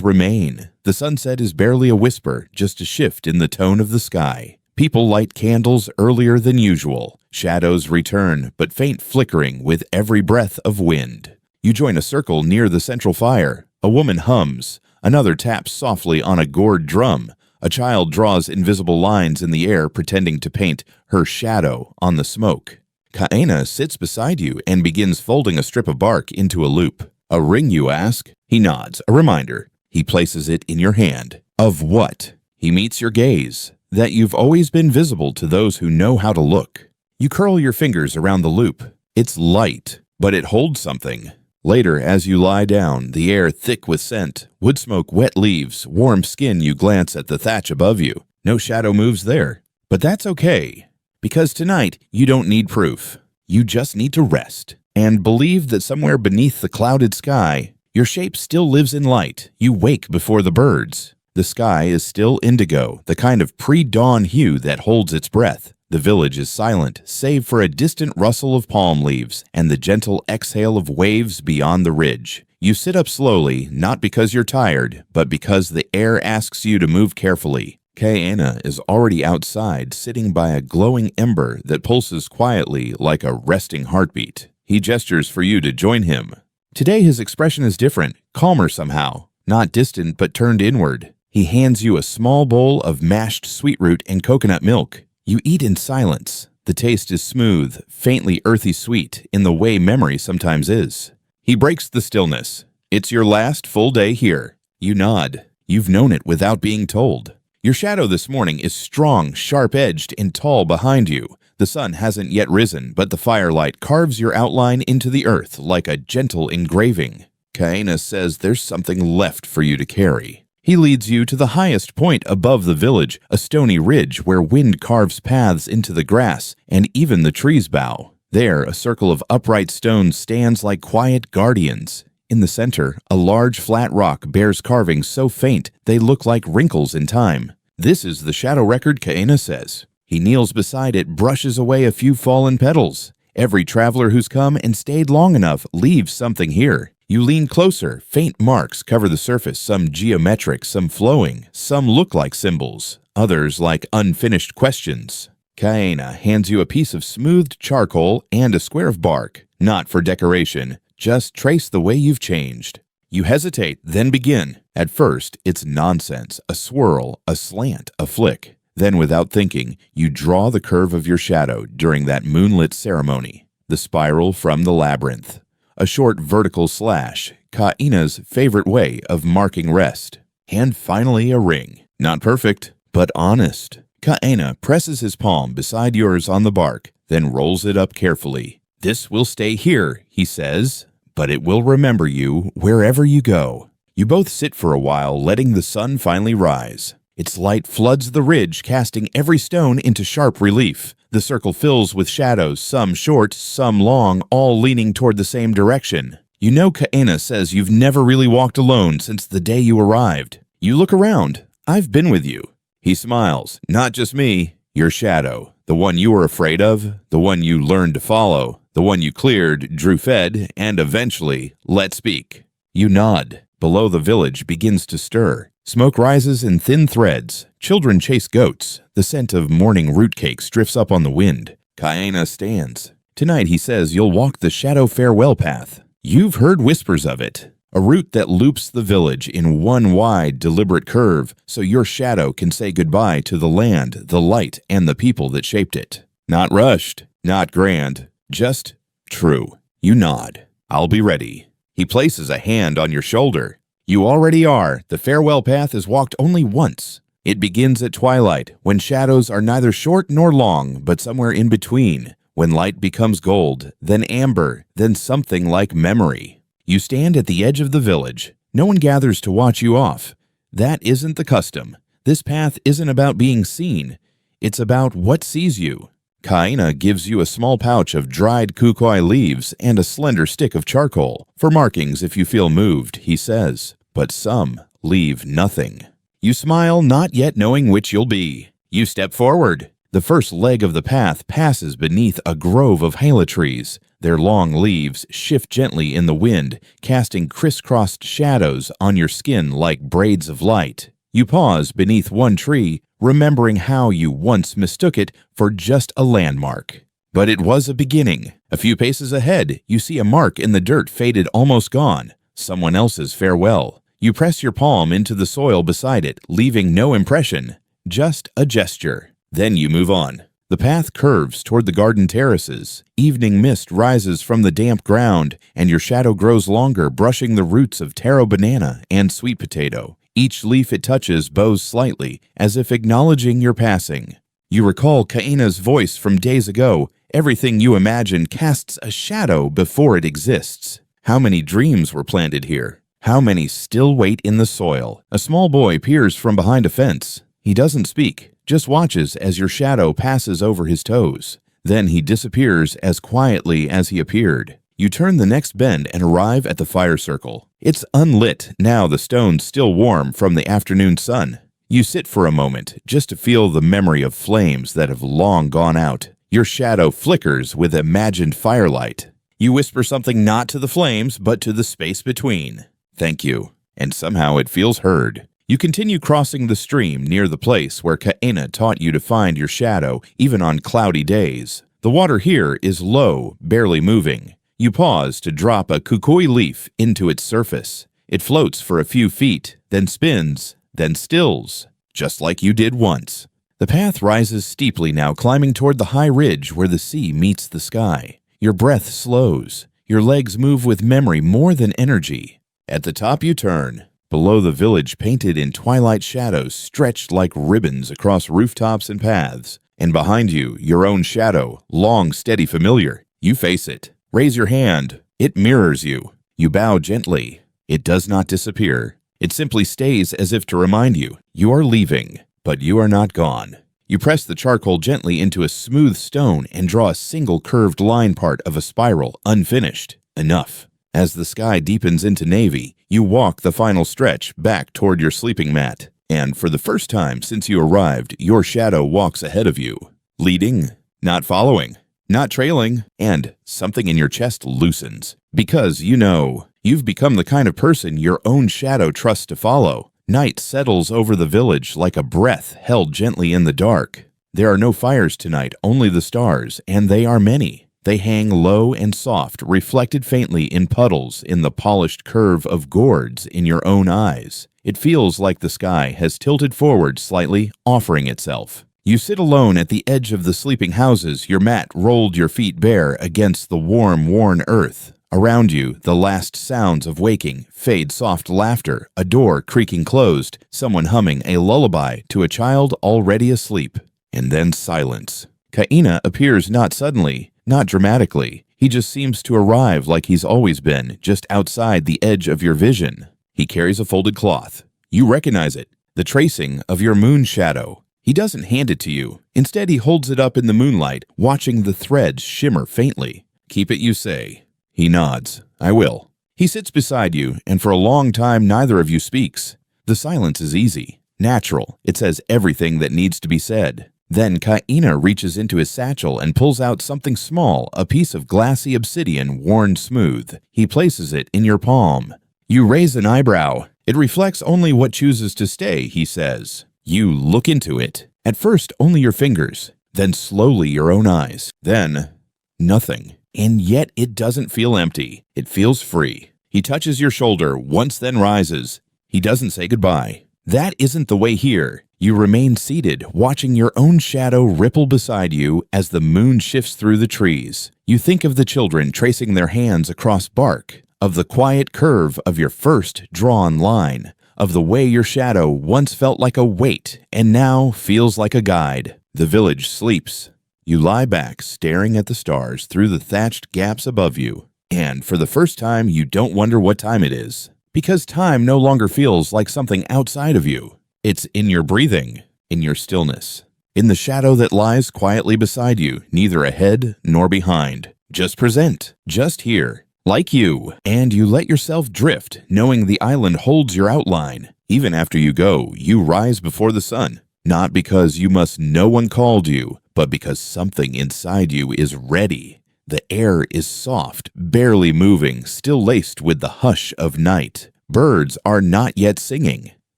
remain. The sunset is barely a whisper, just a shift in the tone of the sky. People light candles earlier than usual. Shadows return, but faint flickering with every breath of wind. You join a circle near the central fire. A woman hums. Another taps softly on a gourd drum. A child draws invisible lines in the air, pretending to paint her shadow on the smoke. Kaena sits beside you and begins folding a strip of bark into a loop. A ring, you ask? He nods, a reminder. He places it in your hand. Of what? He meets your gaze. That you've always been visible to those who know how to look. You curl your fingers around the loop. It's light, but it holds something. Later, as you lie down, the air thick with scent, wood smoke, wet leaves, warm skin, you glance at the thatch above you. No shadow moves there. But that's okay, because tonight you don't need proof. You just need to rest and believe that somewhere beneath the clouded sky, your shape still lives in light. You wake before the birds. The sky is still indigo, the kind of pre-dawn hue that holds its breath. The village is silent, save for a distant rustle of palm leaves and the gentle exhale of waves beyond the ridge. You sit up slowly, not because you're tired, but because the air asks you to move carefully. Kaena is already outside, sitting by a glowing ember that pulses quietly like a resting heartbeat. He gestures for you to join him. Today his expression is different, calmer somehow, not distant but turned inward. He hands you a small bowl of mashed sweet root and coconut milk. You eat in silence. The taste is smooth, faintly earthy sweet, in the way memory sometimes is. He breaks the stillness. It's your last full day here. You nod. You've known it without being told. Your shadow this morning is strong, sharp-edged, and tall behind you. The sun hasn't yet risen, but the firelight carves your outline into the earth like a gentle engraving. Kaena says there's something left for you to carry. He leads you to the highest point above the village, a stony ridge where wind carves paths into the grass and even the trees bow. There, a circle of upright stones stands like quiet guardians. In the center, a large flat rock bears carvings so faint they look like wrinkles in time. This is the shadow record, Kaena says. He kneels beside it, brushes away a few fallen petals. Every traveler who's come and stayed long enough leaves something here. You lean closer. Faint marks cover the surface, some geometric, some flowing. Some look like symbols, others like unfinished questions. Kaena hands you a piece of smoothed charcoal and a square of bark. Not for decoration, just trace the way you've changed. You hesitate, then begin. At first, it's nonsense, a swirl, a slant, a flick. Then, without thinking, you draw the curve of your shadow during that moonlit ceremony. The spiral from the labyrinth. A short vertical slash, Kaena's favorite way of marking rest. And finally a ring. Not perfect, but honest. Kaena presses his palm beside yours on the bark, then rolls it up carefully. This will stay here, he says, but it will remember you wherever you go. You both sit for a while, letting the sun finally rise. Its light floods the ridge, casting every stone into sharp relief. The circle fills with shadows, some short, some long, all leaning toward the same direction. You know Kaena says you've never really walked alone since the day you arrived. You look around. I've been with you. He smiles. Not just me, your shadow. The one you were afraid of, the one you learned to follow, the one you cleared, drew fed, and eventually let speak. You nod. Below the village begins to stir. Smoke rises in thin threads. Children chase goats. The scent of morning root cakes drifts up on the wind. Kaena stands. Tonight, he says, you'll walk the shadow farewell path. You've heard whispers of it. A route that loops the village in one wide, deliberate curve so your shadow can say goodbye to the land, the light, and the people that shaped it. Not rushed, not grand, just true. You nod. I'll be ready. He places a hand on your shoulder. You already are. The farewell path is walked only once. It begins at twilight, when shadows are neither short nor long, but somewhere in between, when light becomes gold, then amber, then something like memory. You stand at the edge of the village. No one gathers to watch you off. That isn't the custom. This path isn't about being seen. It's about what sees you. Kaina gives you a small pouch of dried kukui leaves and a slender stick of charcoal, for markings if you feel moved, he says. But some leave nothing. You smile, not yet knowing which you'll be. You step forward. The first leg of the path passes beneath a grove of hala trees. Their long leaves shift gently in the wind, casting crisscrossed shadows on your skin like braids of light. You pause beneath one tree, remembering how you once mistook it for just a landmark. But it was a beginning. A few paces ahead, you see a mark in the dirt faded almost gone. Someone else's farewell. You press your palm into the soil beside it, leaving no impression, just a gesture. Then you move on. The path curves toward the garden terraces. Evening mist rises from the damp ground, and your shadow grows longer, brushing the roots of taro banana and sweet potato. Each leaf it touches bows slightly, as if acknowledging your passing. You recall Kaina's voice from days ago. Everything you imagine casts a shadow before it exists. How many dreams were planted here? How many still wait in the soil? A small boy peers from behind a fence. He doesn't speak, just watches as your shadow passes over his toes. Then he disappears as quietly as he appeared. You turn the next bend and arrive at the fire circle. It's unlit, now the stones still warm from the afternoon sun. You sit for a moment, just to feel the memory of flames that have long gone out. Your shadow flickers with imagined firelight. You whisper something not to the flames, but to the space between. Thank you. And somehow it feels heard. You continue crossing the stream near the place where Kaina taught you to find your shadow, even on cloudy days. The water here is low, barely moving. You pause to drop a kukui leaf into its surface. It floats for a few feet, then spins, then stills, just like you did once. The path rises steeply now, climbing toward the high ridge where the sea meets the sky. Your breath slows. Your legs move with memory more than energy. At the top you turn. Below the village, painted in twilight shadows, stretched like ribbons across rooftops and paths. And behind you, your own shadow, long, steady, familiar. You face it. Raise your hand. It mirrors you. You bow gently. It does not disappear. It simply stays as if to remind you, you are leaving, but you are not gone. You press the charcoal gently into a smooth stone and draw a single curved line part of a spiral, unfinished. Enough. As the sky deepens into navy, you walk the final stretch back toward your sleeping mat. And for the first time since you arrived, your shadow walks ahead of you. Leading, not following, not trailing, and something in your chest loosens. Because you know, you've become the kind of person your own shadow trusts to follow. Night settles over the village like a breath held gently in the dark. There are no fires tonight, only the stars, and they are many. They hang low and soft, reflected faintly in puddles in the polished curve of gourds in your own eyes. It feels like the sky has tilted forward slightly, offering itself. You sit alone at the edge of the sleeping houses, your mat rolled your feet bare against the warm, worn earth. Around you, the last sounds of waking, fade soft laughter, a door creaking closed, someone humming a lullaby to a child already asleep. And then silence. Kaina appears not suddenly, not dramatically. He just seems to arrive like he's always been, just outside the edge of your vision. He carries a folded cloth. You recognize it, the tracing of your moon shadow. He doesn't hand it to you. Instead, he holds it up in the moonlight, watching the threads shimmer faintly. Keep it, you say. He nods. I will. He sits beside you, and for a long time neither of you speaks. The silence is easy, natural. It says everything that needs to be said. Then Kaina reaches into his satchel and pulls out something small, a piece of glassy obsidian worn smooth. He places it in your palm. You raise an eyebrow. It reflects only what chooses to stay, he says. You look into it. At first, only your fingers. Then slowly your own eyes. Then, nothing. And yet it doesn't feel empty. It feels free. He touches your shoulder once, then rises. He doesn't say goodbye. That isn't the way here. You remain seated, watching your own shadow ripple beside you as the moon shifts through the trees. You think of the children tracing their hands across bark, of the quiet curve of your first drawn line, of the way your shadow once felt like a weight and now feels like a guide. The village sleeps. You lie back, staring at the stars through the thatched gaps above you. And for the first time, you don't wonder what time it is, because time no longer feels like something outside of you. It's in your breathing, in your stillness, in the shadow that lies quietly beside you, neither ahead nor behind. Just present, just here, like you, and you let yourself drift, knowing the island holds your outline. Even after you go, you rise before the sun, not because you must no one called you, but because something inside you is ready. The air is soft, barely moving, still laced with the hush of night. Birds are not yet singing.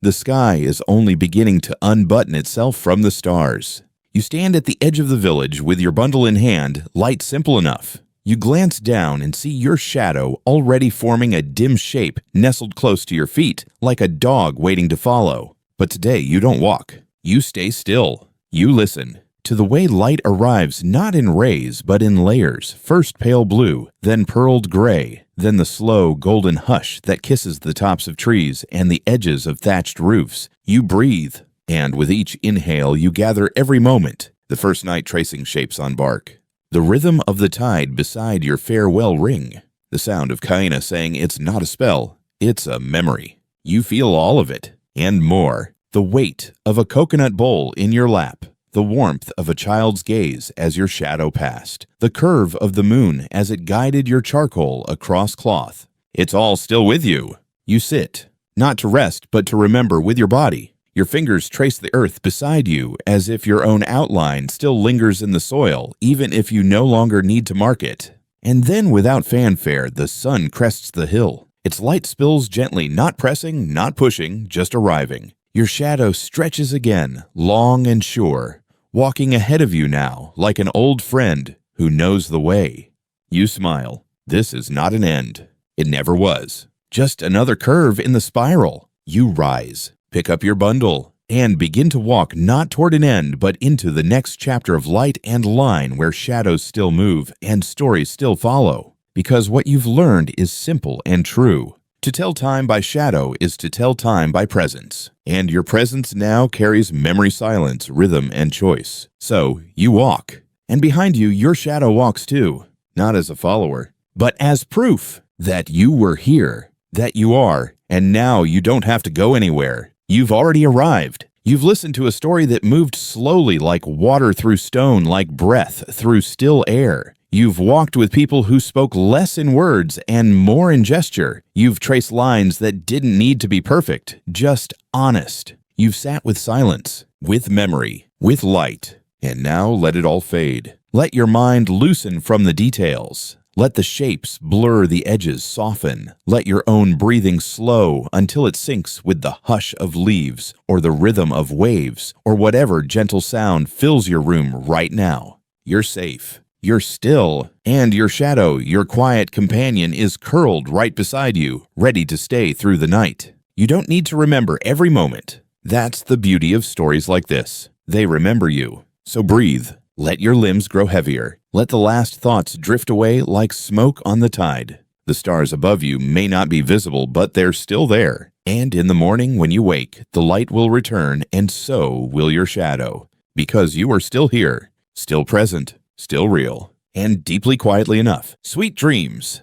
The sky is only beginning to unbutton itself from the stars. You stand at the edge of the village with your bundle in hand, light simple enough. You glance down and see your shadow already forming a dim shape nestled close to your feet, like a dog waiting to follow. But today you don't walk. You stay still. You listen to the way light arrives not in rays but in layers, first pale blue, then pearled gray, then the slow golden hush that kisses the tops of trees and the edges of thatched roofs. You breathe, and with each inhale you gather every moment, the first night tracing shapes on bark, the rhythm of the tide beside your farewell ring, the sound of Kaina saying it's not a spell, it's a memory. You feel all of it, and more, the weight of a coconut bowl in your lap, the warmth of a child's gaze as your shadow passed, the curve of the moon as it guided your charcoal across cloth. It's all still with you. You sit, not to rest, but to remember with your body. Your fingers trace the earth beside you as if your own outline still lingers in the soil, even if you no longer need to mark it. And then, without fanfare, the sun crests the hill. Its light spills gently, not pressing, not pushing, just arriving. Your shadow stretches again, long and sure, walking ahead of you now, like an old friend who knows the way. You smile. This is not an end. It never was. Just another curve in the spiral. You rise, pick up your bundle, and begin to walk not toward an end, but into the next chapter of light and line where shadows still move and stories still follow. Because what you've learned is simple and true. To tell time by shadow is to tell time by presence, and your presence now carries memory, silence, rhythm, and choice. So you walk, and behind you your shadow walks too, not as a follower, but as proof that you were here, that you are, and now you don't have to go anywhere. You've already arrived. You've listened to a story that moved slowly like water through stone, like breath through still air. You've walked with people who spoke less in words and more in gesture. You've traced lines that didn't need to be perfect, just honest. You've sat with silence, with memory, with light, and now let it all fade. Let your mind loosen from the details. Let the shapes blur, the edges soften. Let your own breathing slow until it syncs with the hush of leaves or the rhythm of waves or whatever gentle sound fills your room right now. You're safe. You're still, and your shadow, your quiet companion, is curled right beside you, ready to stay through the night. You don't need to remember every moment. That's the beauty of stories like this. They remember you. So breathe. Let your limbs grow heavier. Let the last thoughts drift away like smoke on the tide. The stars above you may not be visible, but they're still there. And in the morning when you wake, the light will return, and so will your shadow. Because you are still here, still present, still real, and deeply quietly enough. Sweet dreams.